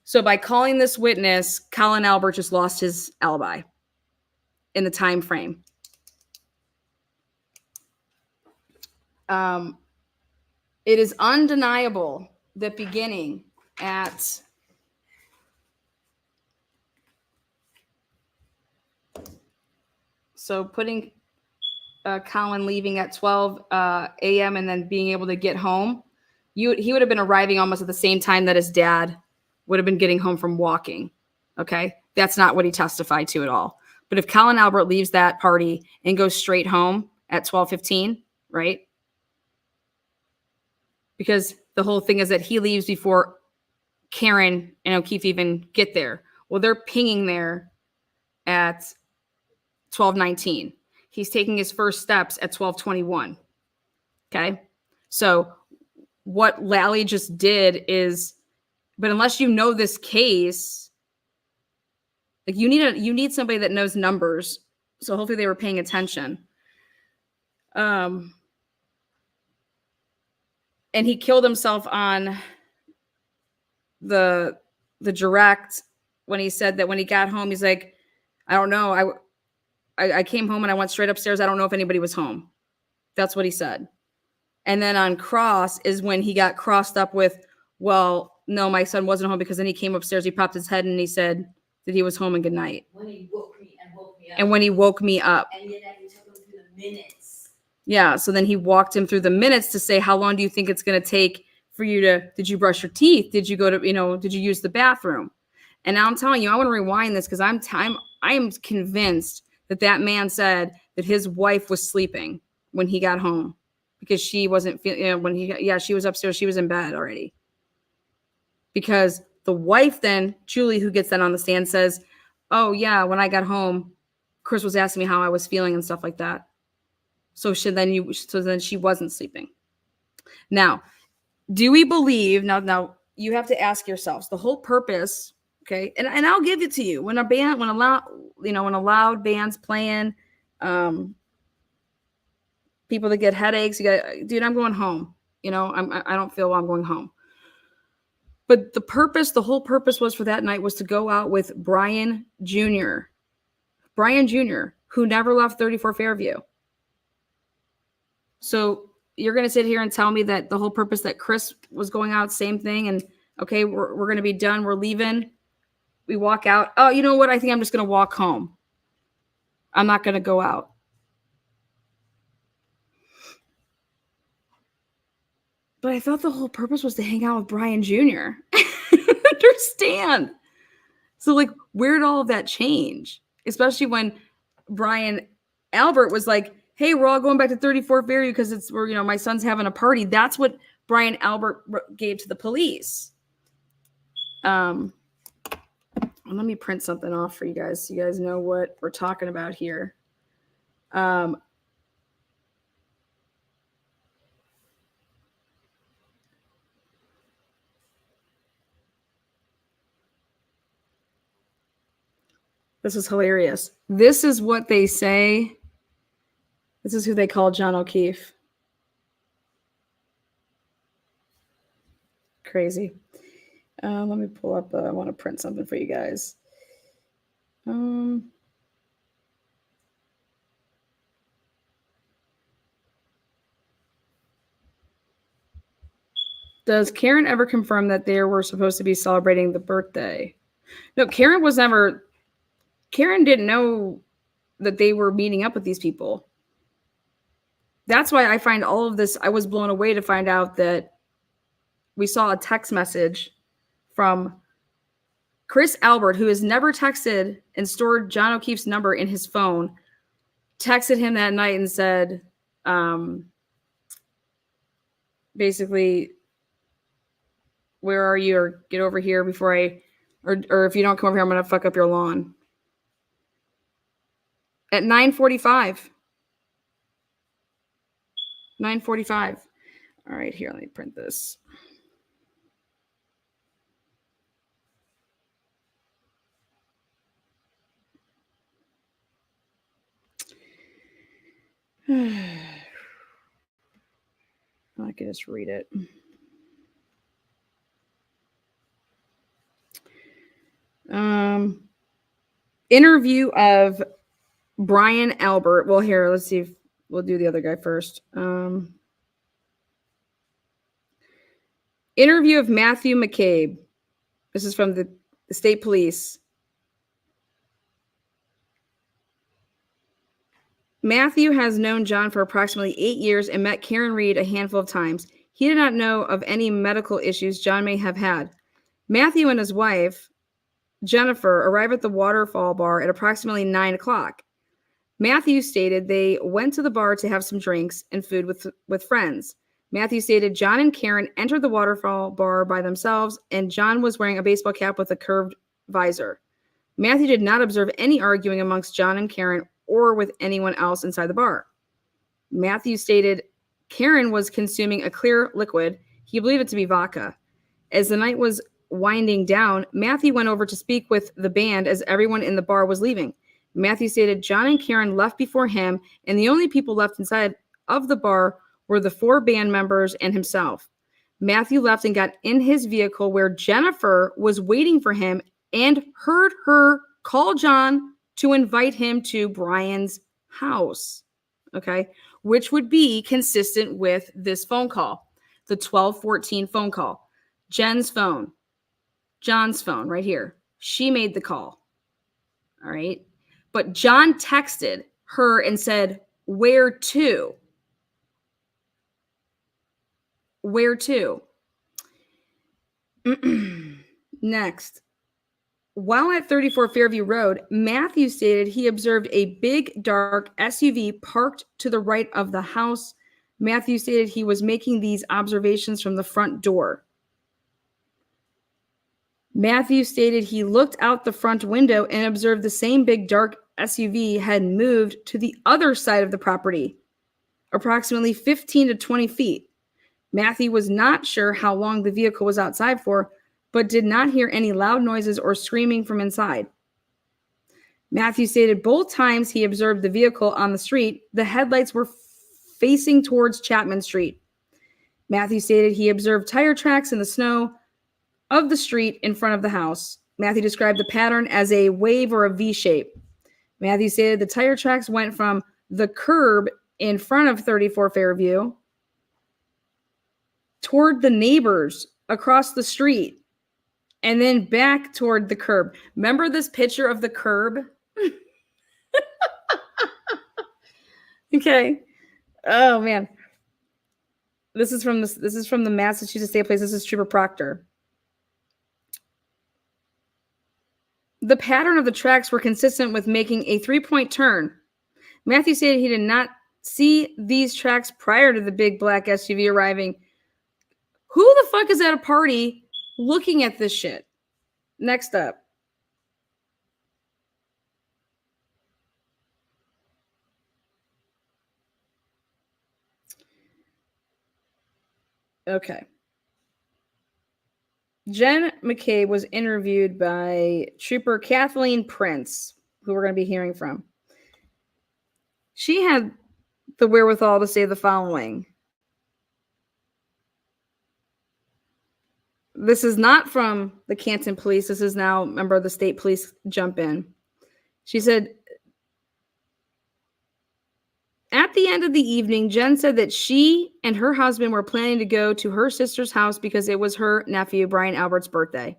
[SPEAKER 1] So by calling this witness, Colin Albert just lost his alibi in the time frame. It is undeniable that beginning at So putting Colin leaving at 12 a.m. and then being able to get home, he would have been arriving almost at the same time that his dad would have been getting home from walking. Okay. That's not what he testified to at all. But if Colin Albert leaves that party and goes straight home at 12:15, right? Because the whole thing is that he leaves before Karen and O'Keefe even get there. Well, they're pinging there at 12:19. He's taking his first steps at 12:21. Okay. So what Lally just did is, but unless you know this case, like you need somebody that knows numbers. So hopefully they were paying attention. And he killed himself on the direct when he said that when he got home, he's like, I don't know. I came home and I went straight upstairs. I don't know if anybody was home. That's what he said. And then on cross is when he got crossed up with, well, no, my son wasn't home, because then he came upstairs, he popped his head and he said that he was home and good night.
[SPEAKER 13] When he woke me and woke me up.
[SPEAKER 1] And when he woke me up.
[SPEAKER 13] And then he took him through the minutes.
[SPEAKER 1] Yeah. So then he walked him through the minutes to say, how long do you think it's going to take for you did you brush your teeth? Did you go to, did you use the bathroom? And now I'm telling you, I want to rewind this because I am convinced that man said that his wife was sleeping when he got home because she wasn't feeling, she was upstairs. She was in bed already. Because the wife then, Julie, who gets that on the stand, says, oh yeah, when I got home, Chris was asking me how I was feeling and stuff like that. So then she wasn't sleeping. Now, do we believe, now you have to ask yourselves the whole purpose. Okay. And I'll give it to you when a loud band's playing, people that get headaches, dude, I'm going home. I don't feel well, I'm going home. But the whole purpose was for that night was to go out with Brian Jr., who never left 34 Fairview. So you're going to sit here and tell me that the whole purpose that Chris was going out, same thing. And okay, we're going to be done. We're leaving. We walk out. Oh, you know what? I think I'm just going to walk home. I'm not going to go out. But I thought the whole purpose was to hang out with Brian Jr. Understand. So like, where did all of that change? Especially when Brian Albert was like, hey, we're all going back to 34 Fairview because it's where, my son's having a party. That's what Brian Albert gave to the police. Let me print something off for you guys so you guys know what we're talking about here. This is hilarious. This is what they say. This is who they call John O'Keefe. Crazy. Let me pull up. I want to print something for you guys. Does Karen ever confirm that they were supposed to be celebrating the birthday? No, Karen didn't know that they were meeting up with these people. That's why I find all of this, I was blown away to find out that we saw a text message from Chris Albert, who has never texted and stored John O'Keefe's number in his phone, texted him that night and said, basically, where are you? Or get over here before or if you don't come over here, I'm going to fuck up your lawn. At 9:45. 9:45. All right, here, let me print this. I can just read it. Interview of Brian Albert. Well, here, let's see if we'll do the other guy first. Interview of Matthew McCabe. This is from the state police. Matthew has known John for approximately 8 years and met Karen Reed a handful of times. He did not know of any medical issues John may have had. Matthew and his wife, Jennifer, arrive at the Waterfall bar at approximately 9 o'clock. Matthew stated they went to the bar to have some drinks and food with friends. Matthew stated John and Karen entered the Waterfall bar by themselves, and John was wearing a baseball cap with a curved visor. Matthew did not observe any arguing amongst John and Karen or with anyone else inside the bar. Matthew stated Karen was consuming a clear liquid. He believed it to be vodka. As the night was winding down, Matthew went over to speak with the band as everyone in the bar was leaving. Matthew stated John and Karen left before him, and the only people left inside of the bar were the 4 band members and himself. Matthew left and got in his vehicle where Jennifer was waiting for him and heard her call John to invite him to Brian's house, okay, which would be consistent with this phone call, the 12:14 phone call. Jen's phone, John's phone right here. She made the call, all right? But John texted her and said, "Where to?" Where to? Next. While at 34 Fairview Road, Matthew stated he observed a big, dark SUV parked to the right of the house. Matthew stated he was making these observations from the front door. Matthew stated he looked out the front window and observed the same big, dark SUV had moved to the other side of the property, approximately 15 to 20 feet. Matthew was not sure how long the vehicle was outside for, but did not hear any loud noises or screaming from inside. Matthew stated both times he observed the vehicle on the street, the headlights were facing towards Chapman Street. Matthew stated he observed tire tracks in the snow of the street in front of the house. Matthew described the pattern as a wave or a V shape. Matthew stated the tire tracks went from the curb in front of 34 Fairview toward the neighbors across the street and then back toward the curb. Remember this picture of the curb? Okay. Oh man. This is from the Massachusetts State Police. This is Trooper Proctor. The pattern of the tracks were consistent with making a 3-point turn. Matthew stated he did not see these tracks prior to the big black SUV arriving. Who the fuck is at a party looking at this shit? Next up. Okay. Jen McCabe was interviewed by Trooper Kathleen Prince, who we're going to be hearing from. She had the wherewithal to say the following. This is not from the Canton Police. This is now a member of the state police jump in. She said, at the end of the evening, Jen said that she and her husband were planning to go to her sister's house because it was her nephew, Brian Albert's birthday.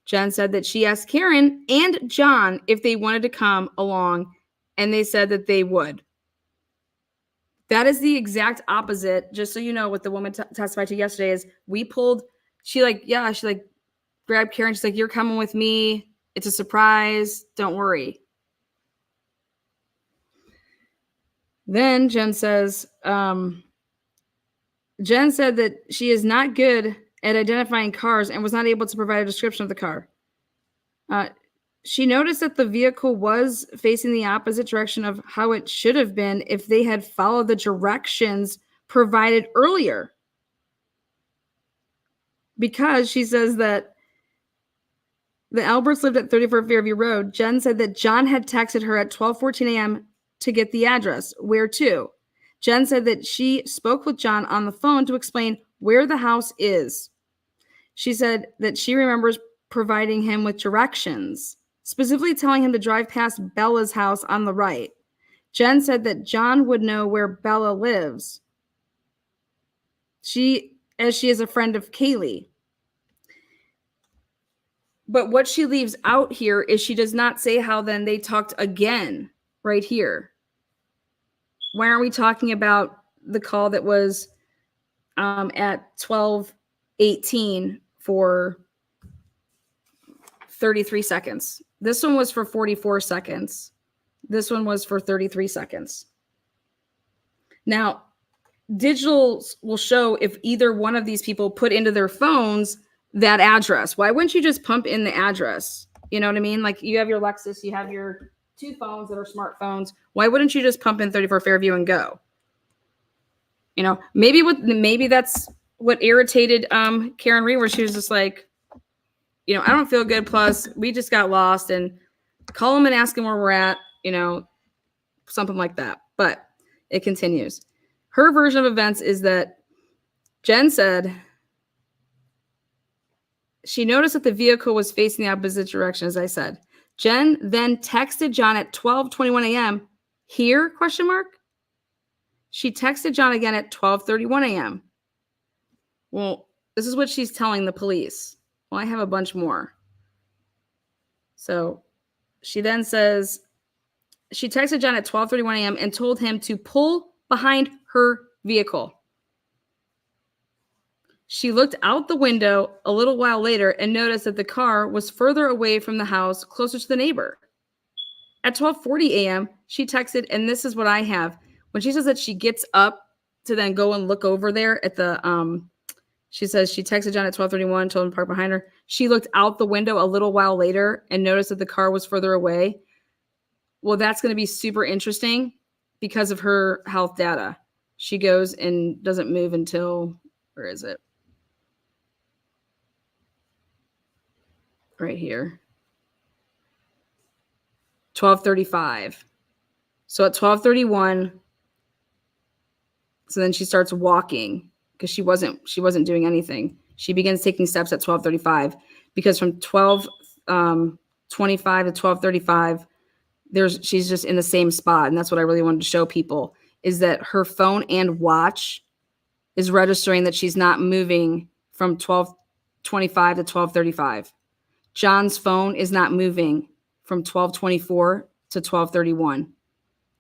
[SPEAKER 1] Jen said that she asked Karen and John if they wanted to come along, and they said that they would. That is the exact opposite, just so you know, what the woman testified to yesterday is she grabbed Karen. She's like, you're coming with me. It's a surprise. Don't worry. Then Jen says, Jen said that she is not good at identifying cars and was not able to provide a description of the car. She noticed that the vehicle was facing the opposite direction of how it should have been if they had followed the directions provided earlier. Because she says that the Alberts lived at 34 Fairview Road. Jen said that John had texted her at 12:14 a.m. to get the address. Where to? Jen said that she spoke with John on the phone to explain where the house is. She said that she remembers providing him with directions, specifically telling him to drive past Bella's house on the right. Jen said that John would know where Bella lives. As she is a friend of Kaylee. But what she leaves out here is she does not say how then they talked again right here. Why aren't we talking about the call that was at 12:18 for 33 seconds? This one was for 44 seconds. This one was for 33 seconds. Now, digital will show if either one of these people put into their phones that address. Why wouldn't you just pump in the address? You know what I mean? Like you have your Lexus, you have your 2 phones that are smartphones. Why wouldn't you just pump in 34 Fairview and go? You know, maybe that's what irritated Karen Reed, where she was just like, you know, I don't feel good. Plus, we just got lost, and call them and ask them where we're at. You know, something like that. But it continues. Her version of events is that Jen said she noticed that the vehicle was facing the opposite direction, as I said. Jen then texted John at 12:21 a.m. Here? Question mark. She texted John again at 12:31 a.m. Well, this is what she's telling the police. Well, I have a bunch more. So she then says she texted John at 12:31 a.m. and told him to pull behind her vehicle. She looked out the window a little while later and noticed that the car was further away from the house, closer to the neighbor. At 12:40 a.m., she texted, and this is what I have. When she says that she gets up to then go and look over there at the, she says she texted John at 12:31, told him to park behind her. She looked out the window a little while later and noticed that the car was further away. Well, that's going to be super interesting because of her health data. She goes and doesn't move until, where is it? Right here. 12:35. So at 12:31, so then she starts walking because she wasn't doing anything. She begins taking steps at 12:35 because from 12:25 to 12:35, she's just in the same spot. And that's what I really wanted to show people, is that her phone and watch is registering that she's not moving from 12:25 to 12:35. John's phone is not moving from 12:24 to 12:31.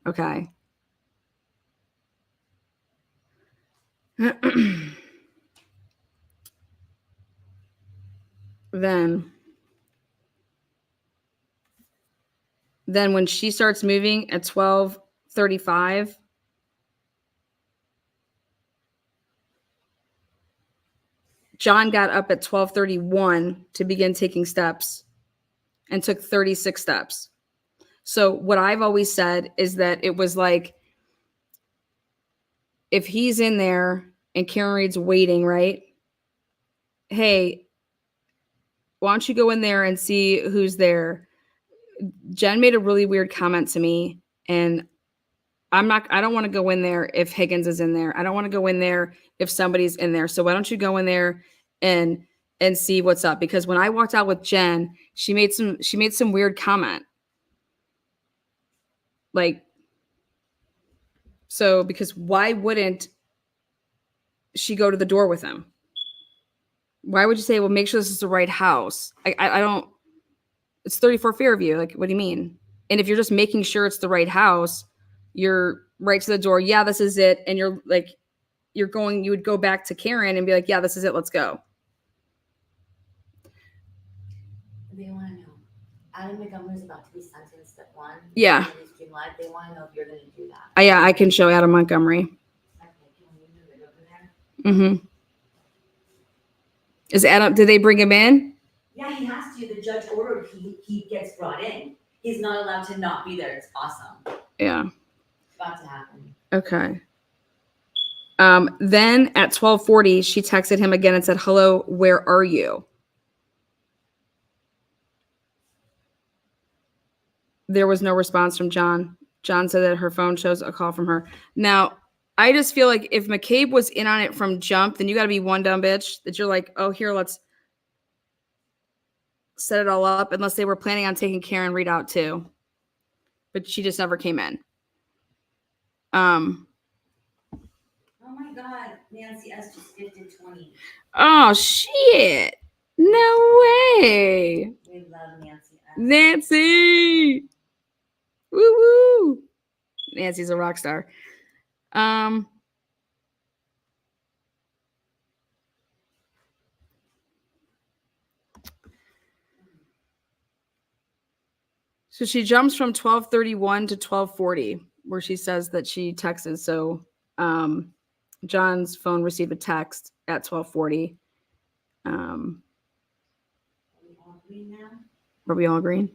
[SPEAKER 1] Okay. Then when she starts moving at 12:35, John got up at 12:31 to begin taking steps and took 36 steps. So what I've always said is that it was like, if he's in there and Karen Reed's waiting, right? Hey, why don't you go in there and see who's there? Jen made a really weird comment to me, and I don't want to go in there if Higgins is in there. I don't want to go in there if somebody's in there. So why don't you go in there and see what's up? Because when I walked out with Jen, she made some weird comment. Like, so because why wouldn't she go to the door with him? Why would you say, well, make sure this is the right house? I don't, it's 34 Fairview. Like, what do you mean? And if you're just making sure it's the right house, you're right to the door. Yeah, this is it. And you're like, you would go back to Karen and be like, yeah, this is it. Let's go.
[SPEAKER 13] They want to know. Adam McAlberts is about to be sentenced at 1.
[SPEAKER 1] Yeah.
[SPEAKER 13] They want to know if you're going to do that.
[SPEAKER 1] Yeah, I can show Adam Montgomery.
[SPEAKER 13] Okay, can we move it over there?
[SPEAKER 1] Mm-hmm. Is Adam, did they bring him in?
[SPEAKER 13] Yeah, he has to. The judge ordered he gets brought in. He's not allowed to not be there. It's awesome.
[SPEAKER 1] Yeah.
[SPEAKER 13] It's about to happen.
[SPEAKER 1] Okay. Then at 12:40, she texted him again and said, hello, where are you? There was no response from John. John said that her phone shows a call from her. Now, I just feel like if McCabe was in on it from jump, then you got to be one dumb bitch that you're like, oh, here, let's set it all up, unless they were planning on taking Karen Reed out too. But she just never came in.
[SPEAKER 13] Oh my God, Nancy S just gifted 20.
[SPEAKER 1] Oh, shit. No way.
[SPEAKER 13] We love Nancy S.
[SPEAKER 1] Nancy. Woo woo. Nancy's a rock star. So she jumps from 12:31 to 12:40, where she says that she texted. So John's phone received a text at 12:40. Are we all green?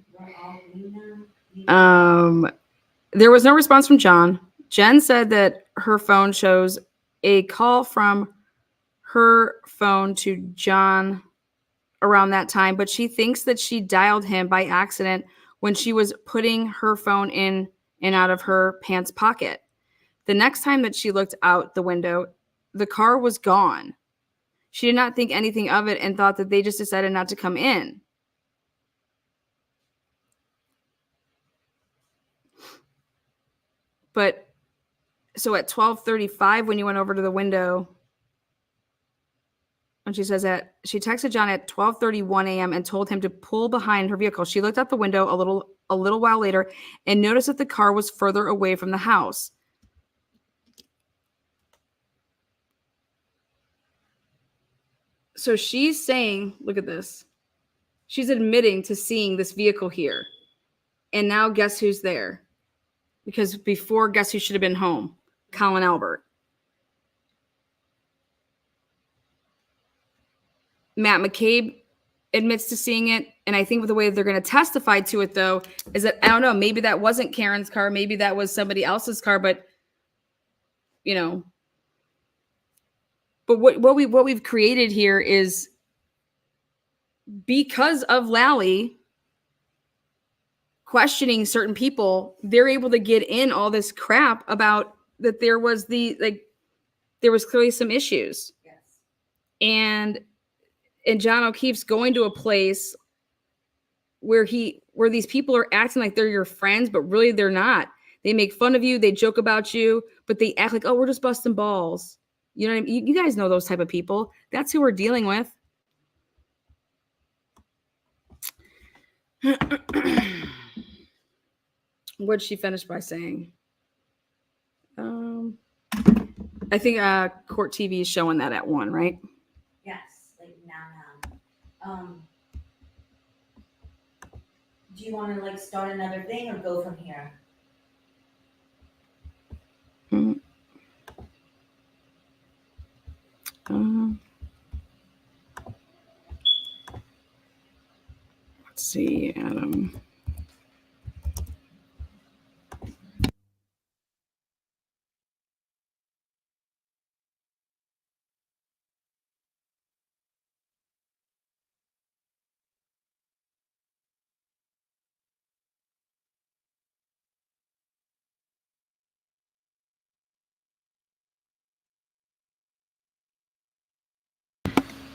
[SPEAKER 1] There was no response from John. Jen said that her phone shows a call from her phone to John around that time, but she thinks that she dialed him by accident when she was putting her phone in and out of her pants pocket. The next time that she looked out the window, the car was gone. She did not think anything of it and thought that they just decided not to come in. But so at 12:35, when you went over to the window, and she says that she texted John at 12:31 a.m. and told him to pull behind her vehicle. She looked out the window a little while later and noticed that the car was further away from the house. So she's saying, look at this. She's admitting to seeing this vehicle here. And now guess who's there? Because before, guess who should have been home? Colin Albert. Matt McCabe admits to seeing it. And I think with the way they're going to testify to it, though, is that, I don't know, maybe that wasn't Karen's car. Maybe that was somebody else's car. But, you know, but what we've created here is because of Lally questioning certain people, they're able to get in all this crap about that there was there was clearly some issues.
[SPEAKER 13] Yes.
[SPEAKER 1] And John O'Keefe's going to a place where these people are acting like they're your friends, but really they're not. They make fun of you, they joke about you, but they act like, oh, we're just busting balls. You know what I mean? You guys know those type of people. That's who we're dealing with. What'd she finish by saying? I think Court TV is showing that at 1, right?
[SPEAKER 13] Yes, like now. Do you want to start another thing or go from here?
[SPEAKER 1] Let's see, Adam.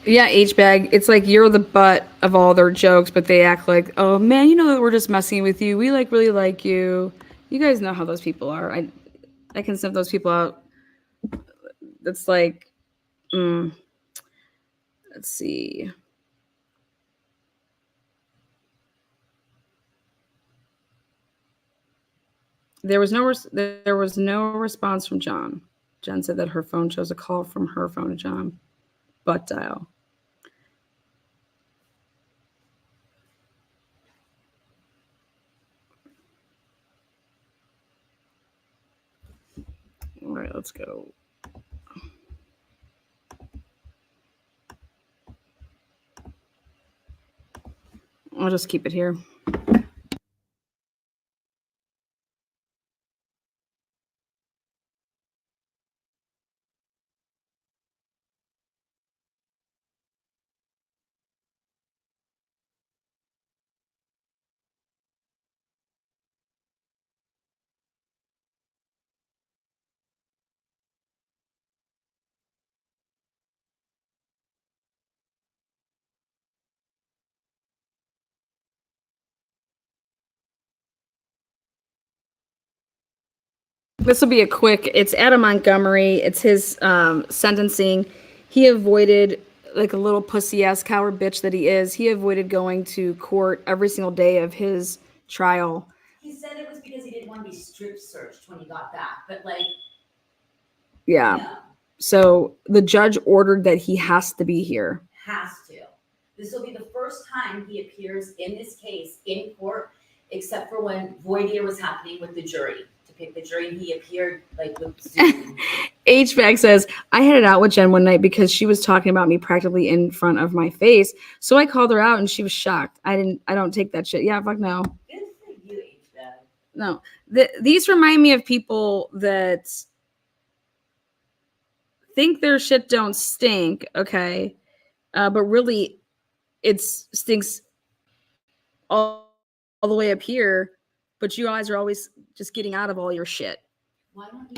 [SPEAKER 1] Yeah, H-bag. It's like you're the butt of all their jokes, but they act like, oh man, you know that we're just messing with you. We really like you. You guys know how those people are. I can sniff those people out. That's like, let's see. There was no response from John. Jen said that her phone shows a call from her phone to John, but dial. All right, let's go. I'll just keep it here. This will be a quick, it's Adam Montgomery. It's his sentencing. He avoided, like a little pussy-ass coward bitch that he is, he avoided going to court every single day of his trial.
[SPEAKER 13] He said it was because he didn't want to be strip searched when he got back, but
[SPEAKER 1] Yeah. So the judge ordered that he has to be here.
[SPEAKER 13] Has to. This will be the first time he appears in this case in court, except for when voir dire was happening with the jury to pick the jury, and he appeared like with Zoom.
[SPEAKER 1] HVAC says, I had it out with Jen one night because she was talking about me practically in front of my face. So I called her out and she was shocked. I don't take that shit. Yeah, fuck no.
[SPEAKER 13] Good for you, HVAC.
[SPEAKER 1] No. These remind me of people that think their shit don't stink, okay? But really, it stinks all the way up here, but you guys are always just getting out of all your shit.
[SPEAKER 13] Why don't you?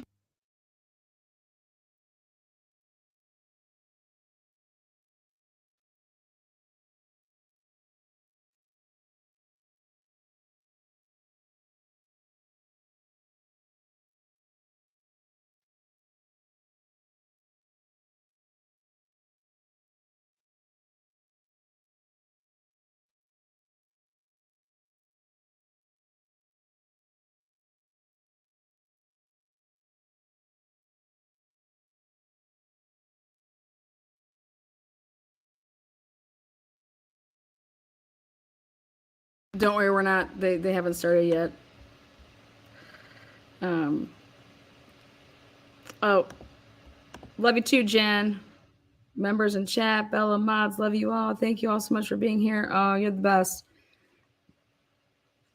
[SPEAKER 1] Don't worry, we're not. They haven't started yet. Oh, love you too, Jen. Members in chat, Bella, mods, love you all. Thank you all so much for being here. Oh, you're the best.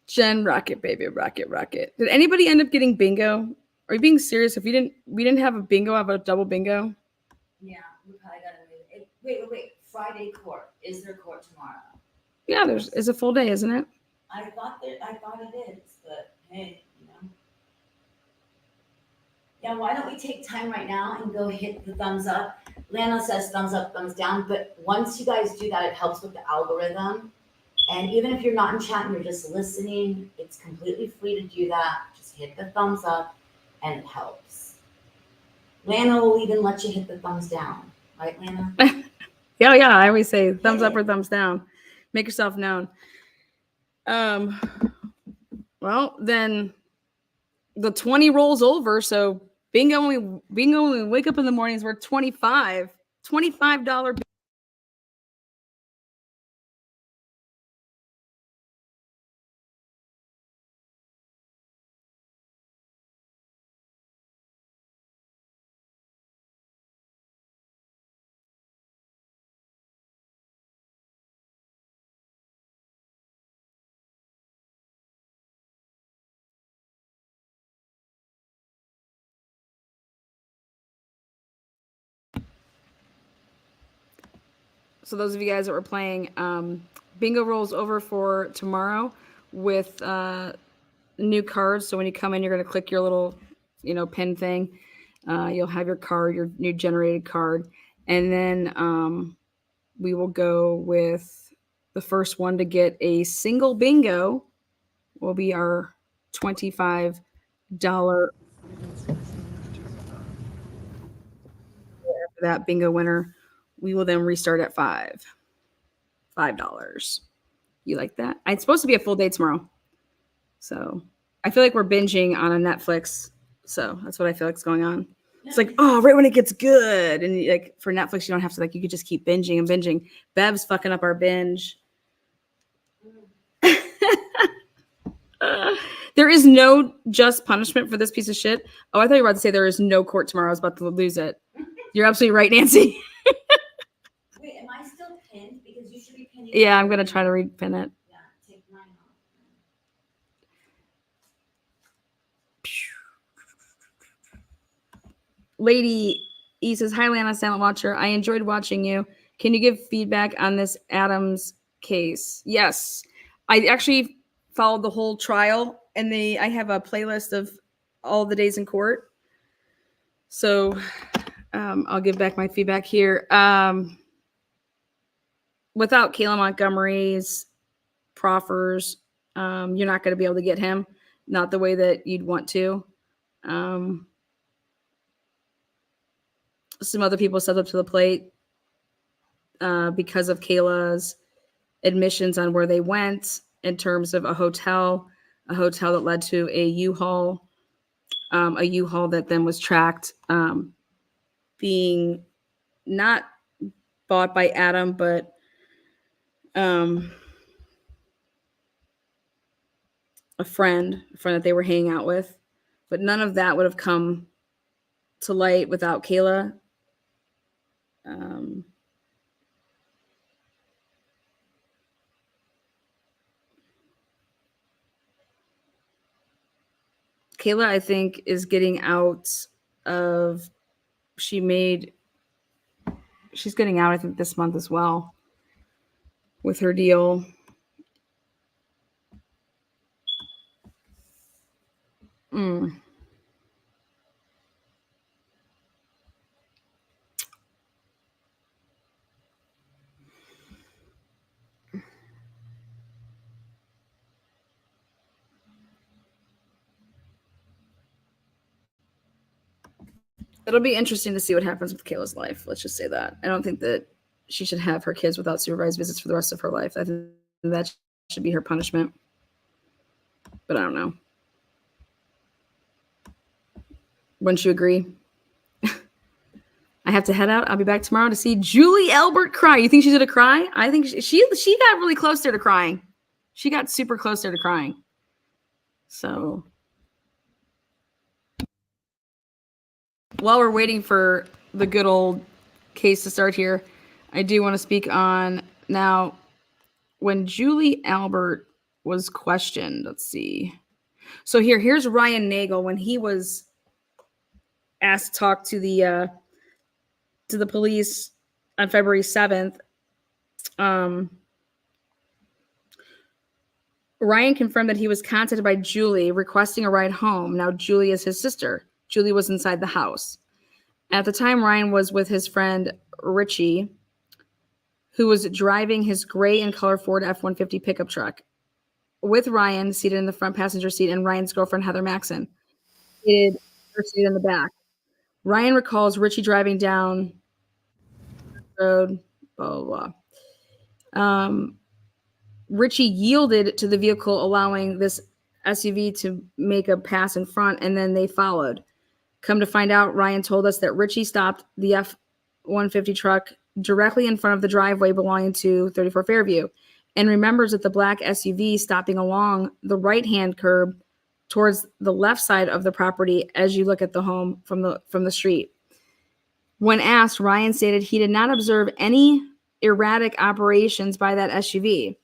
[SPEAKER 1] Jen, rocket, baby, rocket, rocket. Did anybody end up getting bingo? Are you being serious? If we didn't have a bingo, have a double bingo.
[SPEAKER 13] Yeah, we probably gotta move it. Wait. Friday court. Is there court tomorrow?
[SPEAKER 1] Yeah, it's a full day, isn't it?
[SPEAKER 13] I thought it is, but hey, you know. Yeah, why don't we take time right now and go hit the thumbs up? Lana says thumbs up, thumbs down, but once you guys do that, it helps with the algorithm. And even if you're not in chat and you're just listening, it's completely free to do that. Just hit the thumbs up and it helps. Lana will even let you hit the thumbs down. Right, Lana?
[SPEAKER 1] Yeah. I always say thumbs up or thumbs down. Make yourself known. Well, then the 20 rolls over. So bingo, when we wake up in the mornings, we're $25 So those of you guys that were playing, bingo rolls over for tomorrow with new cards. So when you come in, you're going to click your little, pin thing. You'll have your card, your new generated card. And then we will go with the first one to get a single bingo will be our $25 that bingo winner. We will then restart at $5. You like that? It's supposed to be a full day tomorrow. So I feel like we're binging on a Netflix. So that's what I feel like is going on. It's like, oh, right when it gets good. And like for Netflix, you don't have to you could just keep binging and binging. Bev's fucking up our binge. There is no just punishment for this piece of shit. Oh, I thought you were about to say there is no court tomorrow. I was about to lose it. You're absolutely right, Nancy.
[SPEAKER 13] Wait, am I still pinned? Because you should be pinning.
[SPEAKER 1] Yeah, I'm going to try to repin it.
[SPEAKER 13] Yeah, take mine off.
[SPEAKER 1] Lady E says, hi, Lana, silent watcher. I enjoyed watching you. Can you give feedback on this Adams case? Yes. I actually followed the whole trial, and I have a playlist of all the days in court. So I'll give back my feedback here. Without Kayla Montgomery's proffers, you're not going to be able to get him. Not the way that you'd want to. Some other people stepped up to the plate because of Kayla's admissions on where they went in terms of a hotel that led to a U-Haul that then was tracked being not bought by Adam, but a friend that they were hanging out with. But none of that would have come to light without Kayla. Kayla, I think, is getting out of, she's getting out, I think, this month as well with her deal. It'll be interesting to see what happens with Kayla's life. Let's just say that. I don't think that she should have her kids without supervised visits for the rest of her life. I think that should be her punishment. But I don't know. Wouldn't you agree? I have to head out. I'll be back tomorrow to see Julie Albert cry. You think she's gonna cry? I think she got really close there to crying. She got super close there to crying. So while we're waiting for the good old case to start here, I do want to speak on now when Julie Albert was questioned. Let's see. So here's Ryan Nagel when he was asked to talk to the police on February 7th. Ryan confirmed that he was contacted by Julie requesting a ride home. Now, Julie is his sister. Julie was inside the house. At the time, Ryan was with his friend Richie, who was driving his gray and color Ford F-150 pickup truck with Ryan seated in the front passenger seat and Ryan's girlfriend, Heather Maxon, seated in the back. Ryan recalls Richie driving down the road, blah, blah, blah. Richie yielded to the vehicle, allowing this SUV to make a pass in front, and then they followed. Come to find out, Ryan told us that Richie stopped the F-150 truck directly in front of the driveway belonging to 34 Fairview and remembers that the black SUV stopping along the right-hand curb towards the left side of the property as you look at the home from the street. When asked, Ryan stated he did not observe any erratic operations by that SUV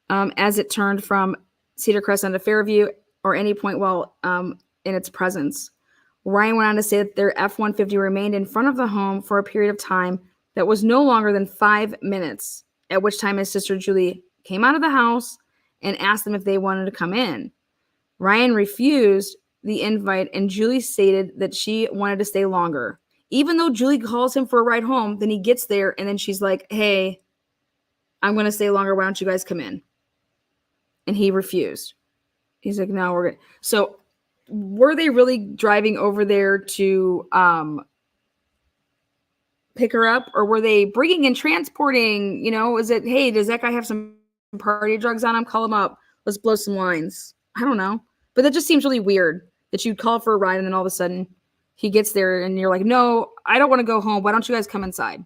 [SPEAKER 1] as it turned from Cedar Crest onto Fairview or any point while in its presence. Ryan went on to say that their F-150 remained in front of the home for a period of time that was no longer than 5 minutes, at which time his sister Julie came out of the house and asked them if they wanted to come in. Ryan refused the invite, and Julie stated that she wanted to stay longer. Even though Julie calls him for a ride home, then he gets there, and then she's like, hey, I'm going to stay longer. Why don't you guys come in? And he refused. He's like, no, we're good. So were they really driving over there to pick her up, or were they bringing and transporting? Is it, hey, does that guy have some party drugs on him? Call him up. Let's blow some lines. I don't know. But that just seems really weird that you'd call for a ride and then all of a sudden he gets there and you're like, no, I don't want to go home. Why don't you guys come inside?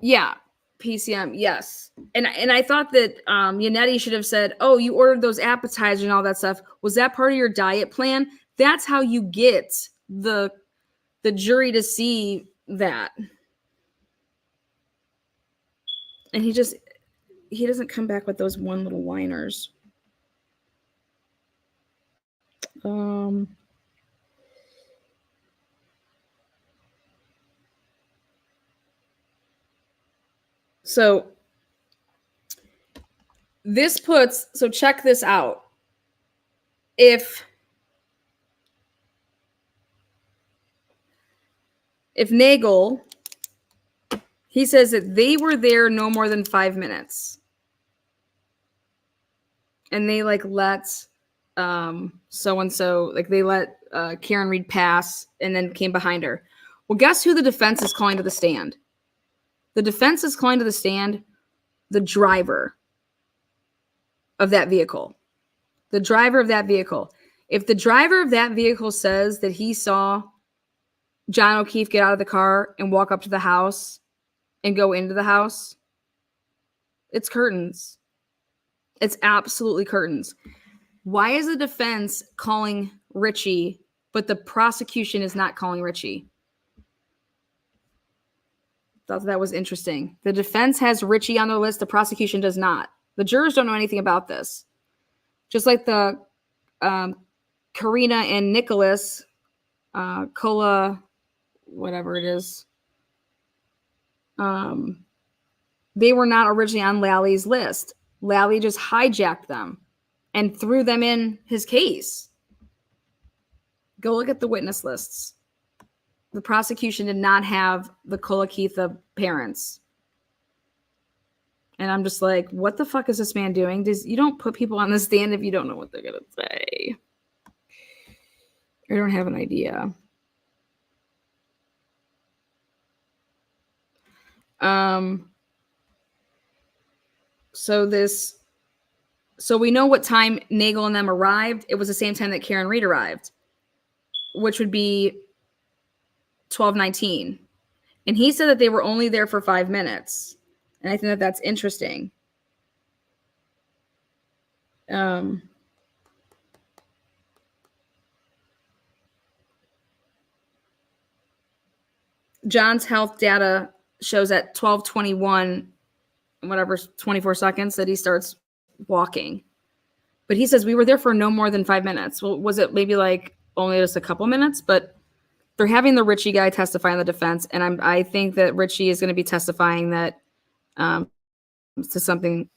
[SPEAKER 1] Yeah, PCM, yes. And I thought that Yannetti should have said, oh, you ordered those appetizers and all that stuff. Was that part of your diet plan? That's how you get the jury to see that. And he doesn't come back with those one little whiners. So check this out. If Nagel, he says that they were there no more than 5 minutes. And they let so-and-so, they let Karen Reed pass and then came behind her. Well, guess who the defense is calling to the stand? The defense is calling to the stand the driver. of that vehicle. The driver of that vehicle. If the driver of that vehicle says that he saw John O'Keefe get out of the car and walk up to the house and go into the house, it's curtains. It's absolutely curtains. Why is the defense calling Richie, but the prosecution is not calling Richie? Thought that was interesting. The defense has Richie on their list. The prosecution does not. The jurors don't know anything about this. Just like the Karina and Nicholas Cola, whatever it is. They were not originally on Lally's list. Lally just hijacked them and threw them in his case. Go look at the witness lists. The prosecution did not have the Kolakitha parents. And I'm just like, what the fuck is this man doing? You don't put people on the stand if you don't know what they're going to say. I don't have an idea. So we know what time Nagel and them arrived. It was the same time that Karen Reed arrived, which would be 12:19. And he said that they were only there for 5 minutes. And I think that that's interesting. John's health data shows at 12:21, whatever, 24 seconds that he starts walking. But he says we were there for no more than 5 minutes. Well, was it maybe like only just a couple minutes? But they're having the Richie guy testify in the defense, and I think that Richie is going to be testifying that to something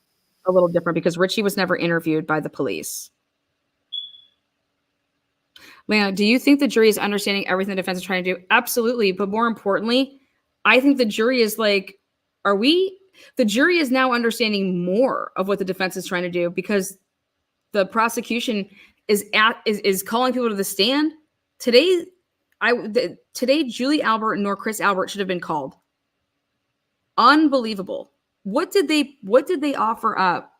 [SPEAKER 1] a little different because Richie was never interviewed by the police. Lana, do you think the jury is understanding everything the defense is trying to do? Absolutely. But more importantly, I think the jury is like, the jury is now understanding more of what the defense is trying to do because the prosecution is calling people to the stand. Today, Julie Albert nor Chris Albert should have been called. Unbelievable. What did they offer up?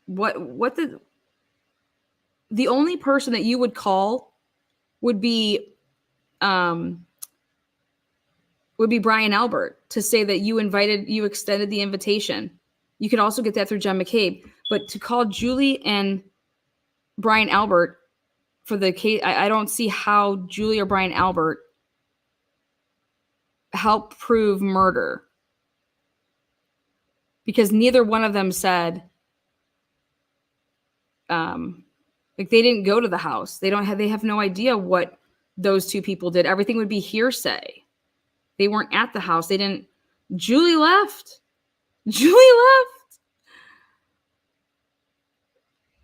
[SPEAKER 1] The only person that you would call would be Brian Albert to say that you extended the invitation. You could also get that through Jen McCabe, but to call Julie and Brian Albert for the case, I don't see how Julie or Brian Albert help prove murder because neither one of them said, like they didn't go to the house. They have no idea what those two people did. Everything would be hearsay. They weren't at the house. Julie left.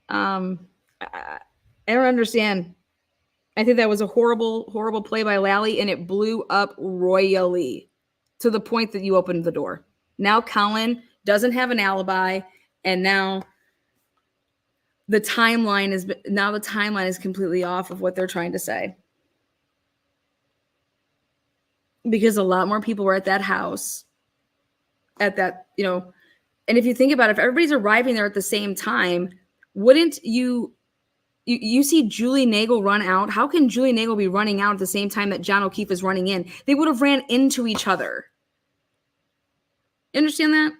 [SPEAKER 1] I don't understand. I think that was a horrible, horrible play by Lally, and it blew up royally to the point that you opened the door. Now Colin doesn't have an alibi, and now the timeline is completely off of what they're trying to say. Because a lot more people were at that house at that, and if you think about it, if everybody's arriving there at the same time, wouldn't you see Julie Nagel run out? How can Julie Nagel be running out at the same time that John O'Keefe is running in? They would have ran into each other. You understand that?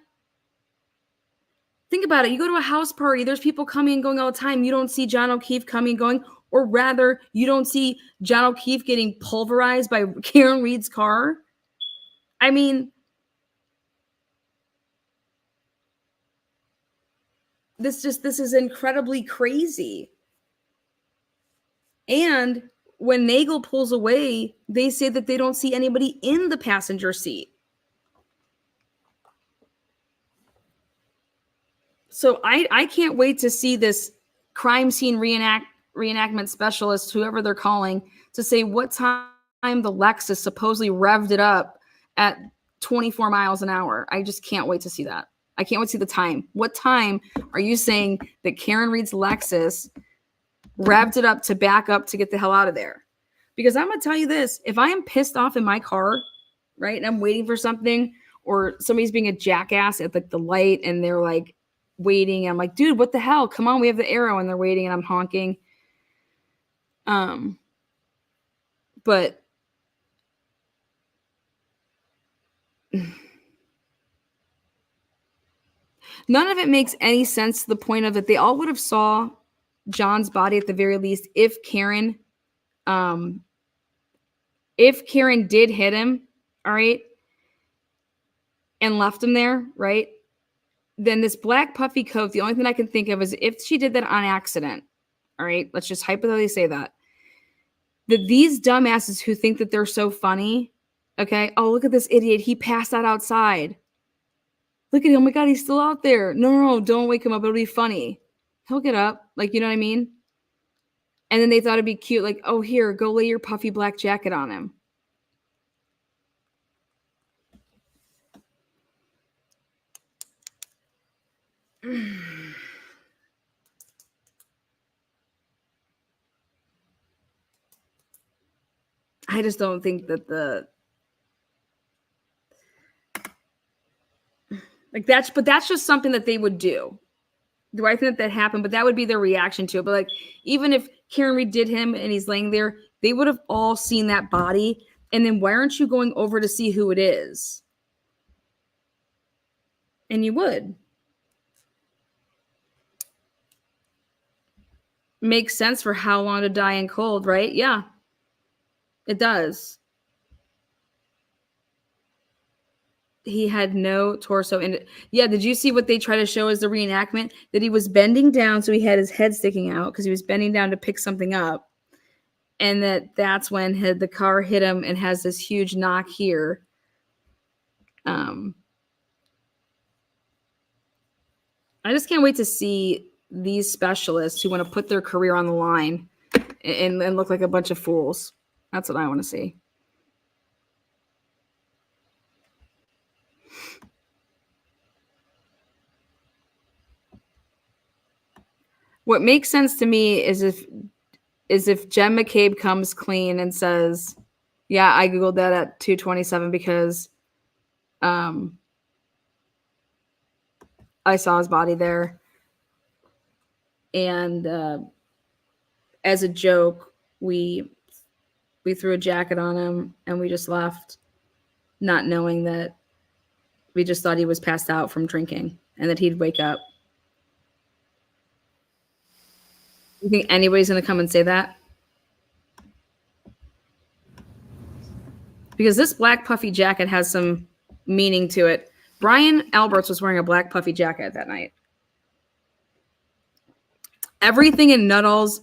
[SPEAKER 1] Think about it. You go to a house party, there's people coming and going all the time. You don't see John O'Keefe coming and going, or rather, you don't see John O'Keefe getting pulverized by Karen Reed's car. I mean, this is incredibly crazy. And when Nagel pulls away, they say that they don't see anybody in the passenger seat. So I can't wait to see this crime scene reenactment specialist, whoever they're calling, to say what time the Lexus supposedly revved it up at 24 miles an hour. I just can't wait to see that. I can't wait to see the time. What time are you saying that Karen Reed's Lexus revved it up to back up to get the hell out of there? Because I'm going to tell you this. If I am pissed off in my car, right, and I'm waiting for something, or somebody's being a jackass at the light and they're like waiting. I'm like, dude, what the hell? Come on, we have the arrow, and they're waiting, and I'm honking. But none of it makes any sense to the point of that they all would have saw John's body at the very least if Karen did hit him, all right, and left him there, right? Then this black puffy coat, the only thing I can think of is if she did that on accident, all right, let's just hypothetically say that these dumbasses who think that they're so funny, okay, oh, look at this idiot, he passed out outside. Look at him, oh my God, he's still out there. No, don't wake him up, it'll be funny. He'll get up, like, you know what I mean? And then they thought it'd be cute, like, oh, here, go lay your puffy black jacket on him. I just don't think that that's just something that they would do. Do I think that happened? But that would be their reaction to it. But like, even if Karen Reed did him and he's laying there, they would have all seen that body. And then why aren't you going over to see who it is? And you would. Makes sense for how long to die in cold, right? Yeah, it does. He had no torso. And yeah, did you see what they try to show as the reenactment? That he was bending down, so he had his head sticking out because he was bending down to pick something up. And that's when the car hit him and has this huge knock here. I just can't wait to see these specialists who want to put their career on the line and look like a bunch of fools. That's what I want to see. What makes sense to me is if Jen McCabe comes clean and says, yeah, I Googled that at 2:27 because I saw his body there. And as a joke, we threw a jacket on him and we just left, not knowing that we just thought he was passed out from drinking and that he'd wake up. You think anybody's going to come and say that? Because this black puffy jacket has some meaning to it. Brian Alberts was wearing a black puffy jacket that night. Everything in Nuttall's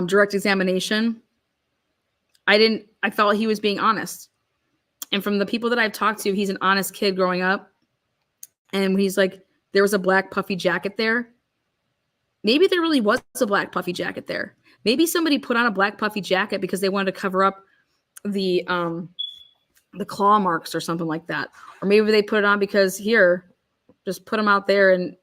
[SPEAKER 1] direct examination, I felt he was being honest. And from the people that I've talked to, he's an honest kid growing up. And he's like, there was a black puffy jacket there. Maybe there really was a black puffy jacket there. Maybe somebody put on a black puffy jacket because they wanted to cover up the claw marks or something like that. Or maybe they put it on because here, just put him out there and,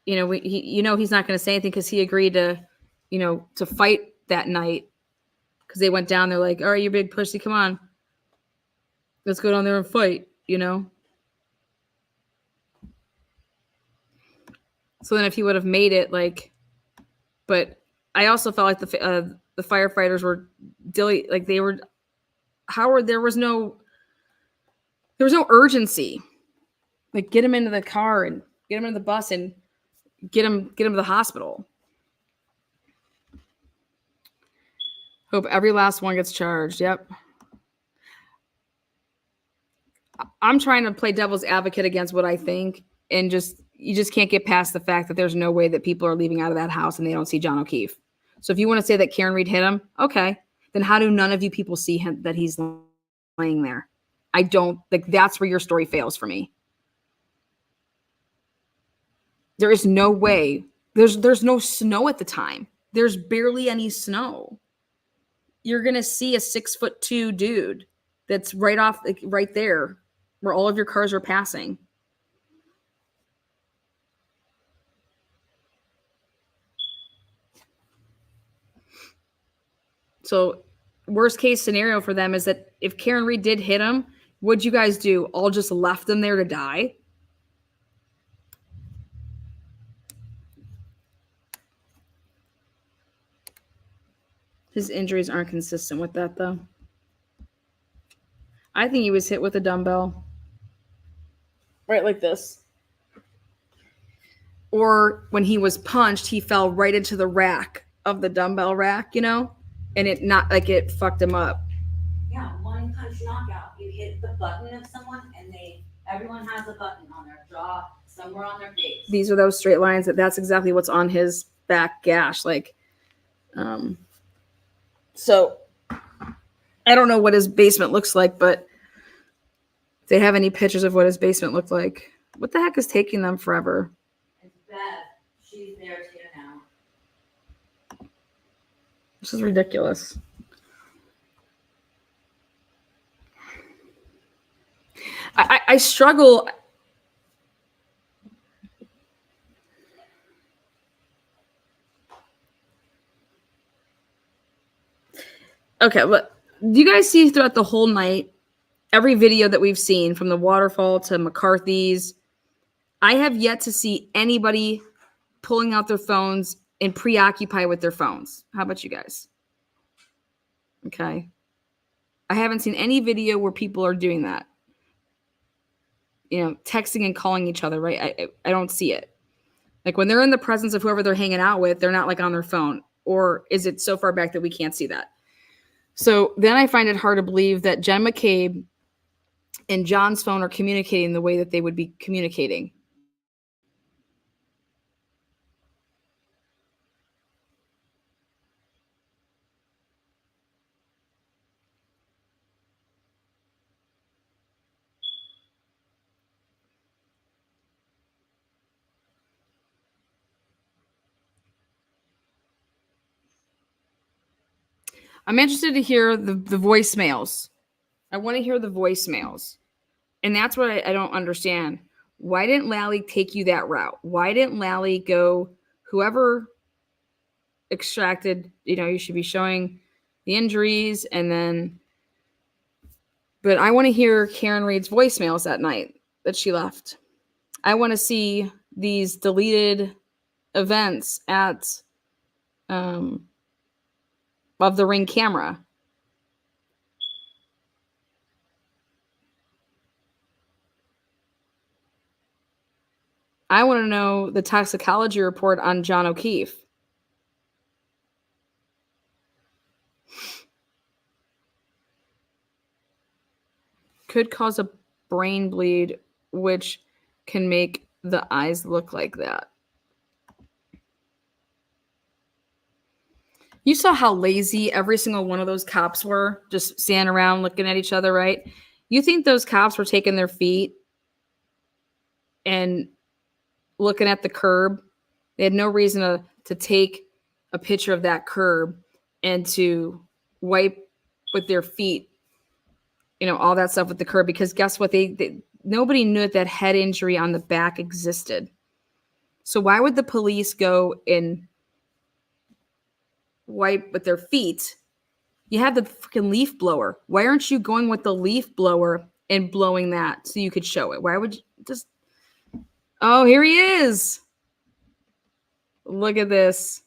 [SPEAKER 1] he's not going to say anything because he agreed to fight that night because they went down there like, all right, you big pussy, come on. Let's go down there and fight, So then if he would have made it, but I also felt like the firefighters were there was no urgency. Like, get him into the car and get him into the bus and get him to the hospital. Hope every last one gets charged. Yep. I'm trying to play devil's advocate against what I think, and you just can't get past the fact that there's no way that people are leaving out of that house and they don't see John O'Keefe. So if you want to say that Karen Reed hit him, okay, then how do none of you people see him, that he's laying there? I don't think that's where your story fails for me. There is no way. There's no snow at the time. There's barely any snow. You're going to see a 6'2" dude that's right there where all of your cars are passing. So worst case scenario for them is that if Karen Reed did hit him, what'd you guys do? All just left them there to die? His injuries aren't consistent with that, though. I think he was hit with a dumbbell. Right like this. Or when he was punched, he fell right into the rack of the dumbbell rack, you know? And it fucked him up.
[SPEAKER 13] Yeah, one punch knockout. You hit the button of someone and everyone has a button on their jaw, somewhere on their face.
[SPEAKER 1] These are those straight lines that's exactly what's on his back gash. So I don't know what his basement looks like, but if they have any pictures of what his basement looked like, what the heck is taking them forever?
[SPEAKER 13] It's Beth. She's there too now.
[SPEAKER 1] This is ridiculous. I struggle. Okay, but do you guys see throughout the whole night, every video that we've seen from the Waterfall to McCarthy's, I have yet to see anybody pulling out their phones and preoccupied with their phones. How about you guys? Okay. I haven't seen any video where people are doing that. You know, texting and calling each other, right? I don't see it. Like when they're in the presence of whoever they're hanging out with, they're not like on their phone. Or is it so far back that we can't see that? So then I find it hard to believe that Jen McCabe and John's phone are communicating the way that they would be communicating. I'm interested to hear the voicemails. I want to hear the voicemails. And that's what I don't understand. Why didn't Lally take you that route? Why didn't Lally go, whoever extracted, you should be showing the injuries and then, but I want to hear Karen Reed's voicemails that night that she left. I want to see these deleted events at, of the Ring camera. I want to know the toxicology report on John O'Keefe. Could cause a brain bleed, which can make the eyes look like that. You saw how lazy every single one of those cops were, just standing around looking at each other, right? You think those cops were taking their feet and looking at the curb? They had no reason to take a picture of that curb and to wipe with their feet, all that stuff with the curb, because guess what? Nobody knew that head injury on the back existed. So why would the police go and wipe with their feet? You have the freaking leaf blower. Why aren't you going with the leaf blower and blowing that so you could show it? Why would you just... Oh, here he is. Look at this.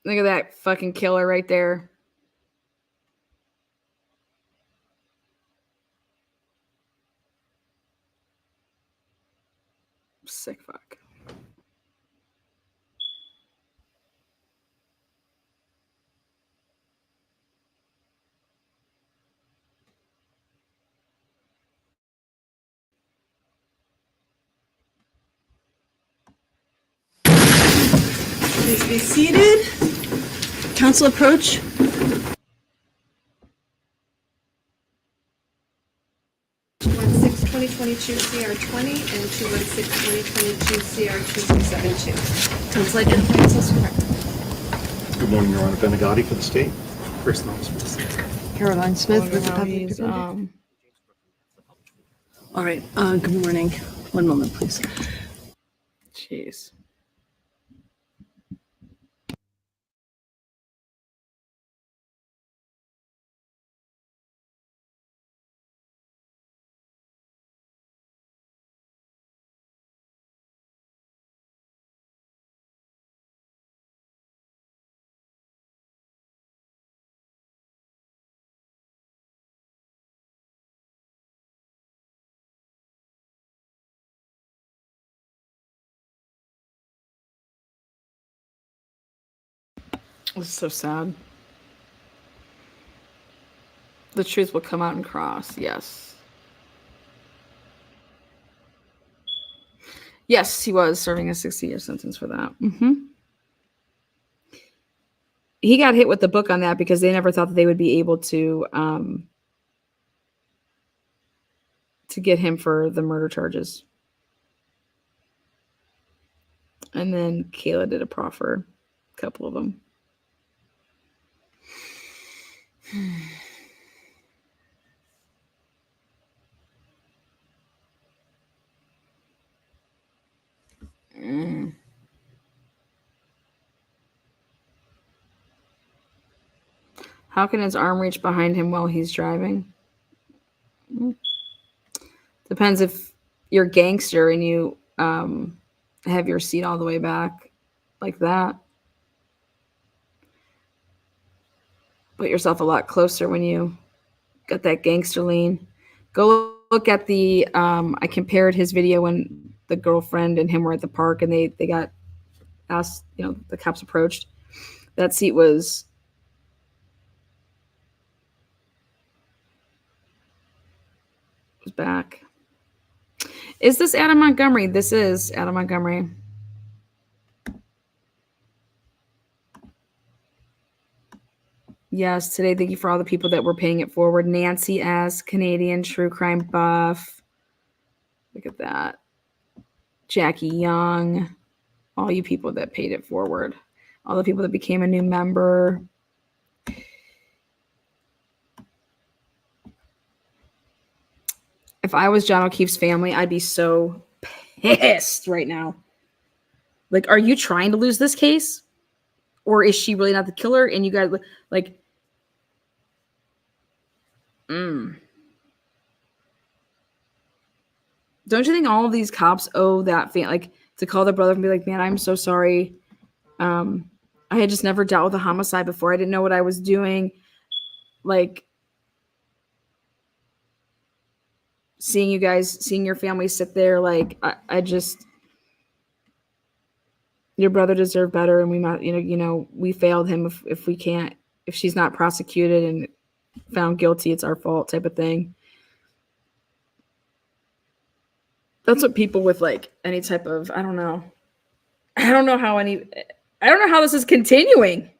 [SPEAKER 1] Look at that fucking killer right there. Sick fuck.
[SPEAKER 18] Please be seated. Council approach. (216) 2022 CR20 and 216 2022 CR2672. Council identify yourselves for record.
[SPEAKER 19] Good morning, Your Honor. Benegati for the state. First officer for the state.
[SPEAKER 18] Caroline Smith with the public defender. All right. Good morning. One moment, please.
[SPEAKER 1] Jeez. It's so sad. The truth will come out and cross. Yes. Yes, he was serving a 60-year sentence for that. He got hit with the book on that because they never thought that they would be able to get him for the murder charges. And then Kayla did a proffer, a couple of them. How can his arm reach behind him while he's driving? Depends if you're a gangster and you have your seat all the way back like that. Put yourself a lot closer when you got that gangster lean. Go look at the, I compared his video when the girlfriend and him were at the park and they got asked, the cops approached. That seat was back. Is this Adam Montgomery? This is Adam Montgomery. Yes, today, thank you for all the people that were paying it forward. Nancy S., Canadian True Crime Buff. Look at that. Jackie Young. All you people that paid it forward. All the people that became a new member. If I was John O'Keefe's family, I'd be so pissed right now. Like, are you trying to lose this case? Or is she really not the killer? And you guys, like, Don't you think all of these cops owe that like to call their brother and be like, man, I'm so sorry. I had just never dealt with a homicide before. I didn't know what I was doing. Like, seeing your family sit there, like, I just, your brother deserved better, and we might, we failed him. If she's not prosecuted and found guilty, it's our fault, type of thing. That's what people with like any type of, I don't know how this is continuing.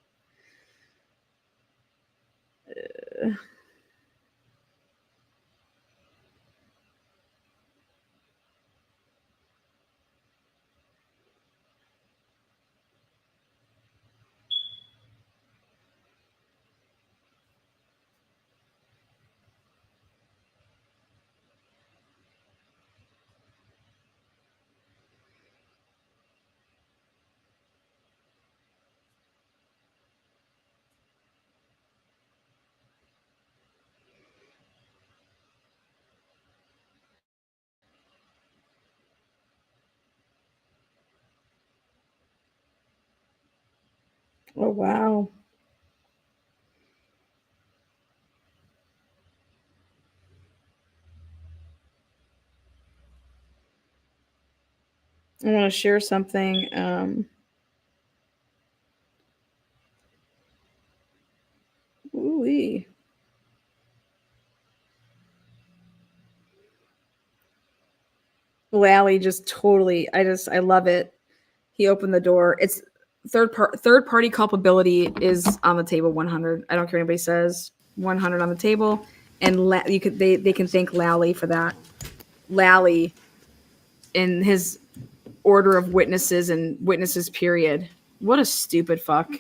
[SPEAKER 1] Oh, wow. I want to share something. Ooh-wee. Lally just totally, I love it. He opened the door. It's third party culpability is on the table. 100. I don't care what anybody says. 100 on the table, and they can thank Lally for that. Lally, in his order of witnesses and witnesses period. What a stupid fuck.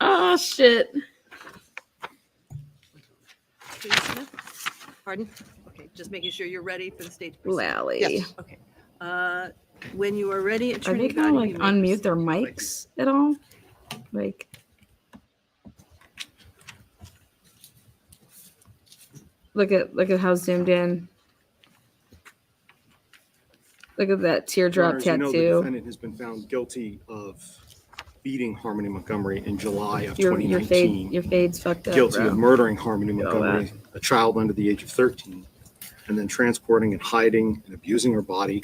[SPEAKER 1] Oh shit.
[SPEAKER 20] Pardon? Okay, just making sure you're ready for the stage.
[SPEAKER 1] Lally.
[SPEAKER 20] Yes. Okay. When you are ready,
[SPEAKER 1] Are
[SPEAKER 20] Attorney
[SPEAKER 1] they gonna
[SPEAKER 20] Gotti,
[SPEAKER 1] like
[SPEAKER 20] you may
[SPEAKER 1] unmute their mics at all? Like, look at how zoomed in. Look at that teardrop
[SPEAKER 19] Your Honors,
[SPEAKER 1] tattoo.
[SPEAKER 19] You know the defendant has been found guilty of beating Harmony Montgomery in July of 2019.
[SPEAKER 1] Your fade's fucked up.
[SPEAKER 19] Guilty
[SPEAKER 1] bro.
[SPEAKER 19] of murdering Harmony Montgomery, a child under the age of 13, and then transporting and hiding and abusing her body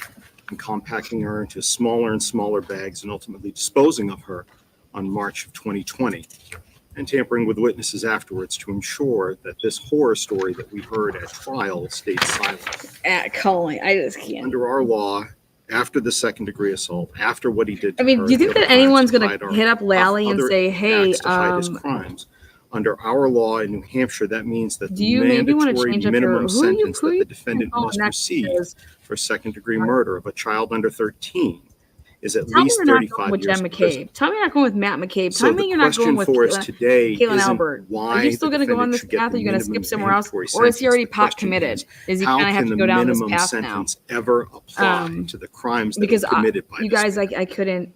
[SPEAKER 19] and compacting her into smaller and smaller bags and ultimately disposing of her on March of 2020, and tampering with witnesses afterwards to ensure that this horror story that we heard at trial stayed silent.
[SPEAKER 1] Colleen, I just can't.
[SPEAKER 19] Under our law, after the second-degree assault, after what he did to
[SPEAKER 1] I mean,
[SPEAKER 19] her,
[SPEAKER 1] do you think
[SPEAKER 19] the
[SPEAKER 1] that
[SPEAKER 19] other
[SPEAKER 1] anyone's
[SPEAKER 19] crimes to
[SPEAKER 1] gonna
[SPEAKER 19] hide our
[SPEAKER 1] hit up Lally and
[SPEAKER 19] other
[SPEAKER 1] say, "Hey,
[SPEAKER 19] acts to hide his crimes, under our law in New Hampshire, that means that
[SPEAKER 1] do
[SPEAKER 19] the
[SPEAKER 1] you maybe want to
[SPEAKER 19] mandatory
[SPEAKER 1] change up your
[SPEAKER 19] minimum
[SPEAKER 1] who you
[SPEAKER 19] sentence
[SPEAKER 1] who
[SPEAKER 19] that
[SPEAKER 1] you
[SPEAKER 19] the defendant
[SPEAKER 1] calling
[SPEAKER 19] must
[SPEAKER 1] next?
[SPEAKER 19] receive
[SPEAKER 1] Because
[SPEAKER 19] for second-degree murder of a child under 13 is at
[SPEAKER 1] tell me
[SPEAKER 19] least
[SPEAKER 1] you're not going
[SPEAKER 19] 35
[SPEAKER 1] with
[SPEAKER 19] years
[SPEAKER 1] Jen
[SPEAKER 19] in prison.
[SPEAKER 1] McCabe. Tell me you're not going with Matt McCabe.
[SPEAKER 19] So
[SPEAKER 1] Tell
[SPEAKER 19] the
[SPEAKER 1] me you're not going
[SPEAKER 19] question
[SPEAKER 1] with
[SPEAKER 19] for us today
[SPEAKER 1] Caitlin
[SPEAKER 19] isn't
[SPEAKER 1] Albert.
[SPEAKER 19] why
[SPEAKER 1] Are you still
[SPEAKER 19] the
[SPEAKER 1] going to go on
[SPEAKER 19] defendant
[SPEAKER 1] this
[SPEAKER 19] should get
[SPEAKER 1] path? Or
[SPEAKER 19] the
[SPEAKER 1] are you going to
[SPEAKER 19] minimum
[SPEAKER 1] skip somewhere else?
[SPEAKER 19] mandatory
[SPEAKER 1] Or is he
[SPEAKER 19] sentence.
[SPEAKER 1] already
[SPEAKER 19] The
[SPEAKER 1] pot
[SPEAKER 19] question
[SPEAKER 1] committed? Is he
[SPEAKER 19] how
[SPEAKER 1] going to have
[SPEAKER 19] can
[SPEAKER 1] to
[SPEAKER 19] the
[SPEAKER 1] go down this
[SPEAKER 19] minimum
[SPEAKER 1] path now?
[SPEAKER 19] sentence ever apply to the crimes that
[SPEAKER 1] Because
[SPEAKER 19] were committed by
[SPEAKER 1] you
[SPEAKER 19] this
[SPEAKER 1] guys,
[SPEAKER 19] man?
[SPEAKER 1] I couldn't.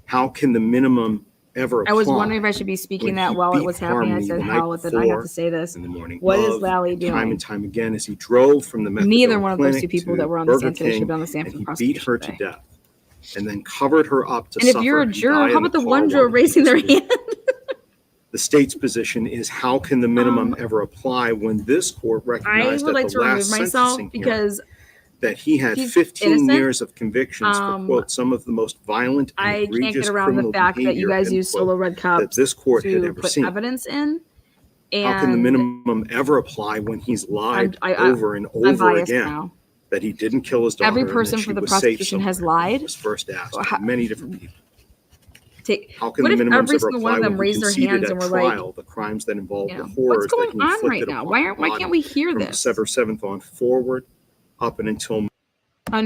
[SPEAKER 19] How can the minimum ever apply?
[SPEAKER 1] I was wondering if I should be speaking
[SPEAKER 19] when
[SPEAKER 1] that
[SPEAKER 19] he
[SPEAKER 1] while it
[SPEAKER 19] beat
[SPEAKER 1] was happening. I
[SPEAKER 19] Harmony
[SPEAKER 1] said,
[SPEAKER 19] the night
[SPEAKER 1] hell with it. I have
[SPEAKER 19] before
[SPEAKER 1] to say this.
[SPEAKER 19] in the morning
[SPEAKER 1] What is
[SPEAKER 19] of,
[SPEAKER 1] Lally
[SPEAKER 19] and
[SPEAKER 1] doing?
[SPEAKER 19] time and time again as he drove from the
[SPEAKER 1] Neither
[SPEAKER 19] methadone
[SPEAKER 1] one of those two
[SPEAKER 19] clinic
[SPEAKER 1] people
[SPEAKER 19] to
[SPEAKER 1] that were on the
[SPEAKER 19] Burger
[SPEAKER 1] stand today should
[SPEAKER 19] King,
[SPEAKER 1] be on the stand
[SPEAKER 19] and
[SPEAKER 1] for
[SPEAKER 19] he beat
[SPEAKER 1] prosecution
[SPEAKER 19] her
[SPEAKER 1] today.
[SPEAKER 19] to death and then covered her up to
[SPEAKER 1] And if
[SPEAKER 19] suffer
[SPEAKER 1] you're a
[SPEAKER 19] and
[SPEAKER 1] juror,
[SPEAKER 19] die
[SPEAKER 1] how
[SPEAKER 19] in
[SPEAKER 1] about the
[SPEAKER 19] car
[SPEAKER 1] one
[SPEAKER 19] while
[SPEAKER 1] juror
[SPEAKER 19] the
[SPEAKER 1] raising their
[SPEAKER 19] police were-
[SPEAKER 1] hand?
[SPEAKER 19] The state's position is how can the minimum ever apply when this court
[SPEAKER 1] I
[SPEAKER 19] recognized
[SPEAKER 1] would
[SPEAKER 19] at
[SPEAKER 1] like
[SPEAKER 19] the
[SPEAKER 1] to remove
[SPEAKER 19] last
[SPEAKER 1] myself
[SPEAKER 19] sentencing hearing
[SPEAKER 1] because
[SPEAKER 19] that he had
[SPEAKER 1] he's
[SPEAKER 19] 15
[SPEAKER 1] innocent.
[SPEAKER 19] years of convictions for, quote, some of the most violent and
[SPEAKER 1] I can't
[SPEAKER 19] egregious
[SPEAKER 1] get around the
[SPEAKER 19] criminal
[SPEAKER 1] fact that you
[SPEAKER 19] behavior,
[SPEAKER 1] guys
[SPEAKER 19] end
[SPEAKER 1] use
[SPEAKER 19] quote,
[SPEAKER 1] solo red
[SPEAKER 19] that
[SPEAKER 1] cups
[SPEAKER 19] this court had
[SPEAKER 1] to
[SPEAKER 19] ever
[SPEAKER 1] put
[SPEAKER 19] seen.
[SPEAKER 1] evidence in.
[SPEAKER 19] How can the
[SPEAKER 1] And
[SPEAKER 19] minimum ever apply when he's lied over and
[SPEAKER 1] I'm
[SPEAKER 19] over
[SPEAKER 1] biased
[SPEAKER 19] again
[SPEAKER 1] now.
[SPEAKER 19] that he didn't kill his daughter
[SPEAKER 1] Every
[SPEAKER 19] and that
[SPEAKER 1] person
[SPEAKER 19] she
[SPEAKER 1] for the
[SPEAKER 19] was safe
[SPEAKER 1] prosecution has
[SPEAKER 19] somewhere when he
[SPEAKER 1] lied.
[SPEAKER 19] was first asked by many different people? How can
[SPEAKER 1] What
[SPEAKER 19] the
[SPEAKER 1] if
[SPEAKER 19] minimums
[SPEAKER 1] every
[SPEAKER 19] ever
[SPEAKER 1] single one
[SPEAKER 19] apply
[SPEAKER 1] of them
[SPEAKER 19] when he
[SPEAKER 1] raised their
[SPEAKER 19] conceded
[SPEAKER 1] hands
[SPEAKER 19] at
[SPEAKER 1] and were like,
[SPEAKER 19] trial the crimes that involved
[SPEAKER 1] you
[SPEAKER 19] the
[SPEAKER 1] know, what's
[SPEAKER 19] horrors
[SPEAKER 1] going
[SPEAKER 19] that he
[SPEAKER 1] on
[SPEAKER 19] inflicted
[SPEAKER 1] right now?
[SPEAKER 19] upon
[SPEAKER 1] Why
[SPEAKER 19] her
[SPEAKER 1] can't
[SPEAKER 19] body
[SPEAKER 1] we hear
[SPEAKER 19] from
[SPEAKER 1] this?
[SPEAKER 19] December 7th on forward up and until when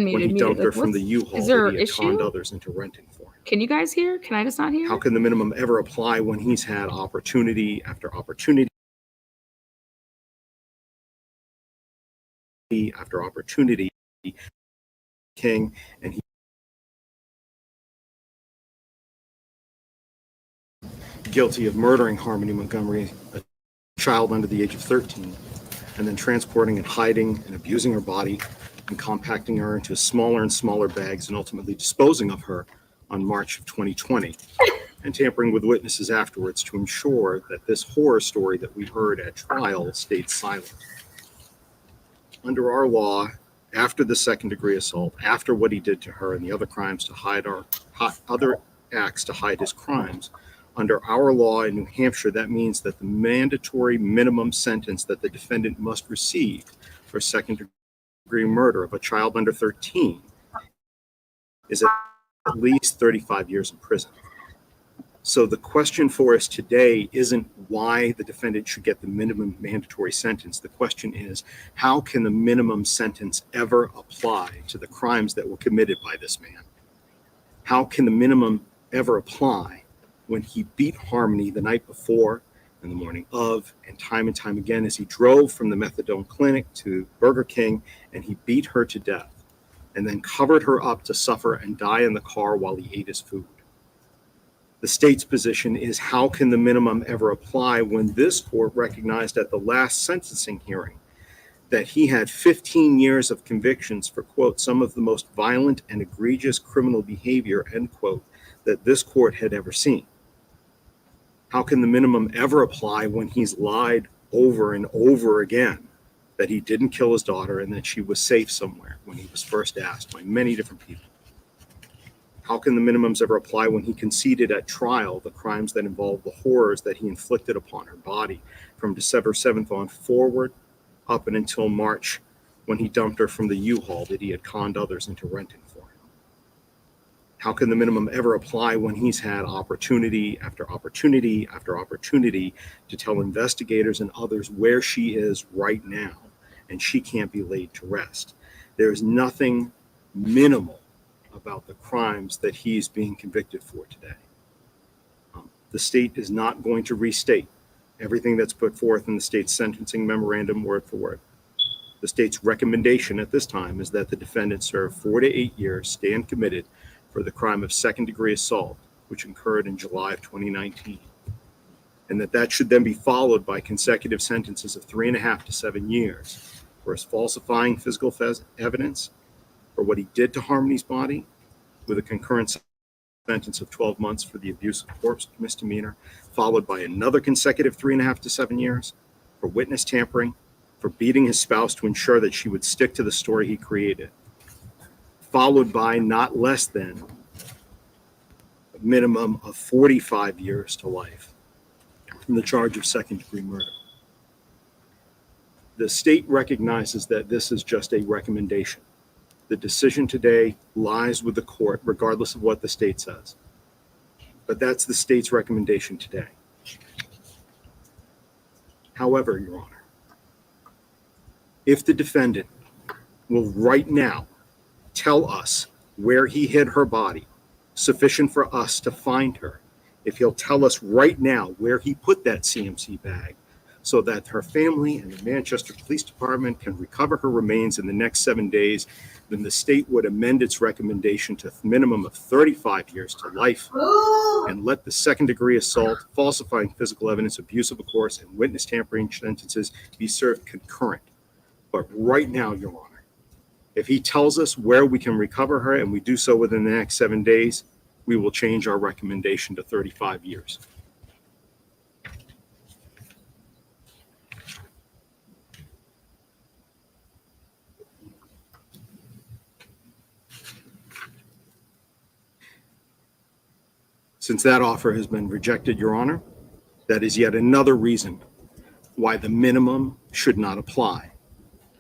[SPEAKER 19] he
[SPEAKER 1] Unmuted,
[SPEAKER 19] dumped
[SPEAKER 1] muted.
[SPEAKER 19] her
[SPEAKER 1] Like,
[SPEAKER 19] from the U-Haul
[SPEAKER 1] is there
[SPEAKER 19] that
[SPEAKER 1] an
[SPEAKER 19] he had conned
[SPEAKER 1] issue?
[SPEAKER 19] others into renting for him.
[SPEAKER 1] Can you guys hear? Can I just not hear?
[SPEAKER 19] How can the minimum ever apply when he's had opportunity after opportunity after opportunity, King, and he guilty of murdering Harmony Montgomery, a child under the age of 13, and then transporting and hiding and abusing her body and compacting her into smaller and smaller bags and ultimately disposing of her on March of 2020, and tampering with witnesses afterwards to ensure that this horror story that we heard at trial stayed silent. Under our law, after the second-degree assault, after what he did to her and the other crimes to hide other acts to hide his crimes, under our law in New Hampshire, that means that the mandatory minimum sentence that the defendant must receive for second-degree murder of a child under 13 is at least 35 years in prison. So the question for us today isn't why the defendant should get the minimum mandatory sentence. The question is, how can the minimum sentence ever apply to the crimes that were committed by this man? How can the minimum ever apply when he beat Harmony the night before and the morning of, and time again as he drove from the methadone clinic to Burger King and he beat her to death and then covered her up to suffer and die in the car while he ate his food? The state's position is how can the minimum ever apply when this court recognized at the last sentencing hearing that he had 15 years of convictions for, quote, some of the most violent and egregious criminal behavior, end quote, that this court had ever seen? How can the minimum ever apply when he's lied over and over again that he didn't kill his daughter and that she was safe somewhere when he was first asked by many different people? How can the minimums ever apply when he conceded at trial the crimes that involved the horrors that he inflicted upon her body from December 7th on forward up and until March when he dumped her from the U-Haul that he had conned others into renting for him? How can the minimum ever apply when he's had opportunity after opportunity after opportunity to tell investigators and others where she is right now and she can't be laid to rest? There's nothing minimal about the crimes that he's being convicted for today. The state is not going to restate everything that's put forth in the state's sentencing memorandum word for word. The state's recommendation at this time is that the defendant serve 4 to 8 years, stand committed for the crime of second-degree assault, which occurred in July of 2019, and that should then be followed by consecutive sentences of 3.5 to 7 years for his falsifying physical evidence, for what he did to Harmony's body, with a concurrent sentence of 12 months for the abuse of corpse misdemeanor, followed by another consecutive 3.5 to 7 years for witness tampering, for beating his spouse to ensure that she would stick to the story he created, followed by not less than a minimum of 45 years to life from the charge of second-degree murder. The state recognizes that this is just a recommendation. The decision today lies with the court, regardless of what the state says. But that's the state's recommendation today. However, Your Honor, if the defendant will right now tell us where he hid her body, sufficient for us to find her, if he'll tell us right now where he put that CMC bag, so that her family and the Manchester Police Department can recover her remains in the next 7 days, then the state would amend its recommendation to a minimum of 35 years to life and let the second-degree assault, falsifying physical evidence, abuse of a course, and witness tampering sentences be served concurrent. But right now, Your Honor, if he tells us where we can recover her and we do so within the next 7 days, we will change our recommendation to 35 years. Since that offer has been rejected, Your Honor, that is yet another reason why the minimum should not apply.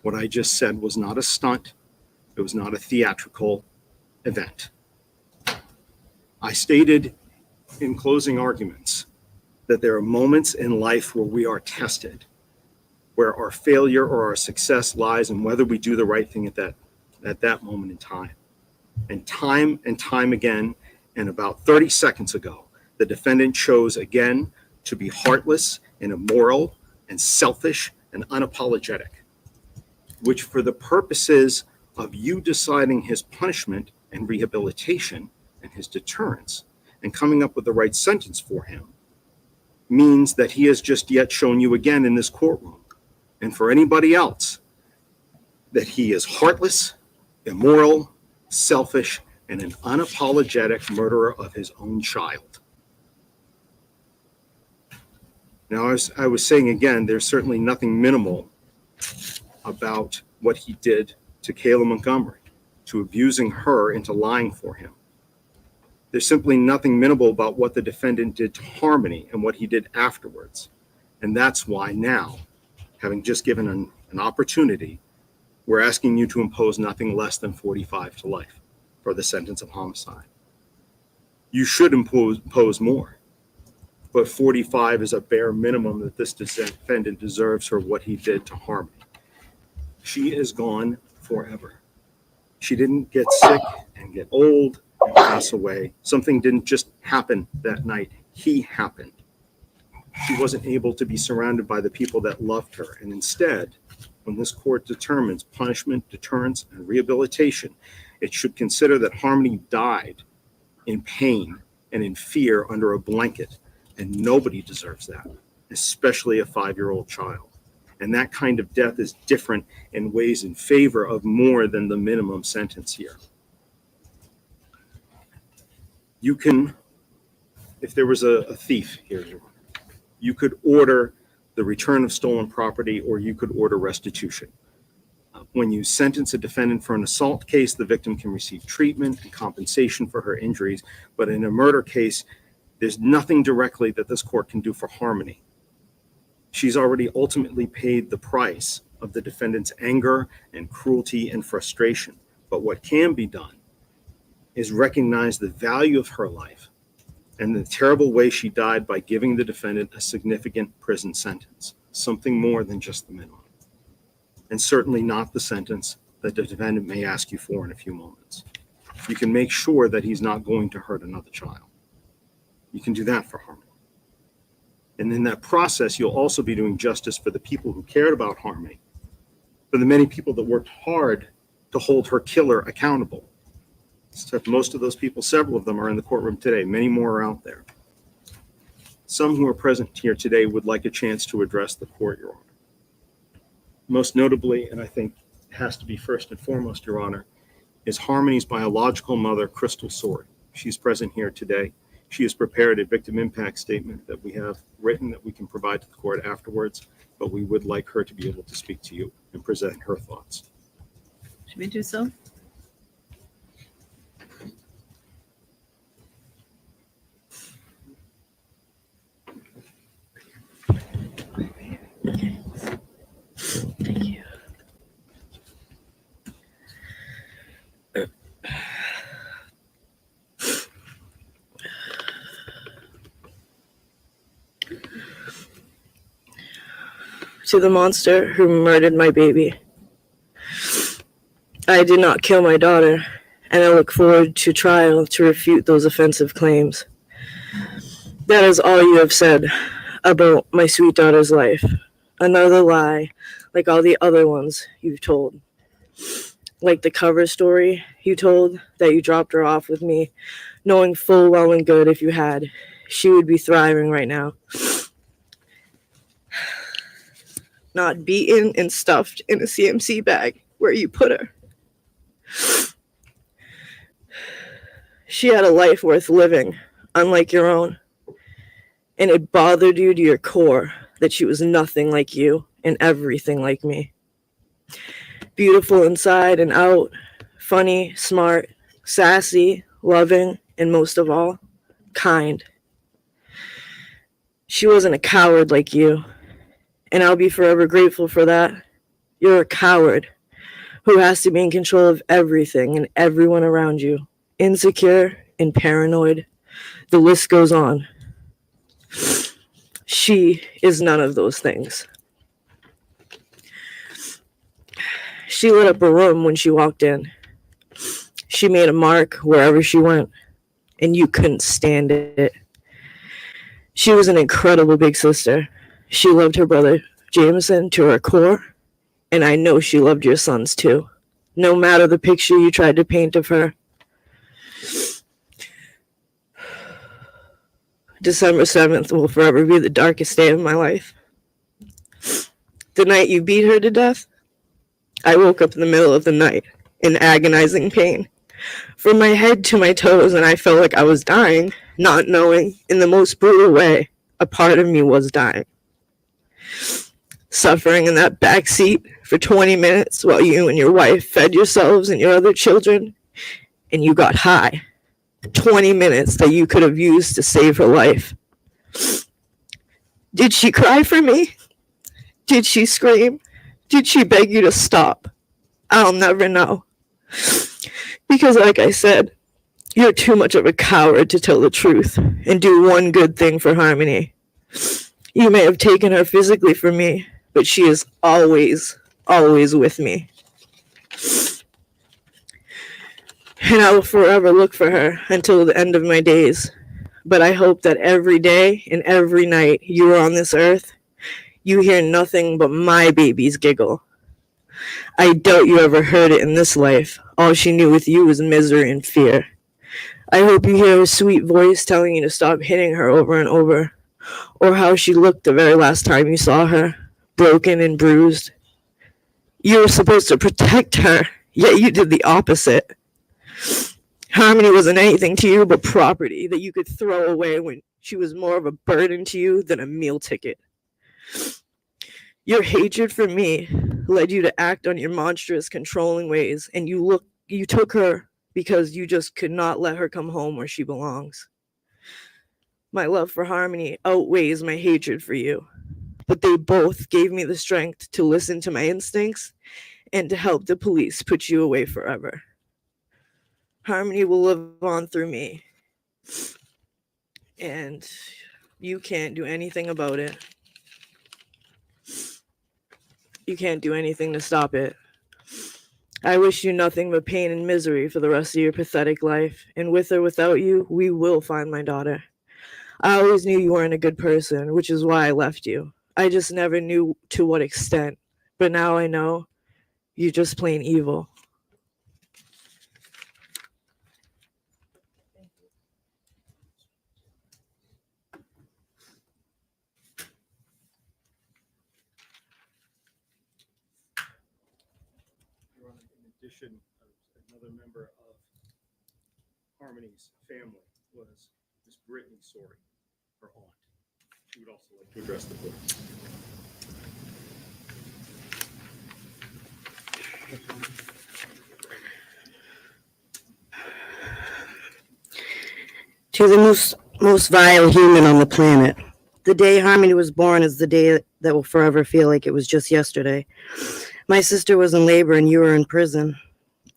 [SPEAKER 19] What I just said was not a stunt. It was not a theatrical event. I stated in closing arguments that there are moments in life where we are tested, where our failure or our success lies in whether we do the right thing at that moment in time. And time again, and about 30 seconds ago, the defendant chose again to be heartless and immoral and selfish and unapologetic, which for the purposes of you deciding his punishment and rehabilitation and his deterrence and coming up with the right sentence for him means that he has just yet shown you again in this courtroom, and for anybody else, that he is heartless, immoral, selfish, and an unapologetic murderer of his own child. Now, as I was saying again, there's certainly nothing minimal about what he did to Kayla Montgomery, to abusing her into lying for him. There's simply nothing minimal about what the defendant did to Harmony and what he did afterwards. And that's why now, having just given an opportunity, we're asking you to impose nothing less than 45 to life for the sentence of homicide. You should impose more, but 45 is a bare minimum that this defendant deserves for what he did to Harmony. She is gone forever. She didn't get sick and get old and pass away. Something didn't just happen that night. He happened. She wasn't able to be surrounded by the people that loved her. And instead, when this court determines punishment, deterrence, and rehabilitation, it should consider that Harmony died in pain and in fear under a blanket. And nobody deserves that, especially a 5-year-old child. And that kind of death is different and weighs in favor of more than the minimum sentence here. You can, if there was a thief here, you could order the return of stolen property, or you could order restitution. When you sentence a defendant for an assault case, the victim can receive treatment and compensation for her injuries. But in a murder case, there's nothing directly that this court can do for Harmony. She's already ultimately paid the price of the defendant's anger and cruelty and frustration. But what can be done is recognize the value of her life and the terrible way she died by giving the defendant a significant prison sentence, something more than just the minimum, and certainly not the sentence that the defendant may ask you for in a few moments. You can make sure that he's not going to hurt another child. You can do that for Harmony. And in that process, you'll also be doing justice for the people who cared about Harmony, for the many people that worked hard to hold her killer accountable. Except most of those people, several of them are in the courtroom today. Many more are out there. Some who are present here today would like a chance to address the court, Your Honor. Most notably, and I think has to be first and foremost, Your Honor, is Harmony's biological mother, Crystal Sword. She's present here today. She has prepared a victim impact statement that we have written that we can provide to the court afterwards, but we would like her to be able to speak to you and present her thoughts.
[SPEAKER 20] Should we do so?
[SPEAKER 21] to the monster who murdered my baby. I did not kill my daughter, and I look forward to trial to refute those offensive claims. That is all you have said about my sweet daughter's life. Another lie, like all the other ones you've told. Like the cover story you told that you dropped her off with me, knowing full well and good if you had, she would be thriving right now. Not beaten and stuffed in a CMC bag where you put her. She had a life worth living, unlike your own. And it bothered you to your core that she was nothing like you and everything like me. Beautiful inside and out, funny, smart, sassy, loving, and most of all, kind. She wasn't a coward like you, and I'll be forever grateful for that. You're a coward who has to be in control of everything and everyone around you, insecure and paranoid. The list goes on. She is none of those things. She lit up a room when she walked in. She made a mark wherever she went, and you couldn't stand it. She was an incredible big sister. She loved her brother Jameson to her core, and I know she loved your sons too, no matter the picture you tried to paint of her. December 7th will forever be the darkest day of my life. The night you beat her to death, I woke up in the middle of the night in agonizing pain, from my head to my toes, and I felt like I was dying, not knowing, in the most brutal way, a part of me was dying. Suffering in that back seat for 20 minutes while you and your wife fed yourselves and your other children, and you got high. 20 minutes that you could have used to save her life. Did she cry for me? Did she scream? Did she beg you to stop? I'll never know. Because like I said, you're too much of a coward to tell the truth and do one good thing for Harmony. You may have taken her physically from me, but she is always, always with me. And I will forever look for her until the end of my days. But I hope that every day and every night you are on this earth, you hear nothing but my baby's giggle. I doubt you ever heard it in this life. All she knew with you was misery and fear. I hope you hear her sweet voice telling you to stop hitting her over and over, or how she looked the very last time you saw her, broken and bruised. You were supposed to protect her, yet you did the opposite. Harmony wasn't anything to you but property that you could throw away when she was more of a burden to you than a meal ticket. Your hatred for me led you to act on your monstrous, controlling ways, and you took her because you just could not let her come home where she belongs. My love for Harmony outweighs my hatred for you, but they both gave me the strength to listen to my instincts and to help the police put you away forever. Harmony will live on through me, and you can't do anything about it. You can't do anything to stop it. I wish you nothing but pain and misery for the rest of your pathetic life, and with or without you, we will find my daughter. I always knew you weren't a good person, which is why I left you. I just never knew to what extent, but now I know you're just plain evil.
[SPEAKER 19] In addition, another member of Harmony's family was Miss Brittany Sorey, her aunt. She would also like to address the board.
[SPEAKER 22] To the most vile human on the planet, the day Harmony was born is the day that will forever feel like it was just yesterday. My sister was in labor and you were in prison.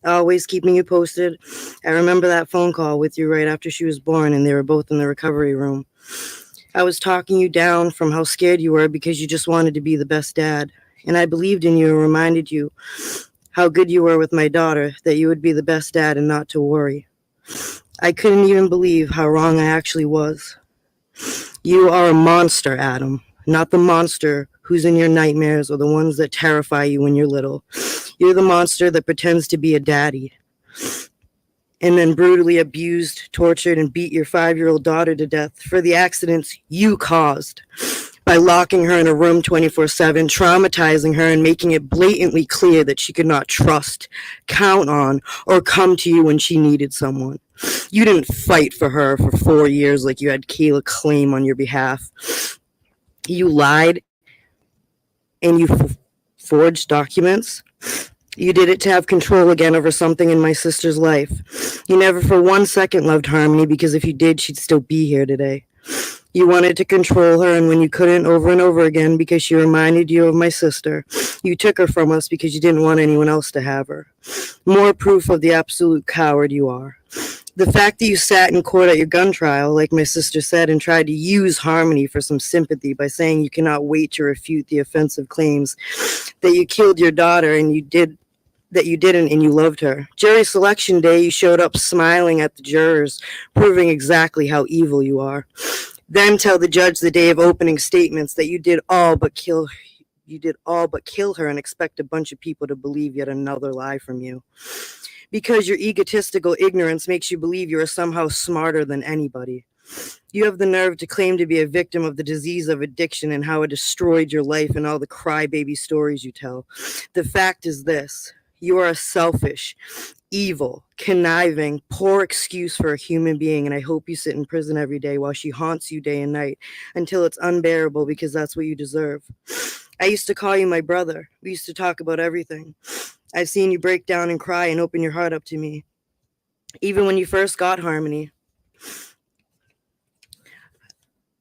[SPEAKER 22] Always keeping you posted. I remember that phone call with you right after she was born and they were both in the recovery room. I was talking you down from how scared you were because you just wanted to be the best dad. And I believed in you and reminded you how good you were with my daughter, that you would be the best dad and not to worry. I couldn't even believe how wrong I actually was. You are a monster, Adam, not the monster who's in your nightmares or the ones that terrify you when you're little. You're the monster that pretends to be a daddy and then brutally abused, tortured, and beat your 5-year-old daughter to death for the accidents you caused by locking her in a room 24/7, traumatizing her and making it blatantly clear that she could not trust, count on, or come to you when she needed someone. You didn't fight for her for 4 years like you had Kayla claim on your behalf. You lied and you forged documents. You did it to have control again over something in my sister's life. You never for 1 second loved Harmony, because if you did, she'd still be here today. You wanted to control her, and when you couldn't, over and over again, because she reminded you of my sister, you took her from us because you didn't want anyone else to have her. More proof of the absolute coward you are. The fact that you sat in court at your gun trial, like my sister said, and tried to use Harmony for some sympathy by saying you cannot wait to refute the offensive claims that you killed your daughter and you didn't and you loved her. Jury selection day, you showed up smiling at the jurors, proving exactly how evil you are. Then tell the judge the day of opening statements that you did all but kill her and expect a bunch of people to believe yet another lie from you. Because your egotistical ignorance makes you believe you are somehow smarter than anybody. You have the nerve to claim to be a victim of the disease of addiction and how it destroyed your life and all the crybaby stories you tell. The fact is this: you are a selfish, evil, conniving, poor excuse for a human being, and I hope you sit in prison every day while she haunts you day and night until it's unbearable, because that's what you deserve. I used to call you my brother. We used to talk about everything. I've seen you break down and cry and open your heart up to me. Even when you first got Harmony,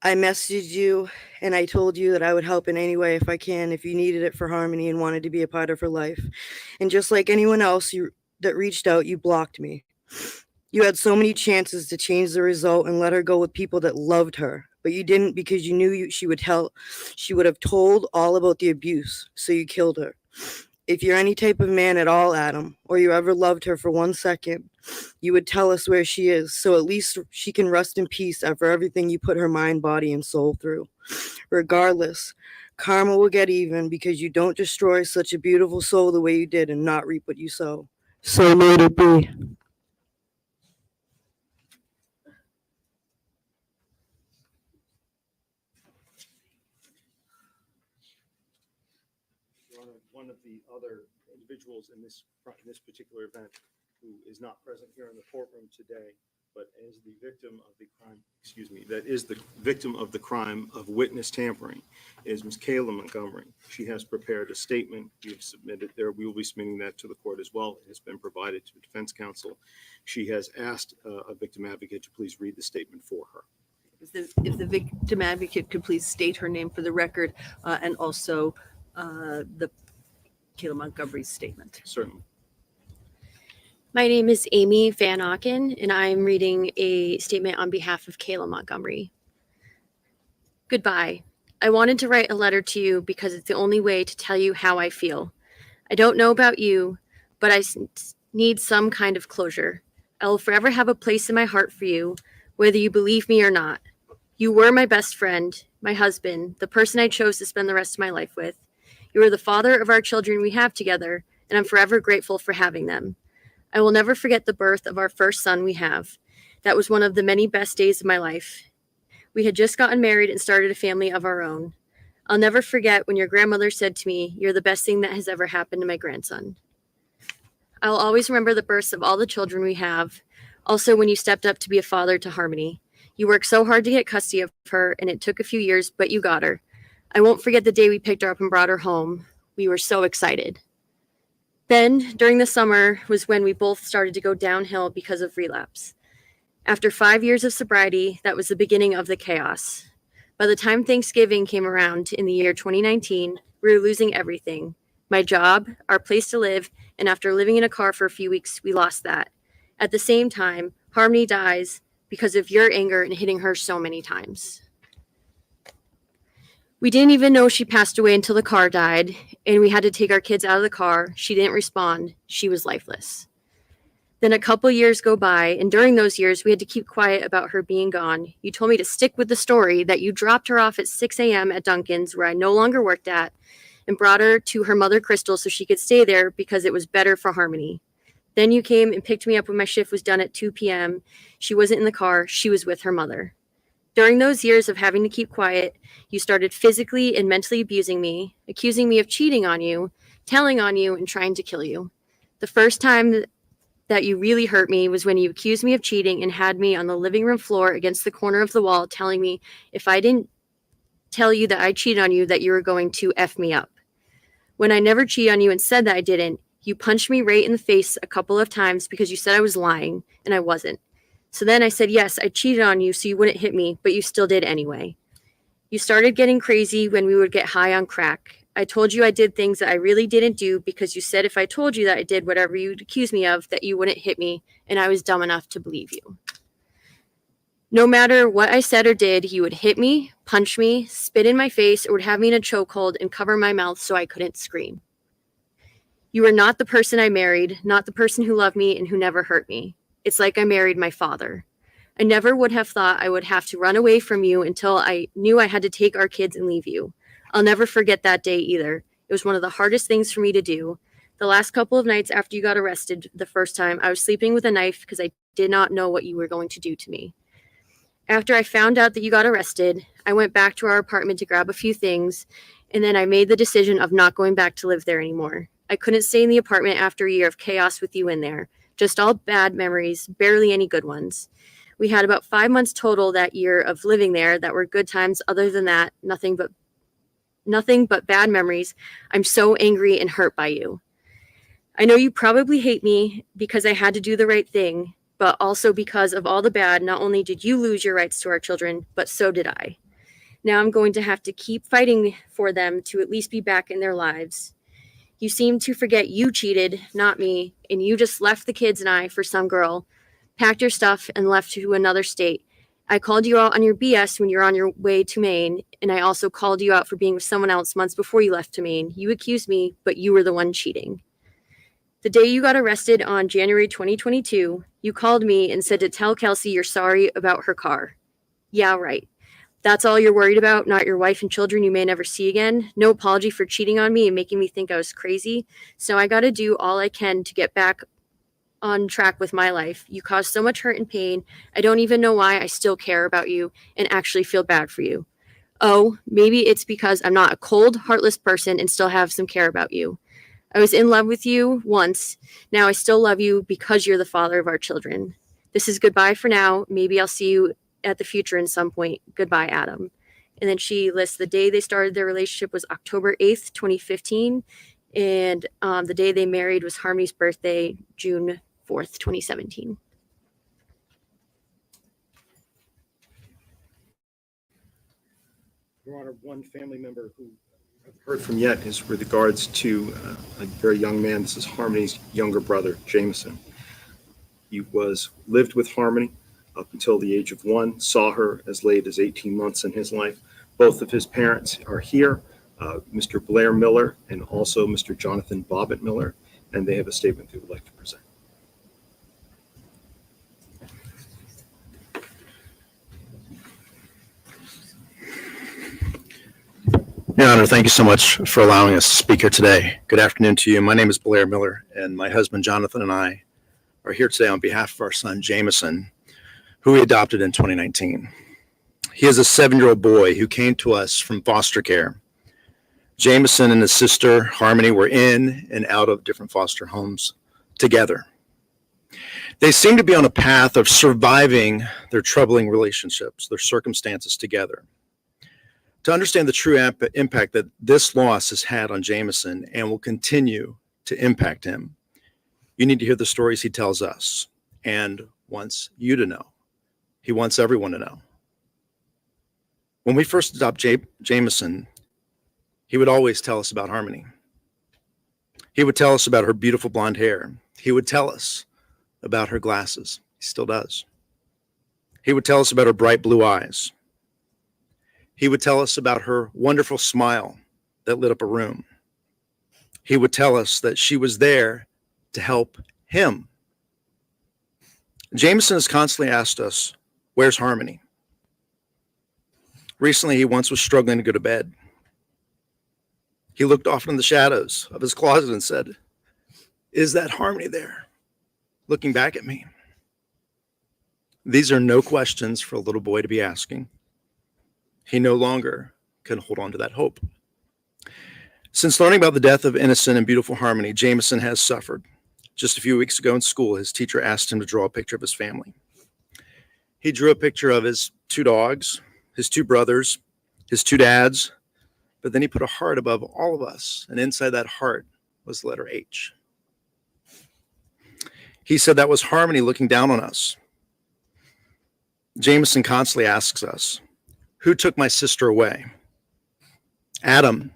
[SPEAKER 22] I messaged you and I told you that I would help in any way if I can, if you needed it for Harmony and wanted to be a part of her life. And just like anyone else that reached out, you blocked me. You had so many chances to change the result and let her go with people that loved her, but you didn't, because you knew she would have told all about the abuse, so you killed her. If you're any type of man at all, Adam, or you ever loved her for 1 second, you would tell us where she is, so at least she can rest in peace after everything you put her mind, body, and soul through. Regardless, karma will get even, because you don't destroy such a beautiful soul the way you did and not reap what you sow. So may it be.
[SPEAKER 19] One of the other individuals in this particular event who is not present here in the courtroom today, but is the victim of the crime, that is the victim of the crime of witness tampering, is Ms. Kayla Montgomery. She has prepared a statement. We have submitted there. We will be submitting that to the court as well. It has been provided to the defense counsel. She has asked a victim advocate to please read the statement for her.
[SPEAKER 20] If the victim advocate could please state her name for the record, and also the Kayla Montgomery's statement.
[SPEAKER 19] Certainly.
[SPEAKER 4] My name is Amy Van Auken, and I'm reading a statement on behalf of Kayla Montgomery. Goodbye. I wanted to write a letter to you because it's the only way to tell you how I feel. I don't know about you, but I need some kind of closure. I will forever have a place in my heart for you, whether you believe me or not. You were my best friend, my husband, the person I chose to spend the rest of my life with. You are the father of our children we have together, and I'm forever grateful for having them. I will never forget the birth of our first son we have. That was one of the many best days of my life. We had just gotten married and started a family of our own. I'll never forget when your grandmother said to me, "You're the best thing that has ever happened to my grandson." I'll always remember the births of all the children we have. Also, when you stepped up to be a father to Harmony. You worked so hard to get custody of her, and it took a few years, but you got her. I won't forget the day we picked her up and brought her home. We were so excited. Then, during the summer, was when we both started to go downhill because of relapse. After 5 years of sobriety, that was the beginning of the chaos. By the time Thanksgiving came around in the year 2019, we were losing everything. My job, our place to live, and after living in a car for a few weeks, we lost that. At the same time, Harmony dies because of your anger and hitting her so many times. We didn't even know she passed away until the car died, and we had to take our kids out of the car. She didn't respond. She was lifeless. Then a couple years go by, and during those years, we had to keep quiet about her being gone. You told me to stick with the story that you dropped her off at 6 a.m. at Dunkin's, where I no longer worked at, and brought her to her mother, Crystal, so she could stay there because it was better for Harmony. Then you came and picked me up when my shift was done at 2 p.m. She wasn't in the car. She was with her mother. During those years of having to keep quiet, you started physically and mentally abusing me, accusing me of cheating on you, telling on you, and trying to kill you. The first time that you really hurt me was when you accused me of cheating and had me on the living room floor against the corner of the wall, telling me if I didn't tell you that I cheated on you, that you were going to F me up. When I never cheated on you and said that I didn't, you punched me right in the face a couple of times because you said I was lying, and I wasn't. So then I said, yes, I cheated on you so you wouldn't hit me, but you still did anyway. You started getting crazy when we would get high on crack. I told you I did things that I really didn't do because you said if I told you that I did whatever you'd accuse me of, that you wouldn't hit me, and I was dumb enough to believe you. No matter what I said or did, you would hit me, punch me, spit in my face, or would have me in a chokehold and cover my mouth so I couldn't scream. You are not the person I married, not the person who loved me and who never hurt me. It's like I married my father. I never would have thought I would have to run away from you until I knew I had to take our kids and leave you. I'll never forget that day either. It was one of the hardest things for me to do. The last couple of nights after you got arrested the first time, I was sleeping with a knife because I did not know what you were going to do to me. After I found out that you got arrested, I went back to our apartment to grab a few things, and then I made the decision of not going back to live there anymore. I couldn't stay in the apartment after a year of chaos with you in there. Just all bad memories, barely any good ones. We had about 5 months total that year of living there that were good times. Other than that, nothing but bad memories. I'm so angry and hurt by you. I know you probably hate me because I had to do the right thing, but also because of all the bad. Not only did you lose your rights to our children, but so did I. Now I'm going to have to keep fighting for them to at least be back in their lives. You seem to forget you cheated, not me, and you just left the kids and I for some girl, packed your stuff, and left to another state. I called you out on your BS when you're on your way to Maine, and I also called you out for being with someone else months before you left to Maine. You accused me, but you were the one cheating. The day you got arrested on January 2022, you called me and said to tell Kelsey you're sorry about her car. Yeah, right. That's all you're worried about, not your wife and children you may never see again. No apology for cheating on me and making me think I was crazy. So I got to do all I can to get back on track with my life. You caused so much hurt and pain. I don't even know why I still care about you and actually feel bad for you. Oh, maybe it's because I'm not a cold, heartless person and still have some care about you. I was in love with you once. Now I still love you because you're the father of our children. This is goodbye for now. Maybe I'll see you at the future in some point. Goodbye, Adam. And then she lists the day they started their relationship was October 8th, 2015. And the day they married was Harmony's birthday, June 4th, 2017.
[SPEAKER 19] Your Honor, one family member who I've heard from yet is with regards to a very young man. This is Harmony's younger brother, Jameson. He lived with Harmony up until the age of 1, saw her as late as 18 months in his life. Both of his parents are here, Mr. Blair Miller and also Mr. Jonathan Bobbitt Miller, and they have a statement they would like to present.
[SPEAKER 8] Your Honor, thank you so much for allowing us to speak here today. Good afternoon to you. My name is Blair Miller, and my husband Jonathan and I are here today on behalf of our son Jameson, who we adopted in 2019. He is a 7-year-old boy who came to us from foster care. Jameson and his sister Harmony were in and out of different foster homes together. They seem to be on a path of surviving their troubling relationships, their circumstances together. To understand the true impact that this loss has had on Jameson and will continue to impact him, you need to hear the stories he tells us and wants you to know. He wants everyone to know. When we first adopted Jameson, he would always tell us about Harmony. He would tell us about her beautiful blonde hair. He would tell us about her glasses. He still does. He would tell us about her bright blue eyes. He would tell us about her wonderful smile that lit up a room. He would tell us that she was there to help him. Jameson has constantly asked us, where's Harmony? Recently, he once was struggling to go to bed. He looked off in the shadows of his closet and said, is that Harmony there? Looking back at me. These are no questions for a little boy to be asking. He no longer can hold on to that hope. Since learning about the death of innocent and beautiful Harmony, Jameson has suffered. Just a few weeks ago in school, his teacher asked him to draw a picture of his family. He drew a picture of his 2 dogs, his 2 brothers, his 2 dads, but then he put a heart above all of us, and inside that heart was the letter H. He said that was Harmony looking down on us. Jameson constantly asks us, who took my sister away? Adam,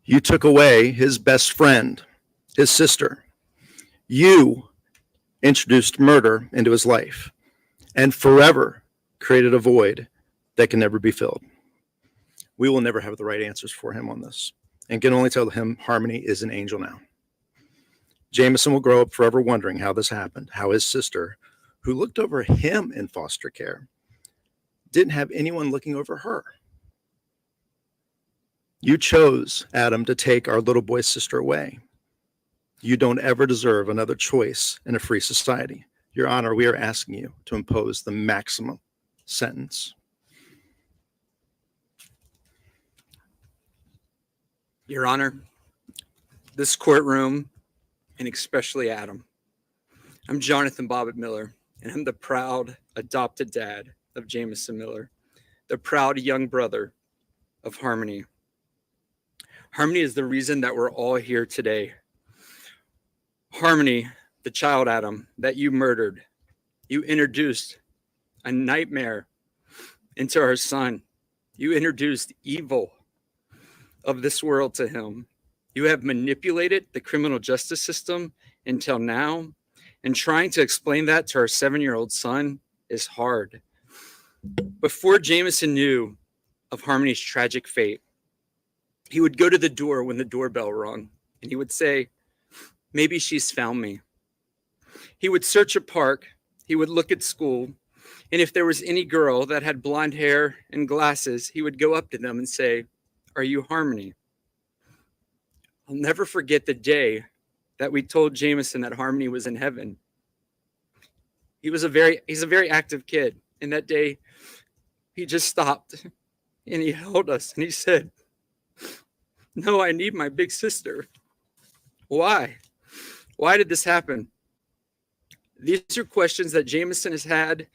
[SPEAKER 8] you took away his best friend, his sister. You introduced murder into his life and forever created a void that can never be filled. We will never have the right answers for him on this and can only tell him Harmony is an angel now. Jameson will grow up forever wondering how this happened, how his sister, who looked over him in foster care, didn't have anyone looking over her. You chose, Adam, to take our little boy's sister away. You don't ever deserve another choice in a free society. Your Honor, we are asking you to impose the maximum sentence.
[SPEAKER 7] Your Honor, this courtroom, and especially Adam, I'm Jonathan Bobbitt Miller, and I'm the proud adopted dad of Jameson Miller, the proud young brother of Harmony. Harmony is the reason that we're all here today. Harmony, the child Adam that you murdered, you introduced a nightmare into our son. You introduced evil of this world to him. You have manipulated the criminal justice system until now, and trying to explain that to our 7-year-old son is hard. Before Jameson knew of Harmony's tragic fate, he would go to the door when the doorbell rung, and he would say, maybe she's found me. He would search a park, he would look at school, and if there was any girl that had blonde hair and glasses, he would go up to them and say, are you Harmony? I'll never forget the day that we told Jameson that Harmony was in heaven. He's a very active kid. And that day he just stopped and he held us and he said, no, I need my big sister. Why? Why did this happen? These are questions that Jameson has had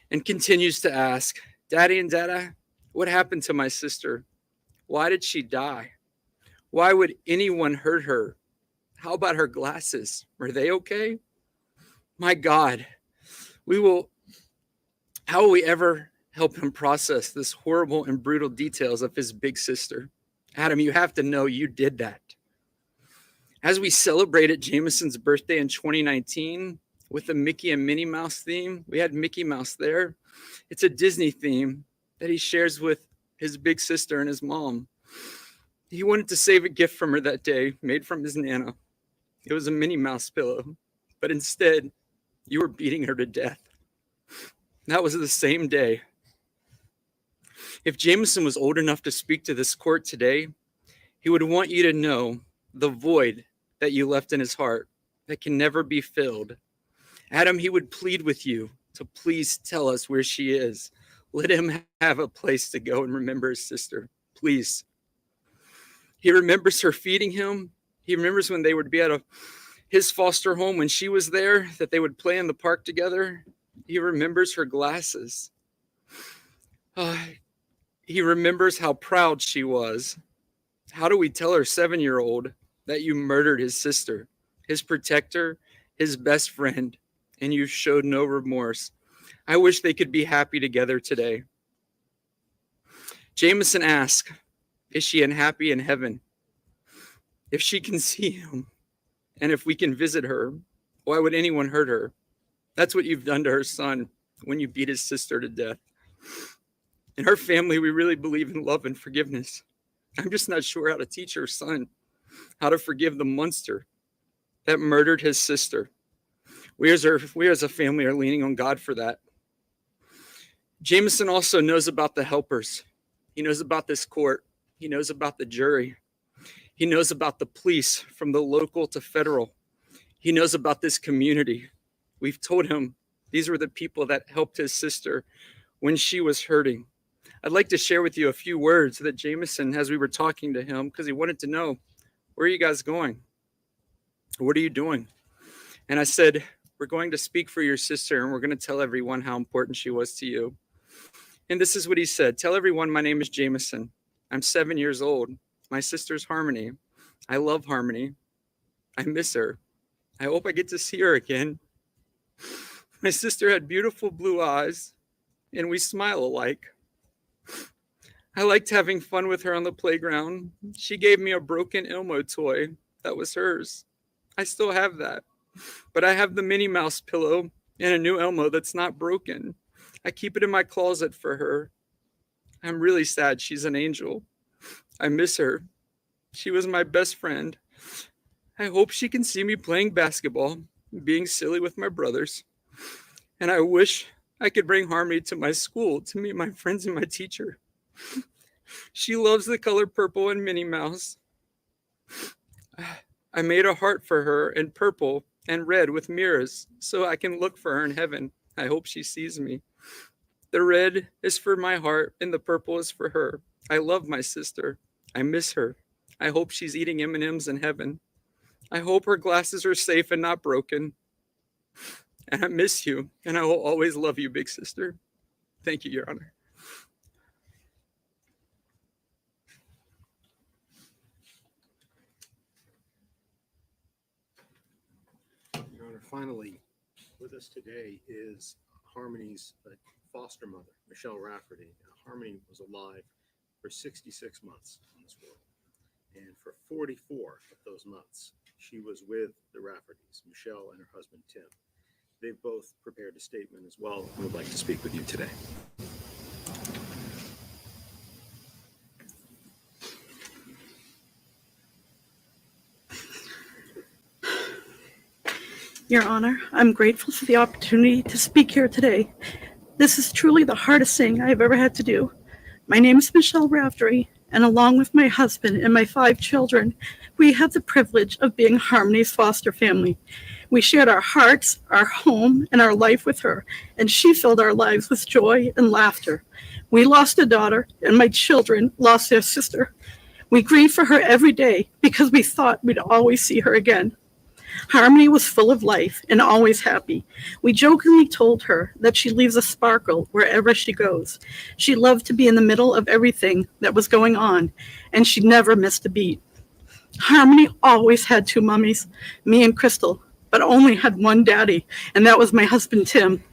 [SPEAKER 7] and continues to ask. Daddy and Dada, what happened to my sister? Why did she die? Why would anyone hurt her? How about her glasses? Were they okay? My God, how will we ever help him process this horrible and brutal details of his big sister? Adam, you have to know you did that. As we celebrated Jameson's birthday in 2019 with the Mickey and Minnie Mouse theme, we had Mickey Mouse there. It's a Disney theme that he shares with his big sister and his mom. He wanted to save a gift from her that day, made from his Nana. It was a Minnie Mouse pillow, but instead, you were beating her to death. That was the same day. If Jameson was old enough to speak to this court today, he would want you to know the void that you left in his heart that can never be filled. Adam, he would plead with you to please tell us where she is. Let him have a place to go and remember his sister, please. He remembers her feeding him. He remembers when they would be at his foster home when she was there, that they would play in the park together. He remembers her glasses. He remembers how proud she was. How do we tell our 7-year-old that you murdered his sister, his protector, his best friend, and you showed no remorse? I wish they could be happy together today. Jameson asked, is she unhappy in heaven? If she can see him, and if we can visit her, why would anyone hurt her? That's what you've done to her son when you beat his sister to death. In our family, we really believe in love and forgiveness. I'm just not sure how to teach her son how to forgive the monster that murdered his sister. We as a family are leaning on God for that. Jameson also knows about the helpers. He knows about this court. He knows about the jury. He knows about the police from the local to federal. He knows about this community. We've told him these were the people that helped his sister when she was hurting. I'd like to share with you a few words that Jameson, as we were talking to him, because he wanted to know, where are you guys going? What are you doing? And I said, we're going to speak for your sister, and we're going to tell everyone how important she was to you. And this is what he said. Tell everyone my name is Jameson. I'm 7 years old. My sister's Harmony. I love Harmony. I miss her. I hope I get to see her again. My sister had beautiful blue eyes, and we smile alike. I liked having fun with her on the playground. She gave me a broken Elmo toy that was hers. I still have that, but I have the Minnie Mouse pillow and a new Elmo that's not broken. I keep it in my closet for her. I'm really sad. She's an angel. I miss her. She was my best friend. I hope she can see me playing basketball, being silly with my brothers. And I wish I could bring Harmony to my school to meet my friends and my teacher. She loves the color purple and Minnie Mouse. I made a heart for her in purple and red with mirrors so I can look for her in heaven. I hope she sees me. The red is for my heart and the purple is for her. I love my sister. I miss her. I hope she's eating M&Ms in heaven. I hope her glasses are safe and not broken. And I miss you, and I will always love you, big sister. Thank you, Your Honor.
[SPEAKER 19] Your Honor, finally, with us today is Harmony's foster mother, Michelle Rafferty. Harmony was alive for 66 months in this world. And for 44 of those months, she was with the Raffertys, Michelle and her husband, Tim. They've both prepared a statement as well and would like to speak with you today.
[SPEAKER 3] Your Honor, I'm grateful for the opportunity to speak here today. This is truly the hardest thing I have ever had to do. My name is Michelle Raftery, and along with my husband and my 5 children, we have the privilege of being Harmony's foster family. We shared our hearts, our home, and our life with her, and she filled our lives with joy and laughter. We lost a daughter, and my children lost their sister. We grieve for her every day because we thought we'd always see her again. Harmony was full of life and always happy. We jokingly told her that she leaves a sparkle wherever she goes. She loved to be in the middle of everything that was going on, and she never missed a beat. Harmony always had 2 mummies, me and Crystal, but only had one daddy, and that was my husband, Tim.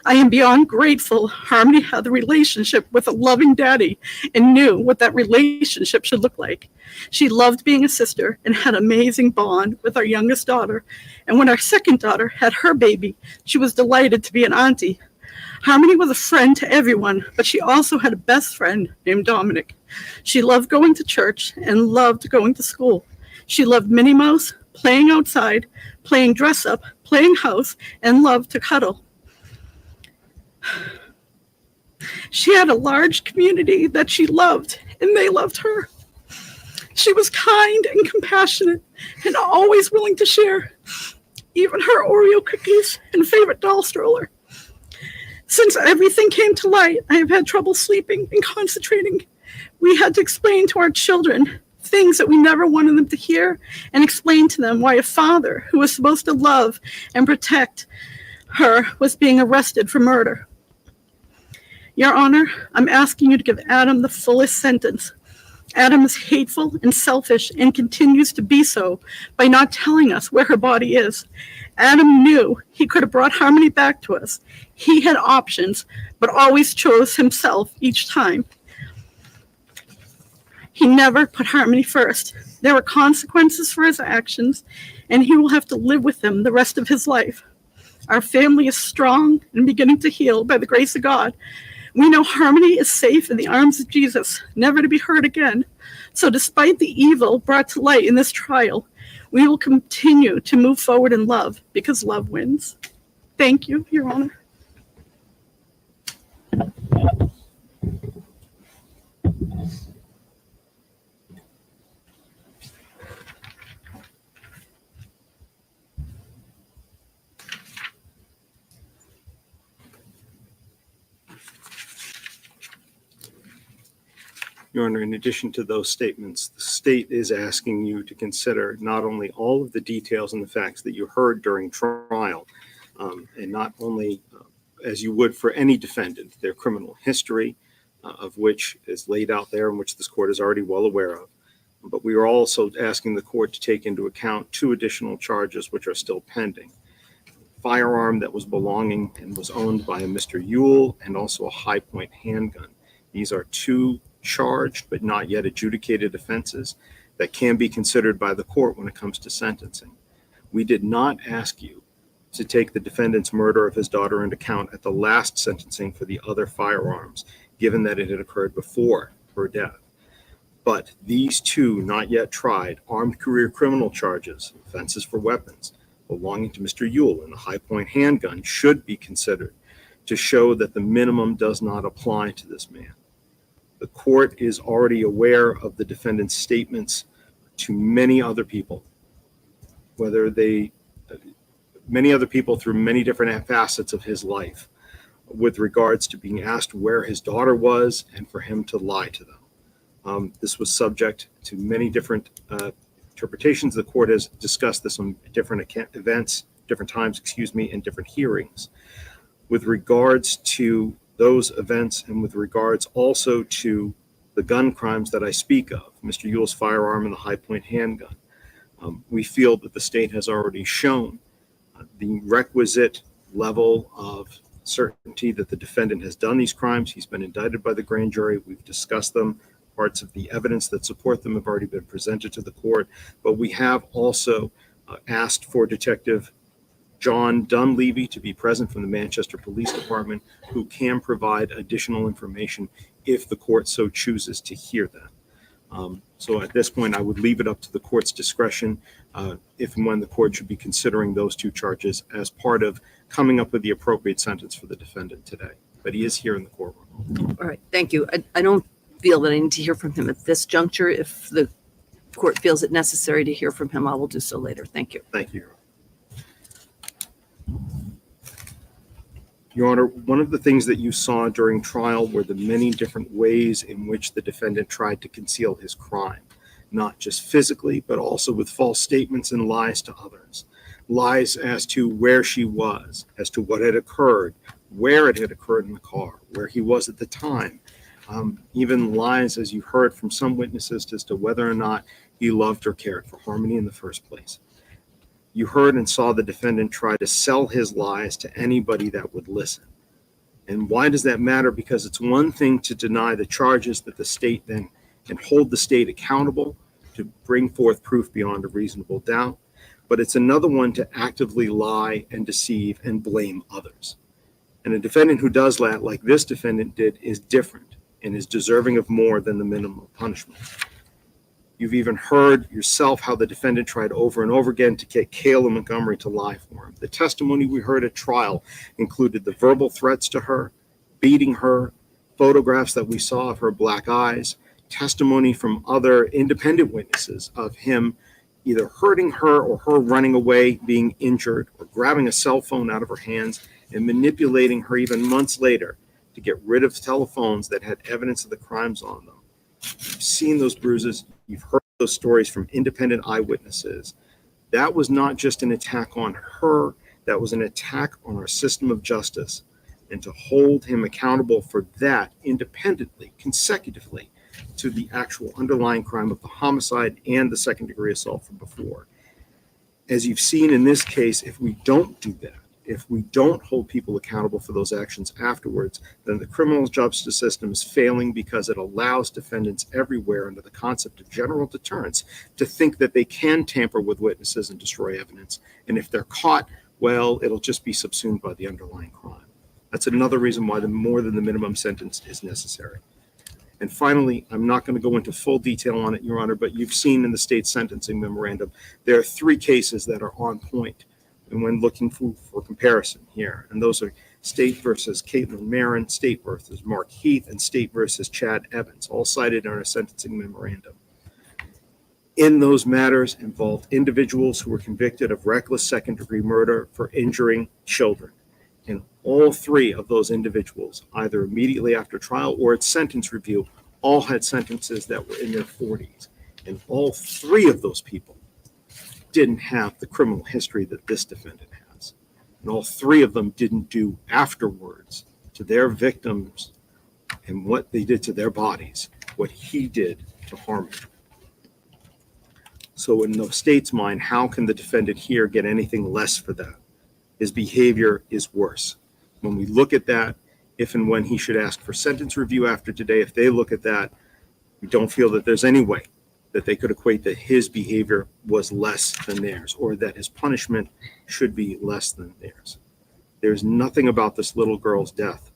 [SPEAKER 3] I am beyond grateful Harmony had the relationship with a loving daddy and knew what that relationship should look like. She loved being a sister and had an amazing bond with our youngest daughter. And when our second daughter had her baby, she was delighted to be an auntie. Harmony was a friend to everyone, but she also had a best friend named Dominic. She loved going to church and loved going to school. She loved Minnie Mouse, playing outside, playing dress up, playing house, and loved to cuddle. She had a large community that she loved, and they loved her. She was kind and compassionate and always willing to share, even her Oreo cookies and favorite doll stroller. Since everything came to light, I have had trouble sleeping and concentrating. We had to explain to our children things that we never wanted them to hear and explain to them why a father who was supposed to love and protect her was being arrested for murder. Your Honor, I'm asking you to give Adam the fullest sentence. Adam is hateful and selfish and continues to be so by not telling us where her body is. Adam knew he could have brought Harmony back to us. He had options, but always chose himself each time. He never put Harmony first. There were consequences for his actions, and he will have to live with them the rest of his life. Our family is strong and beginning to heal by the grace of God, We know Harmony is safe in the arms of Jesus, never to be hurt again. So despite the evil brought to light in this trial, we will continue to move forward in love because love wins. Thank you, Your Honor.
[SPEAKER 19] Your Honor, in addition to those statements, the state is asking you to consider not only all of the details and the facts that you heard during trial, and not only as you would for any defendant, their criminal history, of which is laid out there and which this court is already well aware of, but we are also asking the court to take into account 2 additional charges which are still pending. Firearm that was belonging and was owned by a Mr. Ewell, and also a high-point handgun. These are 2 charged but not yet adjudicated offenses that can be considered by the court when it comes to sentencing. We did not ask you to take the defendant's murder of his daughter into account at the last sentencing for the other firearms, given that it had occurred before her death. But these 2 not yet tried armed career criminal charges, offenses for weapons belonging to Mr. Ewell and the high-point handgun, should be considered to show that the minimum does not apply to this man. The court is already aware of the defendant's statements to many other people, many other people through many different facets of his life, with regards to being asked where his daughter was and for him to lie to them. This was subject to many different interpretations. The court has discussed this on different different times, in different hearings. With regards to those events and with regards also to the gun crimes that I speak of, Mr. Ewell's firearm and the high-point handgun, we feel that the state has already shown the requisite level of certainty that the defendant has done these crimes. He's been indicted by the grand jury. We've discussed them. Parts of the evidence that support them have already been presented to the court. But we have also asked for Detective John Dunleavy to be present from the Manchester Police Department, who can provide additional information if the court so chooses to hear that. So at this point, I would leave it up to the court's discretion if and when the court should be considering those 2 charges as part of coming up with the appropriate sentence for the defendant today. But he is here in the courtroom.
[SPEAKER 20] All right, thank you. I don't feel that I need to hear from him at this juncture. If the court feels it necessary to hear from him, I will do so later. Thank you.
[SPEAKER 19] Thank you, Your Honor, one of the things that you saw during trial were the many different ways in which the defendant tried to conceal his crime, not just physically, but also with false statements and lies to others. Lies as to where she was, as to what had occurred, where it had occurred in the car, where he was at the time. Even lies, as you heard from some witnesses, as to whether or not he loved or cared for Harmony in the first place. You heard and saw the defendant try to sell his lies to anybody that would listen. And why does that matter? Because it's one thing to deny the charges that the state then can hold the state accountable to bring forth proof beyond a reasonable doubt. But it's another one to actively lie and deceive and blame others. And a defendant who does that, like this defendant did, is different and is deserving of more than the minimum punishment. You've even heard yourself how the defendant tried over and over again to get Kayla Montgomery to lie for him. The testimony we heard at trial included the verbal threats to her, beating her, photographs that we saw of her black eyes, testimony from other independent witnesses of him either hurting her or her running away, being injured, or grabbing a cell phone out of her hands and manipulating her even months later to get rid of telephones that had evidence of the crimes on them. You've seen those bruises. You've heard those stories from independent eyewitnesses. That was not just an attack on her. That was an attack on our system of justice. And to hold him accountable for that independently, consecutively, to the actual underlying crime of the homicide and the second-degree assault from before. As you've seen in this case, if we don't do that, if we don't hold people accountable for those actions afterwards, then the criminal justice system is failing because it allows defendants everywhere under the concept of general deterrence to think that they can tamper with witnesses and destroy evidence. And if they're caught, well, it'll just be subsumed by the underlying crime. That's another reason why the more than the minimum sentence is necessary. And finally, I'm not going to go into full detail on it, Your Honor, but you've seen in the state sentencing memorandum, there are 3 cases that are on point. And when looking for comparison here, and those are State versus Caitlin Marin, State versus Mark Heath, and State versus Chad Evans, all cited in our sentencing memorandum. In those matters involved individuals who were convicted of reckless second-degree murder for injuring children. And all 3 of those individuals, either immediately after trial or at sentence review, all had sentences that were in their 40s. And all 3 of those people didn't have the criminal history that this defendant has. And all 3 of them didn't do afterwards to their victims and what they did to their bodies, what he did to harm them. So in the state's mind, how can the defendant here get anything less for that? His behavior is worse. When we look at that, if and when he should ask for sentence review after today, if they look at that, we don't feel that there's any way that they could equate that his behavior was less than theirs or that his punishment should be less than theirs. There's nothing about this little girl's death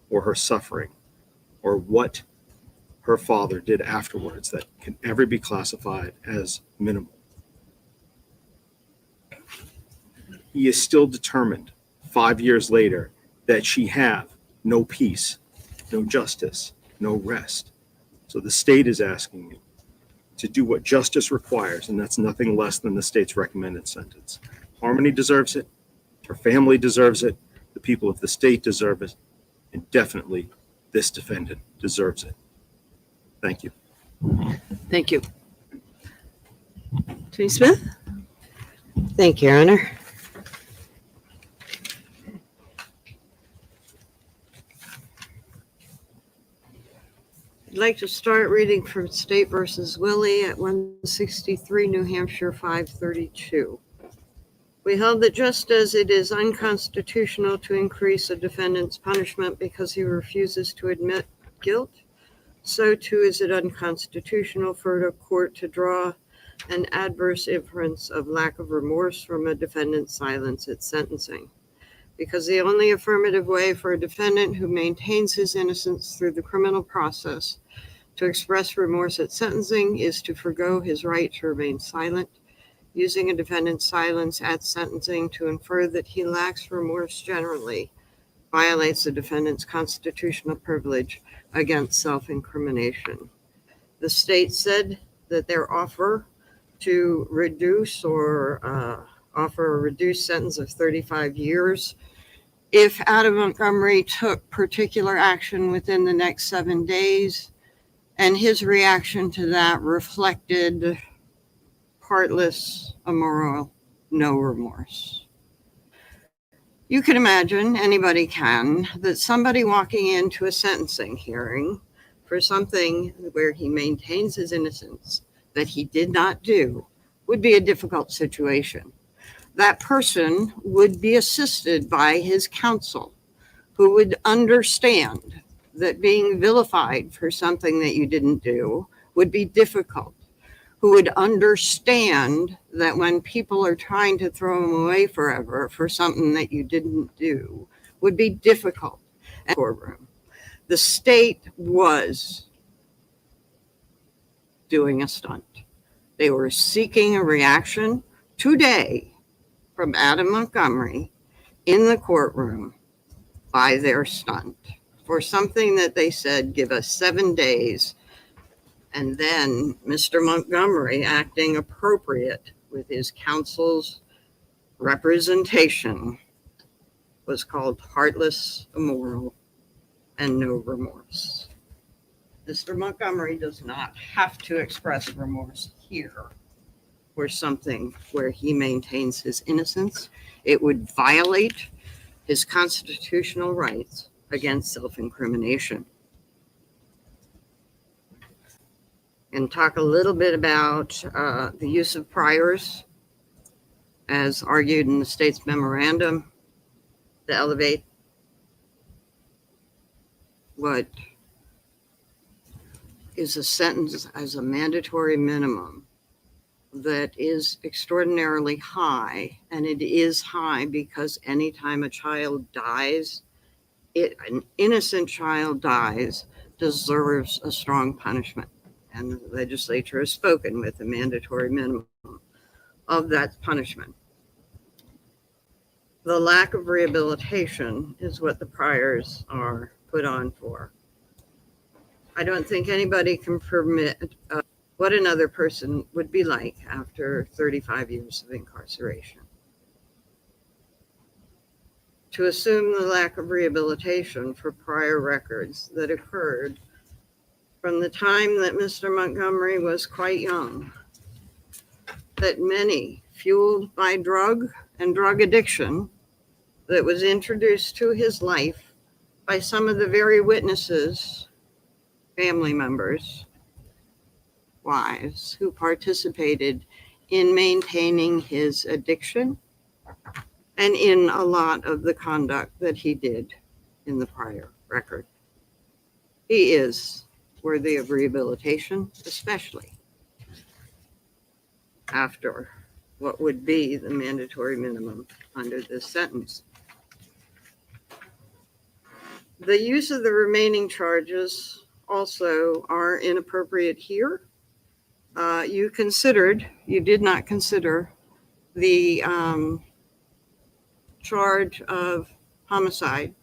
[SPEAKER 19] or her suffering or what her father did afterwards that can ever be classified as minimal. He is still determined 5 years later that she have no peace, no justice, no rest. So the state is asking you to do what justice requires, and that's nothing less than the state's recommended sentence. Harmony deserves it, her family deserves it, the people of the state deserve it, and definitely this defendant deserves it. Thank you.
[SPEAKER 20] Thank you. Attorney Smith?
[SPEAKER 22] Thank you, Your Honor.
[SPEAKER 2] I'd like to start reading from State versus Willie at 163 New Hampshire 532. We held that just as it is unconstitutional to increase a defendant's punishment because he refuses to admit guilt, so too is it unconstitutional for a court to draw an adverse inference of lack of remorse from a defendant's silence at sentencing. Because the only affirmative way for a defendant who maintains his innocence through the criminal process to express remorse at sentencing is to forgo his right to remain silent. Using a defendant's silence at sentencing to infer that he lacks remorse generally violates the defendant's constitutional privilege against self-incrimination. The state said that their offer to reduce or offer a reduced sentence of 35 years if Adam Montgomery took particular action within the next 7 days, and his reaction to that reflected heartless, immoral, no remorse. You can imagine, anybody can, that somebody walking into a sentencing hearing for something where he maintains his innocence that he did not do would be a difficult situation. That person would be assisted by his counsel, who would understand that being vilified for something that you didn't do would be difficult, who would understand that when people are trying to throw him away forever for something that you didn't do would be difficult in the courtroom. The state was doing a stunt. They were seeking a reaction today from Adam Montgomery in the courtroom by their stunt for something that they said, give us 7 days. And then Mr. Montgomery, acting appropriate with his counsel's representation, was called heartless, immoral, and no remorse. Mr. Montgomery does not have to express remorse here for something where he maintains his innocence. It would violate his constitutional rights against self-incrimination. And talk a little bit about the use of priors, as argued in the state's memorandum, to elevate what is a sentence as a mandatory minimum that is extraordinarily high. And it is high because anytime a child dies an innocent child dies deserves a strong punishment. And the legislature has spoken with a mandatory minimum of that punishment. The lack of rehabilitation is what the priors are put on for. I don't think anybody can permit what another person would be like after 35 years of incarceration. To assume the lack of rehabilitation for prior records that occurred from the time that Mr. Montgomery was quite young, that many, fueled by drug and drug addiction that was introduced to his life by some of the very witnesses, family members, wives, who participated in maintaining his addiction and in a lot of the conduct that he did in the prior record. He is worthy of rehabilitation, especially after what would be the mandatory minimum under this sentence. The use of the remaining charges also are inappropriate here. You did not consider the charge of homicide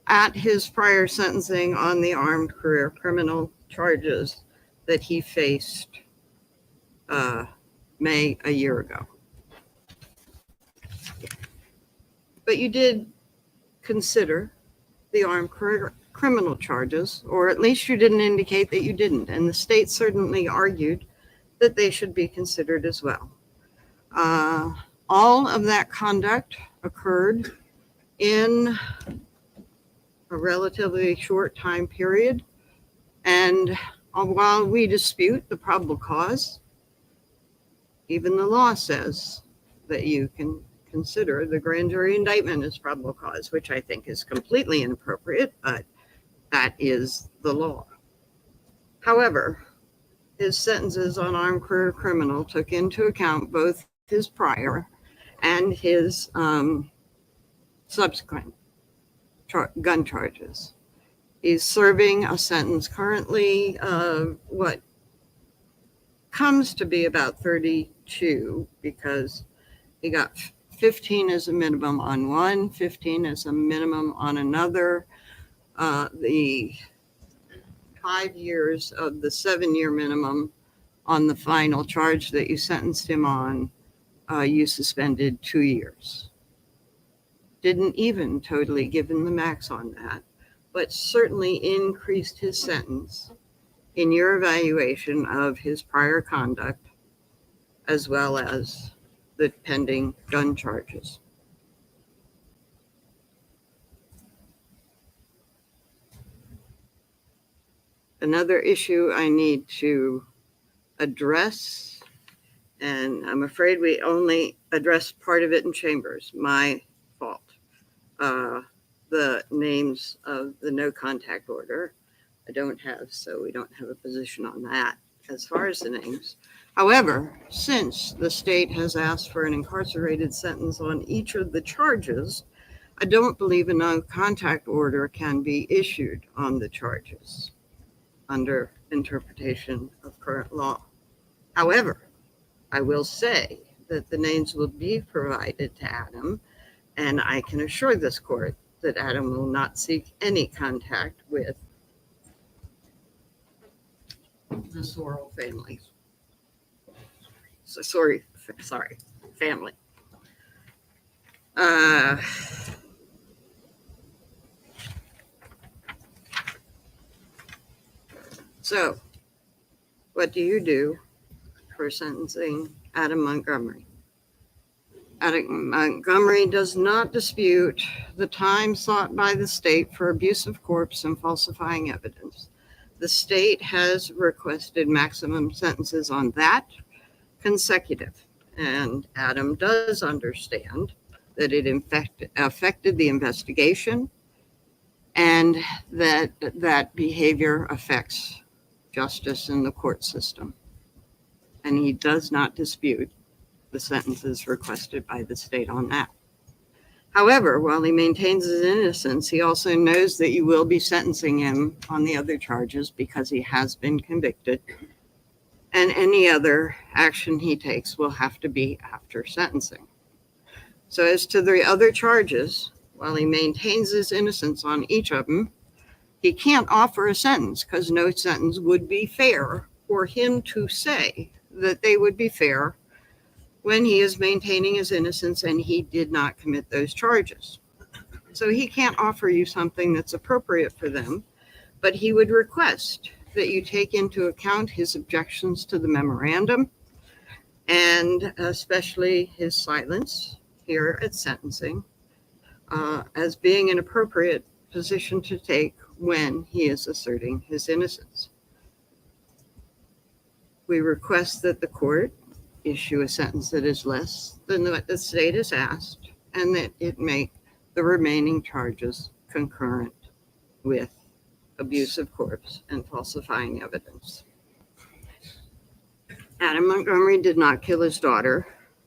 [SPEAKER 2] at his prior sentencing on the armed career criminal charges that he faced May a year ago. But you did consider the armed career criminal charges, or at least you didn't indicate that you didn't, and the state certainly argued that they should be considered as well. All of that conduct occurred in a relatively short time period, and while we dispute the probable cause, even the law says that you can consider the grand jury indictment as probable cause, which I think is completely inappropriate, but that is the law. However, his sentences on armed career criminal took into account both his prior and his subsequent gun charges. He's serving a sentence currently of what comes to be about 32, because he got 15 as a minimum on one, 15 as a minimum on another. The 5 years of the 7-year minimum on the final charge that you sentenced him on, you suspended 2 years. Didn't even totally give him the max on that, but certainly increased his sentence in your evaluation of his prior conduct, as well as the pending gun charges. Another issue I need to address, and I'm afraid we only addressed part of it in chambers, my fault. The names of the no contact order, I don't have, so we don't have a position on that as far as the names. However, since the state has asked for an incarcerated sentence on each of the charges, I don't believe a no contact order can be issued on the charges under interpretation of current law. However, I will say that the names will be provided to Adam, and I can assure this court that Adam will not seek any contact with the Sorrell family. Sorry, family. So, what do you do for sentencing Adam Montgomery? Adam Montgomery does not dispute the time sought by the state for abuse of corpse and falsifying evidence. The state has requested maximum sentences on that consecutive, and Adam does understand that it affected the investigation and that behavior affects justice in the court system. And he does not dispute the sentences requested by the state on that. However, while he maintains his innocence, he also knows that you will be sentencing him on the other charges because he has been convicted, and any other action he takes will have to be after sentencing. So as to the other charges, while he maintains his innocence on each of them, he can't offer a sentence because no sentence would be fair for him to say that they would be fair when he is maintaining his innocence and he did not commit those charges. So he can't offer you something that's appropriate for them, but he would request that you take into account his objections to the memorandum and especially his silence here at sentencing as being an appropriate position to take when he is asserting his innocence. We request that the court issue a sentence that is less than what the state has asked and that it make the remaining charges concurrent with abuse of corpse and falsifying evidence. Adam Montgomery did not kill his daughter,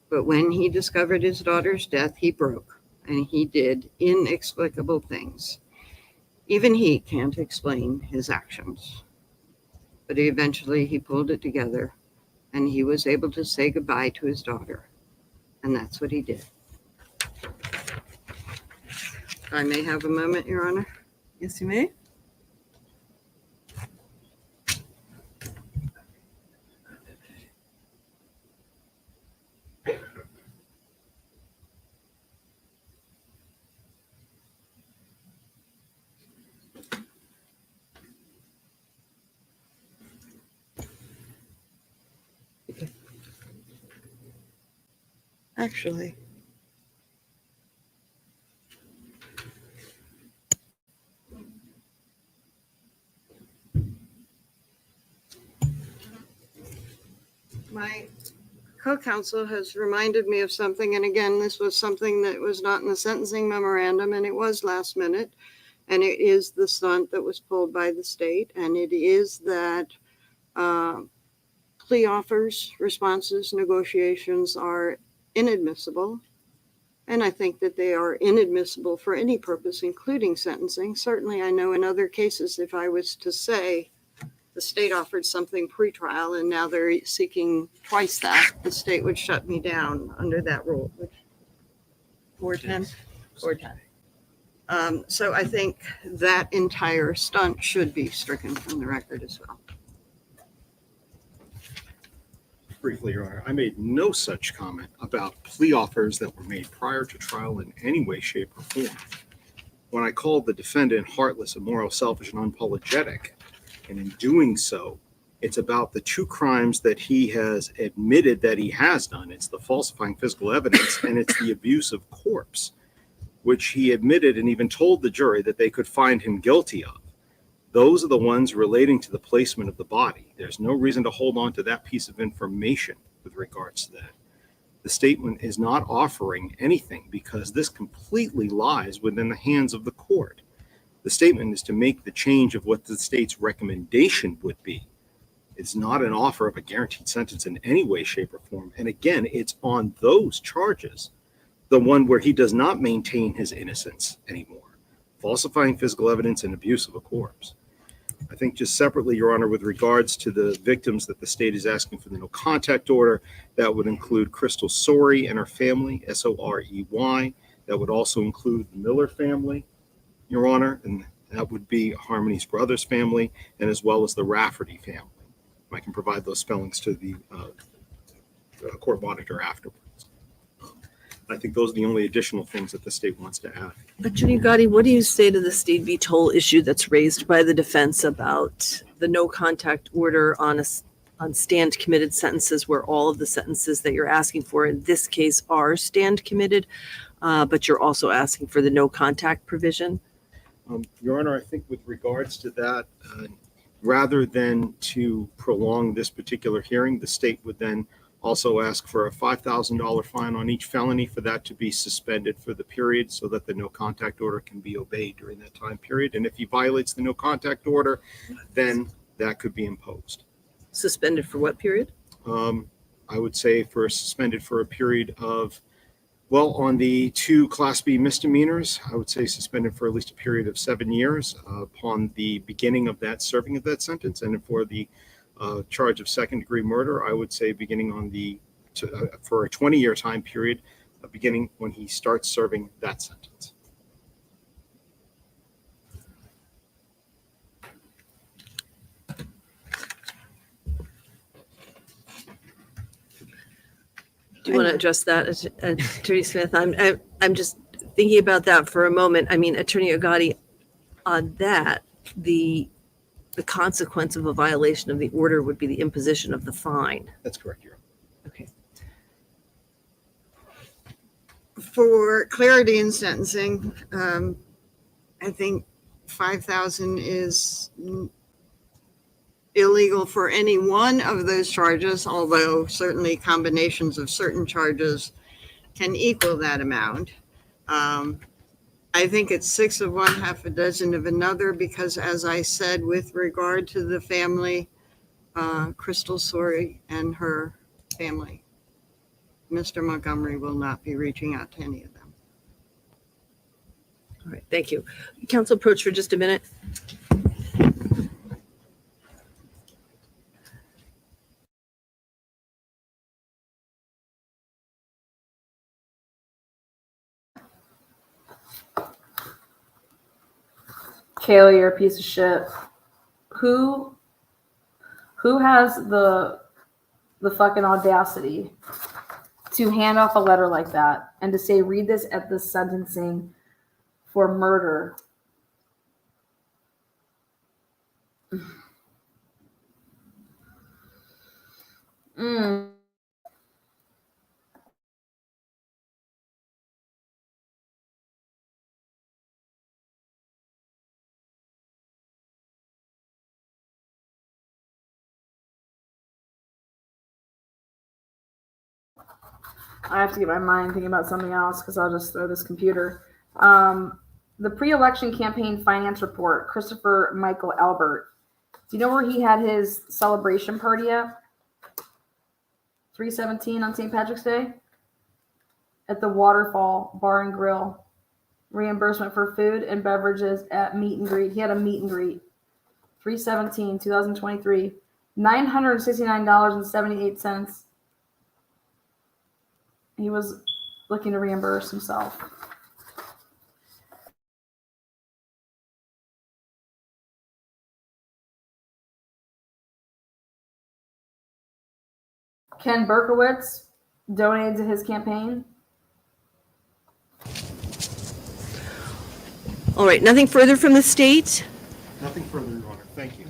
[SPEAKER 2] but when he discovered his daughter's death, he broke and he did inexplicable things. Even he can't explain his actions, but eventually he pulled it together and he was able to say goodbye to his daughter, and that's what he did. I may have a moment, Your Honor.
[SPEAKER 20] Yes, you may.
[SPEAKER 2] Actually, my co-counsel has reminded me of something, and again, this was something that was not in the sentencing memorandum, and it was last minute, and it is the stunt that was pulled by the state, and it is that plea offers, responses, negotiations are inadmissible, and I think that they are inadmissible for any purpose, including sentencing. Certainly, I know in other cases, if I was to say the state offered something pretrial and now they're seeking twice that, the state would shut me down under that rule. 410? 410. So I think that entire stunt should be stricken from the record as well.
[SPEAKER 19] Briefly, Your Honor, I made no such comment about plea offers that were made prior to trial in any way, shape, or form. When I called the defendant heartless, immoral, selfish, and unapologetic, and in doing so, it's about the two crimes that he has admitted that he has done. It's the falsifying physical evidence and it's the abuse of corpse, which he admitted and even told the jury that they could find him guilty of. Those are the ones relating to the placement of the body. There's no reason to hold on to that piece of information with regards to that. The statement is not offering anything because this completely lies within the hands of the court. The statement is to make the change of what the state's recommendation would be. It's not an offer of a guaranteed sentence in any way, shape, or form. And again, it's on those charges, the one where he does not maintain his innocence anymore, falsifying physical evidence and abuse of a corpse. I think just separately, Your Honor, with regards to the victims that the state is asking for the no contact order, that would include Crystal Sorey and her family, Sorey. That would also include the Miller family, Your Honor, and that would be Harmony's brother's family, and as well as the Rafferty family. I can provide those spellings to the court monitor afterwards. I think those are the only additional things that the state wants to add.
[SPEAKER 20] Attorney Gotti, what do you say to the state v. Toll issue that's raised by the defense about the no contact order on stand committed sentences, where all of the sentences that you're asking for in this case are stand committed, but you're also asking for the no contact provision?
[SPEAKER 19] Your Honor, I think with regards to that, rather than to prolong this particular hearing, the state would then also ask for a $5,000 fine on each felony for that to be suspended for the period so that the no contact order can be obeyed during that time period. And if he violates the no contact order, then that could be imposed.
[SPEAKER 20] Suspended for what period?
[SPEAKER 19] I would say suspended for a period of, Well, on the 2 Class B misdemeanors, I would say suspended for at least a period of 7 years upon the beginning of that serving of that sentence. And for the charge of second-degree murder, I would say beginning on for a 20-year time period, beginning when he starts serving that sentence.
[SPEAKER 20] Do you want to address that, Attorney Smith? I'm just thinking about that for a moment. I mean, Attorney Agati, on that, the consequence of a violation of the order would be the imposition of the fine.
[SPEAKER 19] That's correct, Your Honor.
[SPEAKER 20] Okay.
[SPEAKER 2] For clarity in sentencing, I think 5,000 is illegal for any one of those charges, although certainly combinations of certain charges can equal that amount. I think it's 6 of one, half a dozen of another, because as I said, with regard to the family, Crystal Sorey and her family, Mr. Montgomery will not be reaching out to any of them.
[SPEAKER 20] All right, thank you. Counsel, approach for just a minute.
[SPEAKER 1] Kayla, you're a piece of shit. Who has the fucking audacity to hand off a letter like that and to say, read this at the sentencing for murder? I have to get my mind thinking about something else because I'll just throw this computer. The pre-election campaign finance report, Christopher Michael Albert. Do you know where he had his celebration party at? 317 on St. Patrick's Day? At the Waterfall Bar and Grill. Reimbursement for food and beverages at meet and greet. He had a meet and greet. 317, 2023. $969.78. He was looking to reimburse himself. Ken Berkowitz donated to his campaign.
[SPEAKER 20] All right, nothing further from the state?
[SPEAKER 19] Nothing further, Your Honor. Thank you.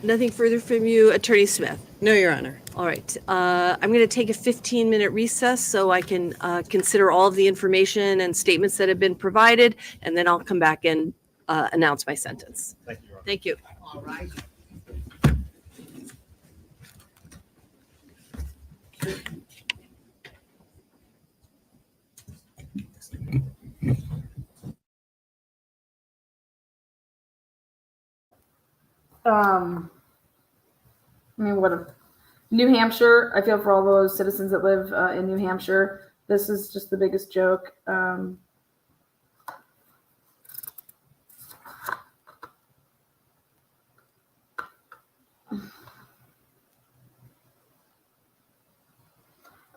[SPEAKER 20] Nothing further from you, Attorney Smith?
[SPEAKER 2] No, Your Honor.
[SPEAKER 20] All right, I'm going to take a 15-minute recess so I can consider all of the information and statements that have been provided, and then I'll come back and announce my sentence.
[SPEAKER 19] Thank you, Your Honor.
[SPEAKER 20] Thank you.
[SPEAKER 2] All right.
[SPEAKER 1] I mean, what? New Hampshire. I feel for all those citizens that live in New Hampshire. This is just the biggest joke.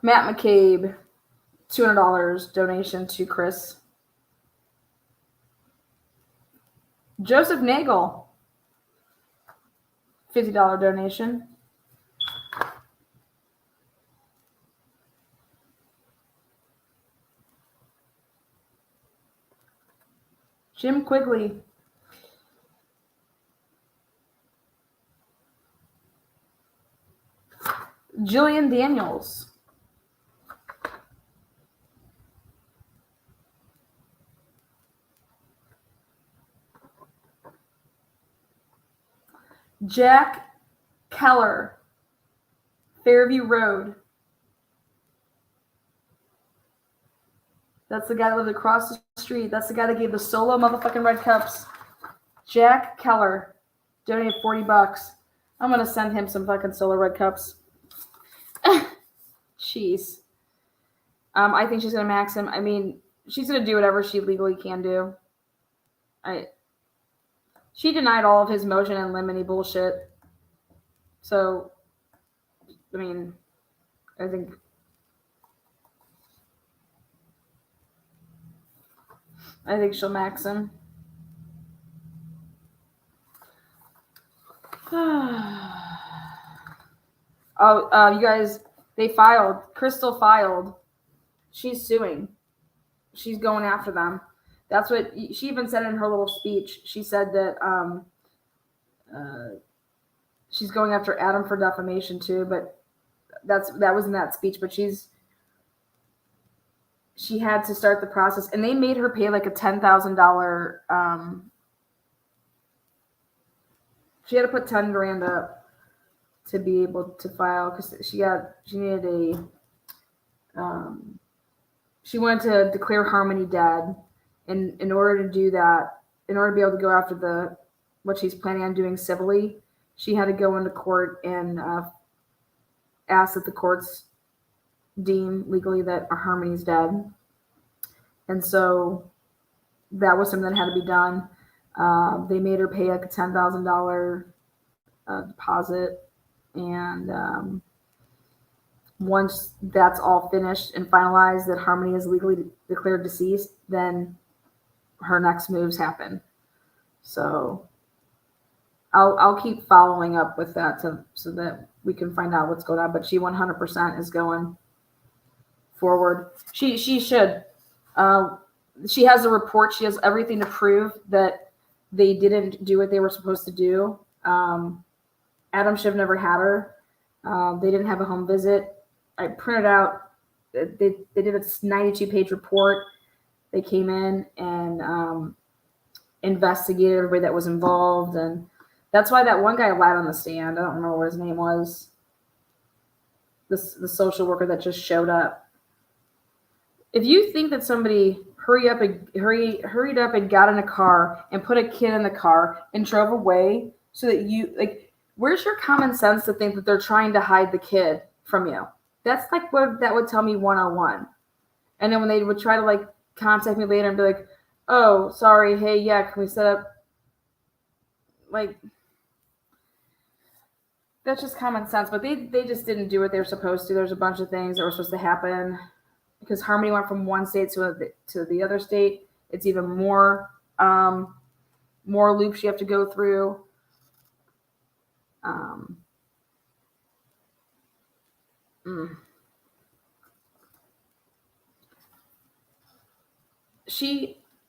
[SPEAKER 1] Matt McCabe, $200 donation to Chris. Joseph Nagel, $50 donation. Jim Quigley. Jillian Daniels. Jack Keller, Fairview Road. That's the guy that lived across the street. That's the guy that gave the solo motherfucking red cups. Jack Keller donated $40. I'm gonna send him some fucking solo red cups. Jeez. I think she's gonna max him. I mean, she's gonna do whatever she legally can do. She denied all of his motion and limine bullshit. So, I mean, I think she'll max him. You guys, Crystal filed. She's suing. She's going after them. That's what she even said in her little speech. She said that she's going after Adam for defamation too, but that was in that speech. But she had to start the process, and they made her pay like a $10,000. She had to put 10 grand up to be able to file because she needed she wanted to declare Harmony dead, and in order to do that, in order to be able to go after what she's planning on doing civilly, she had to go into court and ask that the courts deem legally that Harmony's dead. And so that was something that had to be done. They made her pay like a $10,000 deposit, and once that's all finished and finalized, that Harmony is legally declared deceased, then her next moves happen. So I'll keep following up with that so that we can find out what's going on. But she 100% is going forward. She should. She has a report. She has everything to prove that they didn't do what they were supposed to do. Adam should have never had her. They didn't have a home visit. I printed out. They did a 92-page report. They came in and investigated everybody that was involved, and that's why that one guy lied on the stand. I don't remember what his name was. The social worker that just showed up. If you think that somebody hurried up and got in a car and put a kid in the car and drove away so that where's your common sense to think that they're trying to hide the kid from you? That's like what that would tell me 101. And then when they would try to contact me later and be like, oh, sorry, hey, yeah, can we set up, that's just common sense. But they just didn't do what they were supposed to. There's a bunch of things that were supposed to happen because Harmony went from one state to the other state. It's even more loops you have to go through.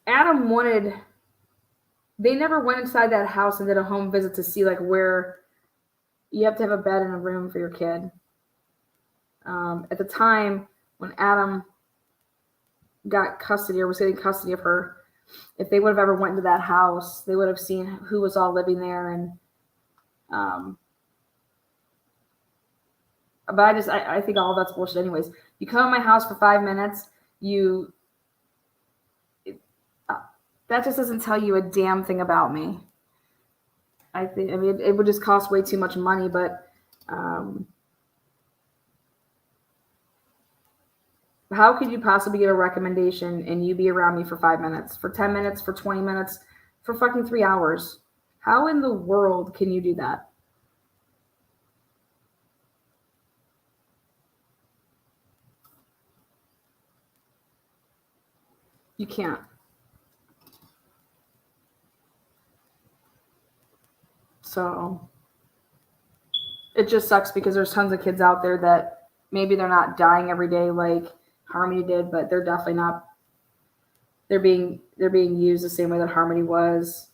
[SPEAKER 1] Adam wanted, they never went inside that house and did a home visit to see where you have to have a bed and a room for your kid. At the time when Adam got custody or was getting custody of her, if they would have ever went into that house, they would have seen who was all living there. And but I think all that's bullshit anyways. You come to my house for 5 minutes, that just doesn't tell you a damn thing about me. I mean, it would just cost way too much money, but how could you possibly get a recommendation and you be around me for 5 minutes, for 10 minutes, for 20 minutes, for fucking 3 hours? How in the world can you do that? You can't. So it just sucks because there's tons of kids out there that maybe they're not dying every day like Harmony did, but they're definitely not. They're being used the same way that Harmony was.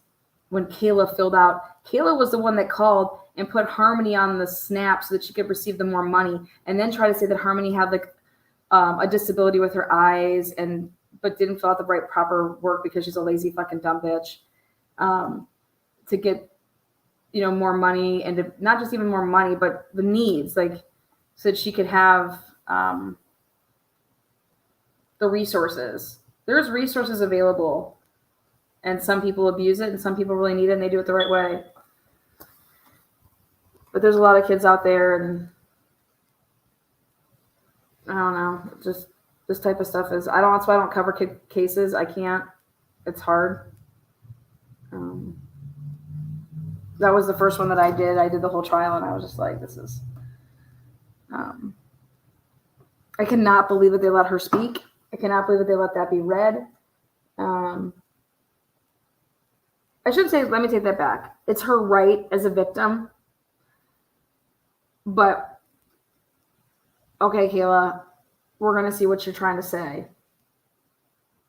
[SPEAKER 1] When Kayla was the one that called and put Harmony on the snap so that she could receive the more money, and then try to say that Harmony had a disability with her eyes but didn't fill out the proper work because she's a lazy fucking dumb bitch, to get more money, and to, not just even more money, but the needs, so that she could have the resources. There's resources available, and some people abuse it, and some people really need it, and they do it the right way. But there's a lot of kids out there, and I don't know, this type of stuff is. That's why I don't cover cases. I can't. It's hard. That was the first one that I did. I did the whole trial, and I was just like, this is. I cannot believe that they let her speak. I cannot believe that they let that be read. I shouldn't say. Let me take that back. It's her right as a victim. But okay, Kayla, we're gonna see what you're trying to say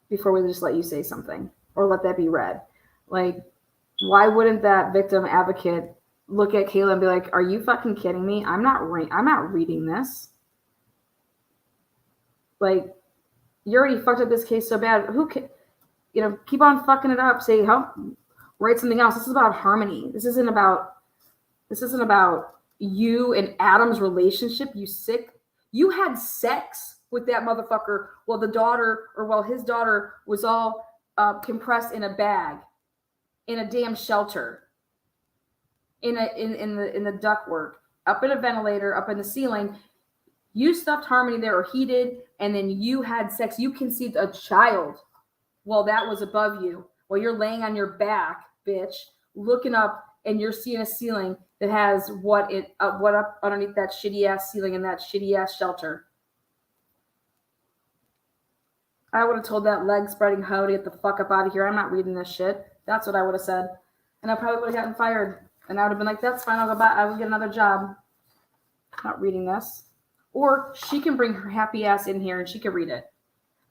[SPEAKER 1] before we just let you say something or let that be read. Like, why wouldn't that victim advocate look at Kayla and be like, "Are you fucking kidding me? I'm not reading this. Like, you already fucked up this case so bad. Who can, keep on fucking it up. Say, write something else. This is about harmony. This isn't about you and Adam's relationship. You sick. You had sex with that motherfucker while his daughter was all compressed in a bag, in a damn shelter, in the ductwork, up in a ventilator, up in the ceiling. You stuffed Harmony there, or he did, and then you had sex. You conceived a child while that was above you, while you're laying on your back, bitch, looking up, and you're seeing a ceiling that has what up underneath that shitty ass ceiling in that shitty ass shelter. I would have told that leg spreading hoe to get the fuck up out of here. I'm not reading this shit. That's what I would have said, and I probably would have gotten fired. And I would have been like, "That's fine. I will get another job. I'm not reading this." Or she can bring her happy ass in here and she can read it.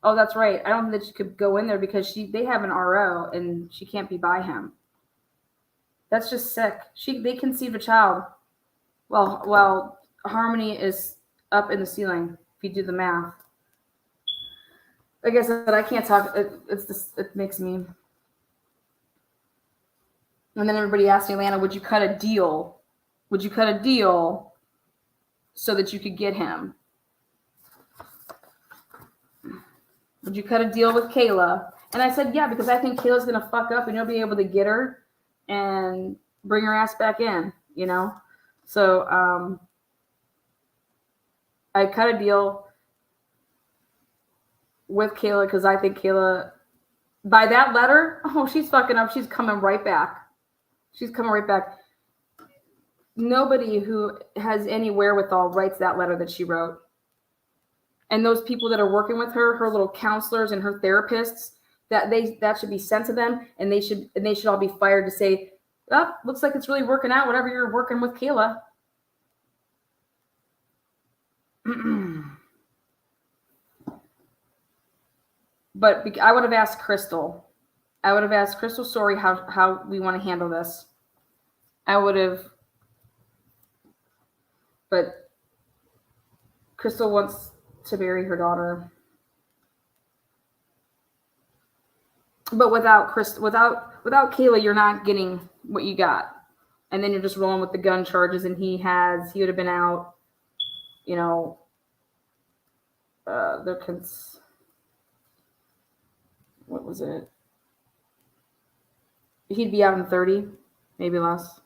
[SPEAKER 1] Oh, that's right. I don't think that she could go in there because they have an RO and she can't be by him. That's just sick. They conceived a child. Well, Harmony is up in the ceiling. If you do the math. Like I said, I can't talk. It makes me. And then everybody asked me, Lana, would you cut a deal? Would you cut a deal so that you could get him? Would you cut a deal with Kayla? And I said, yeah, because I think Kayla's going to fuck up and you'll be able to get her and bring her ass back in, So I cut a deal with Kayla because I think Kayla, by that letter, she's fucking up. She's coming right back. She's coming right back. Nobody who has any wherewithal writes that letter that she wrote. And those people that are working with her little counselors and her therapists, that should be sent to them, and they should all be fired to say, "Oh, looks like it's really working out. Whatever you're working with, Kayla." But I would have asked Crystal. I would have asked Crystal Story how we want to handle this. I would have. But Crystal wants to bury her daughter. But without Kayla, you're not getting what you got. And then you're just rolling with the gun charges, and he would have been out, what was it? He'd be out in 30, maybe less.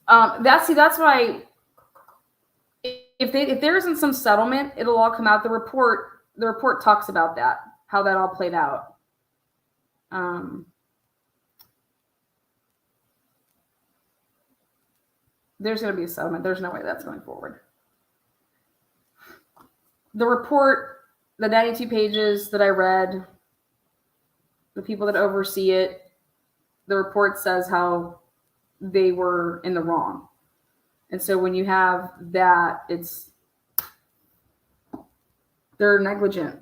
[SPEAKER 1] That's why if there isn't some settlement, it'll all come out. The report talks about that, how that all played out. There's going to be a settlement. There's no way that's going forward. The report, the 92 pages that I read, the people that oversee it, the report says how they were in the wrong. And so when you have that, they're negligent.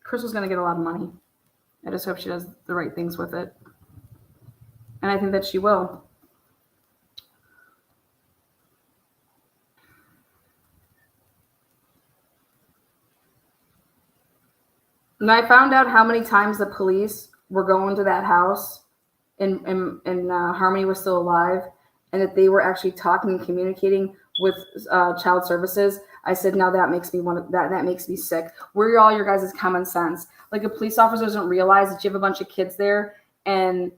[SPEAKER 1] Crystal's going to get a lot of money. I just hope she does the right things with it. And I think that she will. And I found out how many times the police were going to that house and Harmony was still alive, and that they were actually talking and communicating with child services. I said, now that makes me that makes me sick. Where are all your guys' common sense? Like, a police officer doesn't realize that you have a bunch of kids there and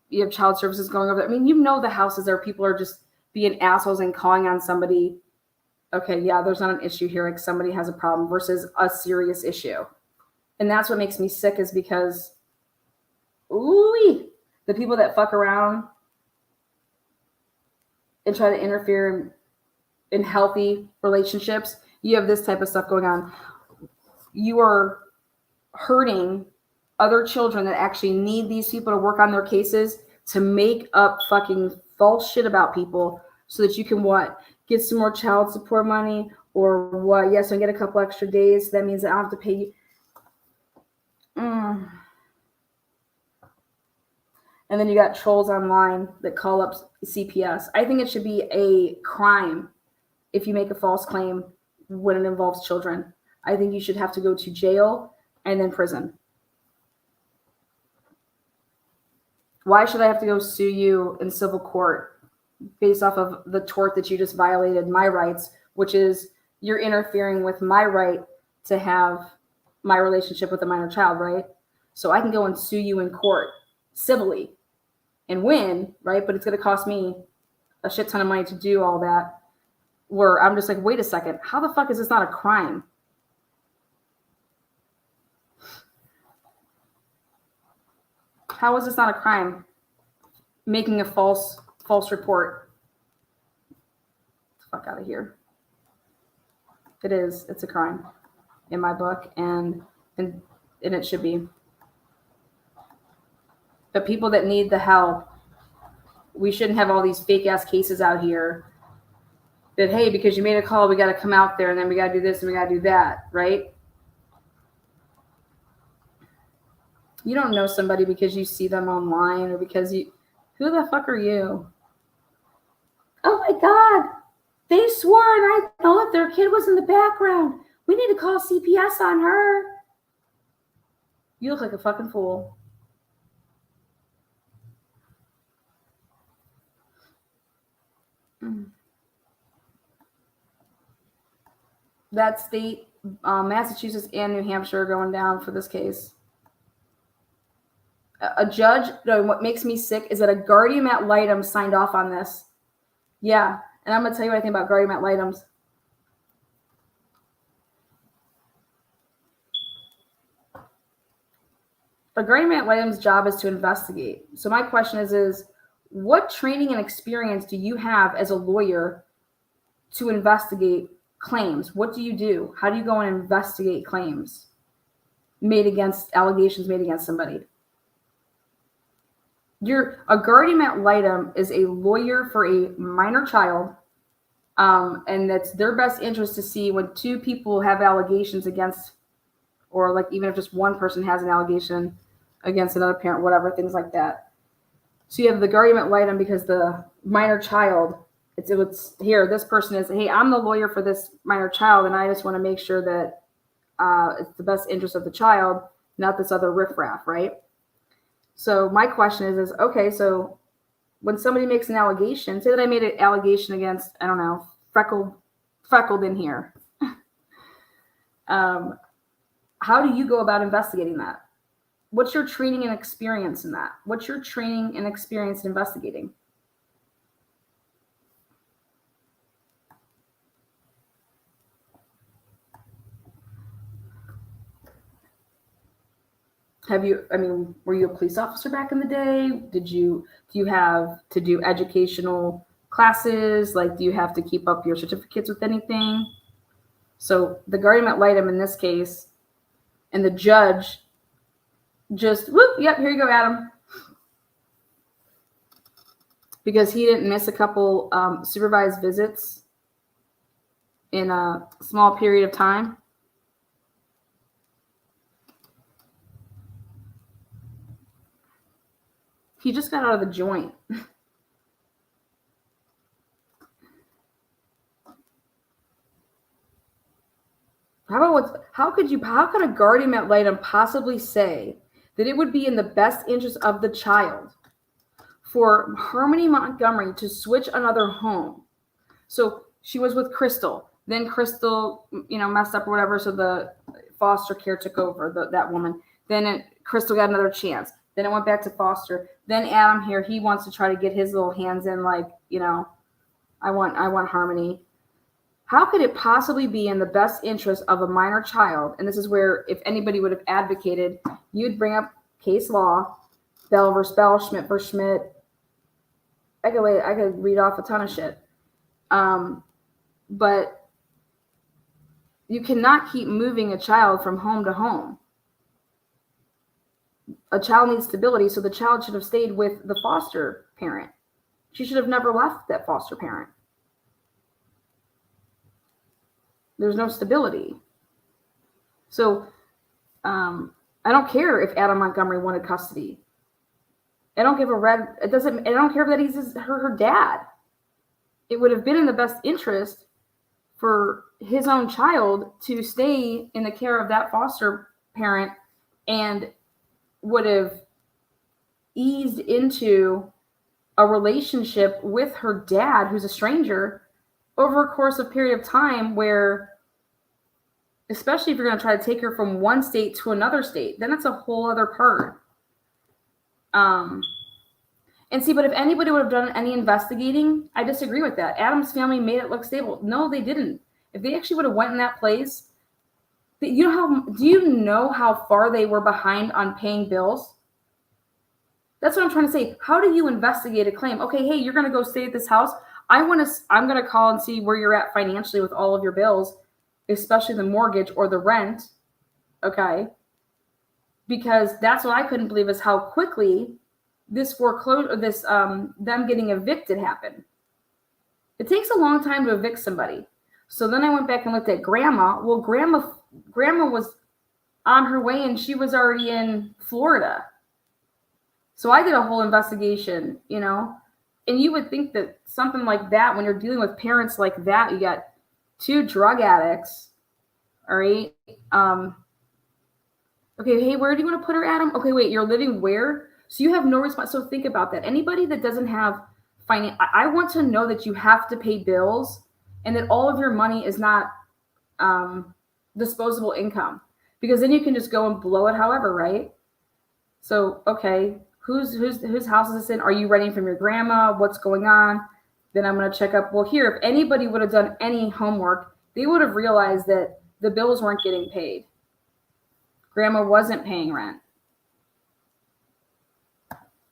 [SPEAKER 1] you have child services going over there. I mean, you know the houses there, people are just being assholes and calling on somebody. Okay, yeah, there's not an issue here. Like, somebody has a problem versus a serious issue. And that's what makes me sick, is because, ooh, the people that fuck around and try to interfere in healthy relationships, you have this type of stuff going on. You are hurting other children that actually need these people to work on their cases to make up fucking false shit about people so that you can what? Get some more child support money, or what? Yes, I get a couple extra days. That means I don't have to pay you. And then you got trolls online that call up CPS. I think it should be a crime if you make a false claim when it involves children. I think you should have to go to jail and then prison. Why should I have to go sue you in civil court based off of the tort that you just violated my rights, which is you're interfering with my right to have my relationship with a minor child, right? So I can go and sue you in court civilly and win, right? But it's going to cost me a shit ton of money to do all that, where I'm just like, wait a second, how the fuck is this not a crime? How is this not a crime? Making a false report. Get the fuck out of here. It is. It's a crime in my book, and it should be. But people that need the help, we shouldn't have all these fake ass cases out here that, hey, because you made a call, we got to come out there, and then we got to do this and we got to do that, right? You don't know somebody because you see them online, or because you, who the fuck are you? Oh my God, they swore and I thought their kid was in the background. We need to call CPS on her. You look like a fucking fool. That state, Massachusetts and New Hampshire are going down for this case. A judge, no, what makes me sick is that a guardian ad litem signed off on this. Yeah, and I'm going to tell you what I think about guardian ad litems. A guardian ad litem's job is to investigate. So my question is what training and experience do you have as a lawyer to investigate claims? What do you do? How do you go and investigate claims allegations made against somebody? A guardian ad litem is a lawyer for a minor child, and that's their best interest to see when two people have allegations against, or like even if just one person has an allegation against another parent, whatever, things like that. So you have the guardian ad litem because the minor child, it's here, this person is, hey, I'm the lawyer for this minor child, and I just want to make sure that it's the best interest of the child, not this other riffraff, right? So my question is okay, so when somebody makes an allegation, say that I made an allegation against, I don't know, freckled in here. How do you go about investigating that? What's your training and experience in that? What's your training and experience in investigating? Were you a police officer back in the day? Do you have to do educational classes? Like, do you have to keep up your certificates with anything? So the guardian ad litem in this case, and the judge just, whoop, yep, here you go, Adam. Because he didn't miss a couple supervised visits in a small period of time. He just got out of the joint. How could a guardian ad litem possibly say that it would be in the best interest of the child for Harmony Montgomery to switch another home? So she was with Crystal. Then Crystal, messed up or whatever. So the foster care took over that woman. Then Crystal got another chance. Then it went back to foster. Then Adam here, he wants to try to get his little hands in, like, I want harmony. How could it possibly be in the best interest of a minor child? And this is where, if anybody would have advocated, you'd bring up case law, Bell versus Bell, Schmidt versus Schmidt. I could read off a ton of shit. But you cannot keep moving a child from home to home. A child needs stability, so the child should have stayed with the foster parent. She should have never left that foster parent. There's no stability. So I don't care if Adam Montgomery wanted custody. I don't give a red. I don't care that he's her dad. It would have been in the best interest for his own child to stay in the care of that foster parent, and would have eased into a relationship with her dad, who's a stranger, over a course of period of time where, especially if you're going to try to take her from one state to another state, then it's a whole other part. And see, but if anybody would have done any investigating, I disagree with that. Adam's family made it look stable. No, they didn't. If they actually would have went in that place, do you know how far they were behind on paying bills? That's what I'm trying to say. How do you investigate a claim? Okay, hey, you're going to go stay at this house. I'm going to call and see where you're at financially with all of your bills, especially the mortgage or the rent. Okay. Because that's what I couldn't believe, is how quickly this foreclosure, them getting evicted happened. It takes a long time to evict somebody. So then I went back and looked at grandma. Well, grandma was on her way and she was already in Florida. So I did a whole investigation, and you would think that something like that, when you're dealing with parents like that, you got 2 drug addicts. All right. Okay. Hey, where do you want to put her, Adam? Okay, wait, you're living where? So you have no response. So think about that. Anybody that doesn't have I want to know that you have to pay bills and that all of your money is not disposable income, because then you can just go and blow it however, right? So, okay, whose house is this in? Are you renting from your grandma? What's going on? Then I'm going to check up. Well, here, if anybody would have done any homework, they would have realized that the bills weren't getting paid. Grandma wasn't paying rent.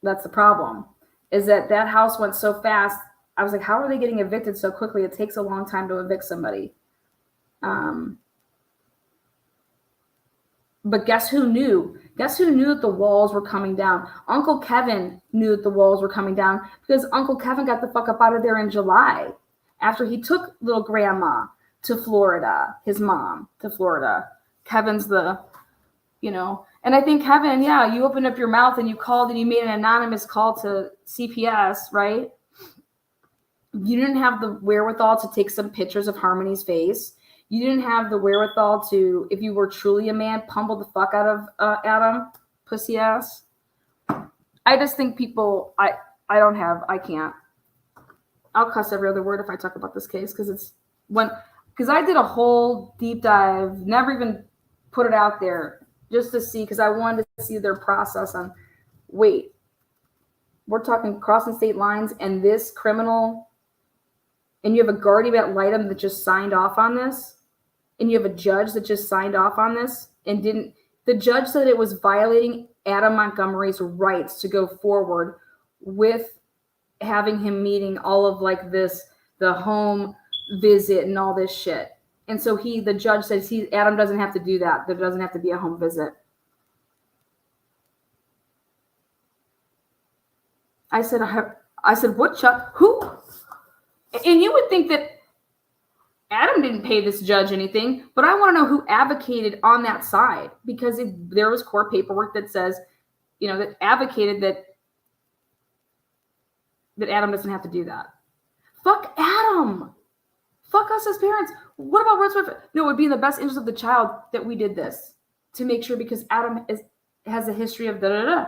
[SPEAKER 1] That's the problem, is that house went so fast. I was like, how are they getting evicted so quickly? It takes a long time to evict somebody. But guess who knew? Guess who knew that the walls were coming down? Uncle Kevin knew that the walls were coming down, because Uncle Kevin got the fuck up out of there in July after he took little grandma to Florida, his mom to Florida. Kevin's and I think, Kevin, yeah, you opened up your mouth and you called and you made an anonymous call to CPS, right? You didn't have the wherewithal to take some pictures of Harmony's face. You didn't have the wherewithal to, if you were truly a man, pummel the fuck out of Adam, pussy ass. I just think people, I can't. I'll cuss every other word if I talk about this case, because I did a whole deep dive, never even put it out there, just to see, because I wanted to see their process on, wait, we're talking crossing state lines, and this criminal, and you have a guardian ad litem that just signed off on this, and you have a judge that just signed off on this, and the judge said it was violating Adam Montgomery's rights to go forward with having him meeting all of the home visit and all this shit. And so the judge says Adam doesn't have to do that. There doesn't have to be a home visit. I said, what, Chuck? Who? And you would think that Adam didn't pay this judge anything, but I want to know who advocated on that side, because there was court paperwork that says, that advocated that Adam doesn't have to do that. Fuck Adam. Fuck us as parents. What about Wordsworth? No, it would be in the best interest of the child that we did this, to make sure, because Adam has a history of da-da-da.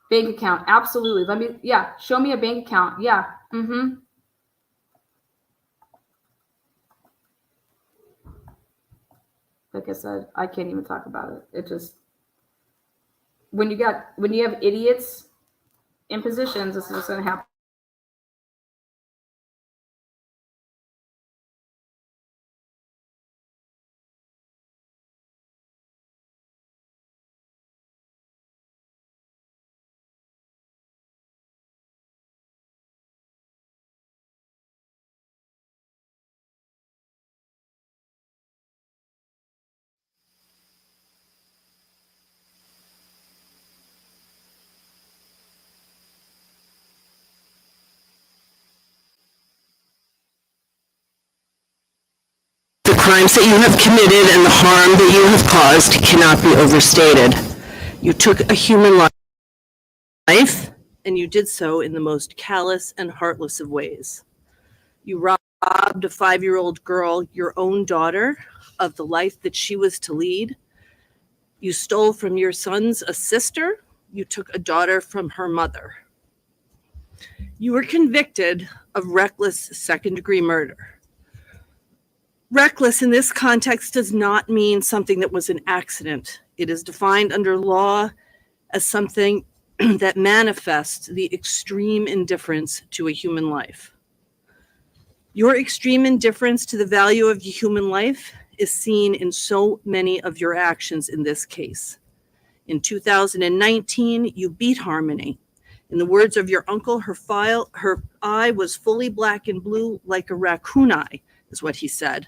[SPEAKER 1] Bank account, absolutely. Show me a bank account. Yeah. like I said, I can't even talk about it. It just, when you have idiots in positions, this is what's going to happen.
[SPEAKER 21] The crimes that you have committed and the harm that you have caused cannot be overstated. You took a human life,
[SPEAKER 3] and you did so in the most callous and heartless of ways. You robbed a 5-year-old girl, your own daughter, of the life that she was to lead. You stole from your sons a sister. You took a daughter from her mother. You were convicted of reckless second-degree murder. Reckless in this context does not mean something that was an accident. It is defined under law as something that manifests the extreme indifference to a human life. Your extreme indifference to the value of human life is seen in so many of your actions in this case. In 2019, you beat Harmony. In the words of your uncle, her eye was fully black and blue like a raccoon eye, is what he said.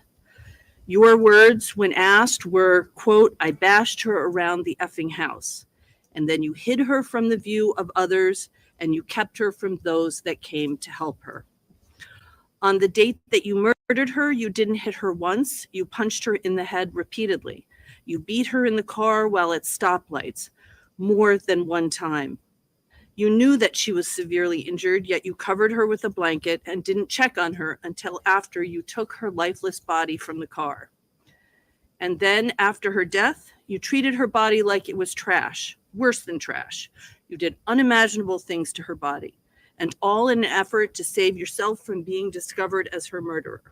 [SPEAKER 3] Your words, when asked, were, quote, "I bashed her around the effing house." And then you hid her from the view of others, and you kept her from those that came to help her. On the date that you murdered her, you didn't hit her once. You punched her in the head repeatedly. You beat her in the car while at stoplights, more than one time. You knew that she was severely injured, yet you covered her with a blanket and didn't check on her until after you took her lifeless body from the car. And then, after her death, you treated her body like it was trash, worse than trash. You did unimaginable things to her body, and all in an effort to save yourself from being discovered as her murderer.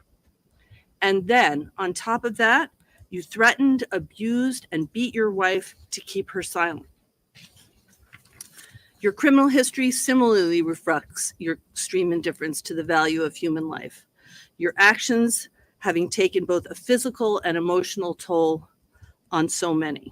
[SPEAKER 3] And then, on top of that, you threatened, abused, and beat your wife to keep her silent. Your criminal history similarly reflects your extreme indifference to the value of human life. Your actions having taken both a physical and emotional toll on so many.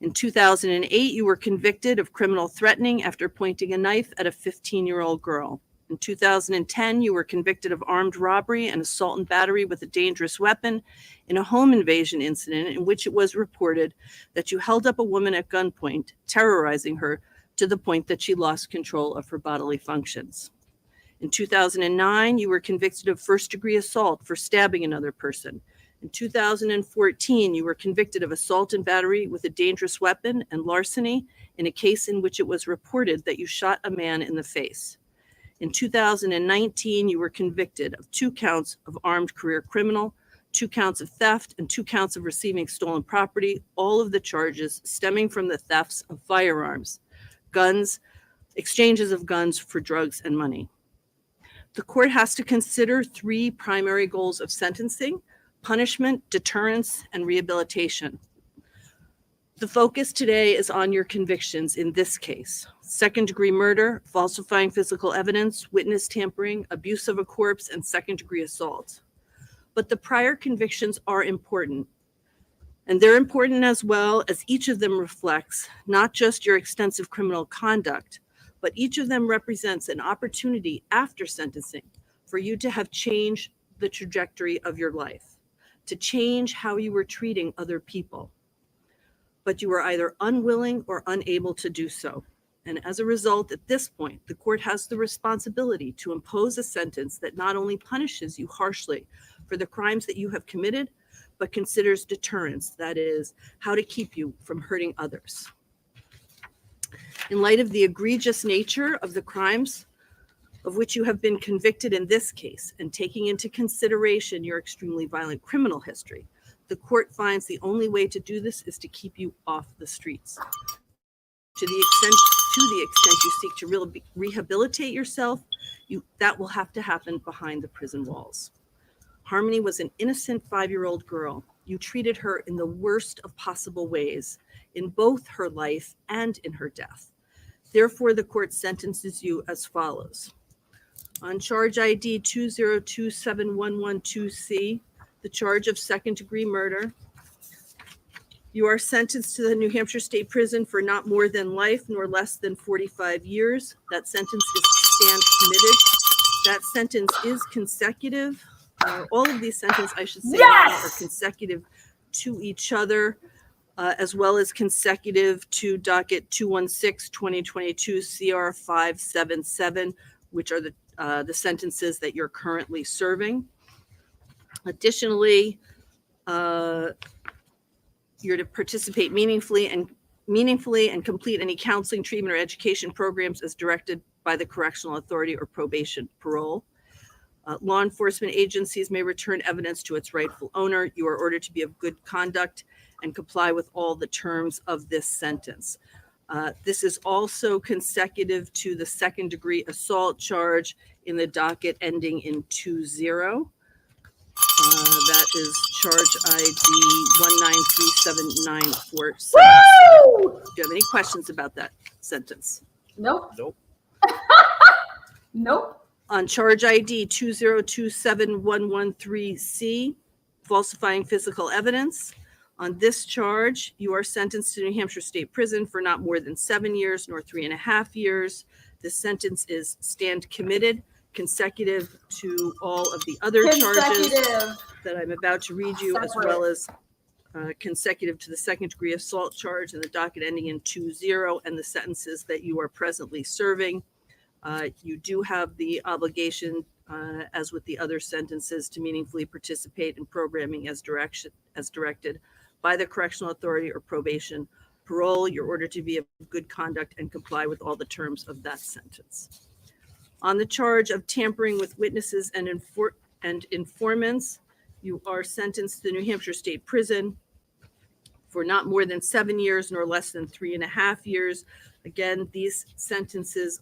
[SPEAKER 3] In 2008, you were convicted of criminal threatening after pointing a knife at a 15-year-old girl. In 2010, you were convicted of armed robbery and assault and battery with a dangerous weapon in a home invasion incident in which it was reported that you held up a woman at gunpoint, terrorizing her to the point that she lost control of her bodily functions. In 2009, you were convicted of first-degree assault for stabbing another person. In 2014, you were convicted of assault and battery with a dangerous weapon and larceny in a case in which it was reported that you shot a man in the face. In 2019, you were convicted of 2 counts of armed career criminal, 2 counts of theft, and 2 counts of receiving stolen property, all of the charges stemming from the thefts of firearms, guns, exchanges of guns for drugs and money. The court has to consider 3 primary goals of sentencing: punishment, deterrence, and rehabilitation. The focus today is on your convictions in this case: second-degree murder, falsifying physical evidence, witness tampering, abuse of a corpse, and second-degree assault. But the prior convictions are important. And they're important as well, as each of them reflects not just your extensive criminal conduct, but each of them represents an opportunity after sentencing for you to have changed the trajectory of your life, to change how you were treating other people. But you were either unwilling or unable to do so. And as a result, at this point, the court has the responsibility to impose a sentence that not only punishes you harshly for the crimes that you have committed, but considers deterrence, that is, how to keep you from hurting others. In light of the egregious nature of the crimes of which you have been convicted in this case, and taking into consideration your extremely violent criminal history, the court finds the only way to do this is to keep you off the streets. To the extent you seek to rehabilitate yourself, that will have to happen behind the prison walls. Harmony was an innocent 5-year-old girl. You treated her in the worst of possible ways, in both her life and in her death. Therefore, the court sentences you as follows. On charge ID 2027112C, the charge of second-degree murder, you are sentenced to the New Hampshire State Prison for not more than life nor less than 45 years. That sentence is to stand committed. That sentence is consecutive. All of these sentences, I should say, now are consecutive to each other, as well as consecutive to docket 216-2022 CR 577, which are the sentences that you're currently serving. Additionally, you're to participate meaningfully and complete any counseling, treatment, or education programs as directed by the correctional authority or probation parole. Law enforcement agencies may return evidence to its rightful owner. You are ordered to be of good conduct and comply with all the terms of this sentence. This is also consecutive to the second-degree assault charge in the docket ending in 20. That is charge ID 1937947. Do you have any questions about that sentence?
[SPEAKER 1] Nope.
[SPEAKER 8] Nope.
[SPEAKER 1] Nope.
[SPEAKER 3] On charge ID 2027113C, falsifying physical evidence. On this charge, you are sentenced to New Hampshire State Prison for not more than 7 years nor 3.5 years. This sentence is stand committed, consecutive to all of the other charges that I'm about to read you, as well as consecutive to the second-degree assault charge and the docket ending in 20 and the sentences that you are presently serving. You do have the obligation, as with the other sentences, to meaningfully participate in programming as directed by the correctional authority or probation parole. You're ordered to be of good conduct and comply with all the terms of that sentence. On the charge of tampering with witnesses and informants, you are sentenced to the New Hampshire State Prison for not more than 7 years nor less than 3.5 years. Again, this sentence is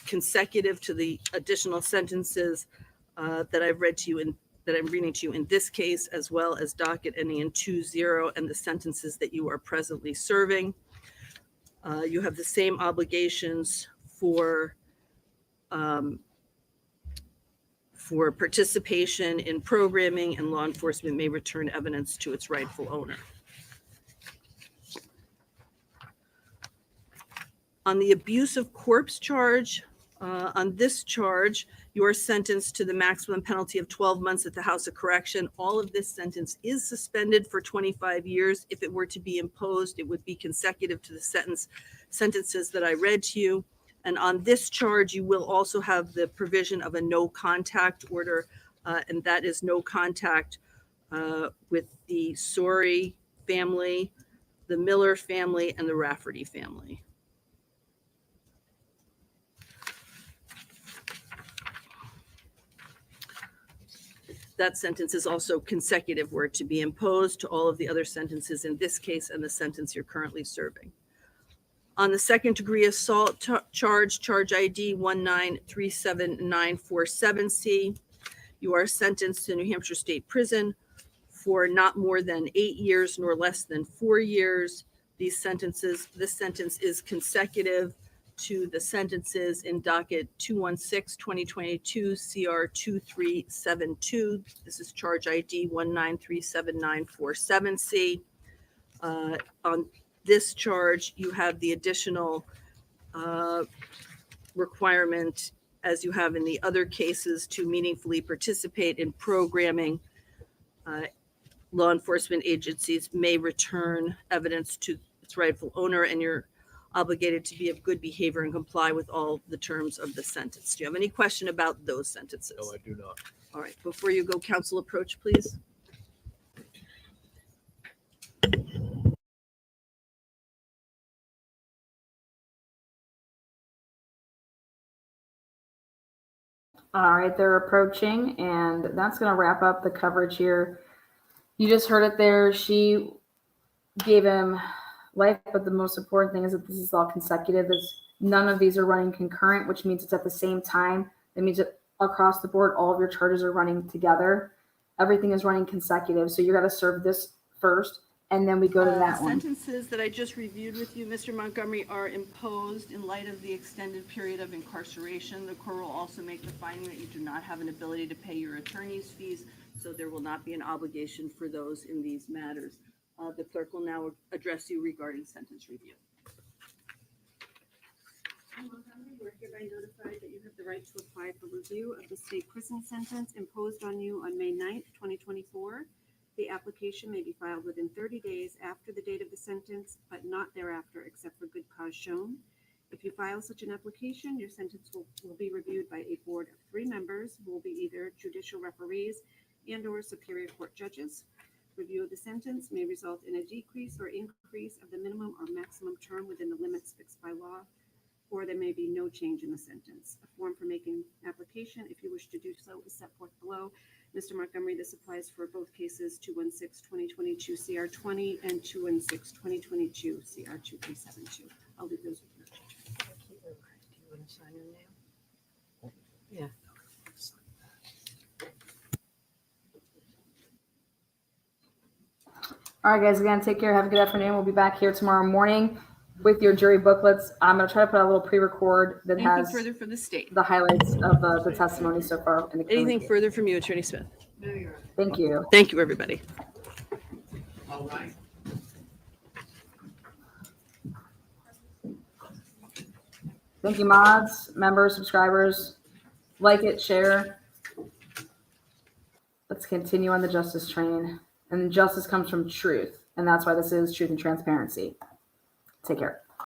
[SPEAKER 3] consecutive to the additional sentences that I've read to you that I'm reading to you in this case, as well as docket ending in 20 and the sentences that you are presently serving. You have the same obligations for participation in programming, and law enforcement may return evidence to its rightful owner. On the abuse of corpse charge, on this charge, you are sentenced to the maximum penalty of 12 months at the House of Correction. All of this sentence is suspended for 25 years. If it were to be imposed, it would be consecutive to the sentences that I read to you. And on this charge, you will also have the provision of a no contact order, and that is no contact with the Sorey family, the Miller family, and the Rafferty family. That sentence is also consecutive were it to be imposed to all of the other sentences in this case and the sentence you're currently serving. On the second-degree assault charge, charge ID 1937947C, you are sentenced to New Hampshire State Prison for not more than 8 years nor less than 4 years. This sentence is consecutive to the sentences in docket 216-2022 CR 2372. This is charge ID 1937947C. On this charge, you have the additional requirement, as you have in the other cases, to meaningfully participate in programming. Law enforcement agencies may return evidence to its rightful owner, and you're obligated to be of good behavior and comply with all the terms of the sentence. Do you have any question about those sentences?
[SPEAKER 8] No, I do not.
[SPEAKER 3] All right, before you go, counsel approach, please.
[SPEAKER 1] All right, they're approaching, and that's going to wrap up the coverage here. You just heard it there. She gave him life, but the most important thing is that this is all consecutive. None of these are running concurrent, which means it's at the same time. That means that across the board, all of your charges are running together. everything is running consecutive. So you're going to serve this first, and then we go to that one.
[SPEAKER 3] Sentences that I just reviewed with you, Mr. Montgomery, are imposed in light of the extended period of incarceration. The court will also make the finding that you do not have an ability to pay your attorney's fees, so there will not be an obligation for those in these matters. The clerk will now address you regarding sentence review.
[SPEAKER 18] You are hereby notified that you have the right to apply for review of the state prison sentence imposed on you on May 9th, 2024. The application may be filed within 30 days after the date of the sentence, but not thereafter except for good cause shown. If you file such an application, your sentence will be reviewed by a board of 3 members who will be either judicial referees and/or superior court judges. Review of the sentence may result in a decrease or increase of the minimum or maximum term within the limits fixed by law, or there may be no change in the sentence. A form for making application, if you wish to do so, is set forth below. Mr. Montgomery, this applies for both cases 216-2022 CR 20 and 216-2022 CR 2372. I'll leave those with you.
[SPEAKER 2] Do you want to sign your name? Yeah.
[SPEAKER 1] All right, guys, again, take care. Have a good afternoon. We'll be back here tomorrow morning with your jury booklets. I'm going to try to put a little pre-record that
[SPEAKER 3] Anything
[SPEAKER 1] has
[SPEAKER 3] further from the state?
[SPEAKER 1] the highlights of the testimony so far. In the
[SPEAKER 3] Anything further from you, Attorney Smith?
[SPEAKER 1] Thank you.
[SPEAKER 3] Thank you, everybody.
[SPEAKER 2] All right.
[SPEAKER 1] Thank you, mods, members, subscribers. Like it, share. Let's continue on the justice train. And justice comes from truth. And that's why this is truth and transparency. Take care.